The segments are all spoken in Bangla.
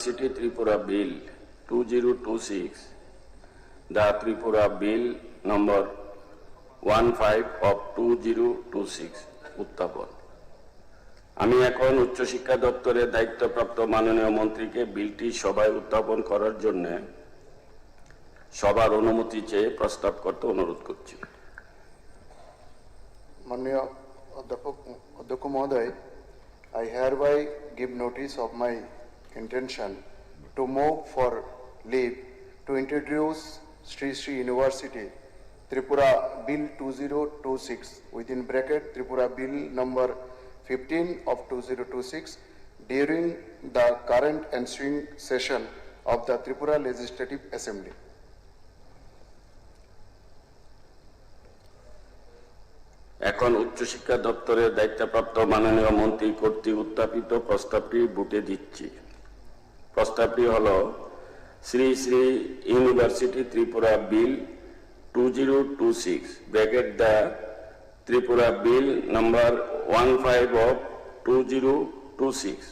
City Tripura Bill 2026, the Tripura Bill number 15 of 2026 উত্থাপন। আমি এখন উচ্চশিক্ষা দপ্তরের দায়িত্বপ্রাপ্ত মাননীয় মন্ত্রীকে বিলটি সভায় উত্থাপন করার জন্য সবার অনুমতি চেয়ে প্রস্তাব করতে অনুরোধ করছি। মাননীয় অধ্যক্ষ মহোদয়, I hereby give notice of my intention to move for leave to introduce Sri Sri University Tripura Bill 2026 within bracket Tripura Bill number 15 of 2026 during the current ensuing session of the Tripura Legislative Assembly. এখন উচ্চশিক্ষা দপ্তরের দায়িত্বপ্রাপ্ত মাননীয় মন্ত্রী কর্তৃক উত্থাপিত প্রস্তাবটি ভোটে দিচ্ছি। প্রস্তাবটি হল Shri Shri university Tripura bill 2026 bracket the Tripura bill number 15 of 2026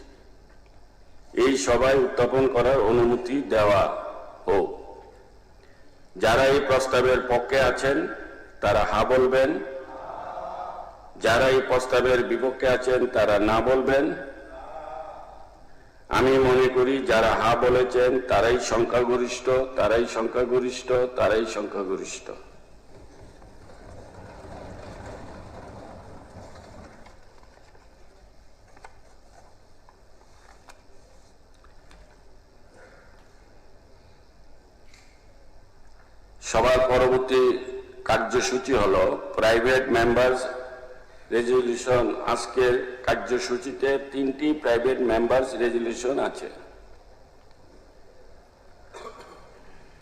এই সভায় উত্থাপন করার অনুমতি দেওয়া হোক। যারা এই প্রস্তাবের পক্ষে আছেন তারা হা বলবেন, যারা এই প্রস্তাবের বিপক্ষে আছেন তারা না বলবেন। আমি মনে করি যারা হা বলেছেন তারাই সংখ্যাগরিষ্ঠ, তারাই সংখ্যাগরিষ্ঠ, তারাই সংখ্যাগরিষ্ঠ। সবার পরবর্তী কার্যসূচি হলো প্রাইভেট মেম্বার্স রেজলিউশন। আজকের কার্যসূচিতে 3টি প্রাইভেট মেম্বার্স রেজলিউশন আছে।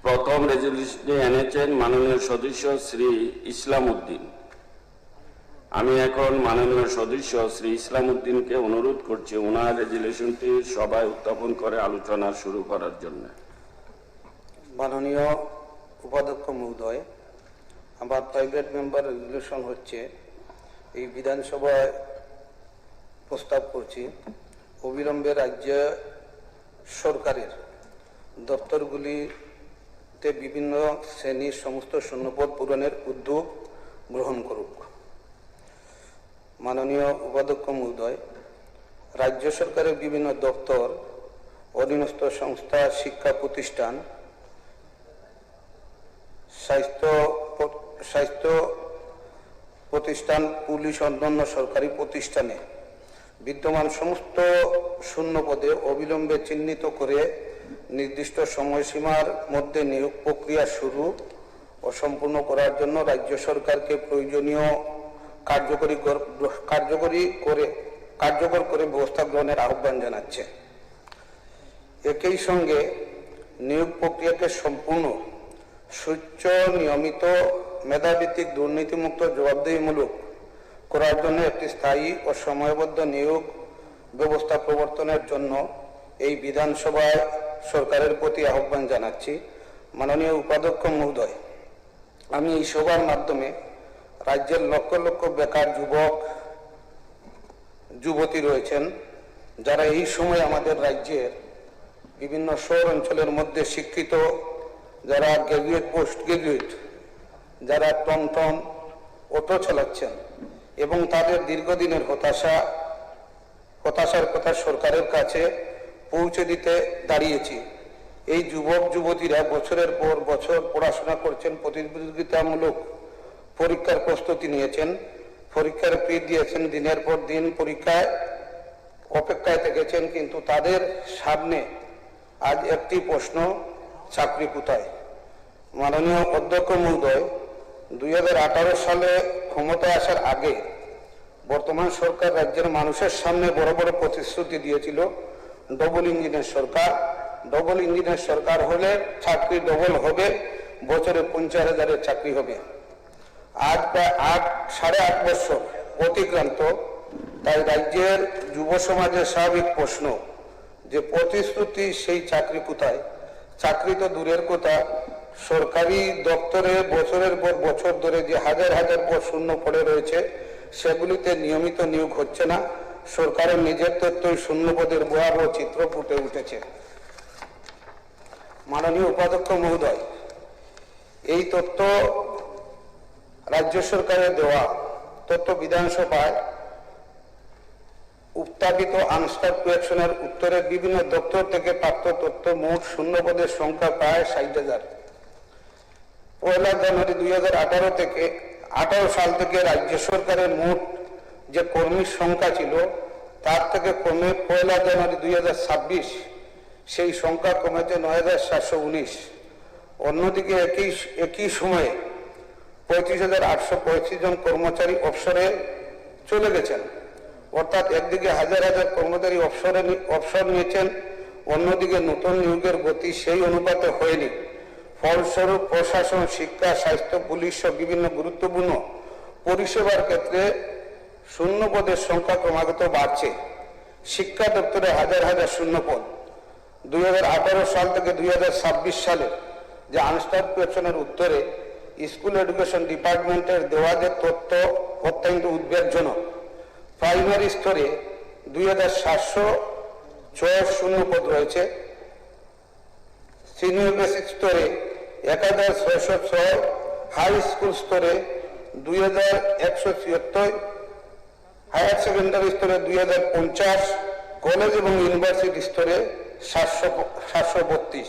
প্রথম রেজলিউশনে এনেছেন মাননীয় সদস্য শ্রী ইসলাম উদ্দিন। আমি এখন মাননীয় সদস্য শ্রী ইসলাম উদ্দিনকে অনুরোধ করছি ওনার রেজলিউশনটি সভায় উত্থাপন করে আলোচনা শুরু করার জন্য। মাননীয় উপাধ্যক্ষ মহোদয়, আমার প্রাইভেট মেম্বার রেজলিউশন হচ্ছে এই বিধানসভায় প্রস্তাব করছি অবিলম্বে রাজ্য সরকারের দপ্তরগুলিতে বিভিন্ন শ্রেণীর সমস্ত শূন্যপদ পূরণের উদ্যোগ গ্রহণ করুক। মাননীয় উপাধ্যক্ষ মহোদয়, রাজ্য সরকারের বিভিন্ন দপ্তর, অধীনস্থ সংস্থা, শিক্ষা প্রতিষ্ঠান, স্বাস্থ্য প্রতিষ্ঠান, পুলিশ, অন্যান্য সরকারি প্রতিষ্ঠানে বিদ্যমান সমস্ত শূন্য পদে অবিলম্বে চিহ্নিত করে নির্দিষ্ট সময়সীমার মধ্যে নিয়োগ প্রক্রিয়া শুরু ও সম্পূর্ণ করার জন্য রাজ্য সরকারকে প্রয়োজনীয় কার্যকর করে ব্যবস্থা গ্রহণের আহ্বান জানাচ্ছে। একই সঙ্গে নিয়োগ প্রক্রিয়াকে সম্পূর্ণ, সুচ্চ, নিয়মিত, মেধাভিত্তিক, দুর্নীতিমুক্ত, জবাবদিহিমূলক করার জন্য একটি স্থায়ী ও সময়বদ্ধ নিয়োগ ব্যবস্থা প্রবর্তনের জন্য এই বিধানসভায় সরকারের প্রতি আহ্বান জানাচ্ছি। মাননীয় উপাধ্যক্ষ মহোদয়, আমি এই সভার মাধ্যমে রাজ্যের লক্ষ লক্ষ বেকার যুবক যুবতী রয়েছেন যারা এই সময় আমাদের রাজ্যের বিভিন্ন শহর অঞ্চলের মধ্যে শিক্ষিত, যারা গ্রাজুয়েট, পোস্ট গ্রাজুয়েট, যারা টমটম, অটো চালাচ্ছেন এবং তাদের দীর্ঘদিনের হতাশার কথা সরকারের কাছে পৌঁছে দিতে দাঁড়িয়েছি। এই যুবক যুবতীরা বছরের পর বছর পড়াশোনা করছেন, প্রতিযোগিতামূলক পরীক্ষার প্রস্তুতি নিয়েছেন, পরীক্ষার ফি দিয়েছেন, দিনের পর দিন পরীক্ষায় অপেক্ষায় থেকেছেন, কিন্তু তাদের সামনে আজ একটি প্রশ্ন, চাকরি কোথায়? মাননীয় অধ্যক্ষ মহোদয়, 2018 সালে ক্ষমতায় আসার আগে বর্তমান সরকার রাজ্যের মানুষের সামনে বড় বড় প্রতিশ্রুতি দিয়েছিল। ডবল ইঞ্জিনের সরকার, ডবল ইঞ্জিনের সরকার হলে চাকরি ডবল হবে, বছরে 50,000 চাকরি হবে। আজ প্রায় 8.5 বছর অতিক্রান্ত। তাই রাজ্যের যুব সমাজের স্বাভাবিক প্রশ্ন যে প্রতিশ্রুতি সেই চাকরি কোথায়? চাকরি তো দূরের কথা, সরকারি দপ্তরে বছরের পর বছর ধরে যে হাজার হাজার পদ শূন্য পড়ে রয়েছে সেগুলিতে নিয়মিত নিয়োগ হচ্ছে না। সরকারের নিজের তথ্যই শূন্যপদের ভয়াবহ চিত্র ফুটে উঠেছে। মাননীয় উপাধ্যক্ষ মহোদয়, এই তথ্য রাজ্য সরকারের দেওয়া তথ্য বিধানসভায় উত্থাপিত আনস্টার কোয়েকশনের উত্তরে বিভিন্ন দপ্তর থেকে প্রাপ্ত তথ্য মোট শূন্যপদের সংখ্যা প্রায় 60,000। 1 জানুয়ারি 2018 সাল থেকে রাজ্য সরকারের মোট যে কর্মীর সংখ্যা ছিল তার থেকে কমে 1 জানুয়ারি 2026 সেই সংখ্যা কমেছে 9,719। অন্যদিকে একই সময়ে 35,835 জন কর্মচারী অবসরে চলে গেছেন। অর্থাৎ একদিকে হাজার হাজার কর্মচারী অবসর নিয়েছেন, অন্যদিকে নতুন নিয়োগের গতি সেই অনুপাতে হয়নি। ফলস্বরূপ প্রশাসন, শিক্ষা, স্বাস্থ্য, পুলিশ সহ বিভিন্ন গুরুত্বপূর্ণ পরিষেবার ক্ষেত্রে শূন্যপদের সংখ্যা ক্রমাগত বাড়ছে। শিক্ষা দপ্তরে হাজার হাজার শূন্যপদ। 2018 সাল থেকে 2026 সালে যে আনস্টার কোয়েকশনের উত্তরে স্কুল এডুকেশন ডিপার্টমেন্টের দেওয়া যে তথ্য অত্যন্ত উদ্বেগজনক। প্রাইমারি স্তরে 2,706 শূন্যপদ রয়েছে, সিনিয়র বেসিক স্তরে 1,606, হাই স্কুল স্তরে 2,176, হায়ার সেকেন্ডারি স্তরে 2,050, কলেজ এবং ইউনিভার্সিটি স্তরে 732।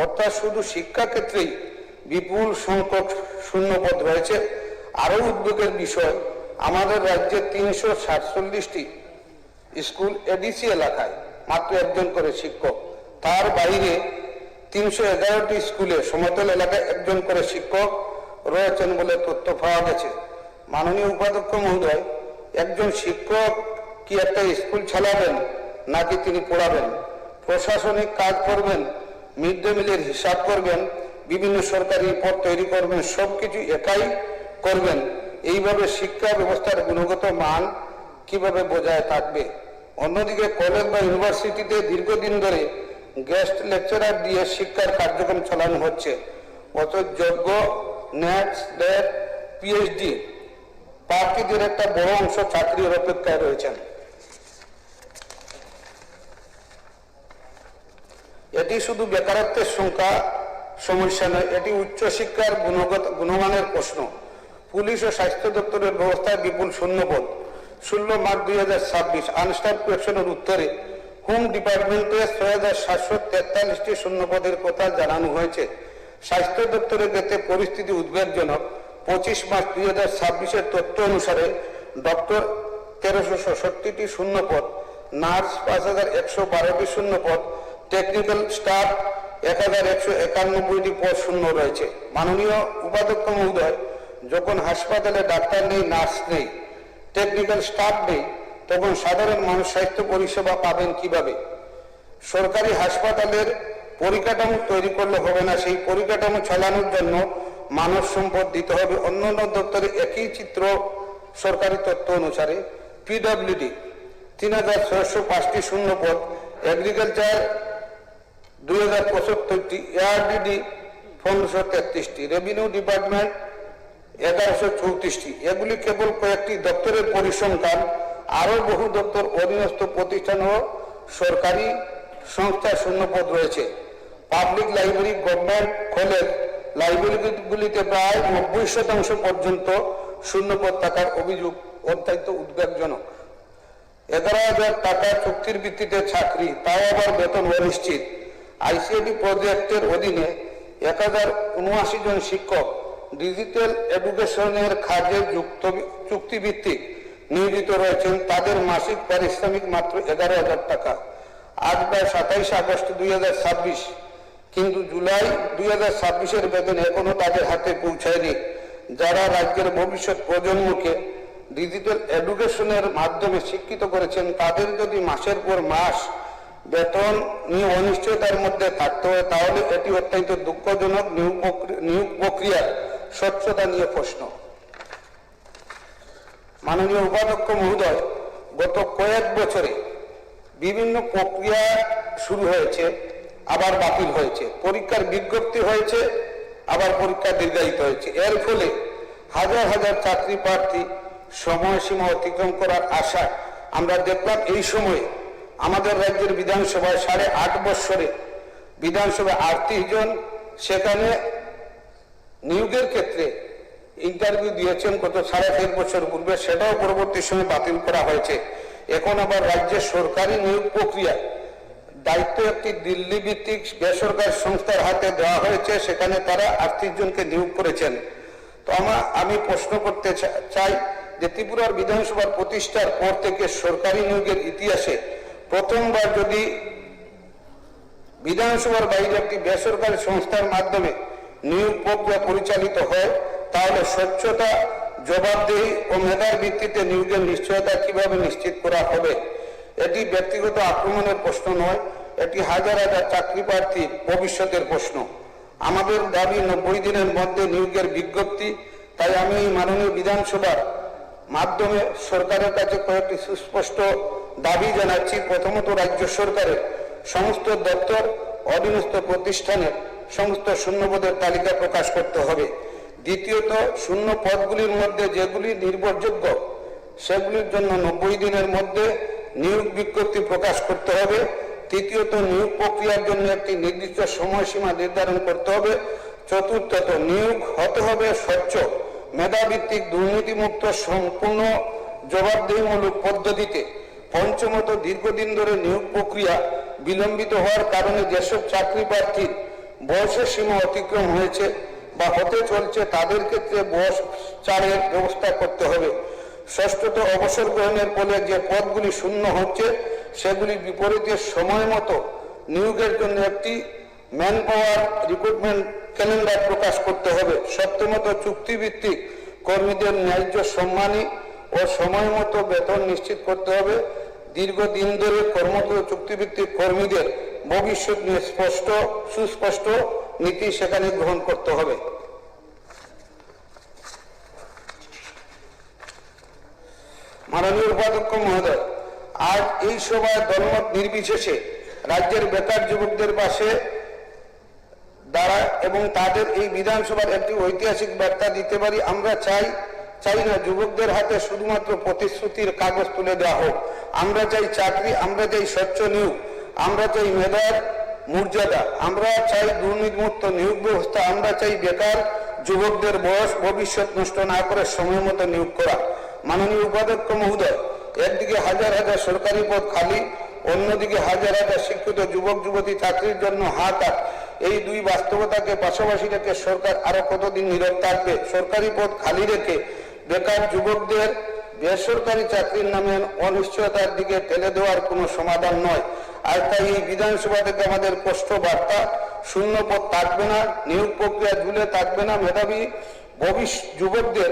অর্থাৎ শুধু শিক্ষা ক্ষেত্রেই বিপুল সংখ্যক শূন্যপদ রয়েছে। আরও উদ্বেগের বিষয়, আমাদের রাজ্যে 347টি স্কুল এডিসি এলাকায় মাত্র একজন করে শিক্ষক, তার বাইরে 311টি স্কুলে সমতল এলাকায় একজন করে শিক্ষক রয়েছেন বলে তথ্য পাওয়া গেছে। মাননীয় উপাধ্যক্ষ মহোদয়, একজন শিক্ষক কি একটা স্কুল চালাবেন নাকি তিনি পড়াবেন, প্রশাসনিক কাজ করবেন, মিড ডে মিলের হিসাব করবেন, বিভিন্ন সরকারি রিপোর্ট তৈরি করবেন, সবকিছু একাই করবেন? এইভাবে শিক্ষা ব্যবস্থার গুণগত মান কিভাবে বজায় থাকবে? অন্যদিকে কলেজ বা ইউনিভার্সিটিতে দীর্ঘদিন ধরে গেস্ট লেকচারার দিয়ে শিক্ষার কার্যক্রম চালানো হচ্ছে, অথচ যোগ্য নেট, স্লেট, পিএইচডি প্রার্থীদের একটা বড় অংশ চাকরির অপেক্ষায় রয়েছেন। এটি শুধু বেকারত্বের সমস্যা নয়, এটি উচ্চশিক্ষার গুণমানের প্রশ্ন। পুলিশ ও স্বাস্থ্য দপ্তরের ব্যবস্থায় বিপুল শূন্যপদ। 16 মার্চ 2026 আনস্টার কোয়েকশনের উত্তরে হোম ডিপার্টমেন্টে 6,743টি শূন্যপদের কথা জানানো হয়েছে। স্বাস্থ্য দপ্তরের ক্ষেত্রে পরিস্থিতি উদ্বেগজনক। 25 মার্চ 2026 তথ্য অনুসারে ডক্টর 1,367টি শূন্যপদ, নার্স 5,112টি শূন্যপদ, টেকনিক্যাল স্টাফ 1,191টি পদ শূন্য রয়েছে। মাননীয় উপাধ্যক্ষ মহোদয়, যখন হাসপাতালে ডাক্তার নেই, নার্স নেই, টেকনিক্যাল স্টাফ নেই, তখন সাধারণ মানুষ স্বাস্থ্য পরিষেবা পাবেন কিভাবে? সরকারি হাসপাতালের পরিকাঠামো তৈরি করলে হবে না, সেই পরিকাঠামো চালানোর জন্য মানব সম্পদ দিতে হবে। অন্যান্য দপ্তরে একই চিত্র। সরকারি তথ্য অনুসারে পিডব্লিউডি 3,605টি শূন্যপদ, এগ্রিকালচার 2,075টি, এআরডিডি 1,533টি, রেভিনিউ ডিপার্টমেন্ট 1,134টি। এগুলি কেবল কয়েকটি দপ্তরের পরিসংখ্যান। আরও বহু দপ্তর, অধীনস্থ প্রতিষ্ঠান ও সরকারি সংস্থার শূন্যপদ রয়েছে। পাবলিক লাইব্রেরি, গভর্নমেন্ট কলেজ লাইব্রেরিগুলিতে প্রায় 90% পর্যন্ত শূন্যপদ থাকার অভিযোগ অত্যন্ত উদ্বেগজনক। 11,000 টাকা চুক্তির ভিত্তিতে চাকরি, তাও আবার বেতন অনিশ্চিত। আইসিএডি প্রজেক্টের অধীনে 1,079 জন শিক্ষক ডিজিটাল এডুকেশনের কাজে চুক্তিভিত্তিক নিয়োজিত রয়েছেন। তাদের মাসিক পারিশ্রমিক মাত্র 11,000 টাকা। আজ প্রায় 27 আগস্ট 2026, কিন্তু জুলাই 2026 বেতন এখনো তাদের হাতে পৌঁছায়নি। যারা রাজ্যের ভবিষ্যৎ প্রজন্মকে ডিজিটাল এডুকেশনের মাধ্যমে শিক্ষিত করেছেন, তাদের যদি মাসের পর মাস বেতন নিয়ে অনিশ্চয়তার মধ্যে থাকতে হয়, তাহলে এটি অত্যন্ত দুঃখজনক। নিয়োগ প্রক্রিয়ার স্বচ্ছতা নিয়ে প্রশ্ন। মাননীয় উপাধ্যক্ষ মহোদয়, গত কয়েক বছরে বিভিন্ন প্রক্রিয়া শুরু হয়েছে, আবার বাতিল হয়েছে, পরীক্ষার বিজ্ঞপ্তি হয়েছে, আবার পরীক্ষা দীর্ঘায়িত হয়েছে। এর ফলে হাজার হাজার চাকরি প্রার্থী সময়সীমা অতিক্রম করার আশা আমরা দেখলাম। এই সময়ে আমাদের রাজ্যের বিধানসভায় 8.5 বৎসরে বিধানসভা 38 জন সেখানে নিয়োগের ক্ষেত্রে ইন্টারভিউ দিয়েছেন গত 3.5 বছর পূর্বে, সেটাও পরবর্তী সময় বাতিল করা হয়েছে। এখন আবার রাজ্যের সরকারি নিয়োগ প্রক্রিয়া দায়িত্ব একটি দিল্লি ভিত্তিক বেসরকারি সংস্থার হাতে দেওয়া হয়েছে, সেখানে তারা 38 জনকে নিয়োগ করেছেন। তো আমি প্রশ্ন করতে চাই যে ত্রিপুরার বিধানসভার প্রতিষ্ঠার পর থেকে সরকারি নিয়োগের ইতিহাসে প্রথমবার যদি বিধানসভার বাইরে একটি বেসরকারি সংস্থার মাধ্যমে নিয়োগ প্রক্রিয়া পরিচালিত হয়, তাহলে স্বচ্ছতা, জবাবদিহি ও মেধার ভিত্তিতে নিয়োগের নিশ্চয়তা কিভাবে নিশ্চিত করা হবে? এটি ব্যক্তিগত আক্রমণের প্রশ্ন নয়, এটি হাজার হাজার চাকরি প্রার্থীর ভবিষ্যতের প্রশ্ন। আমাদের দাবি 90 দিনের মধ্যে নিয়োগের বিজ্ঞপ্তি। তাই আমি এই মাননীয় বিধানসভার মাধ্যমে সরকারের কাছে কয়েকটি সুস্পষ্ট দাবি জানাচ্ছি। প্রথমত, রাজ্য সরকারের সমস্ত দপ্তর, অধীনস্থ প্রতিষ্ঠানের সমস্ত শূন্যপদের তালিকা প্রকাশ করতে হবে। দ্বিতীয়ত, শূন্য পদগুলির মধ্যে যেগুলি নির্ভরযোগ্য সেগুলির জন্য 90 দিনের মধ্যে নিয়োগ বিজ্ঞপ্তি প্রকাশ করতে হবে। তৃতীয়ত, নিয়োগ প্রক্রিয়ার জন্য একটি নির্দিষ্ট সময়সীমা নির্ধারণ করতে হবে। চতুর্থত, নিয়োগ হতে হবে স্বচ্ছ, মেধাভিত্তিক, দুর্নীতিমুক্ত, সম্পূর্ণ জবাবদিহিমূলক পদ্ধতিতে। পঞ্চমত, দীর্ঘদিন ধরে নিয়োগ প্রক্রিয়া বিলম্বিত হওয়ার কারণে যেসব চাকরি প্রার্থীর বয়সের সীমা অতিক্রম হয়েছে বা হতে চলছে তাদের ক্ষেত্রে বয়স ছাড়ের ব্যবস্থা করতে হবে। ষষ্ঠত, অবসর গ্রহণের ফলে যে পদগুলি শূন্য হচ্ছে সেগুলির বিপরীতে সময় মতো নিয়োগের জন্য একটি ম্যান পাওয়ার রিক্রুটমেন্ট ক্যালেন্ডার প্রকাশ করতে হবে। সপ্তমত, চুক্তিভিত্তিক কর্মীদের ন্যায্য সম্মানী ও সময় মতো বেতন নিশ্চিত করতে হবে। দীর্ঘদিন ধরে কর্মরত চুক্তিভিত্তিক কর্মীদের ভবিষ্যৎ নিয়ে সুস্পষ্ট নীতি সেখানে গ্রহণ করতে হবে। মাননীয় উপাধ্যক্ষ মহোদয়, আজ এই সভায় দলমত নির্বিশেষে রাজ্যের বেকার যুবকদের পাশে দাঁড়া এবং তাদের এই বিধানসভার একটি ঐতিহাসিক বার্তা দিতে পারি। আমরা চাই না যুবকদের হাতে শুধুমাত্র প্রতিশ্রুতির কাগজ তুলে দেওয়া হোক। আমরা চাই চাকরি, আমরা চাই স্বচ্ছ নিয়োগ, আমরা চাই মেধার মর্যাদা, আমরা চাই দুর্নীতিমুক্ত নিয়োগ ব্যবস্থা, আমরা চাই বেকার যুবকদের বয়স ভবিষ্যৎ নষ্ট না করে সময় মতো নিয়োগ করা। মাননীয় উপাধ্যক্ষ মহোদয়, একদিকে হাজার হাজার সরকারি পদ খালি, অন্যদিকে হাজার হাজার শিক্ষিত যুবক যুবতী চাকরির জন্য হাহাকার। এই দুই বাস্তবতাকে পাশাপাশি রেখে সরকার আরো কতদিন নীরব থাকবে? সরকারি পদ খালি রেখে বেকার যুবকদের বেসরকারি চাকরির নামে অনিশ্চয়তার দিকে ঠেলে দেওয়ার কোনো সমাধান নয়। আর তাই এই বিধানসভা থেকে আমাদের স্পষ্ট বার্তা, শূন্য পদ থাকবে না, নিয়োগ প্রক্রিয়া ঝুলে থাকবে না, মেধাবী যুবকদের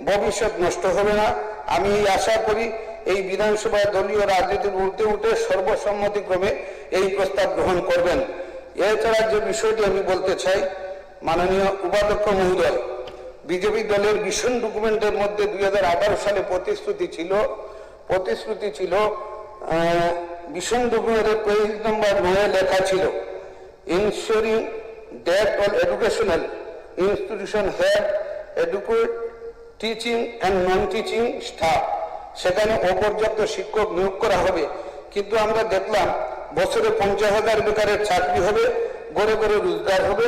ভবিষ্যৎ নষ্ট হবে না। আমি আশা করি এই বিধানসভায় দলীয় রাজনীতির ঊর্ধ্বে উঠে সর্বসম্মতিক্রমে এই প্রস্তাব গ্রহণ করবেন। এছাড়া যে বিষয়টি আমি বলতে চাই, মাননীয় উপাধ্যক্ষ মহোদয়, বিজেপি দলের ভিশন ডকুমেন্টের মধ্যে 2018 সালে প্রতিশ্রুতি ছিল ভিশন ডকুমেন্টের পেজ নম্বর 9 লেখা ছিল, ensuring that all educational institution have educate teaching and non teaching staff. সেখানে অপর্যাপ্ত শিক্ষক নিয়োগ করা হবে, কিন্তু আমরা দেখলাম বছরে 50,000 বেকারের চাকরি হবে, গড়ে গড়ে রোজগার হবে।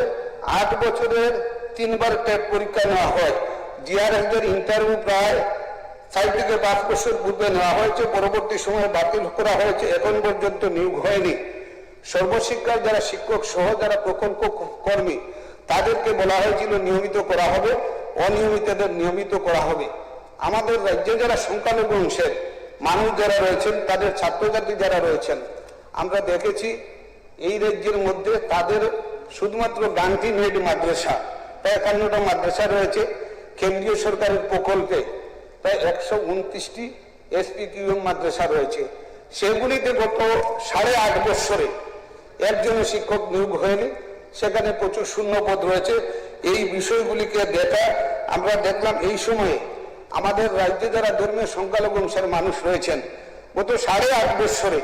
8 বছরের 3 বার টেট পরীক্ষা নেওয়া হয়। জিআরএসদের ইন্টারভিউ প্রায় 4 থেকে 5 বছর পূর্বে নেওয়া হয়েছে, পরবর্তী সময়ে বাতিল করা হয়েছে, এখন পর্যন্ত নিয়োগ হয়নি। সর্বশিক্ষার যারা শিক্ষক সহ যারা প্রকল্প কর্মী তাদেরকে বলা হয়েছিল নিয়মিত করা হবে, অনিয়মিতদের নিয়মিত করা হবে। আমাদের রাজ্যে যারা সংখ্যালঘু অংশের মানুষ যারা রয়েছেন, তাদের ছাত্রছাত্রী যারা রয়েছেন, আমরা দেখেছি এই রাজ্যের মধ্যে তাদের শুধুমাত্র গান্ধী নেট মাদ্রাসা প্রায় 51টা মাদ্রাসা রয়েছে, কেন্দ্রীয় সরকারের প্রকল্পে প্রায় 129টি SPQM মাদ্রাসা রয়েছে। সেগুলিতে গত 8.5 বছরে একজনের শিক্ষক নিয়োগ হয়নি, সেখানে প্রচুর শূন্য পদ রয়েছে। এই বিষয়গুলিকে আমরা দেখলাম এই সময়ে আমাদের রাজ্যে যারা ধর্মীয় সংখ্যালঘু অংশের মানুষ রয়েছেন, গত 8.5 বছরে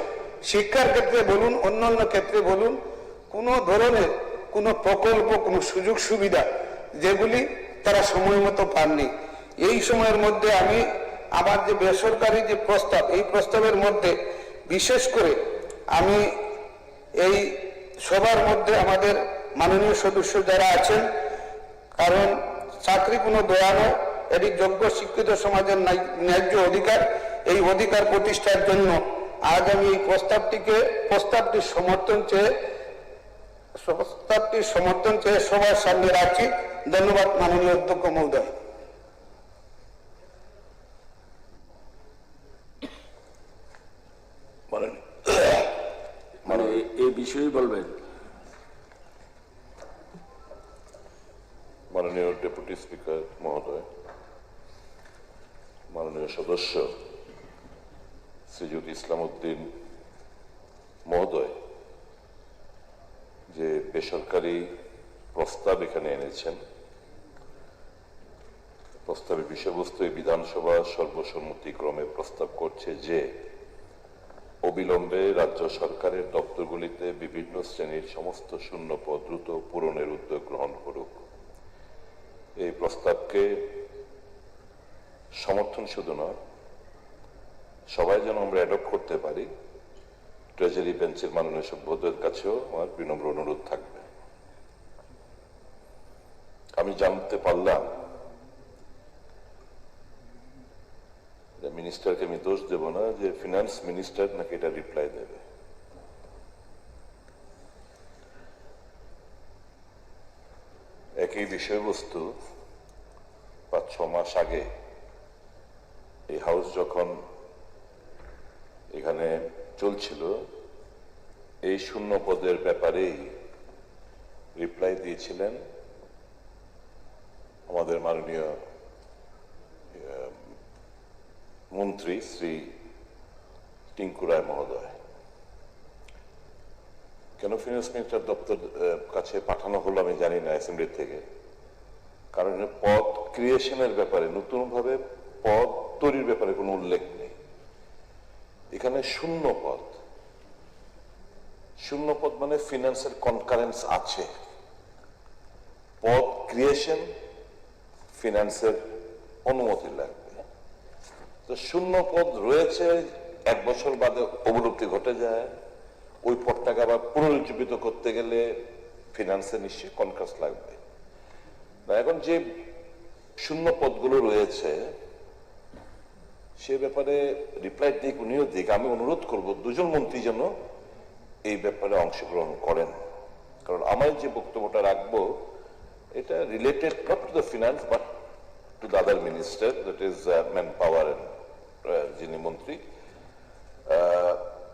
শিক্ষার ক্ষেত্রে বলুন, অন্যান্য ক্ষেত্রে বলুন, কোনো ধরনের কোনো প্রকল্প, কোনো সুযোগ সুবিধা যেগুলি তারা সময় মতো পাননি। এই সময়ের মধ্যে আমি আমার যে বেসরকারি যে প্রস্তাব, এই প্রস্তাবের মধ্যে বিশেষ করে আমি এই সবার মধ্যে আমাদের মাননীয় সদস্য যারা আছেন, কারণ চাকরি কোনো দয়া নয়, এটি যোগ্য শিক্ষিত সমাজের ন্যায্য অধিকার। এই অধিকার প্রতিষ্ঠার জন্য আজ আমি এই প্রস্তাবটির সমর্থন চেয়ে সবার সামনে রাখছি। ধন্যবাদ মাননীয় অধ্যক্ষ মহোদয়। মানে এই বিষয়ে বলবেন? মাননীয় ডেপুটি স্পিকার মহোদয়, মাননীয় সদস্য শ্রীযুত ইসলাম উদ্দিন মহোদয় যে বেসরকারি প্রস্তাব এখানে এনেছেন, প্রস্তাবের বিষয়বস্তু এই বিধানসভা সর্বসম্মতিক্রমে প্রস্তাব করছে যে অবিলম্বে রাজ্য সরকারের দপ্তরগুলিতে বিভিন্ন শ্রেণীর সমস্ত শূন্যপদ দ্রুত পূরণের উদ্যোগ গ্রহণ করুক। এই প্রস্তাবকে সমর্থন শুধু নয়, সবাই যেন আমরা অ্যাডপ্ট করতে পারি, ট্রেজারি বেঞ্চের মাননীয় সভ্যদের কাছেও আমার বিনম্র অনুরোধ থাকবে। আমি জানতে পারলাম, মিনিস্টারকে আমি দোষ দেব না, যে ফিনান্স মিনিস্টার নাকি এটা রিপ্লাই দেবে। একই বিষয়বস্তু 5-6 মাস আগে এই হাউস যখন এখানে চলছিল, এই শূন্য পদের ব্যাপারেই রিপ্লাই দিয়েছিলেন আমাদের মাননীয় মন্ত্রী শ্রী টিঙ্কু রায় মহোদয়। কেন ফিনান্স মিনিস্টার দপ্তর কাছে পাঠানো হলো আমি জানি না অ্যাসেম্বলি থেকে, কারণ পদ ক্রিয়েশনের ব্যাপারে, নতুন ভাবে পদ তৈরির ব্যাপারে কোনো উল্লেখ নেই। এখানে শূন্য পদ মানে ফিনান্সের কনকারেন্স আছে, পদ ক্রিয়েশন ফিনান্সের অনুমতি লাগবে। তো শূন্য পদ রয়েছে, 1 বছর বাদে অবলুপ্তি ঘটে যায়, ওই পদটাকে আবার পুনরুজ্জীবিত করতে গেলে ফিনান্সে নিশ্চয়ই কনকারেন্স লাগবে। এখন যে শূন্য পদগুলো রয়েছে সে ব্যাপারে রিপ্লাই দিক, উনিও দিক। আমি অনুরোধ করব 2জন মন্ত্রী যেন এই ব্যাপারে অংশগ্রহণ করেন, কারণ আমার যে বক্তব্যটা রাখবো এটা related not to the finance but to the other minister, that is man power, যিনি মন্ত্রী,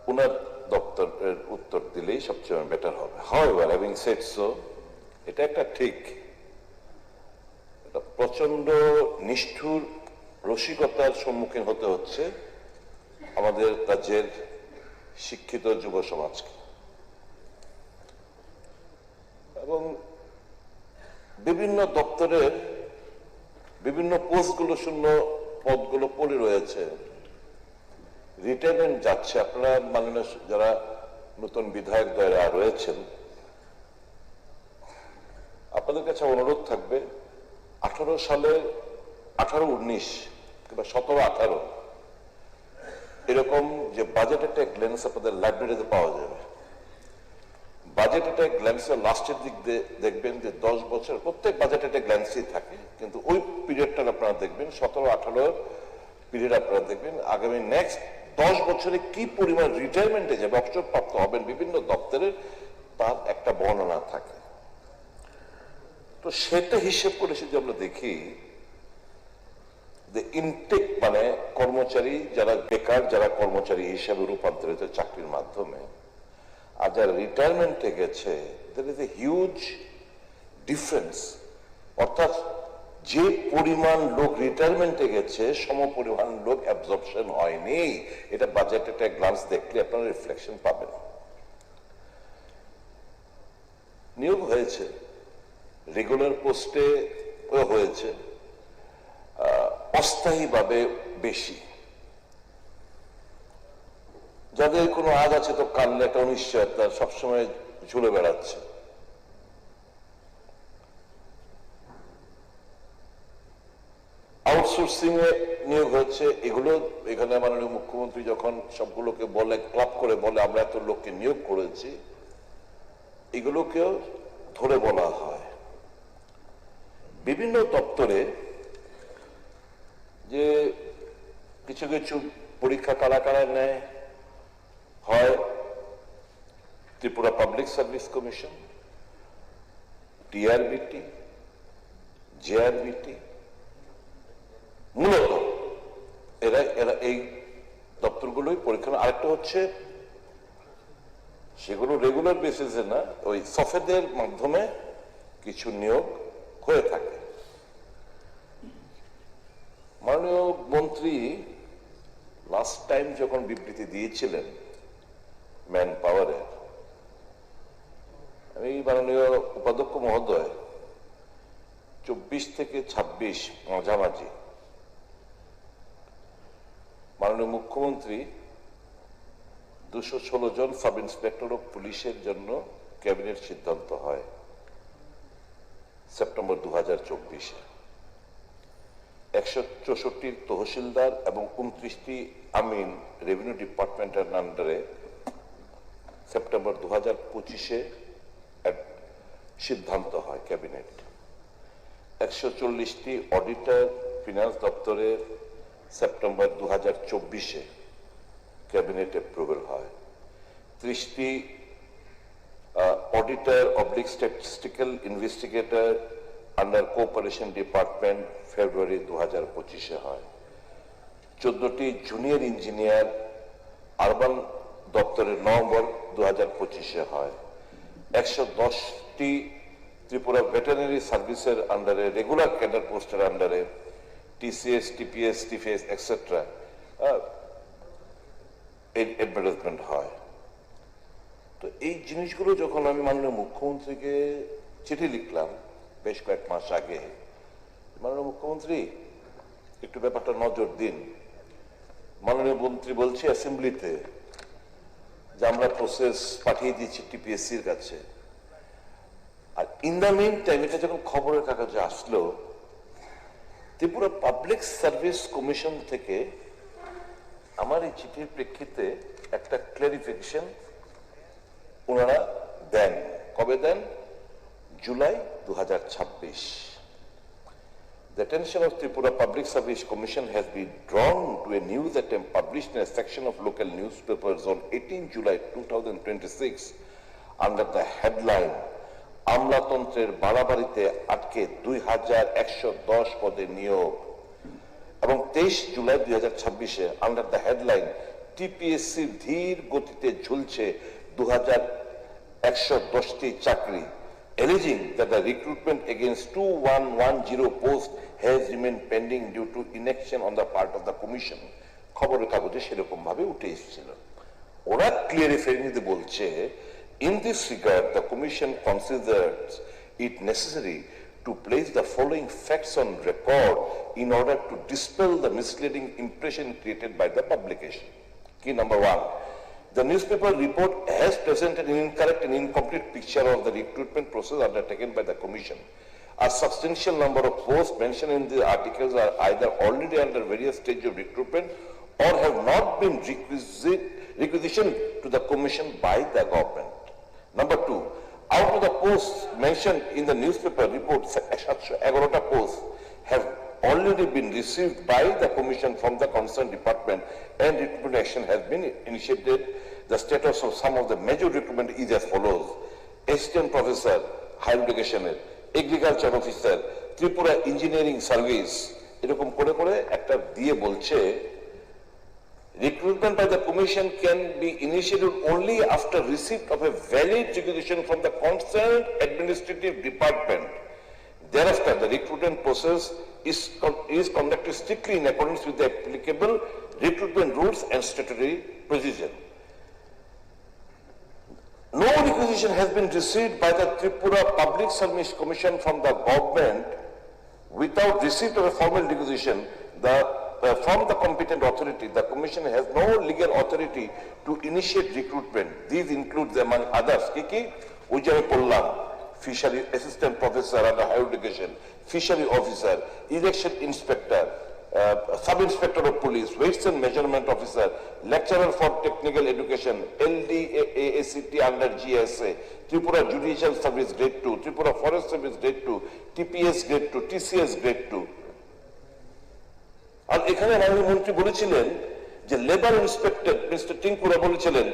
ওনার দপ্তরের উত্তর দিলেই সবচেয়ে বেটার হবে। হাউএভার, হ্যাভিং সেড সো, এটা একটা ঠিক প্রচন্ড নিষ্ঠুর রসিকতার সম্মুখীন হতে হচ্ছে আমাদের রাজ্যের শিক্ষিত যুব সমাজকে, এবং বিভিন্ন দপ্তরের বিভিন্ন পোস্টগুলো, শূন্য পদগুলো পড়ে রয়েছে, রিটায়ারমেন্ট যাচ্ছে। আপনারা মাননীয় যারা নতুন বিধায়ক দ্বয়রা রয়েছেন, আপনাদের কাছে অনুরোধ থাকবে 18 সালে 18-19 কিংবা 17-18 এরকম যে বাজেট একটা গ্ল্যান্স আপনাদের লাইব্রেরিতে পাওয়া যাবে। বাজেট একটা গ্ল্যান্সের লাস্টের দিক দেখবেন যে 10 বছর প্রত্যেক বাজেট একটা গ্ল্যান্সই থাকে, কিন্তু ওই পিরিয়ডটা আপনারা দেখবেন 17-18 পিরিয়ড আপনারা দেখবেন আগামী নেক্সট 10 বছরে কি পরিমাণ রিটায়ারমেন্টে যাবে, অবসরপ্রাপ্ত হবেন বিভিন্ন দপ্তরের, তার একটা বর্ণনা থাকে। তো সেটা হিসেব করে যদি আমরা দেখি যে ইনটেক মানে কর্মচারী যারা বেকার, যারা কর্মচারী হিসাবে রূপান্তরিত চাকরির মাধ্যমে, আর যারা রিটায়ারমেন্টে গেছে, there is a huge difference। অর্থাৎ যে পরিমাণ লোক রিটায়ারমেন্টে গেছে সম পরিমাণ লোক অ্যাবজর্পশন হয়নি। এটা বাজেট একটা গ্লান্স দেখলে আপনারা রিফ্লেকশন পাবেন। নিয়োগ হয়েছে, রেগুলার পোস্টে হয়েছে, অস্থায়ীভাবে বেশি। যাদের কোনো আজ আছে তো কাল একটা অনিশ্চয়তা সবসময় ঝুলে বেড়াচ্ছে। আউটসোর্সিং এ নিয়োগ হচ্ছে, এগুলো এখানে মাননীয় মুখ্যমন্ত্রী যখন সবগুলোকে বলে, ক্লাব করে বলে আমরা এত লোককে নিয়োগ করেছি, এগুলোকেও ধরে বলা হয়। বিভিন্ন দপ্তরে যে কিছু কিছু পরীক্ষা কারা নেয়, হয় Tripura public service commission, TRBT, JRBT, মূলত এরা এরা এই দপ্তরগুলোই পরীক্ষা। আরেকটা হচ্ছে সেগুলো রেগুলার বেসিসে না, ওই সফেদের মাধ্যমে কিছু নিয়োগ হয়ে থাকে। মাননীয় মন্ত্রী লাস্ট টাইম যখন বিবৃতি দিয়েছিলেন ম্যান পাওয়ারের, আমি মাননীয় উপাধ্যক্ষ মহোদয় 24 থেকে 26 মাঝামাঝি মাননীয় মুখ্যমন্ত্রী 216 জন সাব ইন্সপেক্টর অফ পুলিশের জন্য ক্যাবিনেট সিদ্ধান্ত হয় সেপ্টেম্বর 2024-এ। 164 তহসিলদার এবং 29টি আমিন রেভিনিউ ডিপার্টমেন্টের আন্ডারে সেপ্টেম্বর 2025-এ সিদ্ধান্ত হয় ক্যাবিনেট। 140টি অডিটর ফিনান্স দপ্তরের সেপ্টেম্বর 2024-এ ক্যাবিনেট অ্যাপ্রুভাল হয়। 30টি auditor oblique statistical investigator under cooperation department February 2025-এ হয়। 14টি জুনিয়র ইঞ্জিনিয়ার আরবান দপ্তরের নভেম্বর 2025-এ হয়। 110টি ত্রিপুরা ভেটেরিনারি সার্ভিসের আন্ডারে রেগুলার ক্যাডার পোস্টের আন্ডারে টিসিএস, টিপিএস, টিফিএস এক্সেট্রা অ্যাডভার্টাইজমেন্ট হয়। তো এই জিনিসগুলো যখন আমি মাননীয় মুখ্যমন্ত্রীকে চিঠি লিখলাম বেশ কয়েক মাস আগে, মাননীয় মুখ্যমন্ত্রী একটু ব্যাপারটা নজর দিন। মাননীয় মন্ত্রী বলছে অ্যাসেম্বলিতে যে আমরা প্রসেস পাঠিয়ে দিয়েছি টিপিএসসির কাছে। আর ইন দ্য মিন টাইম এটা যখন খবরের কাগজে আসলো, ত্রিপুরা পাবলিক সার্ভিস কমিশন থেকে আমার এই চিঠির প্রেক্ষিতে একটা ক্লারিফিকেশন ওনারা দেন। কবে দেন? July 2026। The attention of Tripura Public Service Commission has been drawn to a news item published in a section of local newspapers on 18 July 2026 under the headline আমলাতন্ত্রের বাড়াবাড়িতে আটকে 2110 পদে নিয়োগ, এবং 23 জুলাই 2026-এ আন্ডার দ্য হেডলাইন টিপিএসসি ধীর গতিতে ঝুলছে 2110টি চাকরি, alleging that the recruitment against 2110 posts has remained pending due to inaction on the part of the commission। খবরের কাগজে সেরকম ভাবে উঠে এসেছিল। ওরা ক্লিয়ারিফাইংলি বলছে, in this regard the commission considers it necessary to place the following facts on record in order to dispel the misleading impression created by the publication. Key number 1, the newspaper report has presented an incorrect and incomplete picture of the recruitment process undertaken by the commission. A substantial number of posts mentioned in the articles are either already under various stages of recruitment or have not been requisitioned to the commission by the government. Number 2, out of the posts mentioned in the newspaper report, 711 posts have already been received by the commission from the concerned department and recruitment action has been initiated. The status of some of the major recruitment is as follows: assistant professor, higher education, agriculture officer, Tripura engineering service, এরকম করে করে একটা দিয়ে বলছে recruitment by the commission can be initiated only after receipt of a valid requisition from the concerned administrative department. Thereafter, the recruitment process is conducted strictly in accordance with the applicable recruitment rules and statutory procedure. No requisition has been received by the Tripura Public Service Commission from the government without receipt of a formal requisition. From the competent authority, the commission has no legal authority to initiate recruitment. These include, among others, which I pollam, fishery assistant professor under higher education, fishery officer, election inspector, Sub-Inspector of Police, Weights and Measurement Officer, Lecturer for Technical Education, LDAACT under GSA, Tripura Judicial Service Grade 2, Tripura Forest Service Grade 2, TPS Grade 2, TCS Grade 2. আর এখানে মাননীয় মন্ত্রী বলেছিলেন যে লেবার ইন্সপেক্টর মিস্টার টিঙ্কুরা বলেছিলেন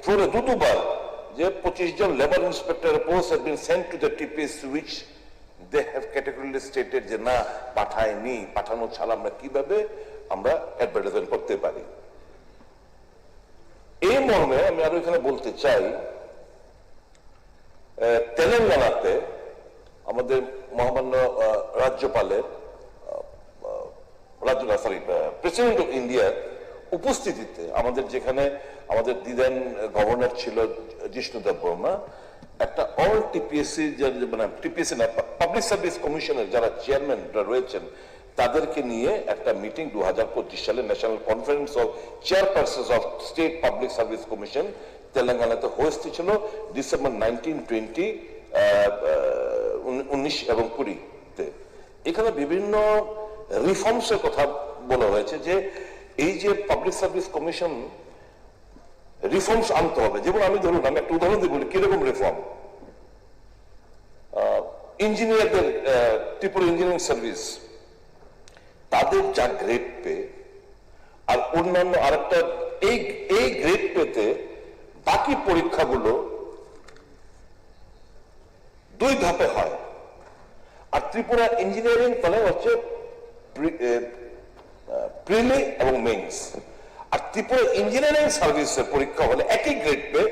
ফ্লোরে দুবার যে 25 জন labour inspector post have been sent to the TPS which they have categorically stated যে না পাঠায়নি, পাঠানো ছাড়া আমরা কিভাবে আমরা অ্যাডভার্টাইজমেন্ট করতে পারি। এই মর্মে আমি আরো এখানে বলতে চাই, তেলেঙ্গানাতে আমাদের মহামান্য রাজ্যপালের প্রেসিডেন্ট অফ ইন্ডিয়ার উপস্থিতিতে আমাদের যেখানে আমাদের দিদেন গভর্নর ছিল জিষ্ণু দেববর্মা, একটা অল টিপিএসসি মানে টিপিএসসি না পাবলিক সার্ভিস কমিশনের যারা চেয়ারম্যানরা রয়েছেন তাদেরকে নিয়ে একটা মিটিং 2025 সালে national conference of chairpersons of state public service commission তেলেঙ্গানাতে হয়েছিল ডিসেম্বর 19, 19 এবং 20-তে। এখানে বিভিন্ন রিফর্মসের কথা বলা হয়েছে যে এই যে পাবলিক সার্ভিস কমিশন রিফর্মস আনতে হবে। যেমন আমি ধরুন আমি একটা উদাহরণ দিয়ে বলি কিরকম রিফর্ম। ইঞ্জিনিয়ারদের ত্রিপুরা ইঞ্জিনিয়ারিং সার্ভিস তাদের যা গ্রেড পে আর অন্যান্য আরেকটা এই গ্রেড পেতে বাকি পরীক্ষাগুলো 2 ধাপে হয়। আর ত্রিপুরা ইঞ্জিনিয়ারিং তাহলে হচ্ছে প্রিলি এবং মেইনস। আর ত্রিপুরা ইঞ্জিনিয়ারিং সার্ভিসের পরীক্ষা হলে একই গ্রেড পে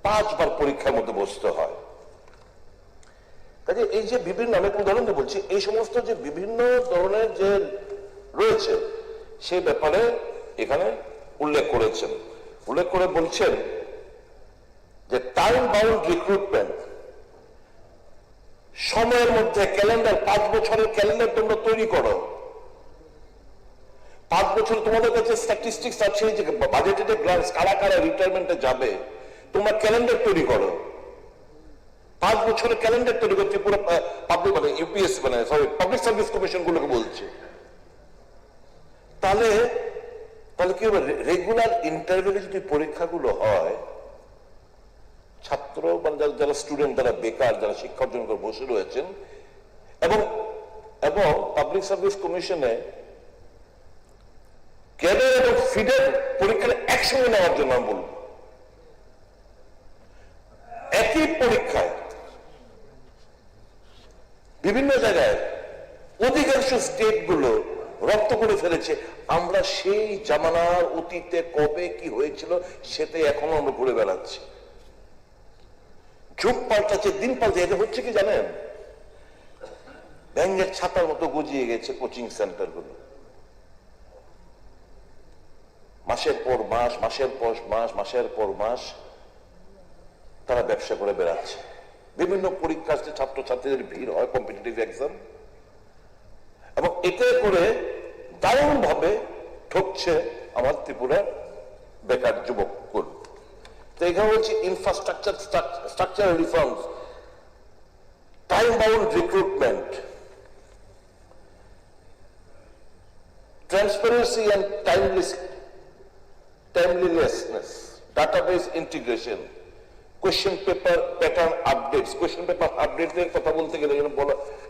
5 বার পরীক্ষার মধ্যে বসতে হয়। কাজে এই যে বিভিন্ন আমি একটা উদাহরণ দিয়ে বলছি, এই সমস্ত যে বিভিন্ন ধরনের যে রয়েছে সেই ব্যাপারে এখানে উল্লেখ করেছেন। উল্লেখ করে বলছেন যে টাইম বাউন্ড রিক্রুটমেন্ট, সময়ের মধ্যে ক্যালেন্ডার 5 বছরের ক্যালেন্ডার তোমরা তৈরি করো। 5 বছর তোমাদের কাছে স্ট্যাটিস্টিক্স আছে যে বাজেটেড গ্রান্টস কারা কারা রিটায়ারমেন্টে যাবে, তোমরা ক্যালেন্ডার তৈরি করো। 5 বছরের ক্যালেন্ডার তৈরি করছে পুরো পাবলিক মানে ইউপিএস মানে সরি পাবলিক সার্ভিস কমিশন গুলোকে বলছে। তাহলে কি হবে, রেগুলার ইন্টারভিউ যদি পরীক্ষাগুলো হয়, ছাত্র মানে যারা স্টুডেন্ট যারা বেকার যারা শিক্ষা অর্জন করে বসে রয়েছেন এবং পাবলিক সার্ভিস কমিশনে ক্যাডার এবং ফিডার পরীক্ষাটা একসঙ্গে নেওয়ার জন্য আমি বলবো। একই পরীক্ষায় বিভিন্ন জায়গায় অধিকাংশ স্টেট গুলো রপ্ত করে ফেলেছে। আমরা সেই জামানার অতীতে কবে কি হয়েছিল সেটা এখনো আমরা ঘুরে বেড়াচ্ছি। যুগ পাল্টাচ্ছে, দিন পাল্টাচ্ছে। এটা হচ্ছে কি জানেন, ব্যাঙের ছাতার মতো গজিয়ে গেছে কোচিং সেন্টার গুলো। মাসের পর মাস, মাসের পর মাস, মাসের পর মাস তারা ব্যবসা করে বেড়াচ্ছে। বিভিন্ন পরীক্ষার্থী ছাত্রছাত্রীদের ভিড় হয়, কম্পিটিটিভ এক্সাম, এবং এতে করে দারুণ ভাবে ঠকছে আমার ত্রিপুরার বেকার যুবকগুলো। তো এখানে হচ্ছে infrastructure structural reforms, time bound recruitment, transparency and timeliness, database integration, question paper pattern updates. Question paper updates এর কথা বলতে গেলে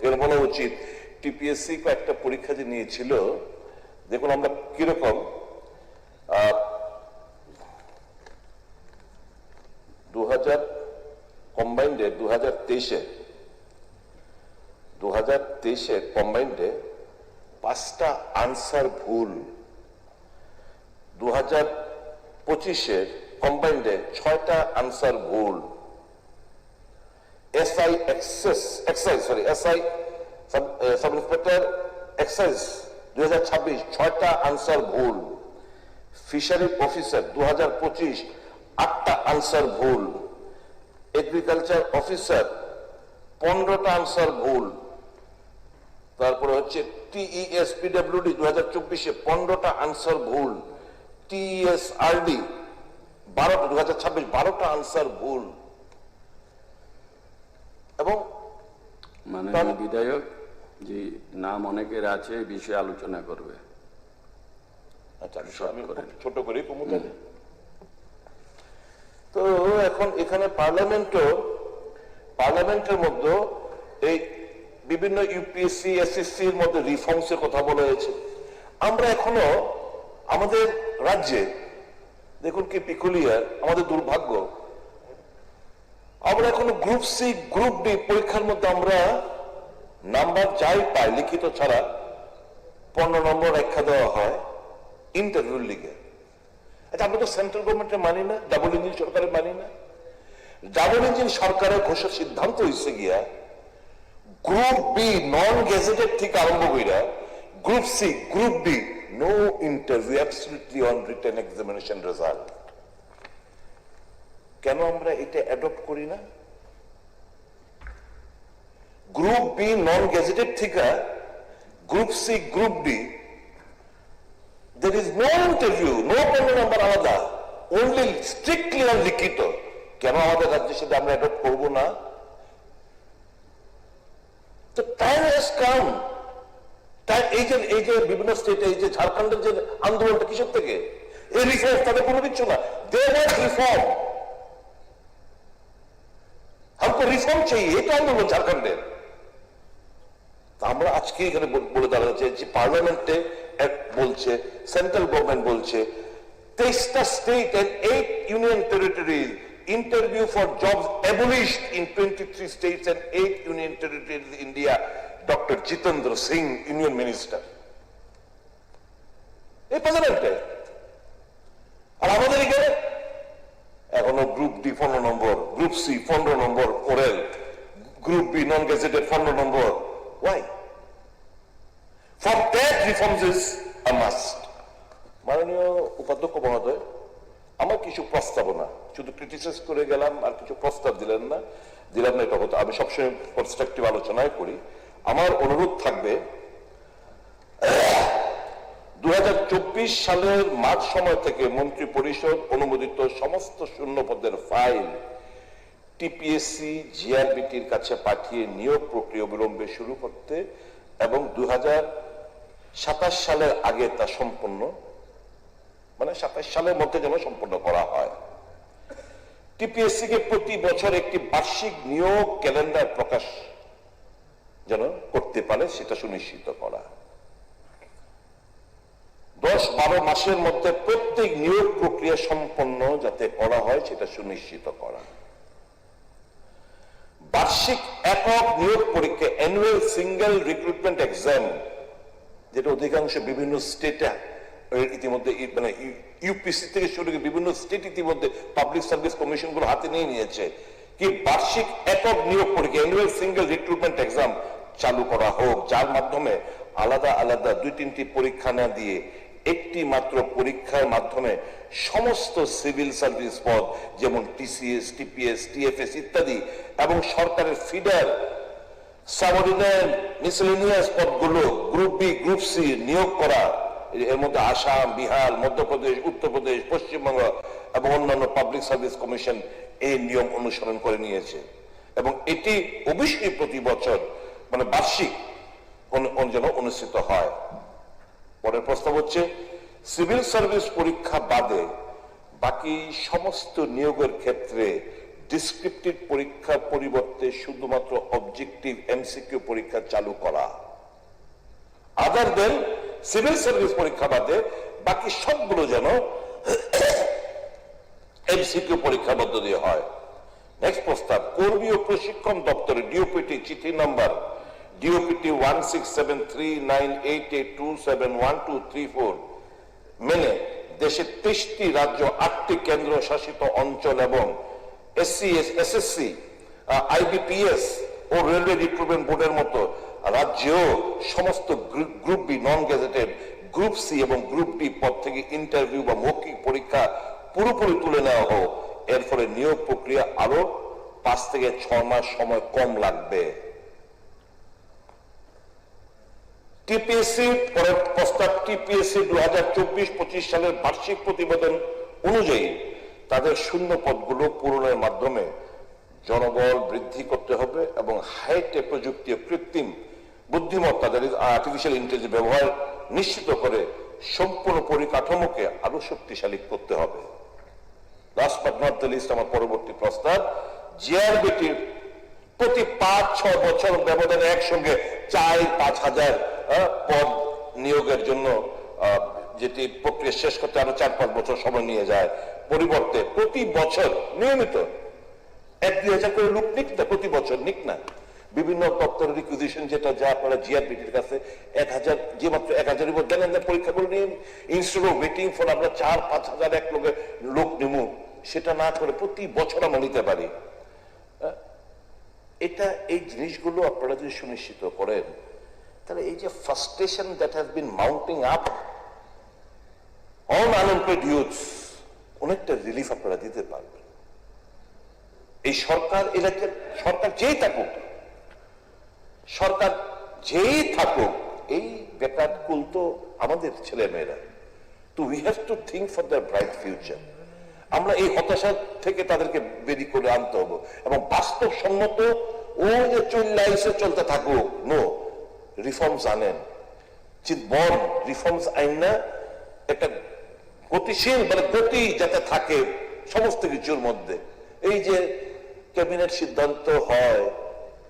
এর বলা উচিত টিপিএসসি একটা পরীক্ষা যে নিয়েছিল, দেখুন আমরা কিরকম 2000 কম্বাইন্ডে 2023 কম্বাইন্ডে 5টা আনসার ভুল, 2025 কম্বাইন্ডে 6টা আনসার ভুল, এসআই সাব ইন্সপেক্টর এক্সাইজ 2026 6টা আনসার ভুল, ফিশারি অফিসার 2025 8টা আনসার ভুল, এগ্রিকালচার অফিসার 15টা আনসার ভুল, তারপরে হচ্ছে টিইএস পিডব্লিউডি 2024 15টা আনসার ভুল, টিএসআরডি 2026 12টা আনসার ভুল। এবং মাননীয় বিধায়ক জি, নাম অনেকের আছে, এই বিষয়ে আলোচনা করবে। আচ্ছা, আমি করেন। খুব ছোট করি কুমুদ। তো এখন এখানে পার্লামেন্টের মধ্যে এই বিভিন্ন ইউপিএসসি এসএসসির মধ্যে রিফর্মসের কথা বলা হয়েছে। আমরা এখনো আমাদের রাজ্যে দেখুন কি পিকুলিয়ার, আমাদের দুর্ভাগ্য, আমরা এখনো গ্রুপ সি গ্রুপ ডি পরীক্ষার মধ্যে আমরা নাম্বার যাই পাই লিখিত ছাড়া 15 নম্বর রেখা দেওয়া হয় ইন্টারভিউর লিগে। আচ্ছা, আমরা তো সেন্ট্রাল গভর্নমেন্টের মানি না, ডাবল ইঞ্জিন সরকারের মানি না। ডাবল ইঞ্জিন সরকারের ঘোষণা সিদ্ধান্ত হয়েছে গিয়া গ্রুপ বি নন গেজেটেড থেকে আরম্ভ কইরা group C group D no interview, absolutely on written examination result. কেন আমরা এটা অ্যাডপ্ট করি না? গ্রুপ বি নন গেজেটেড থেকে group C group D there is no interview, no 15 number আলাদা, only strictly on লিখিত। কেন আমাদের রাজ্যের সাথে আমরা অ্যাডপ্ট করবো না? তো টাইম হ্যাজ কাম। এই যে বিভিন্ন স্টেটে, এই যে ঝাড়খণ্ডের যে আন্দোলনটা কিসের থেকে, এই রিফর্ম তাদের কোনো কিছু না, দে ওয়ান্ট রিফর্ম, हमको রিফর্ম চাই, এটা আন্দোলন ঝাড়খণ্ডের। আমরা আজকে এখানে বলে দাঁড়াচ্ছে যে পার্লামেন্টে বলছে, সেন্ট্রাল গভর্নমেন্ট বলছে 23টা state and 8 union territories interview for jobs abolished in 23 states and 8 union territories India, doctor Jitendra Singh, union minister. এই পার্লামেন্টে। আর আমাদের এখানে এখনো গ্রুপ ডি 15 নম্বর, গ্রুপ সি 15 নম্বর oral, group B non gazetted 15 নম্বর। Why? For that reforms is a must. মাননীয় উপাধ্যক্ষ মহোদয়, আমার কিছু প্রস্তাবনা, শুধু ক্রিটিসাইজ করে গেলাম আর কিছু প্রস্তাব দিলাম না এটা হতো। আমি সবসময় কনস্ট্রাকটিভ আলোচনায় করি। আমার অনুরোধ থাকবে 2024 সালের মার্চ সময় থেকে মন্ত্রী পরিষদ অনুমোদিত সমস্ত শূন্য পদের ফাইল টিপিএসসি জিআরবিটির কাছে পাঠিয়ে নিয়োগ প্রক্রিয়া বিলম্বে শুরু করতে এবং 2027 সালের আগে তা সম্পন্ন, মানে 27 সালের মধ্যে যেন সম্পন্ন করা হয়। টিপিএসসি কে প্রতি বছর একটি বার্ষিক নিয়োগ ক্যালেন্ডার প্রকাশ যেন করতে পারে সেটা সুনিশ্চিত করা। 10-12 মাসের মধ্যে প্রত্যেক নিয়োগ প্রক্রিয়া সম্পন্ন যাতে করা হয় সেটা সুনিশ্চিত করা। বার্ষিক একক নিয়োগ পরীক্ষা অ্যানুয়াল সিঙ্গেল রিক্রুটমেন্ট এক্সাম, যেটা অধিকাংশ বিভিন্ন স্টেটে ইতিমধ্যে, মানে ইউপিসি থেকে শুরু করে বিভিন্ন স্টেট ইতিমধ্যে পাবলিক সার্ভিস কমিশন গুলো হাতে নিয়ে নিয়েছে, কি বার্ষিক একক নিয়োগ পরীক্ষা অ্যানুয়াল সিঙ্গেল রিক্রুটমেন্ট এক্সাম চালু করা হোক, যার মাধ্যমে আলাদা আলাদা 2-3টি পরীক্ষা না দিয়ে একটি মাত্র পরীক্ষার মাধ্যমে সমস্ত সিভিল সার্ভিস পদ যেমন টিসিএস, টিপিএস, টিএফএস ইত্যাদি এবং সরকারের ফিডার, সাবঅর্ডিনেট, মিসেলেনিয়াস পদগুলো গ্রুপ বি গ্রুপ সি নিয়োগ করা। এর মধ্যে আসাম, বিহার, মধ্যপ্রদেশ, উত্তরপ্রদেশ, পশ্চিমবঙ্গ এবং অন্যান্য পাবলিক সার্ভিস কমিশন এই নিয়ম অনুসরণ করে নিয়েছে এবং এটি অবশ্যই প্রতি বছর মানে বার্ষিক যেন অনুষ্ঠিত হয়। পরের প্রস্তাব হচ্ছে সিভিল সার্ভিস পরীক্ষা বাদে বাকি সমস্ত নিয়োগের ক্ষেত্রে ডিসক্রিপটিভ পরীক্ষার পরিবর্তে শুধুমাত্র অবজেক্টিভ এমসিকিউ পরীক্ষা চালু করা। আদার দেন সিভিল সার্ভিস পরীক্ষা বাদে বাকি সবগুলো যেন এমসিকিউ পরীক্ষার মধ্য দিয়ে হয়। নেক্সট প্রস্তাব, কর্মী ও প্রশিক্ষণ দপ্তরে ডিওপিটি চিঠি নাম্বার ডিওপিটি 167398827123 মেনে দেশে 23টি রাজ্য, 8টি কেন্দ্র শাসিত অঞ্চল এবং এসএসসি, আইবিপিএস ও রেলওয়ে রিক্রুটমেন্ট বোর্ডের মতো রাজ্যেও সমস্ত group B non gazetted, group C এবং গ্রুপ ডি পদ থেকে ইন্টারভিউ বা মৌখিক পরীক্ষা পুরোপুরি তুলে নেওয়া হোক। এর ফলে নিয়োগ প্রক্রিয়া আরো 5 থেকে 6 মাস সময় কম লাগবে। টিপিএসসি পরের প্রস্তাব, টিপিএসসি 2024-25 সালের বার্ষিক প্রতিবেদন অনুযায়ী তাদের শূন্য পদগুলো পূরণের মাধ্যমে জনবল বৃদ্ধি করতে হবে এবং হাইটেক প্রযুক্তি ও কৃত্রিম বুদ্ধিমত্তা, দ্যাট ইজ আর্টিফিশিয়াল ইন্টেলিজেন্স ব্যবহার নিশ্চিত করে সম্পূর্ণ পরিকাঠামোকে আরো শক্তিশালী করতে হবে। Last but not the least, আমার পরবর্তী প্রস্তাব, জিআরবিটির প্রতি 5-6 বছর ব্যবধানে একসঙ্গে 4-5 হাজার পদ নিয়োগের জন্য, যেটি প্রক্রিয়া শেষ করতে আরো 4-5 বছর সময় নিয়ে যায়, পরিবর্তে প্রতি বছর নিয়মিত 1-2 হাজার করে লোক নিক না, প্রতি বছর নিক না। বিভিন্ন দপ্তরের রিকুইজিশন যেটা যা আপনারা জিআরবিটির কাছে 1000, যে মাত্র 1000 উপর দেন, পরীক্ষা করে নিন, ইনস্টেড অফ ওয়েটিং ফর আমরা 4-5 হাজার এক লোক নিমু, সেটা না করে প্রতি বছর আমরা নিতে পারি। এটা এই জিনিসগুলো আপনারা যদি সুনিশ্চিত করেন, তাহলে এই যে frustration that has been mounting up on unemployed youths, অনেকটা রিলিফ আপনারা দিতে পারবেন। এই সরকার এলাকার সরকার যেই থাকুক, এই বেকার কুল তো আমাদের ছেলে মেয়েরা। তো we have to think for the bright future. আমরা এই হতাশা থেকে তাদেরকে বেরিয়ে করে আনতে হবে এবং বাস্তবসম্মত ও যে চলতে থাকুক, নো রিফর্মস আনেন, বন রিফর্মস আইন না, একটা গতিশীল মানে গতি যাতে থাকে সমস্ত কিছুর মধ্যে। এই যে ক্যাবিনেট সিদ্ধান্ত হয়,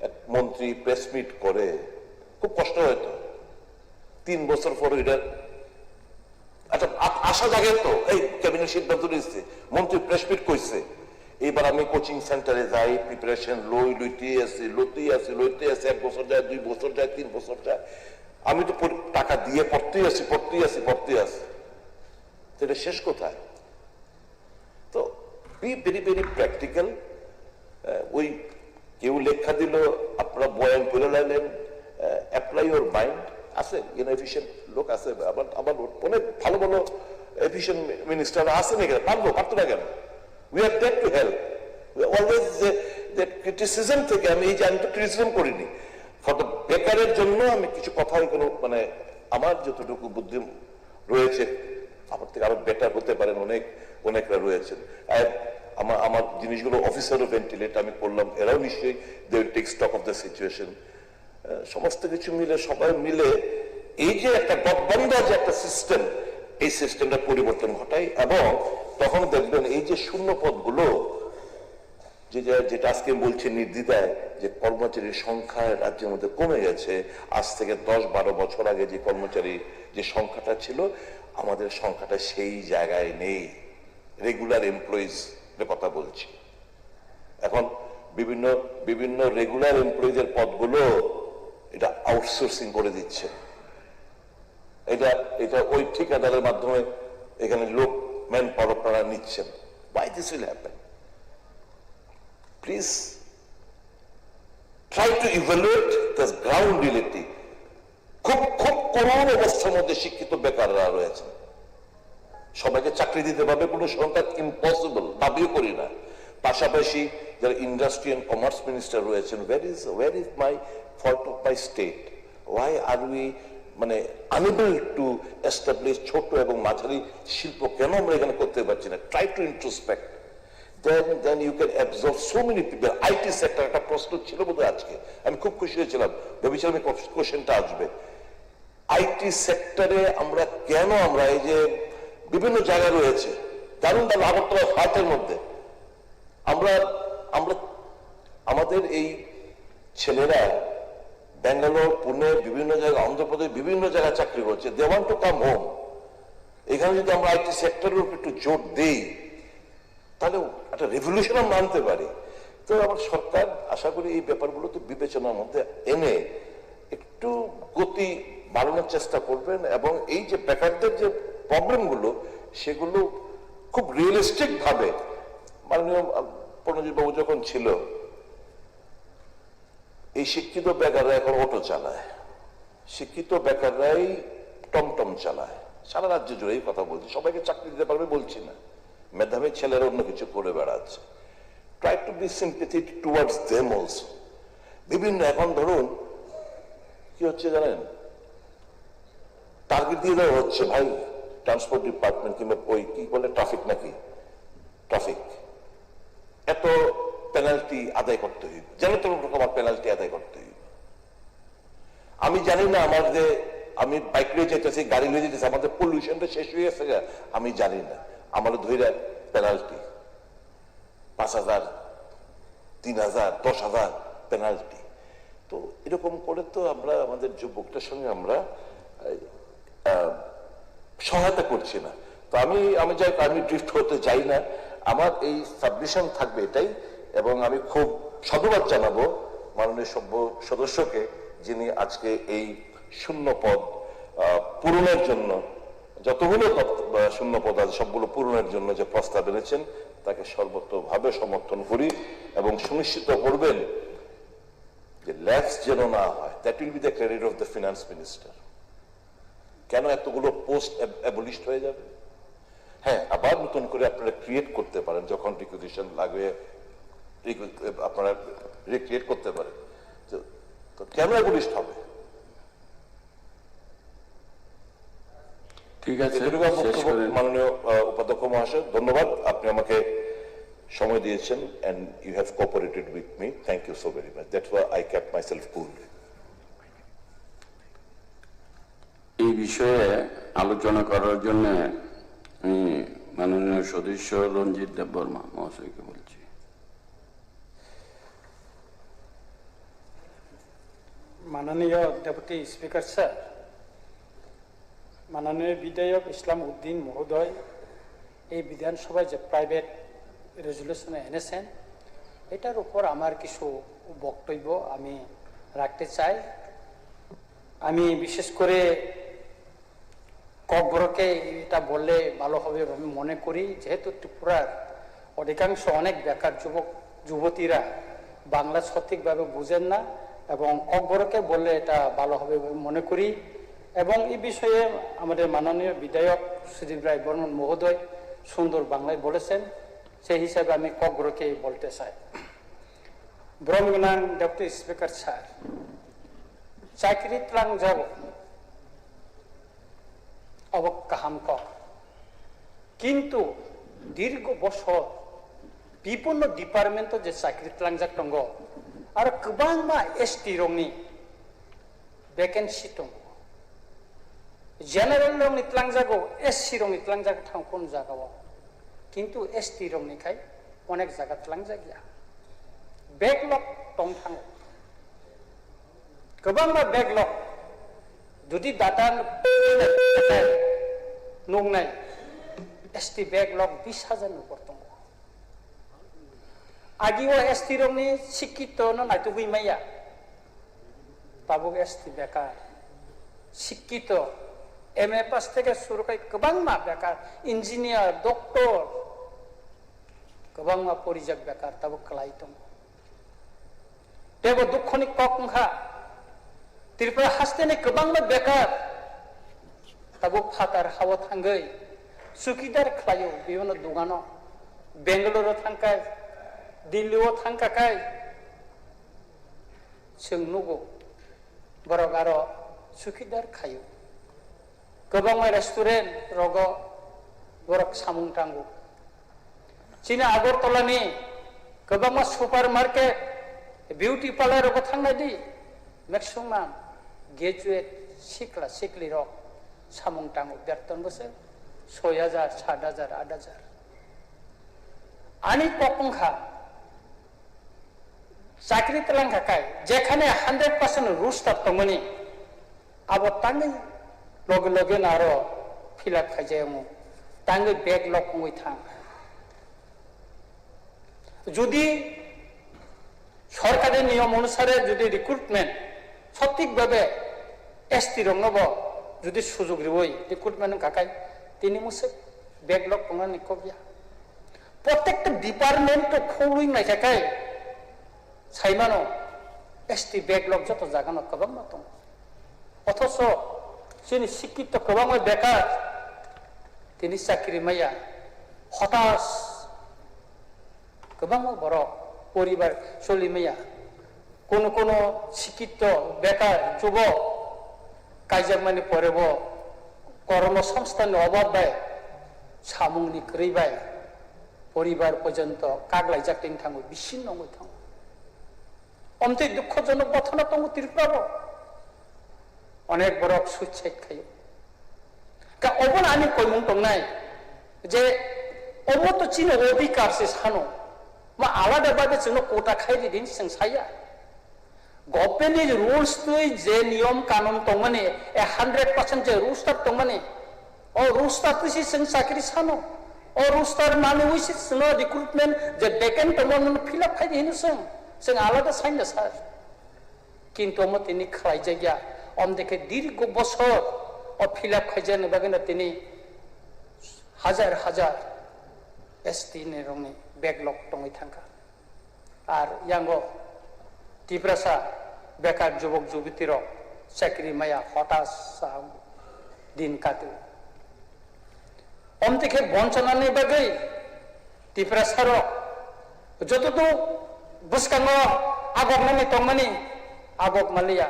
এক মন্ত্রী প্রেস মিট করে, খুব কষ্ট হয়তো 3 বছর পর এটা আচ্ছা আশা জাগে তো, এই ক্যাবিনেট সিদ্ধান্ত নিচ্ছে, মন্ত্রী প্রেস মিট করছে, এবার আমি কোচিং সেন্টারে যাই, প্রিপারেশন লইতেই আছি 1 বছর যায়, 2 বছর যায়, 3 বছর যায়, আমি তো টাকা দিয়ে পড়তেই আছি। এটা শেষ কোথায়? তো বি ভেরি ভেরি প্র্যাকটিক্যাল। ওই কেউ লেখা দিল, আপনারা বয়ান করে লাইলেন, অ্যাপ্লাই ইউর মাইন্ড। আছে এফিশিয়েন্ট লোক আছে, আবার অনেক ভালো ভালো এফিশিয়েন্ট মিনিস্টার আছেন এখানে, পারতো না কেন? We are there to help. Always যে ক্রিটিসিজম থেকে আমি তো ক্রিটিসিজম করিনি, ফর দ্য বেকারের জন্য আমি কিছু কথা কোনো মানে আমার যতটুকু বুদ্ধি রয়েছে, আমার থেকে আরো বেটার হতে পারেন অনেকরা রয়েছেন। আমার জিনিসগুলো অফিসারও ভেন্টিলেট আমি করলাম, এরাও নিশ্চয়ই they will take stock of the situation. সমস্ত কিছু মিলে সবাই মিলে এই যে একটা বন্ধ যে একটা সিস্টেম, এই সিস্টেমটা পরিবর্তন ঘটাই এবং তখন দেখবেন এই যে শূন্য পদগুলো যেটা আজকে বলছে নির্দ্বিধায় যে কর্মচারীর সংখ্যা রাজ্যের মধ্যে কমে গেছে। আজ থেকে 10-12 বছর আগে যে কর্মচারী যে সংখ্যাটা ছিল, আমাদের সংখ্যাটা সেই জায়গায় নেই। রেগুলার এমপ্লয়িজ কথা বলছি, এখন বিভিন্ন রেগুলার এমপ্লয়িজের পদগুলো এটা আউটসোর্সিং করে দিচ্ছে। এটা ওই ঠিকাদারের মাধ্যমে এখানে লোক ম্যান পাওয়ার আপনারা নিচ্ছেন। Why this will happen? Please try to evaluate the ground reality. খুব করুণ অবস্থার মধ্যে শিক্ষিত বেকাররা রয়েছে। সবাইকে চাকরি দিতে পারবে কোনো সংখ্যা ইম্পসিবল, দাবিও করি না। পাশাপাশি যারা ইন্ডাস্ট্রি এন্ড কমার্স মিনিস্টার রয়েছেন, where is my fault of my state? Why are we মানে unable to establish ছোট এবং মাঝারি শিল্প কেন আমরা এখানে করতে পারছি না? Try to introspect. Then you can absorb so many people. IT sector একটা প্রশ্ন ছিল বোধহয় আজকে, আমি খুব খুশি হয়েছিলাম, ভেবেছিলাম এই কোশ্চেনটা আসবে। আইটি সেক্টরে আমরা এই যে বিভিন্ন জায়গায় রয়েছে, দারুণ আগরতলা ফ্লাইটের মধ্যে আমরা আমাদের এই ছেলেরা ব্যাঙ্গালোর, পুনে, বিভিন্ন জায়গায়, অন্ধ্রপ্রদেশ বিভিন্ন জায়গায় চাকরি করছে। They want to come home. এখানে যদি আমরা আইটি সেক্টরের উপর একটু জোর দেই, তাহলে একটা রেভলিউশন আমরা আনতে পারি। তো আমার সরকার আশা করি এই ব্যাপারগুলো তো বিবেচনার মধ্যে এনে একটু গতি বাড়ানোর চেষ্টা করবেন এবং এই যে বেকারদের যে প্রবলেমগুলো, সেগুলো খুব রিয়েলিস্টিক ভাবে, মাননীয় প্রণজিৎ বাবু যখন ছিল, এই শিক্ষিত বেকাররা এখন অটো চালায়, শিক্ষিত বেকাররাই টমটম চালায়, সারা রাজ্য জুড়ে এই কথা বলছি। সবাইকে চাকরি দিতে পারবে বলছি না, মেধাবী ছেলেরা অন্য কিছু করে বেড়াচ্ছে। Try to be sympathetic towards them also. বিভিন্ন এখন ধরুন কি হচ্ছে জানেন, টার্গেট দিয়ে দেওয়া হচ্ছে, ভাই ট্রান্সপোর্ট ডিপার্টমেন্ট কিংবা ওই কি বলে ট্রাফিক নাকি ট্রাফিক, এত পেনাল্টি আদায় করতে হইবে, যেন তেমন রকম পেনাল্টি আদায় করতে হইবে। আমি জানি না আমার যে আমি বাইক নিয়ে যেতেছি, গাড়ি নিয়ে যেতেছি, আমাদের পলিউশনটা শেষ হয়ে গেছে, আমি জানি না। আমার ধরে পেনাল্টি 5,000, 3,000, 10,000 পেনাল্টি। তো এরকম করে তো আমরা আমাদের যুবকদের সঙ্গে আমরা সহায়তা করছি না। তো আমি ড্রিফট হতে চাই না। আমার এই সাবমিশন থাকবে এটাই, এবং আমি খুব সাধুবাদ জানাবো মাননীয় সভ্য সদস্যকে, যিনি আজকে এই শূন্য পদ পূরণের জন্য, যতগুলো শূন্য পদ আছে সবগুলো পূরণের জন্য যে প্রস্তাব এনেছেন, তাকে সর্বতভাবে সমর্থন করি, এবং সুনিশ্চিত করবেন যে ল্যাপস যেন না হয়। That will be the credit of the finance minister. কেন এতগুলো পোস্ট অ্যাবলিশড হয়ে যাবে? হ্যাঁ, আবার নতুন করে আপনারা ক্রিয়েট করতে পারেন, যখন রিকুইজিশন লাগবে আপনারা রিক্রিয়েট করতে পারেন। তো কেন অ্যাবলিশড হবে? ঠিক আছে, শেষ বক্তব্য করেন। মাননীয় উপাধ্যক্ষ মহাশয়, ধন্যবাদ, আপনি আমাকে সময় দিয়েছেন, and you have cooperated with me. Thank you so very much. That's why I kept myself cool. এই বিষয়ে আলোচনা করার জন্য আমি মাননীয় সদস্য রঞ্জিত দেববর্মা মহাশয়কে বলছি। মাননীয় ডেপুটি স্পিকার স্যার, মাননীয় বিধায়ক ইসলাম উদ্দিন মহোদয় এই বিধানসভায় যে প্রাইভেট রেজুলেশনে এনেছেন, এটার উপর আমার কিছু বক্তব্য আমি রাখতে চাই। আমি বিশেষ করে ককবরকে এটা বললে ভালো হবে আমি মনে করি, যেহেতু ত্রিপুরার অধিকাংশ অনেক বেকার যুবক যুবতীরা বাংলা সঠিকভাবে বুঝেন না, এবং ককবরকে বললে এটা ভালো হবে মনে করি। এবং এই বিষয়ে আমাদের মাননীয় বিধায়ক সুদীপ রায় বর্মন মহোদয় সুন্দর বাংলায় বলেছেন, সেই হিসাবে আমি ককবরকে বলতে চাই। ব্রহ্মনাং ডেপুটি স্পিকার স্যার, চাকরি ত্রাং যাব অবকাহাম কক, কিন্তু দীর্ঘ বছর বিভিন্ন ডিপার্টমেন্ট যে চাকরি ত্লাंजाक दङ आरो गोबां मा एसटी रंनि भेकेन्सि दङ, जेनारेल रंनि ত্লাंजागौ एससी रंनि ত্লাंजागौ थां कोन जागाव, किन्तु एसटी रंनिखाय अनेक जागा ত্লাंजागिया बेकलग दं थाङो, गोबां मा बेकलग जुदि डाटा नंनाय एसटी बेकलग 20,000 न'खर दङ। आगिवा एसटी रंनि शिक्षित नायथुबै माया ताबो एसटी बेकार शिक्षित एमए पास থেকে শুরু করে गोबां मा बेकार इन्जिनियार डक्टर गोबां मा परिजाक बेकार ताबो खालाय दं। तेबो दुखनि ककंखा त्रिपुरा हास्तेनि गोबां मा बेकार ताबो फातार हावा थांगै सुखिदार खालायो बेयावनो दुगानो बेंगालुरु थांखाय दिल्लीआव थांखाखाय सोंनुगौ बरक आरो सुखिदार खायो गोबां रेस्टुरेंट रग बरक सामुं थांगौ चीना आगरतलानि गोबां सुपार मार्केट बिउटी पार्लर रग थांनाय दी मैक्सिमाम ग्रेजुएट सिख्ला सिख्ली रग सामुं थांगौ बेतन बोसोर 6,000 7,000 8,000 आनी ककंखा चाकरी तलांखाखाय जेखाने 100% रुस्टार दंमोनि आबो तांगै लगे लगे नारो फिलाप खायजायमु तांगै बेकलग कङै थां जुदि सरकारि नियम अनुसारे जुदि रिक्रुटमेंट सठिकभावे एसटी रंगबो जुदि सुजुग रिवै रिक्रुटमेंट खाखाय तिनि मुसे बेकलग कङा निकबिया प्रत्येकटा डिपार्टमेंट खौरुइ नायखाखाय साइमानो एसटी बेकलग जत जागानो गोबां मा दं अथच जोंनि शिक्षित गोबां बेकार दिनै साख्रि माया हताश गोबां बर' परिबार सलिमाया कोनो कोनो शिक्षित बेकार যুবক कायजामानि परेब कर्मसंस्थाननि अभाव बाय सामुंनि ख्रैबाय परिबार पर्यन्त कागलायजाकथिं थाङो बिसिन नङै थाङो अमते दुखजनक घटना दङ त्रिपुरायाव অনেক বড় সুইসাইড খাইও অবন আমি কইমুং টংনাই যে অবত চিন অধিকার সে সানো मा आलादा भावे जोंनो कोटा खायदि दिन जों साया गभर्नमेन्टनि रुल्स तुइ जे नियम कानुन दंमाने 100% जे रुल्स तार दंमाने ओ रुल्स तार तुइ जों साख्रि सानो ओ रुल्स तार माने उइसे जोंनो रिक्रुटमेन्ट जे वेकेन्ट दंमोन फिल आप खायदि हिनो जों आलादा साइना सार किन्तु म तिनि खाय जायगा अम देखे दीर्घ बছর ओ फिल आप खायजानो बागेना तिनि हाजार हाजार एसटी ने रंनि बेकलग दंङै थांखा और यांगो तिब्रासा बेकार जुबक जुबतीर चाकरी माया हताश दिन काटो अमतेखे बंचनानि बागै तिब्रासार जततो बुसकांगो आगगनानि तंमानि आगग मालिया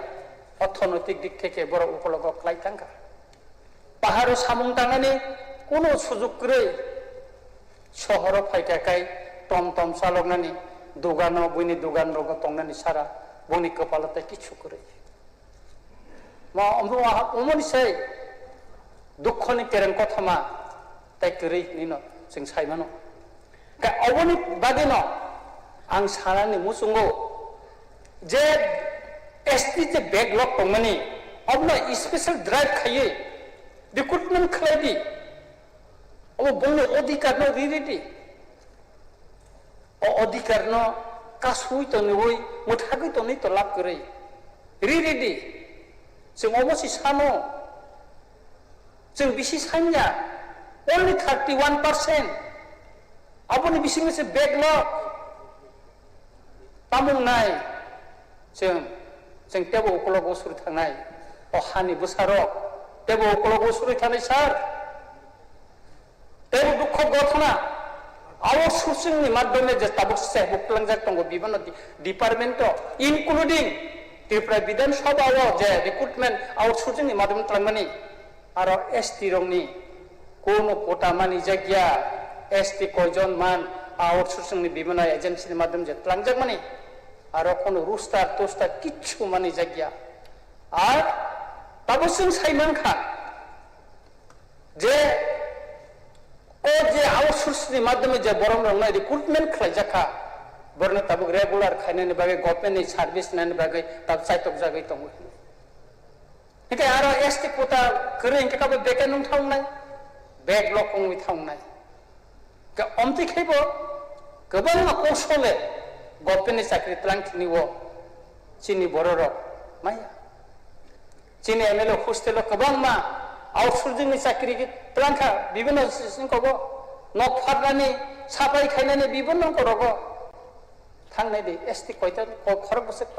अर्थनैतिक दिक थेके बर उपलग क्लाय थांखा पाहाड़ सामुं थांनानै कोनो सुजुग गैयै शहर फायखाखाय टम टम चालकनानै दुगानो बयनि दुगान रग तंनानै सारा बयनि कपालते किछु करे मा अमनिसै दुखनि केरें कथामा ताइ करै निनो जों सायमानो का अबनि बागेनो आं सानानि मुसुंगो जे एसटी जे बेकलग तंमानि अबनो स्पेशल ड्राइभ खायै रिक्रुटमेन्ट खालायदि अब बंनो अधिकार न रिरेदि अधिकार न कासुई तो नुई मुठागै तो नहीं तो लाभ करे रिरेदि जों अबसि सानो जों बिसि Sanya only 31% aboni bisi mese backlog tamung nai जों तेबो उकलग उसुरि थांनाय अहानि बोसारक तेबो उकलग उसुरि थानाय सार तेबो दुख घटना आउटसोर्सिंनि माध्यमे जे ताबुकसे बुकलांजाक दंगो बिबान डिपार्टमेन्ट इनक्लुडिं त्रिपुरा विधानसभाव जे रिक्रुटमेन्ट आउटसोर्सिंनि माध्यमे थांमानि आरो एसटी रंनि कोनो कोटा मानि जायगा एसटी कयजन मान आउटसोर्सिंनि बिबान एजेन्सिनि माध्यमे जे थांजाक मानि आरो कोनो रुस्टार टस्टार किच्छु मानि जायगा आर ताबो जों सायमानखा जे ओ जे आउटसोर्सनि माध्यमे जे बरम रंनाय रिक्रुटमेन्ट खालायजाखा बरनो ताबो रेगुलार खायनायनि बागै गभर्नमेन्टनि सार्भिस नायनि बागै ताब सायतक जागै दङ इके आरो एसटी कोटा करे इनके ताबो बेके नों थांनाय बेकलग कङै थांनाय के अमति खेबो गोबां कौशले गभर्नमेन्टनि साख्रि त्रांथिनिवो चिनि बरर माया चिनि एमएलए हस्टेल गोबां मा आउटसोर्सिंनि साख्रि त्रांखा बिभिन्न सिंखौबो नक फारनानै साफाय खायनानै बिभिन्न करगो थांनाय दे एसटी कयता खरक बसक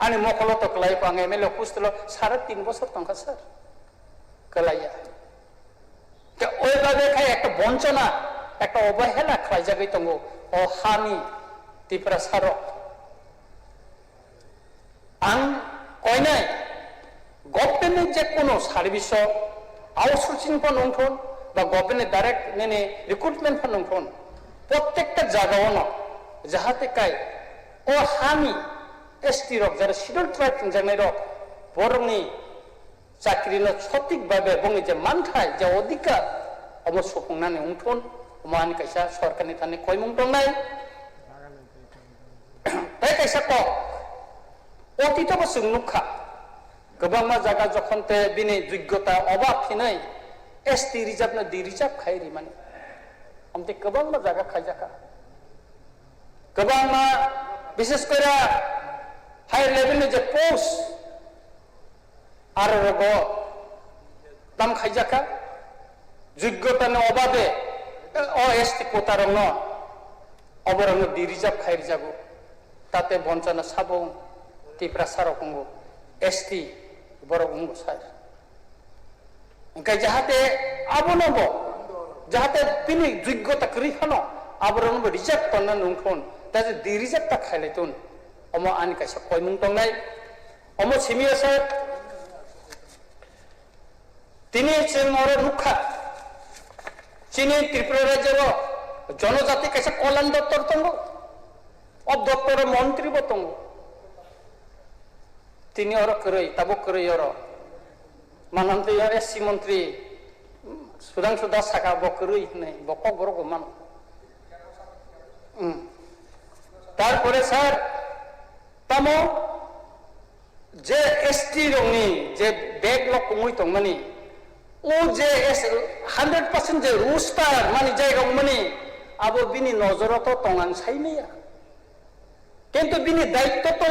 आनि मखलत क्लाय पांग एमएलए हस्टेल 3.5 বছর तंखा सर कलाया के ओइ बागे खाय একটা বঞ্চনা একটা অবহেলা খাই জায়গায় দङ ও हानि त्रिपुरा सार आं कयनाय गभर्नमेन्ट जे कोनो सार्भिस आउटसोर्सिंग फन नंथन बा गभर्नमेन्ट डाइरेक्ट नेने रिक्रुटमेन्ट फन नंथन प्रत्येकटा जागायावनो जाहाते काय ओ हानि एसटी रक जारा शिड्यूल ट्राइब जानाय रक बरंनि चाकरिनो सঠিক भाबे बंनि जे मानथाय जे अधिकार अम सफुंनानै उंथन मानि कायसा सरकारनि थाने कयमुं दंनाय ताय कायसा क अतीतबो जों नुखा गोबां जायगा जखनते बिनि योग्यता अभाब फिनै एसटी रिजार्व न डि रिजार्व खायरि माने हमते गोबां जायगा खायजाखा गोबां विशेष करे हाई लेवलनि जे पोस्ट आरो रग दाम खायजाखा योग्यतानि अभाबे ओ एसटी कोटा रंग अबरंग डि रिजार्व खायरि जागो ताते बंचना साबो त्रिपुरा सारकंगो एसटी बरं उंगो सार ओंखाय जाहाते आबोनबो जाहाते बिनि योग्यता करिखानो आबोरंबो रिजार्व तनना नंथन ताजे डि रिजार्व ता खायलायतन अमो आनि कायसा कयमुं दंनाय अमो सिमिया सर तिनि जोंर नुखा चिनि त्रिपुरा राज्यर जनजाति कायसा कल्याण दप्तर दङ अब दप्तर मन्त्रीबो दङ তিনি অর করে তাবক করে অর মানন্তীয় এসসি মন্ত্রী সুধাংশু দাস সাকা বকরুই নেই বকক বড় মান তারপরে স্যার তামো যে এসটি রংনি যে ব্যাকলগ কমই তংমানি ও যে 100% যে রুস্টার মানে জায়গা মানে আবো বিনি নজরত তঙ্গান সাইমেয়া কিন্তু বিনি দায়িত্ব তো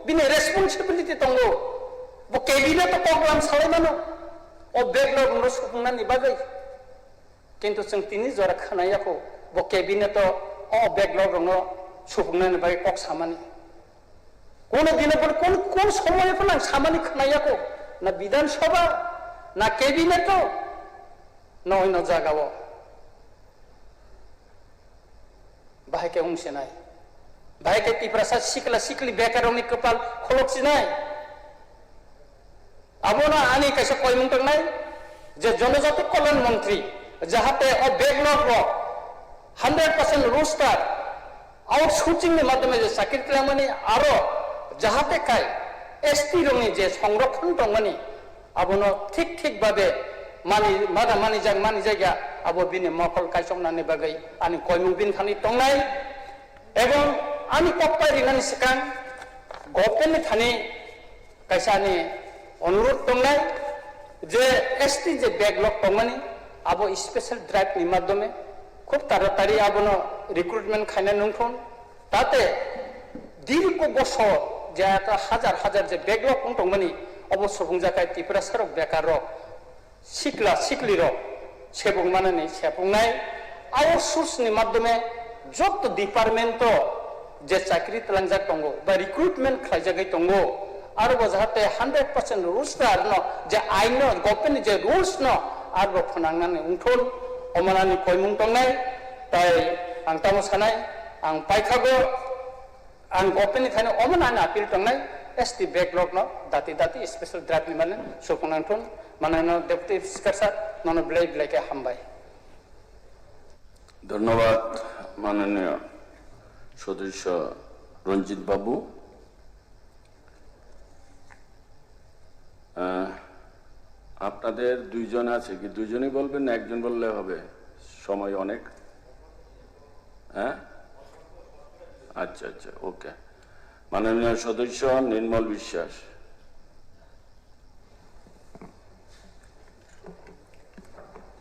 বিনি রেসপন্সিবিলিটি তঙ্গ বো ক্যাবিনেট প্রোগ্রাম সালাইমানো ও ব্যাকলগ নো সুপুংনানি বাগै কিন্তু जों তিনি জরা খানায়াকো বো ক্যাবিনেট ও ব্যাকলগ নো সুপুংনানি বাগै কক সামানি কোন দিনে কোন সময়ে ফলাং সামানি খানায়াকো না বিধানসভা না ক্যাবিনেট না অন্য জায়গাও বাহাইকে অংশে নাই বাহাইকে টিপ্রাসা শিকলা শিকলি বেকারনি কপাল খলকছি নাই আবনা আনি কাছে কয়মুন্টক নাই যে জনজাতি কল্যাণ মন্ত্রী যাহাতে ও ব্যাকলগ 100% রোস্টার আউটসোর্সিং এর মাধ্যমে যে চাকরি মানে আরো যাহাতে কাই এসটি রঙি যে সংরক্ষণ দংমানি আবনো ঠিক ভাবে মানি জায়গা আবো বিনি মকল কাইসংনানি বাগै আনি কয়মুং বিন খানি তংনাই এবং আমি কপ্পাই রিনানি সিকাं গভর্নমেন্ट থানি কাইসানি অনুরোধ তংনাই যে এসটি যে ব্যাকলগ তংমানি আবো স্পেশাল ড্রাইভ नि মাধ্যমে খুব তাড়াতাড়ি আবনো রিক্রুটমেন্ট খাইনা নংথন তাতে দীর্ঘ বছর যে হাজার যে ব্যাকলগ তংমানি অবশ্য বুংজাকাই ত্রিপুরা সরক বেকার শিকলা শিকলির সেবং মানানি সেবংনাই আউটসোর্সनि মাধ্যমে যত ডিপার্টমেন্ট যে চাকরি তলাংজাক দङ বা রিক্রুটমেন্ট খাইজাगाय दङ आरो जाहाथे 100% रुल्स जे आइन गभर्नमेंट जे रुल्स आरो फोनांनानै उंथन अमानानि कयमुं दंनाय ताई आं तामो सानाय आं पाइखागो आं गभर्नमेंट थाने अमानानि आपिल दंनाय एसटी बैकलॉग दाती स्पेशल ड्राइव माने सुफुंनांथन माने डेपुटी स्पीकर सर नन ब्लाइके हामबाय ধন্যবাদ মাননীয় সদস্য রঞ্জিত বাবু। আপনাদের দুইজন আছে কি? দুইজনই বলবেন না একজন বললে হবে? সময় অনেক। হ্যাঁ, আচ্ছা ওকে। মাননীয় সদস্য নির্মল বিশ্বাস।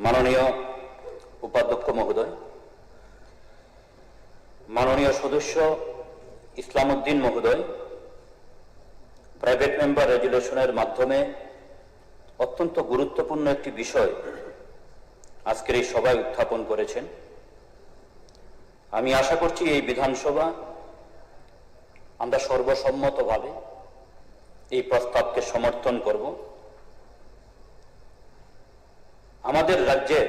মাননীয় উপাধ্যক্ষ মহোদয়, মাননীয় সদস্য ইসলাম উদ্দিন মহোদয় প্রাইভেট মেম্বার রেজুলেশনের মাধ্যমে অত্যন্ত গুরুত্বপূর্ণ একটি বিষয় আজকের এই সভায় উত্থাপন করেছেন। আমি আশা করছি এই বিধানসভা আমরা সর্বসম্মতভাবে এই প্রস্তাবকে সমর্থন করব। আমাদের রাজ্যের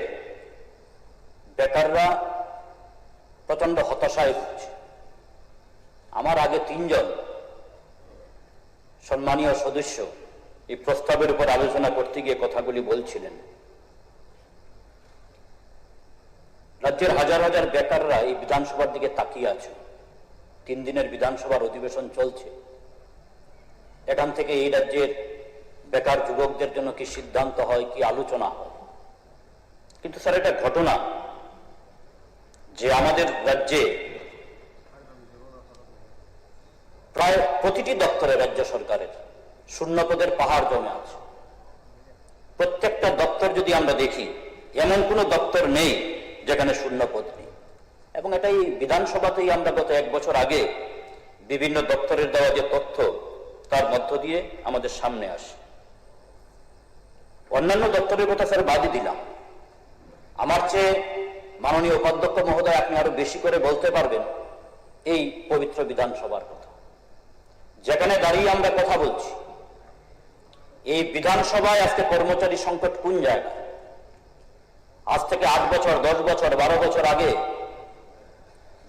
বেকাররা প্রচন্ড হতাশায় ভুগছে। আমার আগে তিনজন সম্মানীয় সদস্য এই প্রস্তাবের উপর আলোচনা করতে গিয়ে কথাগুলি বলছিলেন। রাজ্যের হাজার বেকাররা এই বিধানসভার দিকে তাকিয়ে আছে। 3 দিনের বিধানসভার অধিবেশন চলছে। এখান থেকে এই রাজ্যের বেকার যুবকদের জন্য কি সিদ্ধান্ত হয়, কি আলোচনা হয়। কিন্তু স্যার, এটা ঘটনা যে আমাদের রাজ্যে প্রায় প্রতিটি দপ্তরে রাজ্য সরকারের শূন্যপদের পাহাড় জমে আছে। প্রত্যেকটা দপ্তর যদি আমরা দেখি, এমন কোনো দপ্তর নেই যেখানে শূন্যপদ নেই। এবং এটাই বিধানসভাতেই আমরা গত 1 বছর আগে বিভিন্ন দপ্তরের দেওয়া যে তথ্য তার মধ্য দিয়ে আমাদের সামনে আসে। অন্যান্য দপ্তরের কথা স্যার বাদই দিলাম, আমার চেয়ে মাননীয় উপাধ্যক্ষ মহোদয় আপনি আরো বেশি করে বলতে পারবেন এই পবিত্র বিধানসভার কথা, যেখানে দাঁড়িয়ে আমরা কথা বলছি। এই বিধানসভায় আজকে কর্মচারী সংকট কোন জায়গায়? আজ থেকে 8 বছর, 10 বছর, 12 বছর আগে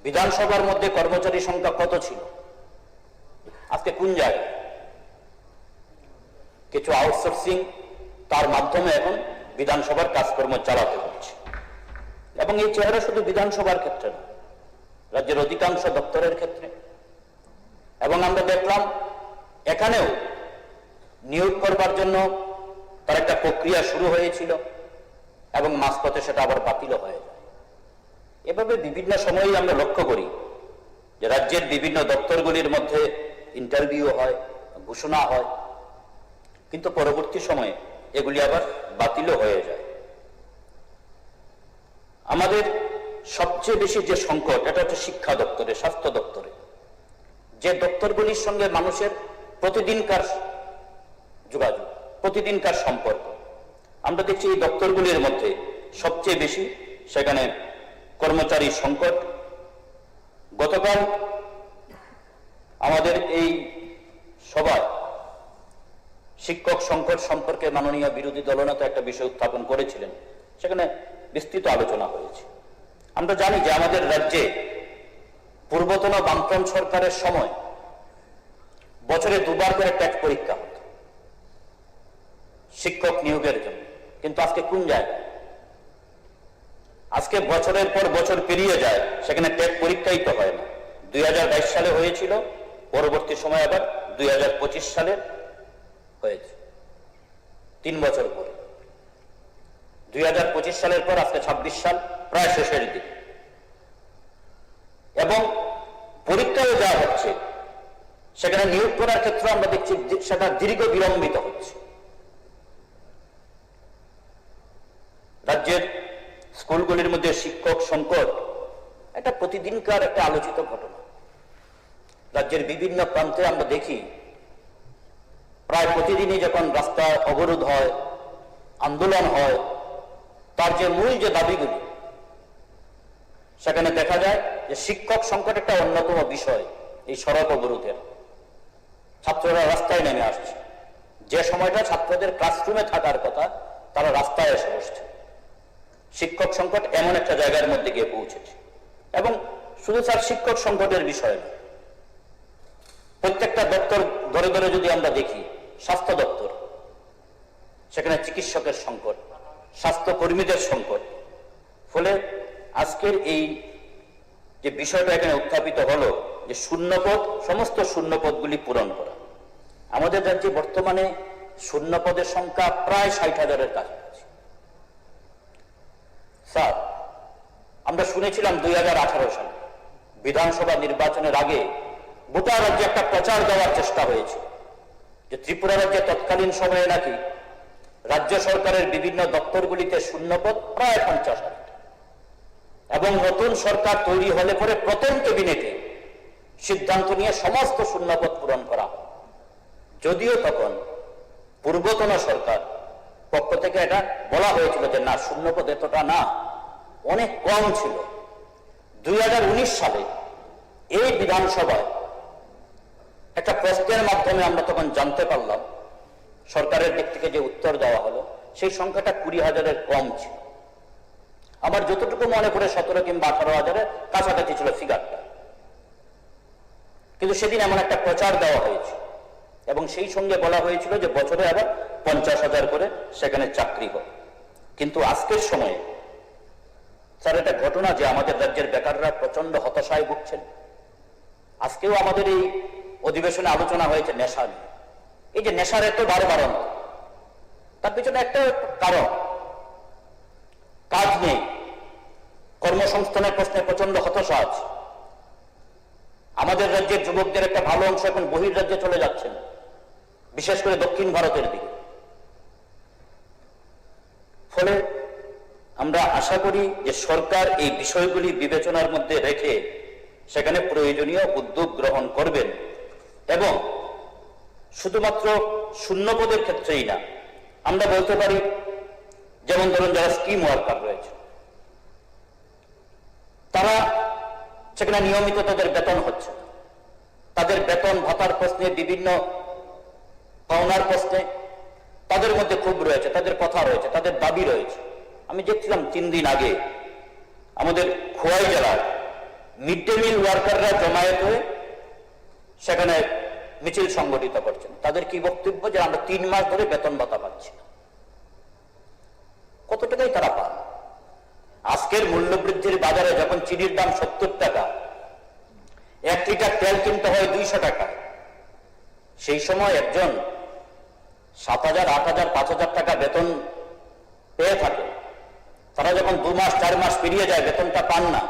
বিধানসভার মধ্যে কর্মচারী সংখ্যা কত ছিল? আজকে কোন জায়গায়? কিছু আউটসোর্সিং তার মাধ্যমে এখন বিধানসভার কাজকর্ম চালাতে হচ্ছে। এবং এই চেহারা শুধু বিধানসভার ক্ষেত্রে না, রাজ্যের অধিকাংশ দপ্তরের ক্ষেত্রে। এবং আমরা দেখলাম এখানেও নিয়োগ করবার জন্য তার একটা প্রক্রিয়া শুরু হয়েছিল এবং মাঝপথে সেটা আবার বাতিল হয়ে যায়। এভাবে বিভিন্ন সময়েই আমরা লক্ষ্য করি যে রাজ্যের বিভিন্ন দপ্তরগুলির মধ্যে ইন্টারভিউ হয়, ঘোষণা হয়, কিন্তু পরবর্তী সময়ে এগুলি আবার বাতিলও হয়ে যায়। আমাদের সবচেয়ে বেশি যে সংকট, এটা হচ্ছে শিক্ষা দপ্তরে, স্বাস্থ্য দপ্তরে, যে দপ্তরগুলির সঙ্গে মানুষের প্রতিদিনকার যোগাযোগ, প্রতিদিনকার সম্পর্ক। আমরা দেখছি এই দপ্তরগুলির মধ্যে সবচেয়ে বেশি সেখানে কর্মচারী সংকট। গতকাল আমাদের এই সভায় শিক্ষক সংকট সম্পর্কে মাননীয় বিরোধী দলনেতা একটা বিষয় উত্থাপন করেছিলেন, সেখানে বিস্তৃত আলোচনা হয়েছে। আমরা জানি যে আমাদের রাজ্যে পূর্বতন বামফ্রন্ট সরকারের সময় বছরে 2 বার করে ট্যাক্স পরীক্ষা হতো শিক্ষক নিয়োগের জন্য, কিন্তু আজকে কোন জায়গায়? আজকে বছরের পর বছর পেরিয়ে যায়, সেখানে ট্যাক্স পরীক্ষাই তো হয় না। 2022 সালে হয়েছিল, পরবর্তী সময় আবার 2025 সালে হয়েছে, 3 বছর পরে। 2025 সালের পর আজকে 26 সাল, প্রায় শেষের দিকে, এবং পরীক্ষাও যা হচ্ছে সেখানে নিয়োগ করার ক্ষেত্রে আমরা দেখছি সেটা দীর্ঘ বিলম্বিত হচ্ছে। রাজ্যের স্কুলগুলির মধ্যে শিক্ষক সংকট একটা প্রতিদিনকার একটা আলোচিত ঘটনা। রাজ্যের বিভিন্ন প্রান্তে আমরা দেখি প্রায় প্রতিদিনই যখন রাস্তা অবরোধ হয়, আন্দোলন হয়, তার যে মূল যে দাবিগুলি, সেখানে দেখা যায় যে শিক্ষক সংকট একটা অন্যতম বিষয়। এই সড়ক অবরোধের ছাত্ররা রাস্তায় নেমে আসছে, যে সময়টা ছাত্রদের ক্লাসরুমে থাকার কথা তারা রাস্তায় এসে বসছে। শিক্ষক সংকট এমন একটা জায়গার মধ্যে গিয়ে পৌঁছেছে। এবং শুধু স্যার শিক্ষক সংকটের বিষয় না, প্রত্যেকটা দপ্তর ধরে ধরে যদি আমরা দেখি, স্বাস্থ্য দপ্তর, সেখানে চিকিৎসকের সংকট, স্বাস্থ্য কর্মীদের সংকট। ফলে আজকের এই যে বিষয়টা এখানে উত্থাপিত হলো যে শূন্যপদ, সমস্ত শূন্যপদগুলি পূরণ করা। আমাদের রাজ্যে বর্তমানে শূন্যপদের সংখ্যা প্রায় 60,000-এর কাছাকাছি। স্যার, আমরা শুনেছিলাম 2018 সালে বিধানসভা নির্বাচনের আগে গোটা রাজ্যে একটা প্রচার দেওয়ার চেষ্টা হয়েছে যে ত্রিপুরা রাজ্যে তৎকালীন সময়ে নাকি রাজ্য সরকারের বিভিন্ন দপ্তরগুলিতে শূন্যপদ প্রায় 50,000, এবং নতুন সরকার তৈরি হলে পরে প্রথম ক্যাবিনেটে সিদ্ধান্ত নিয়ে সমস্ত শূন্যপদ পূরণ করা হয়। যদিও তখন পূর্বতন সরকার পক্ষ থেকে এটা বলা হয়েছিল যে না, শূন্যপদ এতটা না, অনেক কম ছিল। 2019 সালে এই বিধানসভায় একটা প্রশ্নের মাধ্যমে আমরা তখন জানতে পারলাম, সরকারের দিক থেকে যে উত্তর দেওয়া হলো, সেই সংখ্যাটা 20,000-এর কম ছিল। আমার যতটুকু মনে পড়ে 17 কিংবা 18,000-এর কাছাকাছি ছিল ফিগারটা। কিন্তু সেদিন এমন একটা প্রচার দেওয়া হয়েছে এবং সেই সঙ্গে বলা হয়েছিল যে বছরে আবার 50,000 করে সেখানে চাকরি হবে। কিন্তু আজকের সময়ে স্যার, এটা ঘটনা যে আমাদের রাজ্যের বেকাররা প্রচন্ড হতাশায় ভুগছেন। আজকেও আমাদের এই অধিবেশনে আলোচনা হয়েছে নেশা নিয়ে। এই যে নেশার এত বাড়বাড়ন, তার পিছনে একটা কারণ, কাজ নেই, কর্মসংস্থানের প্রশ্নে প্রচন্ড হতাশা আছে। আমাদের রাজ্যের যুবকদের একটা ভালো অংশ এখন বহির্রাজ্যে চলে যাচ্ছেন, বিশেষ করে দক্ষিণ ভারতের দিকে। ফলে আমরা আশা করি যে সরকার এই বিষয়গুলি বিবেচনার মধ্যে রেখে সেখানে প্রয়োজনীয় উদ্যোগ গ্রহণ করবেন, এবং শুধুমাত্র শূন্যপদের ক্ষেত্রেই না, আমরা বলতে পারি যেমন ধরুন যারা স্কিম ওয়ার্কার রয়েছে, তারা সেখানে নিয়মিত তাদের বেতন হচ্ছে, তাদের বেতন ভাতার প্রশ্নে, বিভিন্ন পাওনার প্রশ্নে তাদের মধ্যে ক্ষোভ রয়েছে, তাদের কথা রয়েছে, তাদের দাবি রয়েছে। আমি দেখছিলাম 3 দিন আগে আমাদের খোয়াই জেলার মিড ডে মিল ওয়ার্কাররা জমায়েত হয়ে সেখানে মিছিল সংগঠিত করছেন। তাদের কি বক্তব্য? যে আমরা 3 মাস ধরে বেতন ভাতা পাচ্ছি না। কত টাকাই তারা পান? আজকের মূল্যবৃদ্ধির বাজারে যখন চিনির দাম 70 টাকা, 1 লিটার তেল কিনতে হয় 200 টাকা, সেই সময় একজন 7,000, 8,000, 5,000 টাকা বেতন পেয়ে থাকে, তারা যখন 2 মাস 4 মাস পেরিয়ে যায় বেতনটা পান না,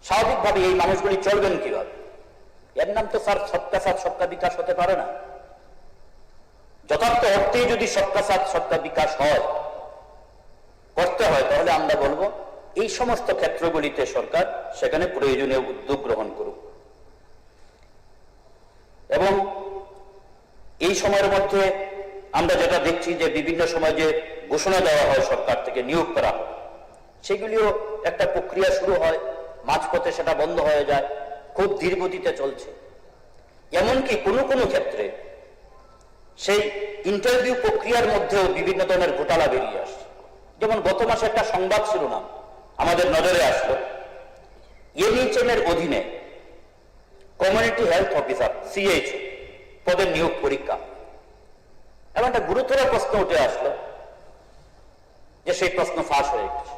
স্বাভাবিকভাবে এই মানুষগুলি চলবেন কিভাবে? এর নাম তো স্যার সবকা সাথ সবকা বিকাশ হতে পারে না। যথার্থ অর্থেই যদি সবকা সাথ সবকা বিকাশ করতে হয়, তাহলে আমরা বলবো এই সমস্ত ক্ষেত্রগুলিতে সরকার সেখানে প্রয়োজনীয় উদ্যোগ গ্রহণ করুক। এবং এই সময়ের মধ্যে আমরা যেটা দেখছি যে বিভিন্ন সময় যে ঘোষণা দেওয়া হয় সরকার থেকে, নিয়োগ করা হয়, সেগুলিও একটা প্রক্রিয়া শুরু হয়, মাঝপথে সেটা বন্ধ হয়ে যায়, খুব ধীর গতিতে চলছে। এমনকি কোনো কোনো ক্ষেত্রে সেই ইন্টারভিউ প্রক্রিয়ার মধ্যেও বিভিন্ন ধরনের ঘোটালা বেরিয়ে আসছে। যেমন গত মাসে একটা সংবাদ শিরোনাম আমাদের নজরে আসলো, এনএইচএম এর অধীনে কমিউনিটি হেলথ অফিসার CHO পদের নিয়োগ পরীক্ষা। এবং একটা গুরুতর প্রশ্ন উঠে আসলো যে সেই প্রশ্ন ফাঁস হয়ে গেছে।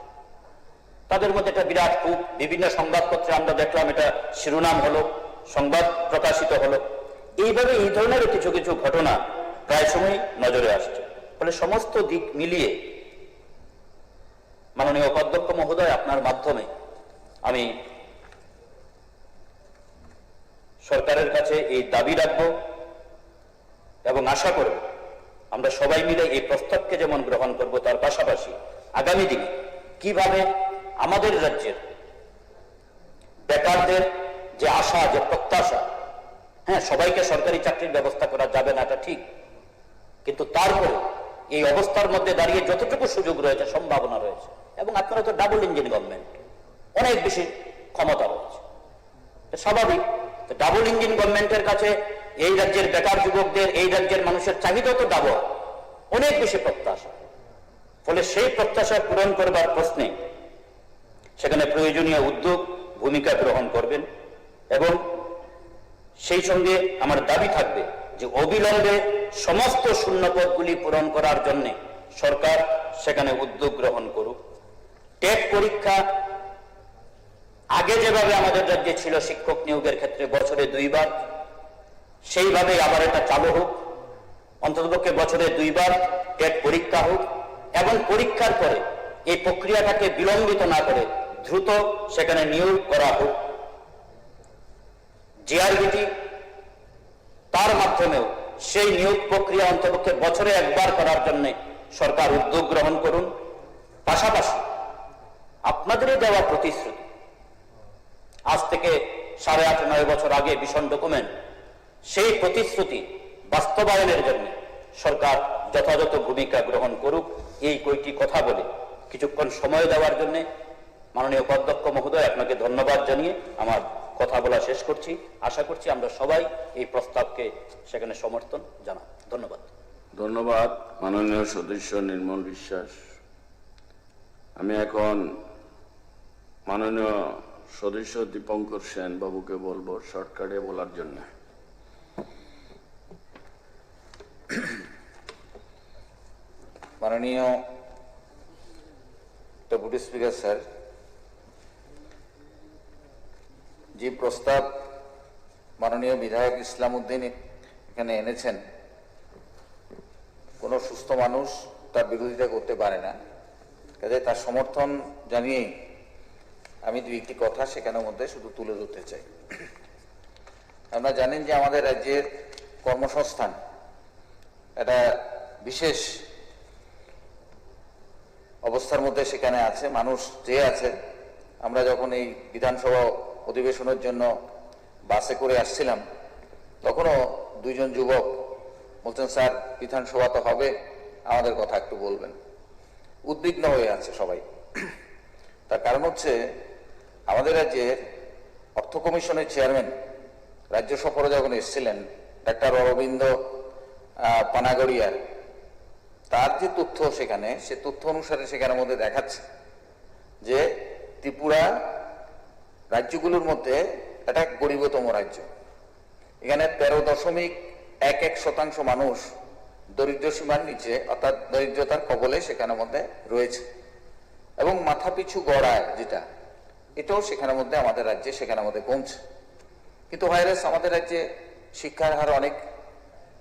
তাদের মধ্যে একটা বিরাট খুব, বিভিন্ন সংবাদপত্রে আমরা দেখলাম, এটা শিরোনাম হলো, সংবাদ প্রকাশিত হলো। এইভাবে এই ধরনের কিছু কিছু ঘটনা প্রায় সময় নজরে আসছে। ফলে সমস্ত দিক মিলিয়ে মাননীয় উপাধ্যক্ষ মহোদয়, আপনার মাধ্যমে আমি সরকারের কাছে এই দাবি রাখব এবং আশা করব আমরা সবাই মিলে এই প্রস্তাবকে যেমন গ্রহণ করব, তার পাশাপাশি আগামী দিনে কিভাবে আমাদের রাজ্যের বেকারদের যে আশা, যে প্রত্যাশা, হ্যাঁ, সবাইকে সরকারি চাকরির ব্যবস্থা করা যাবে না, এটা ঠিক, কিন্তু তারপরে এই অবস্থার মধ্যে দাঁড়িয়ে যতটুকু সুযোগ রয়েছে, সম্ভাবনা রয়েছে, এবং আপনারা তো ডাবল ইঞ্জিন গভর্নমেন্ট, অনেক বেশি ক্ষমতা রয়েছে, স্বাভাবিক ডাবল ইঞ্জিন গভর্নমেন্টের কাছে এই রাজ্যের বেকার যুবকদের, এই রাজ্যের মানুষের চাহিদা তো ডাবল, অনেক বেশি প্রত্যাশা। ফলে সেই প্রত্যাশা পূরণ করবার প্রশ্নে সেখানে প্রয়োজনীয় উদ্যোগ, ভূমিকা গ্রহণ করবেন। এবং সেই সঙ্গে আমার দাবি থাকবে যে অবিলম্বে সমস্ত শূন্যপদগুলি পূরণ করার জন্য সরকার সেখানে উদ্যোগ গ্রহণ করুক। টেট পরীক্ষা আগে যেভাবে আমাদের রাজ্যে ছিল শিক্ষক নিয়োগের ক্ষেত্রে বছরে 2 বার, সেইভাবে আবার এটা চালু হোক। অন্ততপক্ষে বছরে 2 বার টেট পরীক্ষা হোক, এবং পরীক্ষার পরে এই প্রক্রিয়াটাকে বিলম্বিত না করে দ্রুত সেখানে নিয়োগ করা হোক। জিআরবিটি, তার মাধ্যমেও সেই নিয়োগ প্রক্রিয়া অন্ততপক্ষে বছরে 1 বার করার জন্য সরকার উদ্যোগ গ্রহণ করুন। পাশাপাশি আপনাদের দেওয়া প্রতিশ্রুতি, আজ থেকে 8.5-9 বছর আগে ভিশন ডকুমেন্ট, সেই প্রতিশ্রুতি বাস্তবায়নের জন্য সরকার যথাযথ ভূমিকা গ্রহণ করুক। এই কয়েকটি কথা বলে কিছুক্ষণ সময় দেওয়ার জন্য মাননীয় উপাধ্যক্ষ মহোদয়, আপনাকে ধন্যবাদ জানিয়ে আমার কথা বলা শেষ করছি। আশা করছি আমরা সবাই এই প্রস্তাবকে সেখানে সমর্থন জানাব। ধন্যবাদ। ধন্যবাদ মাননীয় সদস্য নির্মল বিশ্বাস। আমি এখন মাননীয় সদস্য দীপঙ্কর সেন বাবুকে বলবো শর্টকাটে বলার জন্য। মাননীয় ডেপুটি স্পিকার স্যার, যে প্রস্তাব মাননীয় বিধায়ক ইসলাম উদ্দিন এখানে এনেছেন, কোনো সুস্থ মানুষ তার বিরোধিতা করতে পারে না, কাজে তার সমর্থন জানিয়েই আমি 2-1টি কথা সেখানের মধ্যে শুধু তুলে ধরতে চাই। আপনারা জানেন যে আমাদের রাজ্যের কর্মসংস্থান একটা বিশেষ অবস্থার মধ্যে সেখানে আছে, মানুষ যে আছে। আমরা যখন এই বিধানসভা অধিবেশনের জন্য বাসে করে আসছিলাম, তখনও 2 জন যুবক বলছেন, স্যার বিধানসভা তো হবে, আমাদের কথা একটু বলবেন। উদ্বিগ্ন হয়ে আছে সবাই। তার কারণ হচ্ছে আমাদের রাজ্যের অর্থ কমিশনের চেয়ারম্যান রাজ্য সফরে যখন এসেছিলেন, ডাক্তার অরবিন্দ পানাগড়িয়া, তার যে তথ্য সেখানে, সে তথ্য অনুসারে সেখানের মধ্যে দেখাচ্ছে যে ত্রিপুরা রাজ্যগুলোর মধ্যে এটা গরিবতম রাজ্য। এখানে 13.11% মানুষ দরিদ্র সীমার নিচে, অর্থাৎ দরিদ্রতার কবলে সেখানের মধ্যে রয়েছে। এবং মাথাপিছু গড় আয় যেটা, এটাও সেখানের মধ্যে আমাদের রাজ্যে সেখানের মধ্যে কমছে। কিন্তু ভাইরাস আমাদের রাজ্যে শিক্ষার হার অনেক,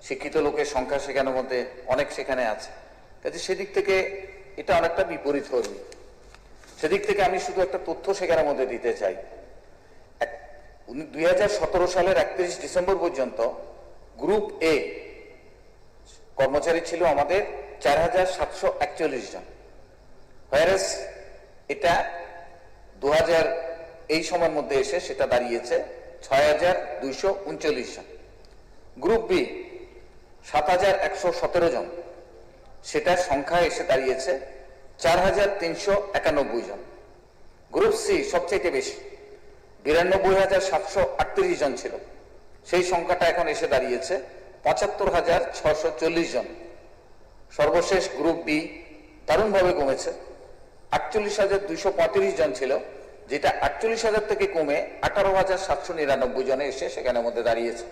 শিক্ষিত লোকের সংখ্যা সেখানের মধ্যে অনেক সেখানে আছে। কাজে সেদিক থেকে এটা অনেকটা বিপরীত ধর্মী। সেদিক থেকে আমি শুধু একটা তথ্য সেখানের মধ্যে দিতে চাই। 2017 সালের 31 ডিসেম্বর পর্যন্ত গ্রুপ এ কর্মচারী ছিল আমাদের 4741 জন, হোয়ারেস এটা 2000 এই সময়ের মধ্যে এসে সেটা দাঁড়িয়েছে 6239 জন। গ্রুপ বি 7117 জন, সেটার সংখ্যা এসে দাঁড়িয়েছে 4391 জন। গ্রুপ সি সবচেয়ে বেশি 92,738 জন ছিল, সেই সংখ্যাটা এখন এসে দাঁড়িয়েছে 75,640 জন। সর্বশেষ গ্রুপ বি দারুণভাবে কমেছে, 48,235 জন ছিল, যেটা 48,000 থেকে কমে 18,799 জনে এসে সেখানের মধ্যে দাঁড়িয়েছে।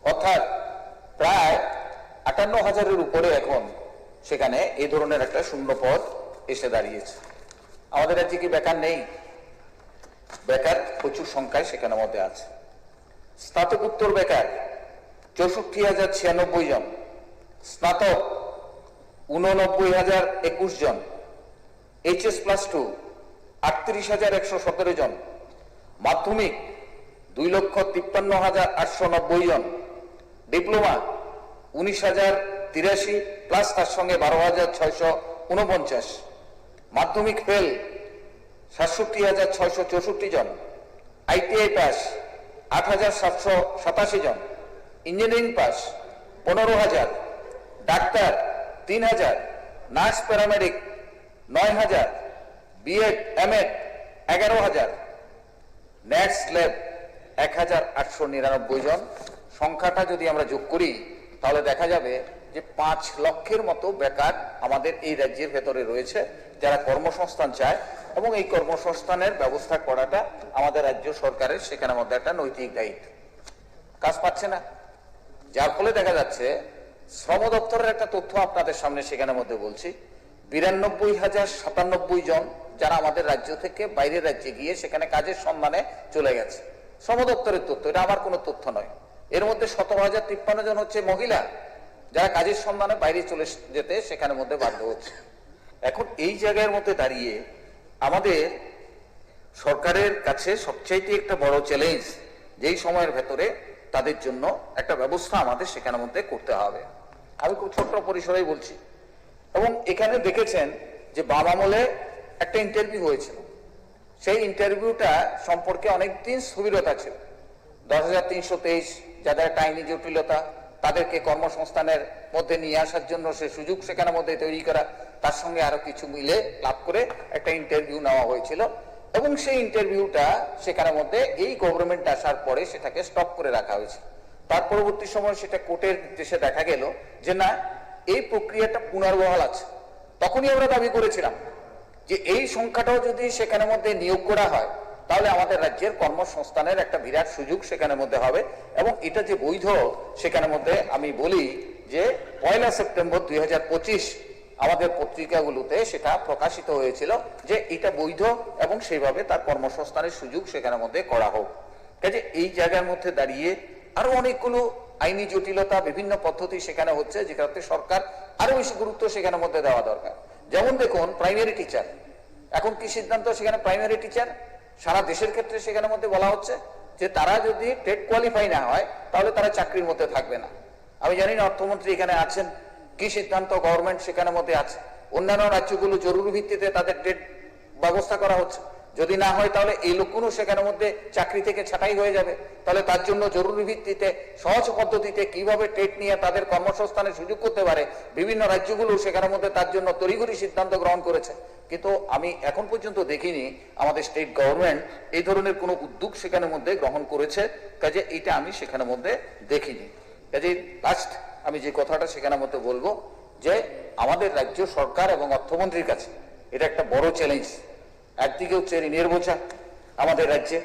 অর্থাৎ প্রায় 58,000-এর উপরে এখন সেখানে এই ধরনের একটা শূন্য পদ এসে দাঁড়িয়েছে। আমাদের রাজ্যে কি বেকার নেই? বেকার প্রচুর সংখ্যায় সেখানের মধ্যে আছে। স্নাতকোত্তর বেকার 64,096 জন, স্নাতক 89,021 জন, HS+2 38,117 জন, মাধ্যমিক 2,53,890 জন, ডিপ্লোমা 19,083 প্লাস তার সঙ্গে 12,649, মাধ্যমিক ফেল 67,664 জন, ITI পাস 8,787 জন, ইঞ্জিনিয়ারিং পাস 15,000, ডাক্তার 3,000, nurse paramedic 9,000, BEd MEd 11,000, NET slab 1,899 জন। সংখ্যাটা যদি আমরা যোগ করি তাহলে দেখা যাবে যে 5 লক্ষের মতো বেকার আমাদের এই রাজ্যের ভেতরে রয়েছে, যারা কর্মসংস্থান চায়, এবং এই কর্মসংস্থানের ব্যবস্থা করাটা আমাদের রাজ্য সরকারের সেখানের মধ্যে একটা নৈতিক দায়িত্ব। কাজ পাচ্ছে না, যার ফলে দেখা যাচ্ছে শ্রম দপ্তরের একটা তথ্য আপনাদের সামনে সেখানের মধ্যে বলছি, 92,097 জন যারা আমাদের রাজ্য থেকে বাইরের রাজ্যে গিয়ে সেখানে কাজের সন্ধানে চলে গেছে। শ্রম দপ্তরের তথ্য, এটা আমার কোনো তথ্য নয়। এর মধ্যে 17,053 জন হচ্ছে মহিলা, যারা কাজের সন্ধানে বাইরে চলে যেতে সেখানের মধ্যে বাধ্য হচ্ছে। এখন এই জায়গার মধ্যে দাঁড়িয়ে আমাদের সরকারের কাছে সবচাইতে একটা বড় চ্যালেঞ্জ, যেই সময়ের ভেতরে তাদের জন্য একটা ব্যবস্থা আমাদের সেখানের মধ্যে করতে হবে। আমি খুব ছোট্ট পরিসরেই বলছি। এবং এখানে দেখেছেন যে বাম আমলে একটা ইন্টারভিউ হয়েছিল, সেই ইন্টারভিউটা সম্পর্কে অনেকদিন স্থবিরতা ছিল। 10,323 যাদের একটা আইনি জটিলতা, তাদেরকে কর্মসংস্থানের মধ্যে নিয়ে আসার জন্য সে সুযোগ সেখানের মধ্যে তৈরি করা, তার সঙ্গে আরো কিছু মিলে লাভ করে একটা ইন্টারভিউ নেওয়া হয়েছিল, এবং সেই ইন্টারভিউটা সেখানের মধ্যে এই গভর্নমেন্ট আসার পরে সেটাকে স্টপ করে রাখা হয়েছে। তার পরবর্তী সময় সেটা কোর্টের নির্দেশে দেখা গেল যে না, এই প্রক্রিয়াটা পুনর্বহাল আছে। তখনই আমরা দাবি করেছিলাম যে এই সংখ্যাটাও যদি সেখানের মধ্যে নিয়োগ করা হয় তাহলে আমাদের রাজ্যের কর্মসংস্থানের একটা বিরাট সুযোগ সেখানের মধ্যে হবে। এবং এটা যে বৈধ সেখানের মধ্যে আমি বলি যে 1 সেপ্টেম্বর 2025 আমাদের পত্রিকাগুলোতে সেটা প্রকাশিত হয়েছিল যে এটা বৈধ এবং সেইভাবে তার কর্মসংস্থানের সুযোগ সেখানের মধ্যে করা হোক। কাজে এই জায়গার মধ্যে দাঁড়িয়ে আরো অনেকগুলো আইনি জটিলতা, বিভিন্ন পদ্ধতি সেখানে হচ্ছে, যেটাতে সরকার আরো বেশি গুরুত্ব সেখানের মধ্যে দেওয়া দরকার। যেমন দেখুন, প্রাইমারি টিচার, এখন কি সিদ্ধান্ত সেখানে প্রাইমারি টিচার সারা দেশের ক্ষেত্রে সেখানের মধ্যে বলা হচ্ছে যে তারা যদি টেট কোয়ালিফাই না হয় তাহলে তারা চাকরির মধ্যে থাকবে না। আমি জানি না অর্থমন্ত্রী এখানে আছেন, কি সিদ্ধান্ত গভর্নমেন্ট সেখানের মধ্যে আছে। অন্যান্য রাজ্যগুলো জরুরি ভিত্তিতে তাদের টেট ব্যবস্থা করা হচ্ছে, যদি না হয় তাহলে এই লোকগুলো সেখানের মধ্যে চাকরি থেকে ছাঁটাই হয়ে যাবে। তাহলে তার জন্য জরুরি ভিত্তিতে সহজ পদ্ধতিতে কিভাবে টেট নিয়ে তাদের কর্মসংস্থানের সুযোগ করতে পারে, বিভিন্ন রাজ্যগুলো সেখানের মধ্যে তার জন্য তড়িঘড়ি সিদ্ধান্ত গ্রহণ করেছে। কিন্তু আমি এখন পর্যন্ত দেখিনি আমাদের স্টেট গভর্নমেন্ট এই ধরনের কোনো উদ্যোগ সেখানের মধ্যে গ্রহণ করেছে। কাজে এইটা আমি সেখানের মধ্যে দেখিনি। কাজে লাস্ট আমি যে কথাটা সেখানের মধ্যে বলবো যে আমাদের রাজ্য সরকার এবং অর্থমন্ত্রীর কাছে এটা একটা বড় চ্যালেঞ্জ। একদিকে হচ্ছে ঋণের বোঝা আমাদের রাজ্যে,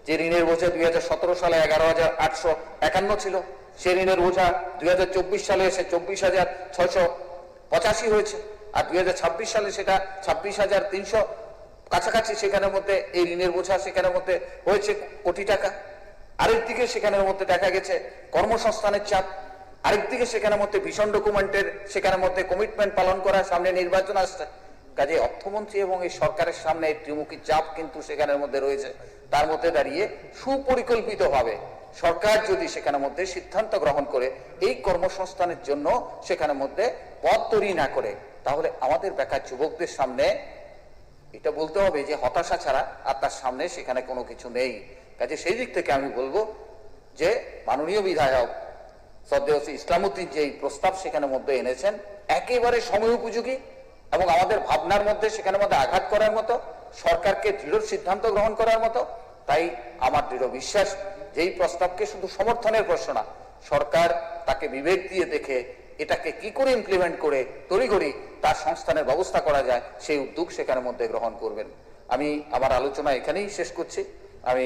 যে ঋণের বোঝা 2017 সালে 11,851 ছিল, সে ঋণের বোঝা 2024 সালে এসে 24,685 হয়েছে, আর 2026 সালে সেটা 26,300 কাছাকাছি সেখানের মধ্যে এই ঋণের বোঝা সেখানের মধ্যে হয়েছে কোটি টাকা। আরেকদিকে সেখানের মধ্যে দেখা গেছে কর্মসংস্থানের চাপ, আরেকদিকে সেখানে মধ্যে ভীষণ ডকুমেন্টের সেখানে মধ্যে কমিটমেন্ট পালন করা, সামনে নির্বাচন আসছে, কাজে অর্থমন্ত্রী এবং এই সরকারের সামনে ত্রিমুখী চাপ কিন্তু সেখানের মধ্যে রয়েছে। তার মধ্যে দাঁড়িয়ে সুপরিকল্পিতভাবে সরকার যদি সেখানে মধ্যে সিদ্ধান্ত গ্রহণ করে এই কর্মসংস্থানের জন্য সেখানে মধ্যে পথ তৈরি না করে, তাহলে আমাদের বেকার যুবকদের সামনে এটা বলতে হবে যে হতাশা ছাড়া আর তার সামনে সেখানে কোনো কিছু নেই। কাজে সেই দিক থেকে আমি বলবো যে মাননীয় বিধায়ক শ্রদ্ধেয় শ্রী ইসলামউদ্দিন যে প্রস্তাব সেখানে মধ্যে এনেছেন একেবারে সময় উপযোগী এবং আমাদের ভাবনার মধ্যে সেখানে মধ্যে আঘাত করার মতো, সরকারকে দৃঢ় সিদ্ধান্ত গ্রহণ করার মতো। তাই আমার দৃঢ় বিশ্বাস যে এই প্রস্তাবকে শুধু সমর্থনের প্রশ্ন না, সরকার তাকে বিবেক দিয়ে দেখে এটাকে কি করে ইমপ্লিমেন্ট করে তড়িঘড়ি তার সংস্থানের ব্যবস্থা করা যায় সেই উদ্যোগ সেখানে মধ্যে গ্রহণ করবেন। আমি আমার আলোচনা এখানেই শেষ করছি। আমি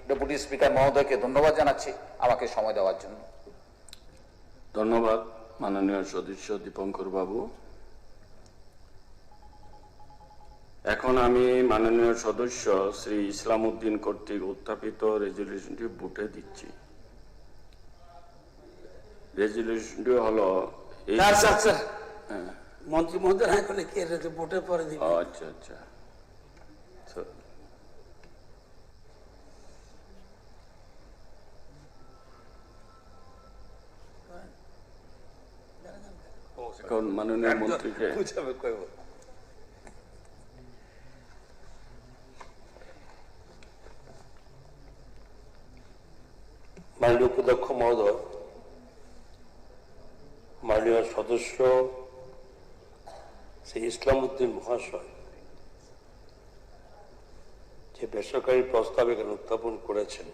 ডেপুটি স্পিকার মহোদয়কে ধন্যবাদ জানাচ্ছি আমাকে সময় দেওয়ার জন্য। ধন্যবাদ মাননীয় সদস্য দীপঙ্কর বাবু। এখন আমি মাননীয় সদস্য শ্রী ইসলামউদ্দিন কর্তৃক উত্থাপিত রেজলিউশনটি ভোটে দিচ্ছি। রেজলিউশনটি হলো এই মন্ত্রী মহোদয় না করলে কি ভোটের পরে দিবে? আচ্ছা আচ্ছা। এখন মাননীয় মন্ত্রীকে মাননীয় উপাধ্যক্ষ মহোদয়, মাননীয় সদস্য শ্রী ইসলামউদ্দিন মহাশয় যে বেসরকারি প্রস্তাব এখানে উত্থাপন করেছেন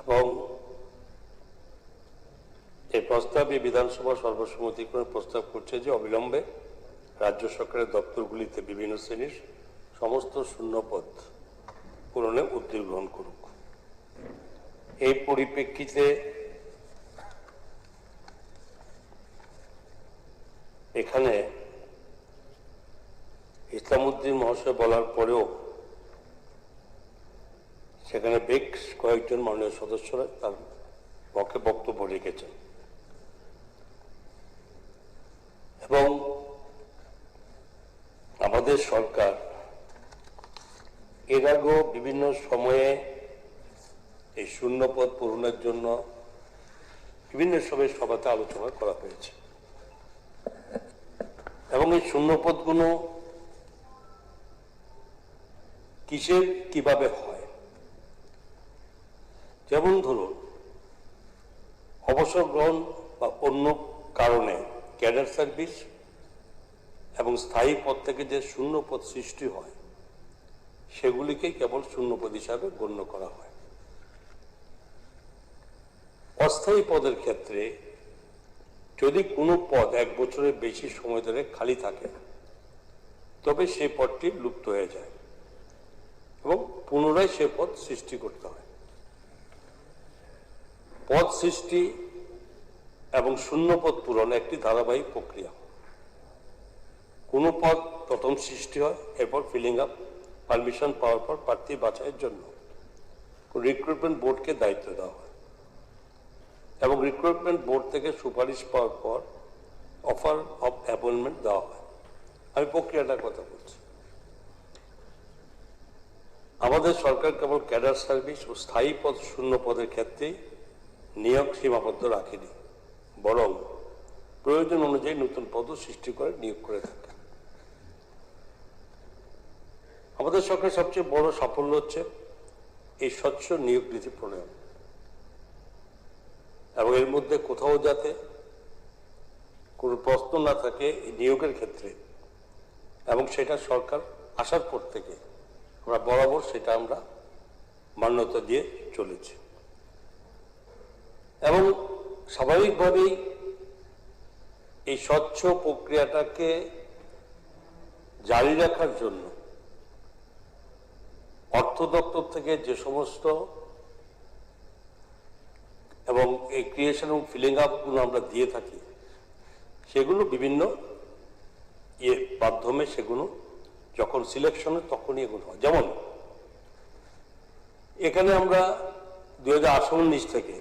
এবং এই প্রস্তাবে বিধানসভা সর্বসম্মতিক্রমে প্রস্তাব করছে যে অবিলম্বে রাজ্য সরকারের দপ্তরগুলিতে বিভিন্ন শ্রেণীর সমস্ত শূন্যপদ পূরণে উদ্যোগ গ্রহণ করুক। এই পরিপ্রেক্ষিতে এখানে ইসলামউদ্দিন মহাশয় বলার পরেও সেখানে বেশ কয়েকজন মাননীয় সদস্যরা তার পক্ষে বক্তব্য রেখেছেন এবং আমাদের সরকার এর আগেও বিভিন্ন সময়ে এই শূন্যপদ পূরণের জন্য বিভিন্ন সময় সভাতে আলোচনা করা হয়েছে এবং এই শূন্যপদগুলো কিসের কিভাবে হয়, যেমন ধরুন অবসর গ্রহণ বা অন্য কারণে ক্যাডার সার্ভিস এবং স্থায়ী পদ থেকে যে শূন্যপদ সৃষ্টি হয় সেগুলিকেই কেবল শূন্যপদ হিসাবে গণ্য করা হয়। অস্থায়ী পদের ক্ষেত্রে যদি কোনো পদ 1 বছরের বেশি সময় ধরে খালি থাকে তবে সেই পদটি লুপ্ত হয়ে যায় এবং পুনরায় সে পদ সৃষ্টি করতে হয়। পদ সৃষ্টি এবং শূন্যপদ পূরণ একটি ধারাবাহিক প্রক্রিয়া। কোনো পদ প্রথম সৃষ্টি হয়, এরপর ফিলিং আপ, পারমিশন পাওয়ার পর প্রার্থী বাছাইয়ের জন্য রিক্রুটমেন্ট বোর্ডকে দায়িত্ব দেওয়া হয় এবং রিক্রুটমেন্ট বোর্ড থেকে সুপারিশ পাওয়ার পর অফার অফ অ্যাপয়েন্টমেন্ট দেওয়া হয়। আমি প্রক্রিয়াটার কথা বলছি। আমাদের সরকার কেবল ক্যাডার সার্ভিস ও স্থায়ী পদ শূন্য পদের ক্ষেত্রেই নিয়োগ সীমাবদ্ধ রাখেনি, বরং প্রয়োজন অনুযায়ী নতুন পদও সৃষ্টি করে নিয়োগ করে থাকে। আমাদের সরকারের সবচেয়ে বড় সাফল্য হচ্ছে এই স্বচ্ছ নিয়োগ নীতি প্রণয়ন এবং এর মধ্যে কোথাও যাতে কোনো প্রশ্ন না থাকে এই নিয়োগের ক্ষেত্রে, এবং সেটা সরকার আসার পর থেকে আমরা বরাবর সেটা আমরা মান্যতা দিয়ে চলেছি এবং স্বাভাবিকভাবেই এই স্বচ্ছ প্রক্রিয়াটাকে জারি রাখার জন্য অর্থ দপ্তর থেকে যে সমস্ত এবং এই ক্রিয়েশন এবং ফিলিং আপগুলো আমরা দিয়ে থাকি সেগুলো বিভিন্ন মাধ্যমে সেগুলো যখন সিলেকশন হয় তখনই এগুলো হয়। যেমন এখানে আমরা 2018-19 থেকে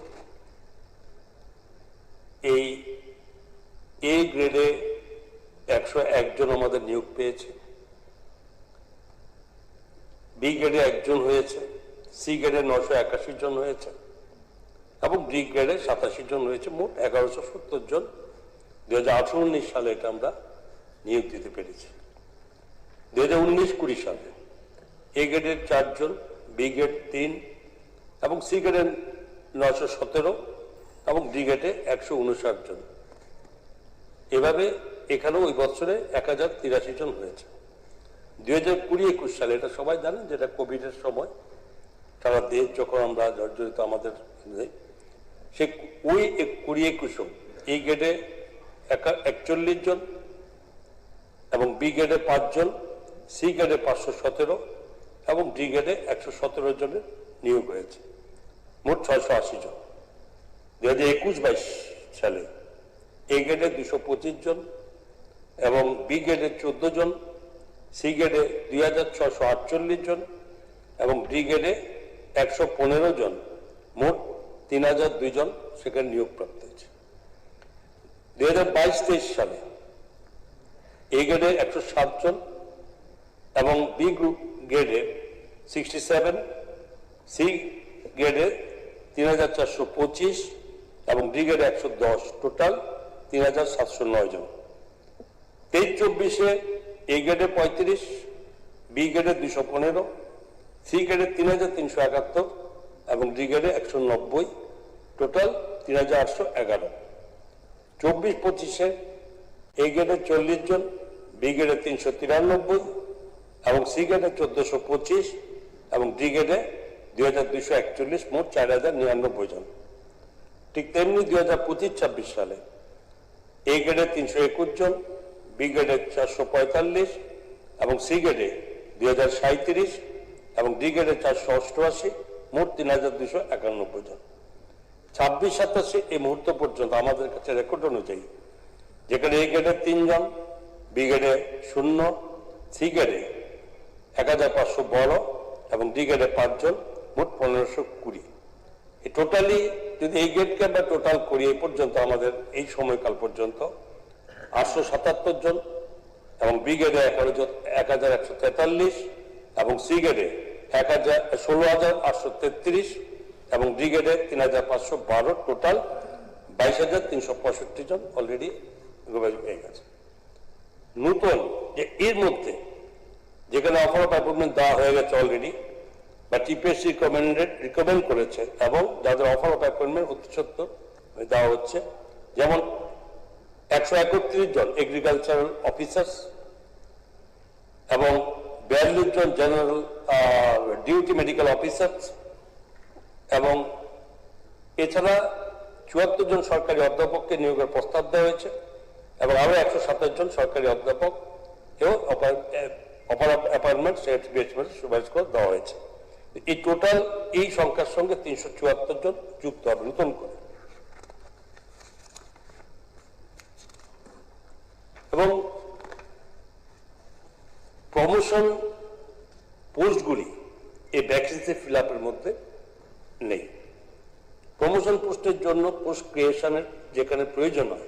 এই এ গ্রেডে 101 জন আমাদের নিয়োগ পেয়েছে, বি গ্রেডে 1 জন হয়েছে, সি গ্রেডে 981 জন হয়েছে এবং ডি গ্রেডে 87 জন হয়েছে। মোট 1170 জন 2018-19 সালে এটা আমরা নিয়োগ দিতে পেরেছি। 2019-20 সালে এ গ্রেডের 4 জন, বি গ্রেড 3 এবং সি গ্রেডের 917 এবং ডি গ্রেডে 159 জন। এভাবে এখানেও ওই বছরে 1083 জন হয়েছে। 2020-21 সালে, এটা সবাই জানেন যেটা কোভিডের সময় সারা দেশ যখন আমরা জর্জরিত আমাদের, সে ওই 20-21 এই গ্রেডে 41 জন এবং বি গ্রেডে 5 জন, সি গ্রেডে 517 এবং ডি গ্রেডে 117 জনের নিয়োগ হয়েছে, মোট 680 জন। 2021-22 সালে এ গ্রেডে 225 জন এবং বি গ্রেডে 14 জন, সি গ্রেডে 2648 জন এবং ডি গ্রেডে 115 জন, মোট 3002 জন সেখানে নিয়োগ প্রাপ্ত হয়েছে। 2022-23 সালে এ গ্রেডে 107 জন এবং বি গ্রেডে 67, সি গ্রেডে 3425 এবং ডি গ্রেডে 110, টোটাল 3709 জন। 23-24 এ গ্রেডে 35, বি গ্রেডে 215, সি গ্রেডে 3371 এবং ডি গ্রেডে 190, টোটাল 3811। 24-25 এ গ্রেডে 40 জন, বি গ্রেডে 393 এবং সি গ্রেডে 1425 এবং ডি গ্রেডে 2241, মোট 4099 জন। ঠিক তেমনি 2025-26 সালে এ গ্রেডে 321 জন, বি গ্রেডে 445 এবং সি গ্রেডে 2037 এবং ডি গ্রেডে 488, মোট 3291 জন। 26-27 এই মুহূর্ত পর্যন্ত আমাদের কাছে রেকর্ড অনুযায়ী, যেখানে এ গ্রেডে 3 জন, বি গ্রেডে 0, সি গ্রেডে 1512 এবং ডি গ্রেডে 5 জন, মোট 1520। এই টোটালি যদি এই গ্রেডকে আমরা টোটাল করি, এই পর্যন্ত আমাদের এই সময়কাল পর্যন্ত 877 জন এবং বি গ্রেডে 1143 এবং সি গ্রেডে 16,833 এবং ডি গ্রেডে 3,512, টোটাল 22,365 জন অলরেডি যোগাযোগ হয়ে গেছে। নতুন যে এর মধ্যে যেখানে অফার অফ অ্যাপয়েন্টমেন্ট দেওয়া হয়ে গেছে অলরেডি বা টিপিএসসি রিকমেন্ড করেছে এবং যাদের অফার অফ অ্যাপয়েন্টমেন্ট অতি সত্ত্বর দেওয়া হচ্ছে, যেমন 131 জন এগ্রিকালচারাল অফিসার্স এবং 42 জন জেনারেল ডিউটি মেডিকেল অফিসার্স এবং এছাড়া 74 জন সরকারি অধ্যাপককে নিয়োগের প্রস্তাব দেওয়া হয়েছে এবং আরো 127 জন সরকারি অধ্যাপক এবং অফার অফ অ্যাপয়েন্টমেন্ট সুপারিশ করে দেওয়া হয়েছে। এই টোটাল এই সংখ্যার সঙ্গে 374 জন যুক্ত হবে নতুন করে। এবং প্রমোশন পোস্টগুলি এই ভ্যাকেন্সি ফিল আপের মধ্যে নেই। প্রমোশন পোস্টের জন্য পোস্ট ক্রিয়েশনের যেখানে প্রয়োজন হয়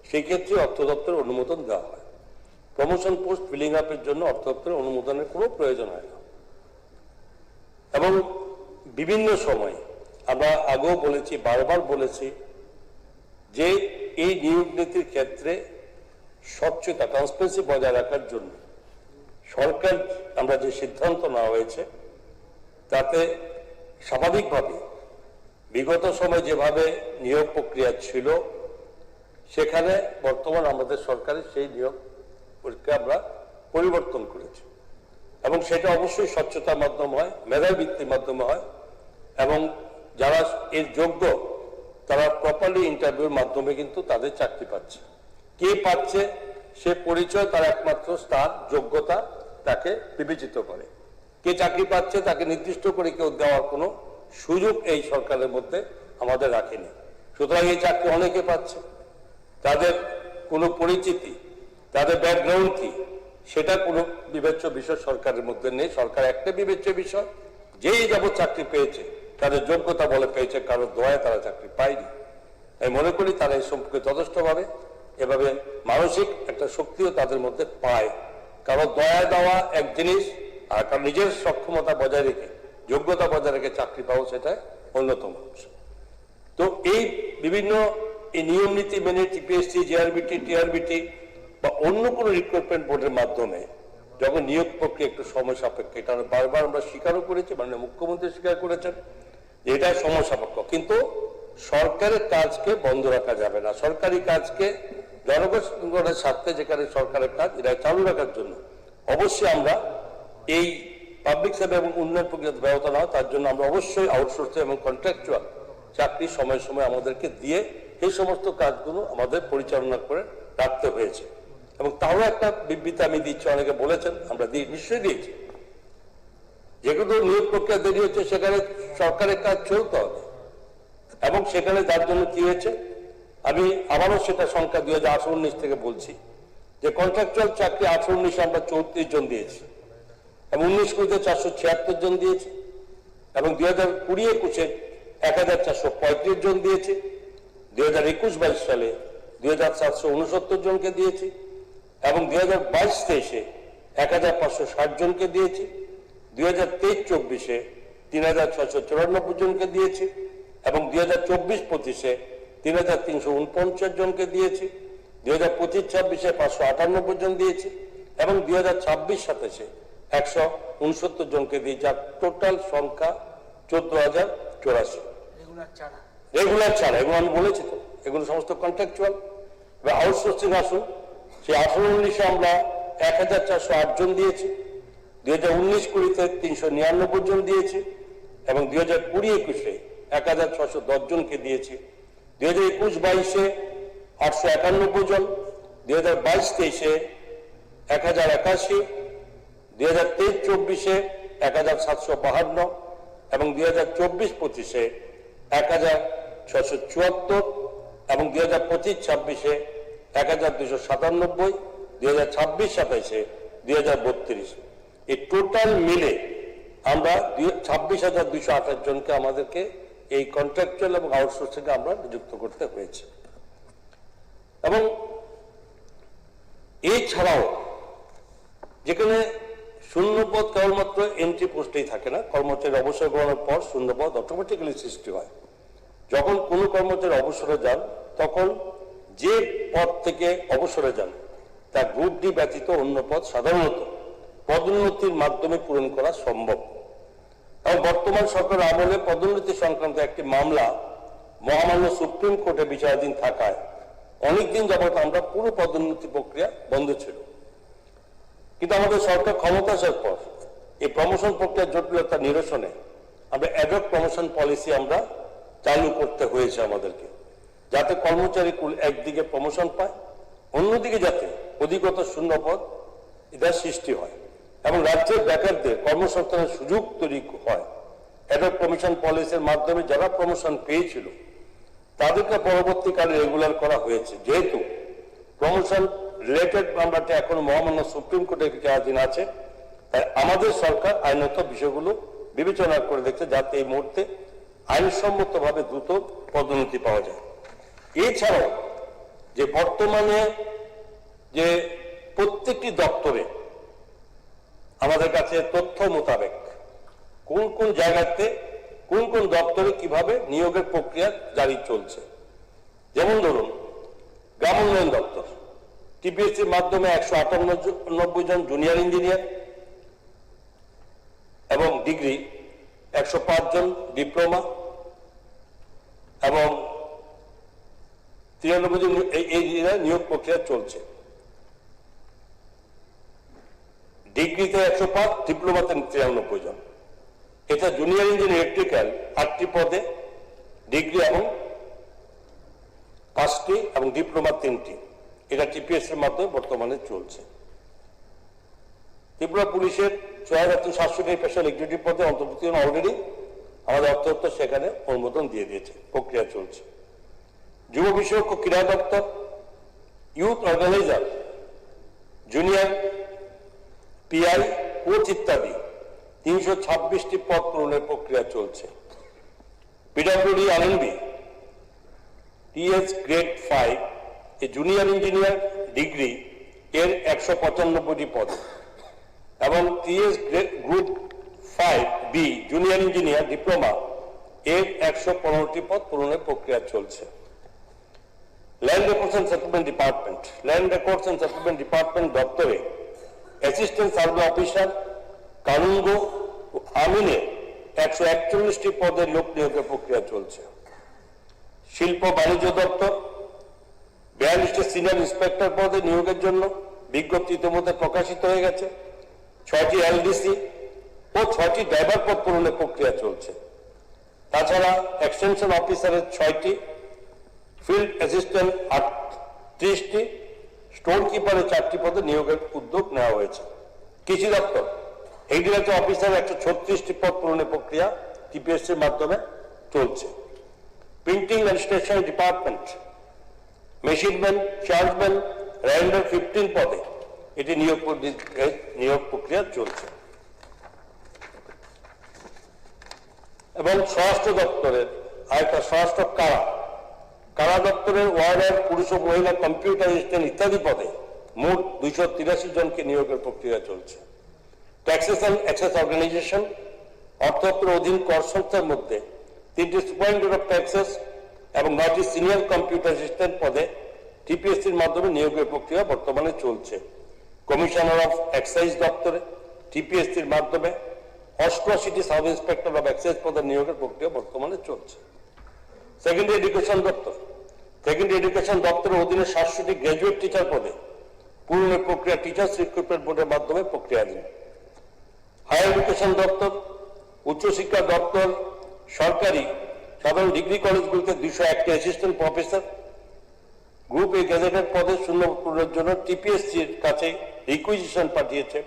সেই ক্ষেত্রে অর্থ দপ্তরের অনুমোদন দেওয়া হয়। প্রমোশন পোস্ট ফিলিং আপের জন্য অর্থ দপ্তরের অনুমোদনের কোনো প্রয়োজন হয় না। এবং বিভিন্ন সময় আমরা আগেও বলেছি, বারবার বলেছি যে এই নিয়োগ নীতির ক্ষেত্রে স্বচ্ছতা, ট্রান্সপারেন্সি বজায় রাখার জন্য সরকার আমরা যে সিদ্ধান্ত নেওয়া হয়েছে তাতে স্বাভাবিকভাবে বিগত সময় যেভাবে নিয়োগ প্রক্রিয়া ছিল সেখানে বর্তমান আমাদের সরকারের সেই নিয়োগ প্রক্রিয়া আমরা পরিবর্তন করেছি এবং সেটা অবশ্যই স্বচ্ছতার মাধ্যমে হয়, মেধার ভিত্তির মাধ্যমে হয় এবং যারা এর যোগ্য তারা প্রপারলি ইন্টারভিউর মাধ্যমে কিন্তু তাদের চাকরি পাচ্ছে। কে পাচ্ছে সে পরিচয় তার একমাত্র তার যোগ্যতা তাকে বিবেচিত করে। কে চাকরি পাচ্ছে তাকে নির্দিষ্ট করে কেউ দেওয়ার কোনো সুযোগ এই সরকারের মধ্যে আমাদের রাখেনি। সুতরাং এই চাকরি অনেকে পাচ্ছে, তাদের কোনো পরিচিতি, তাদের ব্যাকগ্রাউন্ড কি সেটা কোনো বিবেচ্য বিষয় সরকারের মধ্যে নেই। সরকার একটা বিবেচ্য বিষয়, যেই যাবত চাকরি পেয়েছে তাদের যোগ্যতা বলে পেয়েছে, কারোর দয়ায় তারা চাকরি পায়নি। আমি মনে করি তারা এই সম্পর্কে যথেষ্টভাবে এভাবে মানসিক একটা শক্তিও তাদের মধ্যে পায়। কারণ দয়া দেওয়া এক জিনিস, আর কারণ নিজের সক্ষমতা বজায় রেখে, যোগ্যতা বজায় রেখে চাকরি পাওয়া সেটা অন্যতম অংশ। তো এই বিভিন্ন এই নিয়ম নীতি মেনে টিপিএসসি, জিআরবিটি, টিআরবিটি বা অন্য কোনো রিক্রুটমেন্ট বোর্ডের মাধ্যমে যখন নিয়োগ প্রক্রিয়া একটু সময় সাপেক্ষ, এটা বারবার আমরা স্বীকারও করেছি, মাননীয় মুখ্যমন্ত্রী স্বীকার করেছেন যে এটা সময় সাপেক্ষ, কিন্তু সরকারের কাজকে বন্ধ রাখা যাবে না। সরকারি কাজকে জনগণের স্বার্থে যেখানে সরকারের কাজ এটা চালু রাখার জন্য অবশ্যই আমরা এই পাবলিক সেবা এবং উন্নয়ন প্রক্রিয়া ব্যাহত না হয় তার জন্য আমরা অবশ্যই আউটসোর্সিং এবং কন্ট্রাকচুয়াল চাকরি সময় সময় আমাদেরকে দিয়ে এই সমস্ত কাজগুলো আমাদের পরিচালনা করে রাখতে হয়েছে। এবং তারও একটা বিবৃতি আমি দিচ্ছি, অনেকে বলেছেন, আমরা নিশ্চয়ই দিয়েছি, যেগুলো নিয়োগ প্রক্রিয়া দেরি হচ্ছে সেখানে সরকারের কাজ চলতে হবে। এবং সেখানে তার জন্য কি হয়েছে, আমি আবারও সেটা সংখ্যা 2018-19 থেকে বলছি যে কন্ট্রাকচুয়াল চাকরি 18-19 আমরা 34 জন দিয়েছি এবং 19-20 476 জন দিয়েছি এবং 2020-21 1435 জন দিয়েছি, 2021-22 সালে 2769 জনকে দিয়েছি এবং 2022-23 1560 জনকে দিয়েছি, 2023-24 3694 জনকে দিয়েছি এবং 2024-25 3349 জনকে দিয়েছি, 2025-26 598 জন দিয়েছি এবং 2026-27 169 জনকে দিয়েছি, যার টোটাল সংখ্যা 14,084। রেগুলার ছাড়া এগুলো আমি বলেছি তো, এগুলো সমস্ত কন্ট্রাকচুয়াল। বা আউটসোর্সিং আসুন, সেই 18-19 আমরা 1408 জন দিয়েছি, 2019-20 399 জন দিয়েছি এবং 2020-21 1610 জনকে দিয়েছি, 2021-22 891 জন, 2022-23 1081, 2023-24 1752 এবং 2024-25 1674 এবং 2025-26 1297, 2026-27 2032। এই টোটাল মিলে আমরা 26,228 জনকে আমাদেরকে এই কন্ট্রাকচুয়াল এবং আউটসোর্সিং আমরা নিযুক্ত করতে হয়েছে। এবং এছাড়াও যেখানে শূন্যপদ কেবলমাত্র এন্ট্রি পোস্টেই থাকে না, কর্মচারী অবসর গ্রহণের পর শূন্যপদ অটোমেটিক্যালি সৃষ্টি হয়। যখন কোনো কর্মচারী অবসরে যান তখন যে পদ থেকে অবসরে যান তা গ্রুপ ডি ব্যতীত অন্য পদ সাধারণত পদোন্নতির মাধ্যমে পূরণ করা সম্ভব। এবং বর্তমান সরকার আমলে পদোন্নতি সংক্রান্ত একটি মামলা মহামান্য সুপ্রিম কোর্টে বিচারাধীন থাকায় অনেকদিন যাবত আমরা পুরো পদোন্নতি প্রক্রিয়া বন্ধ ছিল। কিন্তু আমাদের সরকার ক্ষমতা আসার পর এই প্রমোশন প্রক্রিয়ার জটিলতা নিরসনে আমরা অ্যাডহক প্রমোশন পলিসি আমরা চালু করতে হয়েছে আমাদেরকে, যাতে কর্মচারী কুল একদিকে প্রমোশন পায়, অন্যদিকে যাতে অধিকতর শূন্যপদ এটা সৃষ্টি হয় এবং রাজ্যের বেকারদের কর্মসংস্থানের সুযোগ তৈরি হয়। অ্যাডহক প্রমোশন পলিসির মাধ্যমে যারা প্রমোশন পেয়েছিল তাদেরকে পরবর্তীকালে রেগুলার করা হয়েছে। যেহেতু প্রমোশন রিলেটেড মামলাটি এখন মহামান্য সুপ্রিম কোর্টের বিচারাধীন আছে, তাই আমাদের সরকার আইনত বিষয়গুলো বিবেচনা করে দেখছে যাতে এই মুহূর্তে আইনসম্মতভাবে দ্রুত পদোন্নতি পাওয়া যায়। এছাড়াও যে বর্তমানে যে প্রত্যেকটি দপ্তরে আমাদের কাছে তথ্য মোতাবেক কোন কোন জায়গাতে কোন কোন দপ্তরে কিভাবে নিয়োগের প্রক্রিয়া জারি চলছে, যেমন ধরুন গ্রাম উন্নয়ন দপ্তর টিপিএসসির মাধ্যমে 198 জন জুনিয়র ইঞ্জিনিয়ার এবং ডিগ্রি 105 জন ডিপ্লোমা এবং 93 জন এই নিয়োগ প্রক্রিয়া চলছে। ডিগ্রিতে 105, ডিপ্লোমাতে 93 জন। এটা জুনিয়র ইঞ্জিনিয়ার ইলেকট্রিক্যাল 8টি পদে, ডিগ্রি এবং 5টি এবং ডিপ্লোমা 3টি। এটা টিপিএসসির মাধ্যমে বর্তমানে চলছে। ত্রিপুরা পুলিশের 6,700 স্পেশাল এক্সিকিউটিভ পদে অন্তর্ভুক্তি অলরেডি আমাদের অর্থ দপ্তর সেখানে অনুমোদন দিয়ে দিয়েছে, প্রক্রিয়া চলছে। যুব বিষয়ক ও ক্রীড়া দপ্তর youth organiser, junior PI, coach ইত্যাদি 326টি পদ পূরণের প্রক্রিয়া চলছে। PWD RNB TS grade 5 A junior engineer degree এর 195টি পদ এবং TS group 5 B junior engineer diploma এর 115টি পদ পূরণের প্রক্রিয়া চলছে। Land records and settlement department দপ্তরে অ্যাসিস্ট্যান্ট সার্ভে অফিসার কানুনগো ও আমিনে 141টি পদের লোক নিয়োগের প্রক্রিয়া চলছে। শিল্প বাণিজ্য দপ্তর 42টি সিনিয়র ইন্সপেক্টর পদে নিয়োগের জন্য বিজ্ঞপ্তি ইতিমধ্যে প্রকাশিত হয়ে গেছে। 6টি এলডিসি ও 6টি ড্রাইভার পদ পূরণের প্রক্রিয়া চলছে। তাছাড়া এক্সটেনশন অফিসারের 6টি, ফিল্ড অ্যাসিস্ট্যান্ট 38টি, স্টোর কিপারের 4টি পদে নিয়োগের উদ্যোগ নেওয়া হয়েছে। কৃষি দপ্তর এগ্রিকালচার অফিসার 136টি পদ পূরণের প্রক্রিয়া টিপিএসসির মাধ্যমে চলছে। Printing and stationery department machineman, chargeman, রাইন্ডার 15 পদে এটি নিয়োগ প্রক্রিয়া চলছে। এবং স্বরাষ্ট্র দপ্তরের আরেকটা স্বরাষ্ট্র কারা দপ্তরের ওয়ার্ডার পুরুষ ও মহিলা কম্পিউটার অ্যাসিস্ট্যান্ট ইত্যাদি পদে মোট 283 জনকে নিয়োগের প্রক্রিয়া চলছে। ট্যাক্সেস অ্যান্ড এক্সাইজ অর্গানাইজেশন অর্থ দপ্তরের অধীন কর সংস্থার মধ্যে 3টি সুপারিনটেন্ডেন্ট অফ ট্যাক্সেস এবং 9টি সিনিয়র কম্পিউটার অ্যাসিস্ট্যান্ট পদে টিপিএসসির মাধ্যমে নিয়োগের প্রক্রিয়া বর্তমানে চলছে। কমিশনার অফ এক্সাইজ দপ্তরে টিপিএসসির মাধ্যমে 88টি সাব ইন্সপেক্টর অফ এক্সাইজ পদের নিয়োগের প্রক্রিয়া বর্তমানে চলছে। সেকেন্ডারি এডুকেশন দপ্তরের অধীনে 700টি গ্র্যাজুয়েট টিচার পদে পূরণের প্রক্রিয়া টিচার্স রিক্রুটমেন্ট বোর্ডের মাধ্যমে প্রক্রিয়াধীন। হায়ার এডুকেশন দপ্তর, উচ্চশিক্ষা দপ্তর সরকারি সাধারণ ডিগ্রি কলেজগুলিতে 201টি assistant professor group A gazetted পদে শূন্য পূরণের জন্য টিপিএসসির কাছে রিকুইজিশন পাঠিয়েছে।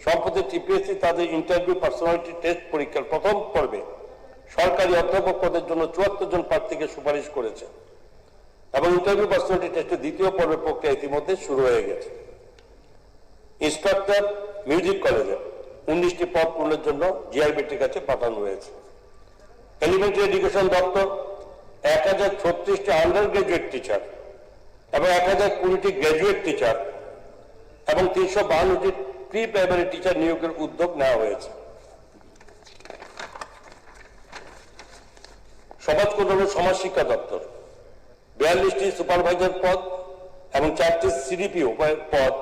সম্প্রতি টিপিএসসি তাদের ইন্টারভিউ পার্সোনালিটি টেস্ট পরীক্ষার প্রথম পর্বে সরকারি অধ্যাপক পদের জন্য 74 জন প্রার্থীকে সুপারিশ করেছে এবং ইন্টারভিউ পার্সোনালিটি টেস্টের দ্বিতীয় পর্বের প্রক্রিয়া ইতিমধ্যে শুরু হয়ে গেছে। ইন্সট্রাক্টর মিউজিক কলেজে 19টি পদ পূরণের জন্য জিআরবিটির কাছে পাঠানো হয়েছে। এলিমেন্টারি এডুকেশন দপ্তর 1036টি আন্ডার গ্রাজুয়েট টিচার এবং 1020টি গ্রাজুয়েট টিচার এবং 352টি প্রি প্রাইমারি টিচার নিয়োগের উদ্যোগ নেওয়া হয়েছে। সমাজ কল্যাণ ও সমাজ শিক্ষা দপ্তর 42টি সুপারভাইজার পদ এবং 4টি সিডিপিও পদ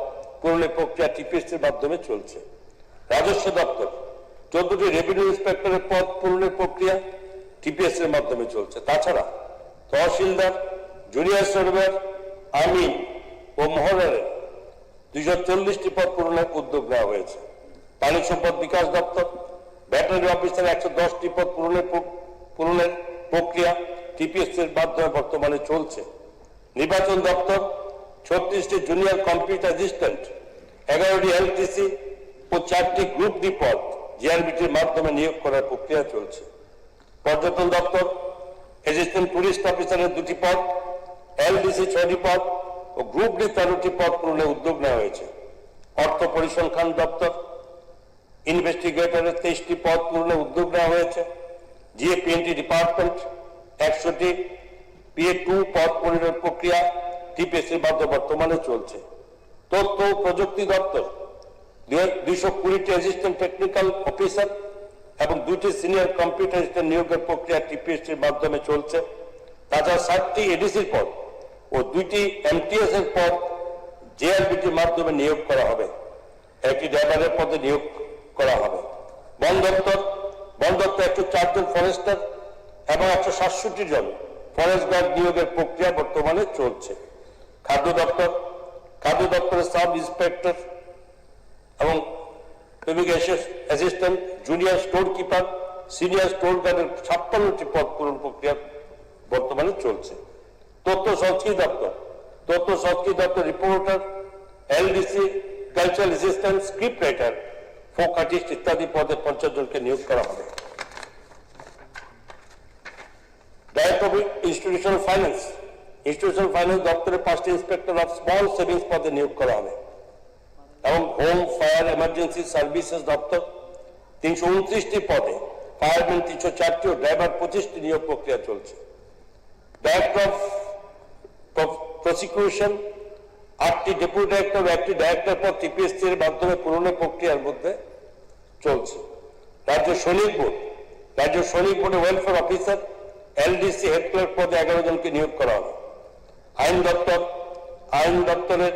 পূরণের প্রক্রিয়া টিপিএসসির মাধ্যমে চলছে। রাজস্ব দপ্তর 14টি রেভিনিউ ইন্সপেক্টরের পদ পূরণের প্রক্রিয়া টিপিএসসির মাধ্যমে চলছে। তাছাড়া তহসিলদার, জুনিয়র সার্ভেয়ার, আমিন ও মহলের 240টি পদ পূরণের উদ্যোগ নেওয়া হয়েছে। পানি সম্পদ বিকাশ দপ্তর ভেটেরিনারি অফিসার 110টি পদ পূরণের প্রক্রিয়া টিপিএসসির মাধ্যমে বর্তমানে চলছে। নির্বাচন দপ্তর 36টি জুনিয়র কম্পিউটার অ্যাসিস্ট্যান্ট, 11টি এলটিসি ও 4টি গ্রুপ ডি পদ জিআরবিটির মাধ্যমে নিয়োগ করার প্রক্রিয়া চলছে। পর্যটন দপ্তর অ্যাসিস্ট্যান্ট টুরিস্ট অফিসারের 2টি পদ, এলডিসি 6টি পদ ও গ্রুপ ডি 13টি পদ পূরণের উদ্যোগ নেওয়া হয়েছে। অর্থ পরিসংখ্যান দপ্তর ইনভেস্টিগেটরের 23টি পদ পূরণের উদ্যোগ নেওয়া হয়েছে। জিএপিএনটি ডিপার্টমেন্ট 100টি PA2 পদ পূরণের প্রক্রিয়া টিপিএসসির মাধ্যমে বর্তমানে চলছে। তথ্য ও প্রযুক্তি দপ্তর 220টি অ্যাসিস্ট্যান্ট টেকনিক্যাল অফিসার এবং 2টি সিনিয়র কম্পিউটার অ্যাসিস্ট্যান্ট নিয়োগের প্রক্রিয়া টিপিএসসির মাধ্যমে চলছে। তাছাড়া 7টি এডিসির পদ ও 2টি এমটিএস এর পদ জেআরবিটির মাধ্যমে নিয়োগ করা হবে। একটি ড্রাইভারের পদে নিয়োগ করা হবে। বন দপ্তর 104 জন ফরেস্টার এবং 167 জন ফরেস্ট গার্ড নিয়োগের প্রক্রিয়া বর্তমানে চলছে। খাদ্য দপ্তরের সাব ইন্সপেক্টর এবং assistant, junior store keeper, senior store গার্ডের 56টি পদ পূরণ প্রক্রিয়া বর্তমানে চলছে। তথ্য সংস্কৃতি দপ্তর reporter, LDC, cultural assistant, script writer, folk artist ইত্যাদি পদে 50 জনকে নিয়োগ করা হবে। ডাইরেক্টর অফ ইনস্টিটিউশনাল ফাইন্যান্স দপ্তরে 5টি ইন্সপেক্টর অফ স্মল সেভিংস পদে নিয়োগ করা হবে এবং হোম ফায়ার এমার্জেন্সি সার্ভিসেস দপ্তর 329টি পদে, ফায়ারম্যান 304টি ও ড্রাইভার 25টি নিয়োগ প্রক্রিয়া চলছে। ডাইরেক্টর অফ প্রসিকিউশন, 8টি ডেপুটি ডাইরেক্টর, 1টি ডাইরেক্টর পদ টিপিএসসি এর মাধ্যমে পূরণের প্রক্রিয়ার মধ্যে চলছে। রাজ্য সৈনিক বোর্ডে welfare officer, LDC head clerk পদে 11 জনকে নিয়োগ করা হবে। আইন দপ্তরের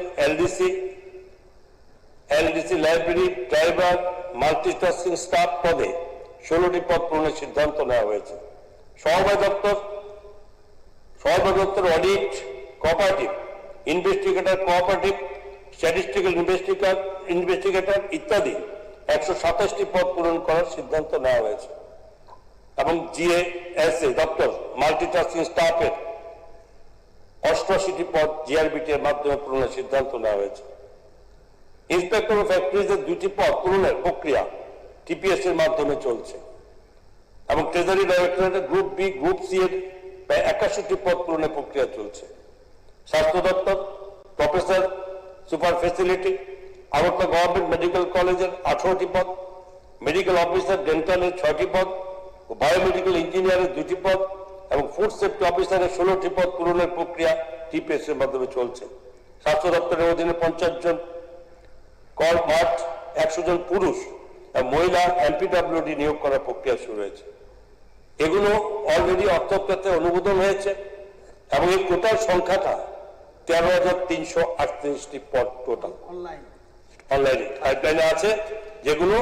LDC library, driver, multitasking staff পদে 16টি পদ পূরণের সিদ্ধান্ত নেওয়া হয়েছে। সমবায় দপ্তর audit, cooperative investigator, cooperative statistical investigator ইত্যাদি 127টি পদ পূরণ করার সিদ্ধান্ত নেওয়া হয়েছে। এবং জিএসএ দপ্তর মাল্টিটাস্কিং স্টাফের 88টি পদ জিআরবিটি এর মাধ্যমে পূরণের সিদ্ধান্ত নেওয়া হয়েছে। ইন্সপেক্টর অফ ফ্যাক্টরিজের 2টি পদ পূরণের প্রক্রিয়া টিপিএস এর মাধ্যমে চলছে। এবং ট্রেজারি ডাইরেক্টরেটের গ্রুপ বি, গ্রুপ সি এর প্রায় 81টি পদ পূরণের প্রক্রিয়া চলছে। স্বাস্থ্য দপ্তর professor super facility, Agartala government medical কলেজের 18টি পদ, মেডিকেল অফিসার ডেন্টালের 6টি পদ, বায়োমেডিকেল ইঞ্জিনিয়ারের 2টি পদ এবং ফুড সেফটি অফিসারের 16টি পদ পূরণের প্রক্রিয়া টিপিএস এর মাধ্যমে চলছে। স্বাস্থ্য দপ্তরের অধীনে 50 জন কল মাঠ, 100 জন পুরুষ এবং মহিলা এমপিডব্লিউডি নিয়োগ করার প্রক্রিয়া শুরু হয়েছে। এগুলো অলরেডি অর্থক্ষেত্রে অনুমোদন হয়েছে এবং এই টোটাল সংখ্যাটা 13,338টি পদ টোটাল অনলাইনে পাইপলাইনে আছে, এগুলো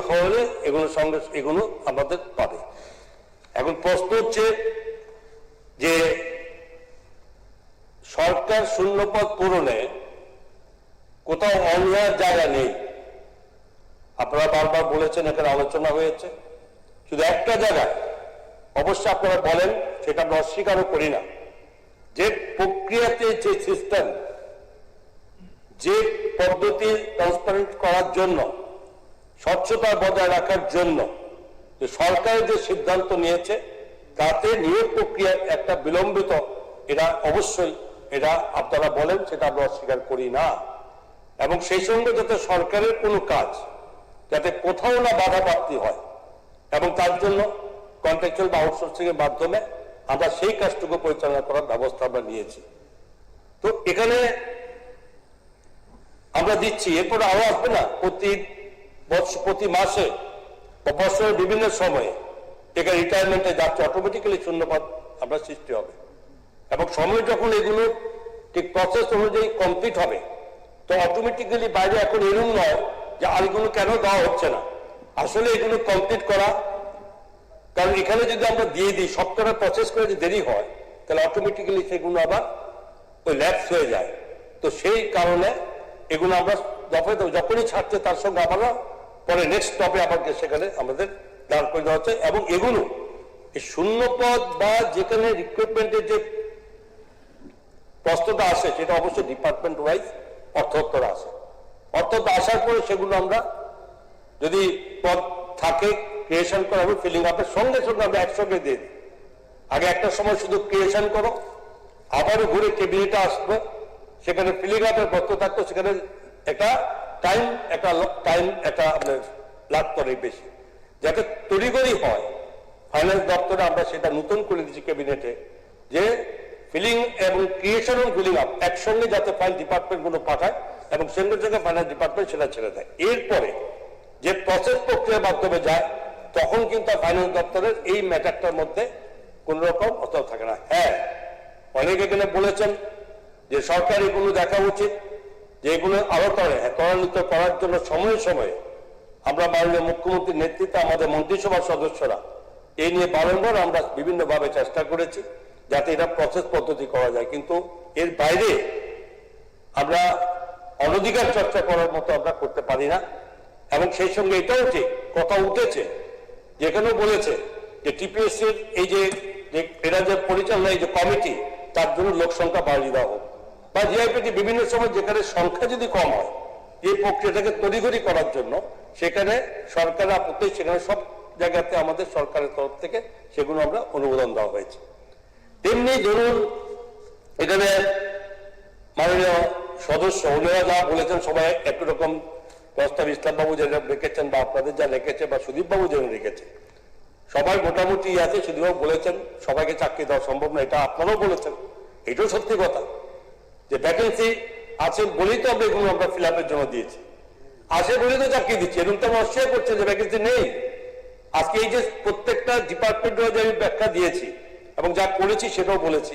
হলে এগুলো আমাদের পাবে। এখন প্রশ্ন হচ্ছে যে সরকার শূন্যপদ পূরণে কোথাও অন্যায়ের জায়গা নেই। আপনারা বারবার বলেছেন, এখানে আলোচনা হয়েছে, শুধু একটা জায়গায় অবশ্যই আপনারা বলেন, সেটা আমরা অস্বীকারও করি না, যে প্রক্রিয়াতে যে সিস্টেম, যে পদ্ধতি ট্রান্সপারেন্ট করার জন্য, স্বচ্ছতা বজায় রাখার জন্য যে সরকারের যে সিদ্ধান্ত নিয়েছে, তাতে নিয়োগ প্রক্রিয়া একটা বিলম্বিত, এটা অবশ্যই এটা আপনারা বলেন, সেটা আমরা অস্বীকার করি না। এবং সেই সঙ্গে যাতে সরকারের কোনো কাজ যাতে কোথাও না বাধাপ্রাপ্তি হয়, এবং তার জন্য কন্ট্রাকচুয়াল বা আউটসোর্সিং এর মাধ্যমে আমরা সেই কাজটুকু পরিচালনা করার ব্যবস্থা আমরা নিয়েছি। তো এখানে আমরা দিচ্ছি, এরপরে আরো আসবে না, প্রতি মাসে বা বছরের বিভিন্ন সময়ে এখানে রিটায়ারমেন্টে যাচ্ছে, অটোমেটিক্যালি শূন্যপদ আমরা সৃষ্টি হবে। এবং সময় যখন এগুলো ঠিক প্রসেস অনুযায়ী কমপ্লিট হবে, তো অটোমেটিক্যালি বাইরে এখন এরকম নয় যে আর এগুলো কেন দেওয়া হচ্ছে না, আসলে এগুলো কমপ্লিট করা, কারণ এখানে যদি আমরা দিয়ে দিই, সবকটা প্রসেস করে যদি দেরি হয়, তাহলে অটোমেটিক্যালি সেগুলো আবার ওই ল্যাপস হয়ে যায়। তো সেই কারণে এগুলো আমরা দফায় যখনই ছাড়ছে, তার সঙ্গে আবার পরে নেক্সট স্টপে আবার সেখানে আমাদের দাঁড় করে দেওয়া হচ্ছে। এবং এগুলো এই শূন্যপদ বা যেখানে রিক্রুটমেন্টের যে প্রশ্নটা আসে, সেটা অবশ্যই ডিপার্টমেন্ট ওয়াইজ অর্থোত্তর আসে। অর্থোত্তর আসার পরে সেগুলো আমরা যদি পদ থাকে ক্রিয়েশন করা হবে, ফিলিং আপের সঙ্গে সঙ্গে আমরা একসঙ্গে দিয়ে দিই। আগে একটা সময় শুধু ক্রিয়েশন করো, আবারও ঘুরে ক্যাবিনেটে আসবে, সেখানে ফিলিং আপের পত্র থাকতো, সেখানে একটা টাইম আপনার লাগতো অনেক বেশি, যাতে তড়িঘড়ি হয়। ফাইন্যান্স দপ্তরে আমরা সেটা নতুন করে দিচ্ছি ক্যাবিনেটে, যে ফিলিং এবং ক্রিয়েশন এবং ফিলিং আপ একসঙ্গে যাতে ফাইল ডিপার্টমেন্ট গুলো পাঠায় এবং সঙ্গে সঙ্গে ফাইন্যান্স ডিপার্টমেন্ট সেটা ছেড়ে দেয়। এরপরে যে প্রসেস প্রক্রিয়ার মাধ্যমে যায়, তখন কিন্তু ফাইন্যান্স দপ্তরের এই ম্যাটারটার মধ্যে কোন রকম অতএব থাকে না। হ্যাঁ, অনেকে এখানে বলেছেন যে সরকার এগুলো দেখা উচিত, যে এগুলো আরো ত্বরান্বিত করার জন্য সময়ে সময়ে আমরা মাননীয় মুখ্যমন্ত্রীর নেতৃত্বে আমাদের মন্ত্রিসভার সদস্যরা এই নিয়ে বারংবার আমরা বিভিন্নভাবে চেষ্টা করেছি, যাতে এটা প্রসেস পদ্ধতি করা যায়। কিন্তু এর বাইরে আমরা অনধিকার চর্চা করার মতো আমরা করতে পারি না। এবং সেই সঙ্গে এটাও ঠিক কথা উঠেছে, যেখানেও বলেছে যে টিপিএসসির এই যে এরা যে পরিচালনা, এই যে কমিটি, তার জন্য লোক সংখ্যা বাড়িয়ে দেওয়া হোক, বা জিআইপিটি বিভিন্ন সময় যেখানে সংখ্যা যদি কম হয়, এই প্রক্রিয়াটাকে তড়িঘড়ি করার জন্য সেখানে সরকারের আপত্তি, সেখানে সব জায়গাতে আমাদের সরকারের তরফ থেকে সেগুলো আমরা অনুমোদন দেওয়া হয়েছে। তেমনি ধরুন এখানে মাননীয় সদস্য ওনারা যা বলেছেন, সবাই একটু রকম প্রস্তাব ইসলামবাবু যেটা রেখেছেন বা আপনাদের যা রেখেছে বা সুদীপবাবু যেন রেখেছে, সবাই মোটামুটি আছে। সুদীপবাবু বলেছেন সবাইকে চাকরি দেওয়া সম্ভব না, এটা আপনারাও বলেছেন। এটাও সত্যি কথা যে ভ্যাকেন্সি আছে বলেই তো আমরা এগুলো আমরা ফিল আপের জন্য দিয়েছি, আসে বলেই তো চাকরি দিচ্ছি, এরকম তো আমরা অস্বীকার করছি যে ভ্যাকেন্সি নেই। আজকে এই যে প্রত্যেকটা ডিপার্টমেন্টের যে আমি ব্যাখ্যা দিয়েছি এবং যা করেছি সেটাও বলেছি,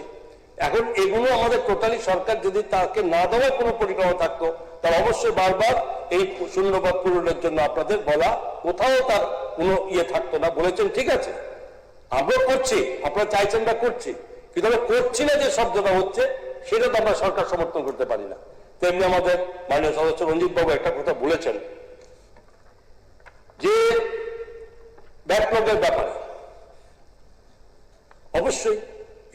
এখন এগুলো আমাদের টোটালি সরকার যদি তাকে না দেওয়ার কোনো পরিকল্পনা থাকতো তাহলে অবশ্যই বারবার এই শূন্যপদ পূরণের জন্য আপনাদের বলা কোথাও তার কোনো ইয়ে থাকতো না। বলেছেন ঠিক আছে, আমরা করছি, আপনারা চাইছেন না করছি, কিন্তু আমরা করছি না যে শব্দটা হচ্ছে সেটা তো আমরা সরকার সমর্থন করতে পারি না। তেমনি আমাদের মাননীয় সদস্য রঞ্জিত বাবু একটা কথা বলেছেন যে ব্যাকলগের ব্যাপারে, অবশ্যই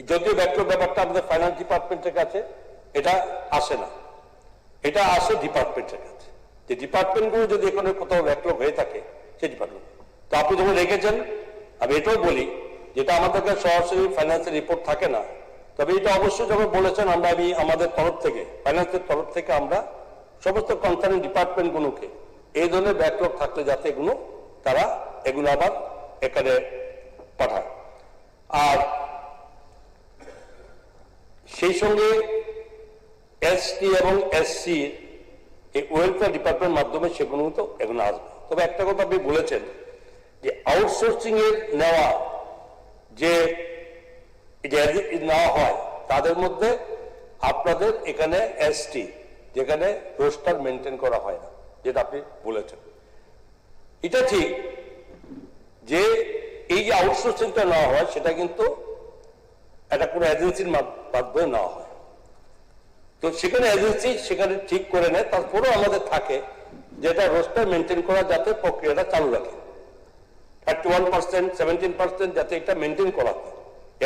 যদিও ব্যাকলগ ব্যাপারটা আমাদের ফাইন্যান্স ডিপার্টমেন্টের কাছে এটা আসে না, এটা আসে ডিপার্টমেন্টের কাছে, যে ডিপার্টমেন্টগুলো যদি এখানে কোথাও ব্যাকলগ হয়ে থাকে সেই ডিপার্টমেন্ট। তো আপনি যখন রেখেছেন, আমি এটাও বলি যেটা আমাদের কাছে সরাসরি ফাইন্যান্সের রিপোর্ট থাকে না, তবে এটা অবশ্যই যখন বলেছেন আমরা আমাদের তরফ থেকে ফাইন্যান্সের তরফ থেকে আমরা সমস্ত কনসার্ন ডিপার্টমেন্টগুলোকে এই ধরনের ব্যাকলগ থাকলে যাতে তারা এগুলো আবার এখানে পাঠায়। আর সেই সঙ্গে এসটি এবং এসসি এই ওয়েলফেয়ার ডিপার্টমেন্টের মাধ্যমে সেগুলো তো এগুলো আসবে। তবে একটা কথা আপনি বলেছেন যে আউটসোর্সিং এর নেওয়া যে নেওয়া হয় তাদের মধ্যে আপনাদের এখানে এসটি যেখানে রোস্টার মেনটেন করা হয় না, যেটা আপনি বলেছেন, এটা ঠিক যে এই যে আউটসোর্সিংটা নেওয়া হয় সেটা কিন্তু একটা কোনো এজেন্সির মাধ্যমে নেওয়া হয়। তো সেখানে এজেন্সি সেখানে ঠিক করে নেয়, তারপরেও আমাদের থাকে যেটা রোস্টার মেনটেন করা যাতে প্রক্রিয়াটা চালু রাখে 31%, 17% যাতে এটা মেনটেন করা হয়।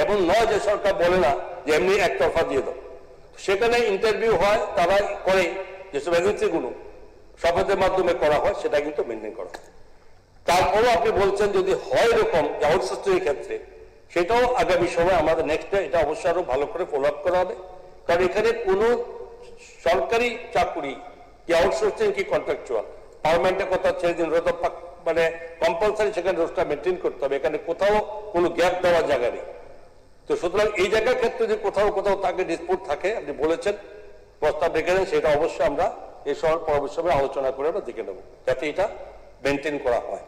এমন নয় যে সরকার বলে না যে এমনি একতরফা দিয়ে দাও, সেখানে ইন্টারভিউ হয়, তারা করে যেসব এজেন্সিগুলো শপথের মাধ্যমে করা হয় সেটা কিন্তু মেনটেন করা হয়। তারপরেও আপনি বলছেন যদি হয় এরকম আউটসোর্সিং এর ক্ষেত্রে, সেটাও আগামী সময় আমাদের নেক্সট এটা অবশ্যই আরো ভালো করে ফলো আপ করা হবে। কারণ এখানে কোনো সরকারি চাকরি কি আউটসোর্সিং কি কন্ট্রাকচুয়াল পার্মানেন্টের কথা ছেড়ে দিন, মানে কম্পালসারি সেখানে রোস্টার মেনটেন করতে হবে, এখানে কোথাও কোনো গ্যাপ দেওয়ার জায়গা নেই। তো সুতরাং এই জায়গার ক্ষেত্রে যে কোথাও কোথাও তাকে ডিসপুট থাকে, আপনি বলেছেন প্রস্তাব রেখেছেন, সেটা অবশ্যই আমরা এই সময় পরবর্তী সময় আলোচনা করে আমরা দেখে নেব যাতে এটা মেনটেন করা হয়।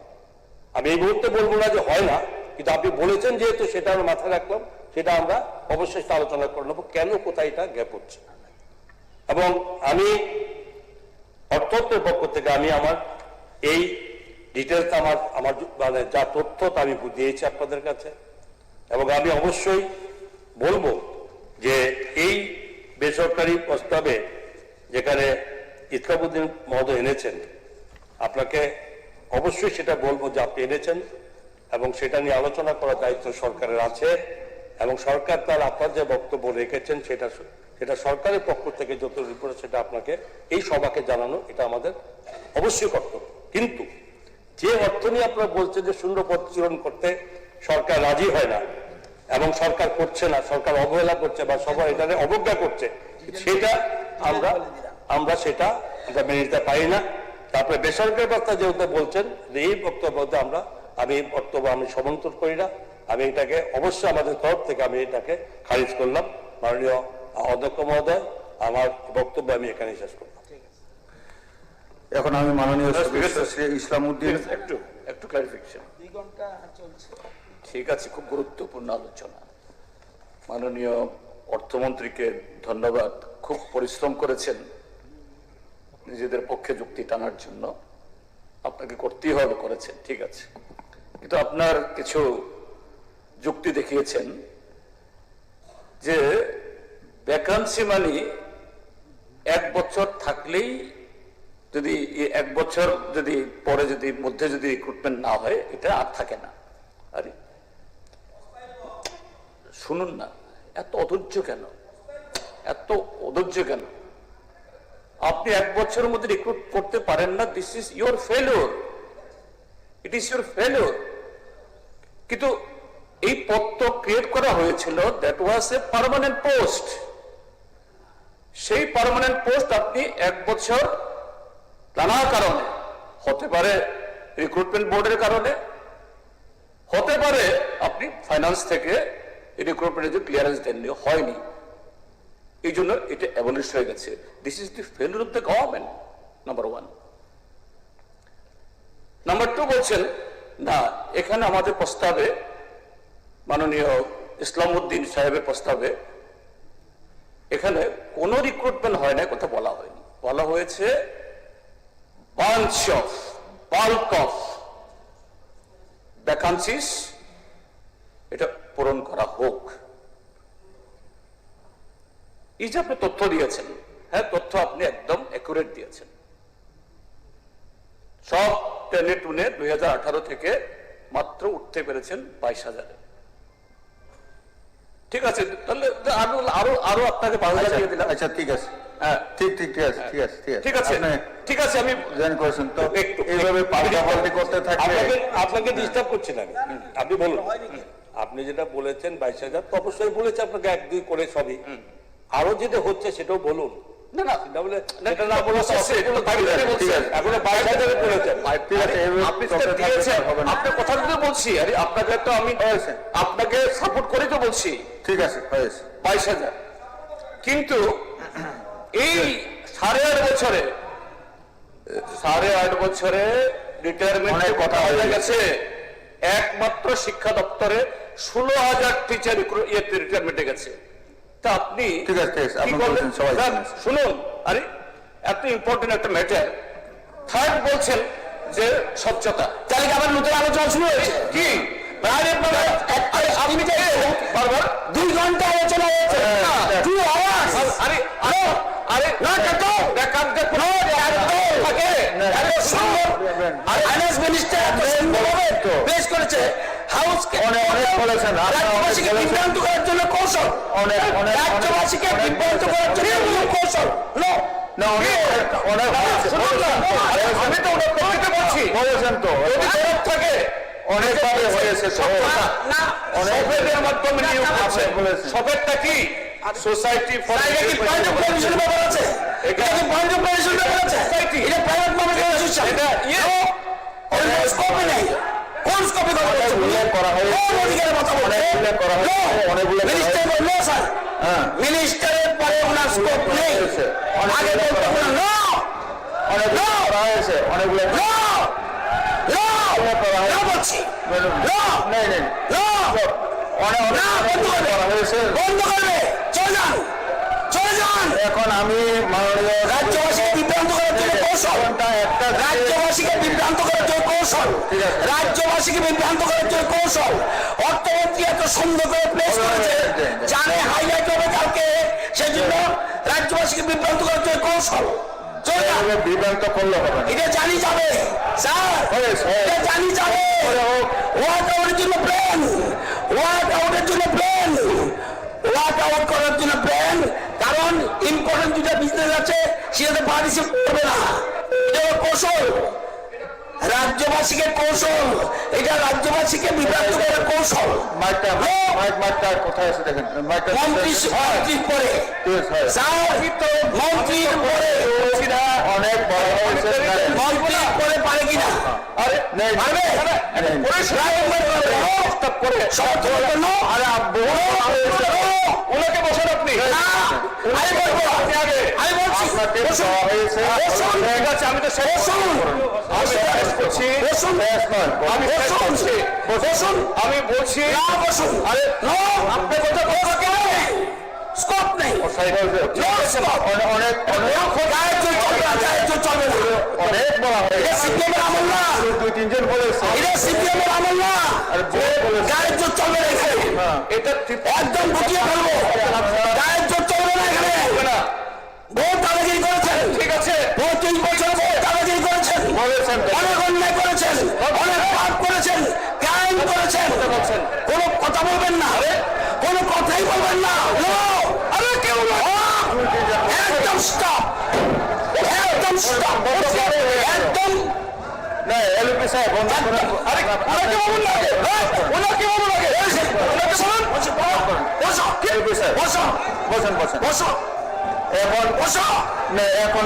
আমি এই মুহূর্তে বলবো না যে হয় না, কিন্তু আপনি বলেছেন যেহেতু সেটা আমরা মাথায় রাখলাম, সেটা আমরা অবশ্যই আলোচনা করে নেবো কেন কোথায় এটা গ্যাপ হচ্ছে। এবং আমি অর্থের পক্ষ থেকে আমি আমার এই ডিটেলস আমার মানে যা তথ্য তা আমি দিয়েছি আপনাদের কাছে, এবং আমি অবশ্যই বলবো যে এই বেসরকারি প্রস্তাবে যেখানে ইসলামউদ্দিন মহোদয় এনেছেন, আপনাকে অবশ্যই সেটা বলবো যে আপনি এনেছেন এবং সেটা নিয়ে আলোচনা করার দায়িত্ব সরকারের আছে, এবং সরকার তার আপনার যে বক্তব্য রেখেছেন সেটা সরকারের পক্ষ থেকে যত রিপোর্ট সেটা আপনাকে এই সভাকে জানানো এটা আমাদের অবশ্যই কর্তব্য। কিন্তু যে অর্থ নিয়ে আপনারা বলছেন যে শূন্য পদ পূরণ করতে সরকার রাজি হয় না এবং সরকার করছে না, সরকার অবহেলা করছে বা সবাই এটা অবজ্ঞা করছে, সেটা আমরা সেটা মেনে নিতে পারি না। তারপরে বেসরকারি কথা যেহেতু বলছেন যে এই বক্তব্য আমি বক্তব্য আমি সমর্থন করি না, আমি এটাকে অবশ্যই আমাদের তরফ থেকে আমি এটাকে খারিজ করলাম। মাননীয় অধ্যক্ষ মহোদয়, আমার বক্তব্য আমি এখানে শেষ করলাম। এখন আমি মাননীয় শ্রী ইসলামউদ্দিন একটু ক্লারিফিকেশন। ঠিক আছে, খুব গুরুত্বপূর্ণ আলোচনা। মাননীয় অর্থমন্ত্রীকে ধন্যবাদ, খুব পরিশ্রম করেছেন নিজেদের পক্ষে যুক্তি টানার জন্য, আপনাকে করতেই হবে, করেছেন, ঠিক আছে। কিন্তু আপনার কিছু যুক্তি দেখিয়েছেন যে ভ্যাকান্সি মানে 1 বছর থাকলেই যদি 1 বছর যদি পরে যদি মধ্যে যদি রিক্রুটমেন্ট না হয় এটা আর থাকে না। আরে শুনুন না, এত অধৈর্য কেন, এত অধৈর্য কেন? আপনি 1 বছরের মধ্যে রিক্রুট করতে পারেন না, this is your failure, it is your failure. কিন্তু এই পদটা ক্রিয়েট করা হয়েছিল, that was a permanent post. সেই পার্মানেন্ট পোস্ট আপনি 1 বছর নানা কারণে, হতে পারে রিক্রুটমেন্ট বোর্ডের কারণে, হতে পারে আপনি ফাইন্যান্স থেকে রিক্রুটমেন্টের যে ক্লিয়ারেন্স দেননি, হয়নি, এই জন্য এটা অ্যাবলিশ হয়ে গেছে। This is the failure of the government, number 1। Number 2 বলছেন না, এখানে আমাদের প্রস্তাবে, মাননীয় ইসলামউদ্দিন সাহেবের প্রস্তাবে এখানে কোনো রিক্রুটমেন্ট হয় না, কথা বলা হয়নি। বলা হয়েছে বাল্ক অফ ভ্যাকান্সিস এটা পূরণ করা হোক। এই যে আপনি তথ্য দিয়েছেন, হ্যাঁ তথ্য আপনি একদম অ্যাকুরেট দিয়েছেন। সব টেনে টুনে 2018 থেকে মাত্র উঠতে পেরেছেন 22,000। ঠিক আছে, তাহলে আরো আপনাকে 12,000 দিয়ে দিলাম। আচ্ছা ঠিক আছে, হ্যাঁ ঠিক আছে, ঠিক আছে, ঠিক আছে, ঠিক আছে। আমি জয়েন করেছেন তো একটু এইভাবে পাল্টাপাল্টি করতে থাকলে আপনাকে ডিস্টার্ব করছি না আমি। আপনি বলুন, আপনি যেটা বলেছেন 22,000 তো অবশ্যই বলেছে আপনাকে 1-2 করে সবই। আরো যেটা হচ্ছে সেটাও বলুন। না না সেটা বলে না, সেটা না বলে ঠিক আছে, এখনো 22,000 বলেছেন। ঠিক আছে, আপনি যেটা দিয়েছেন, আপনার কথা তো বলছি, আরে আপনাকে তো আমি হয়েছে। আপনাকে সাপোর্ট করে তো বলছি ঠিক আছে, হয়েছে। 22,000। কিন্তু এই 8.5 বছরে রিটায়ারমেন্টের অনেক কথা কথা হয়ে হয়ে গেছে। একমাত্র শিক্ষা দপ্তরে 16,000 টিচার রিটায়ারমেন্টে গেছে। তা আপনি ঠিক আছে, ঠিক আছে, কি আপনি করবেন? বলছেন, সবাই না, শুনেছে। শুনুন, আরে এত ইম্পর্টেন্ট একটা ম্যাটার। থার্ড বলছেন যে স্বচ্ছতা। তাহলে আবার নতুন আলোচনা শুরু হয়েছে কি? আপনি বারবার 2 ঘন্টা আলোচনা হয়েছে, 2 আওয়ার্স। আরে আরে আরে না কাটো বেকার দেখো থাকে এত সুন্দর। আর ফাইন্যান্স মিনিস্টার এত সুন্দরভাবে পেশ করেছে। হাউসকে অনেক বলেছেন, রাজ্যবাসীকে বিভ্রান্ত করার জন্য কৌশল, রাজ্যবাসীকে বিভ্রান্ত করার জন্য কৌশল। না, অনেক হয়েছে। আমি তো ওটা প্রত্যেকে বলছি, বলেছেন তো, যদি তরফ থাকে অনেকভাবে হয়েছে তো। না সফেদের মাধ্যমে নিয়োগ করছে। বলেছেন। সফেদটা কি? Society for point of position ব্যাপার আছে। এটা কি পয়েন্ট অফ পজিশন ব্যাপার আছে? এটা প্রাইভেট মার্কেট অ্যাসোসিয়েশন। এটা কোন স্কোপে নেই, কোন স্কোপে কথা বলছে? উল্লেখ করা হয়েছে, কোন অধিকারে কথা বলছে? উল্লেখ করা হয়েছে, অনেকগুলো করা মিনিস্টার হয়েছে। বললো স্যার, মিনিস্টারের পরে ওনার স্কোপ নেই। আগে বলতে হবে না, অনেকগুলো করা হয়েছে, অনেকগুলো বলছি নেই, নেই, অনেক করা হয়েছে। বন্ধ করবে, চলে যান, চলে যান। এখন আমি মাননীয় রাজ্যবাসীকে বিভ্রান্ত করার জন্য কৌশল, রাজ্যবাসীকে বিভ্রান্ত করার জন্য কৌশল, রাজ্যবাসীকে বিভ্রান্ত করার জন্য কৌশল। অর্থমন্ত্রী এত সুন্দর করে প্লেস করেছে, জানে হাইলাইট হবে কালকে, সেজন্য রাজ্যবাসীকে বিভ্রান্ত করার জন্য কৌশল। চলে যান, বিভ্রান্ত করলে হবে না। এটা জানি যাবে স্যার, এটা জানি যাবে। ওয়ার্ক আউটের জন্য প্ল্যান, ওয়ার্ক আউটের জন্য প্ল্যান, ওয়ার্ক আউট করার জন্য প্ল্যান। কারণ ইম্পর্টেন্ট দুটা বিজনেস আছে, সেটা পার্টিসিপেট করবে না। এটা কৌশল, রাজ্যবাসীকে কৌশল, এটা রাজ্যবাসীকে বিভ্রান্ত করার কৌশল। মাইকটা কোথায় আছে দেখেন, মাইকটা মন্ত্রীর পরে স্যার, মন্ত্রীর পরে অনেক বড় হয়েছে। মন্ত্রীর পরে পারে কিনা? আরে নেই, পারবে? ওনাকে বসেন আপনি। আপনাকে দেওয়া হয়েছে। ঠিক আছে, আমি তো শেষ করছি। আমি বলছি আরে আপনার কথা বলতে স্কোপ নেই, অনেক বলা হয়েছে। সিপিএমের আমল না, 2-3 জন বলেছে। এটা সিপিএমের আমল না, গায়ের জোর চলবে না এখানে। এটা একদম গুটিয়ে ফেলবো, গায়ের জোর চলবে না এখানে। ভোট দাদাগিরি করেছেন, ঠিক আছে, 30 বছর ভোট দাদাগিরি করেছেন, অনেক অন্যায় করেছেন, অনেক পাপ করেছেন, ক্রাইম করেছেন। কোনো কথা বলবেন না, কোনো কথাই বলবেন না। আরে কেউ একদম স্টপ, একদম স্টপ, একদম না, এলপি সাহেব বন্ধ করেন। আরে ওনাকে বলুন না, ওনাকে বলুন আগে, ওনাকে বলুন। বসো, এলপি সাহেব বসো, বসেন, বসেন। বসো, এখন বসো। এখন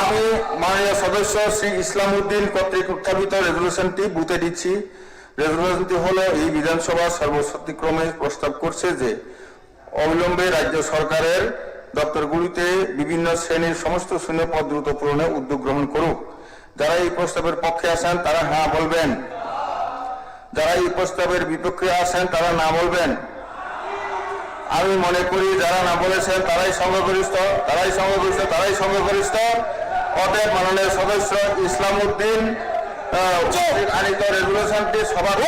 আমি মাননীয় সদস্য শ্রী ইসলামউদ্দিন কর্তৃক উত্থাপিত রেজলিউশনটি বুথে দিচ্ছি। রেজলিউশনটি হলো, এই বিধানসভা সর্বসম্মতিক্রমে প্রস্তাব করছে যে অবিলম্বে রাজ্য সরকারের দপ্তরগুলিতে বিভিন্ন শ্রেণীর সমস্ত শূন্য পদ দ্রুত পূরণে উদ্যোগ গ্রহণ করুক। যারা এই প্রস্তাবের পক্ষে আছেন তারা হ্যাঁ বলবেন, যারা এই প্রস্তাবের বিপক্ষে আছেন তারা না বলবেন। আমি মনে করি যারা না বলেছেন তারাই সংখ্যাগরিষ্ঠ, অতএব মাননীয় সদস্য ইসলাম উদ্দিন আনিত রেজুলেশনটি সবার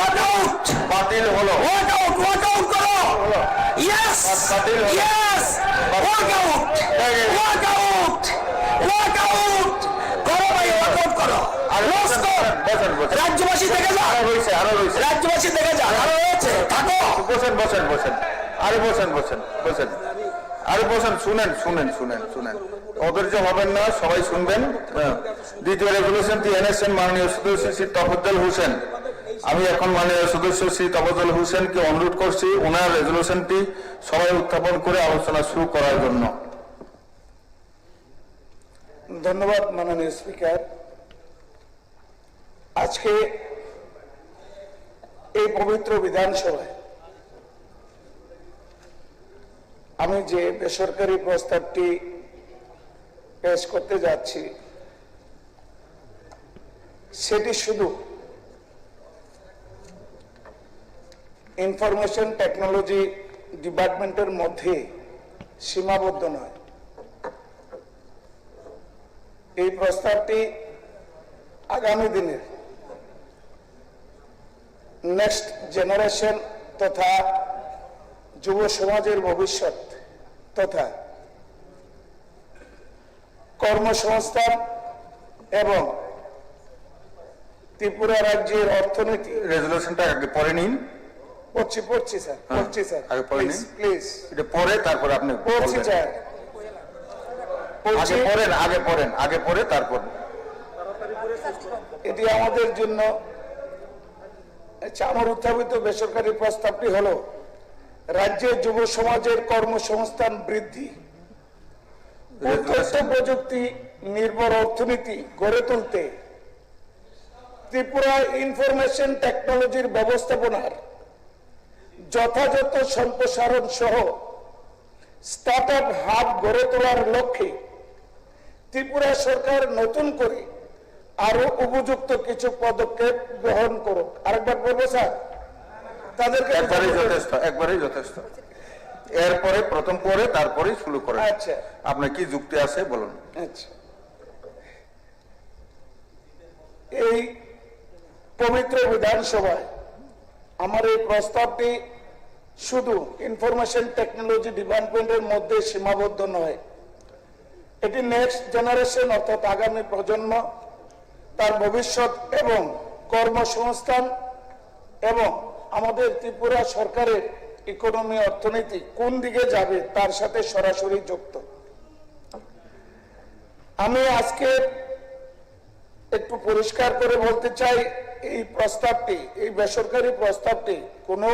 বাতিল হলো। রাজ্যবাসী দেখে যান, আরো রয়েছে রাজ্যবাসী দেখে যান, আরো রয়েছে, থাকো। বসেন, শুনেন অধৈর্য হবেন না, সবাই শুনবেন। দ্বিতীয় রেজুলেশনটি এনেছেন মাননীয় সদস্য শ্রী তফাজ্জল হোসেন। আমি এখন মাননীয় সদস্য শ্রী তফাজ্জল হোসেনকে অনুরোধ করছি ওনার রেজুলেশনটি সবাই উত্থাপন করে আলোচনা শুরু করার জন্য। ধন্যবাদ মাননীয় স্পিকার। আজকে এই পবিত্র বিধানসভায় আমি যে বেসরকারি প্রস্তাবটি পেশ করতে যাচ্ছি সেটি শুধু ইনফরমেশন টেকনোলজি ডিপার্টমেন্টের মধ্যে সীমাবদ্ধ নয়। এই প্রস্তাবটি আগামী দিনের নেক্সট জেনারেশন তথা যুব সমাজের ভবিষ্যৎ তথা কর্মসংস্থান এবং ত্রিপুরা রাজ্যের অর্থনীতি। রেজুলেশনটা আগে পরে নিন। পড়ছি স্যার, আগে পরে নিন প্লিজ। এটা পরে তারপর আপনি পড়ছি স্যার, আগে পরে তারপর। এটি আমাদের জন্য আমার উত্থাপিত বেসরকারি প্রস্তাবটি হলো রাজ্যের যুব সমাজের কর্মসংস্থান বৃদ্ধি, তথ্য প্রযুক্তি নির্ভর অর্থনীতি গড়ে তুলতে ত্রিপুরা ইনফরমেশন টেকনোলজির ব্যবস্থাপনার যথাযথ সম্প্রসারণ সহ স্টার্টআপ হাব গড়ে তোলার লক্ষ্যে ত্রিপুরা সরকার নতুন করে আরো উপযুক্ত কিছু পদক্ষেপ গ্রহণ করুক। আরেকবার বলবো স্যার, তাদেরকে একবারেই যথেষ্ট। এরপরে প্রথম পরে তারপরে শুরু করেন। আচ্ছা, আপনার কি যুক্তি আছে বলুন। আচ্ছা, এই পবিত্র বিধানসভায় আমার এই প্রস্তাবটি শুধু ইনফরমেশন টেকনোলজি ডিপার্টমেন্টের মধ্যে সীমাবদ্ধ নয়, এটি নেক্সট জেনারেশন অর্থাৎ আগামী প্রজন্ম, তার ভবিষ্যৎ এবং কর্মসংস্থান এবং আমাদের ত্রিপুরা সরকারের ইকোনমি অর্থনীতি কোন দিকে যাবে তার সাথে সরাসরি যুক্ত। আমি আজকে একটু পরিষ্কার করে বলতে চাই, এই প্রস্তাবটি, এই বেসরকারি প্রস্তাবটি কোনো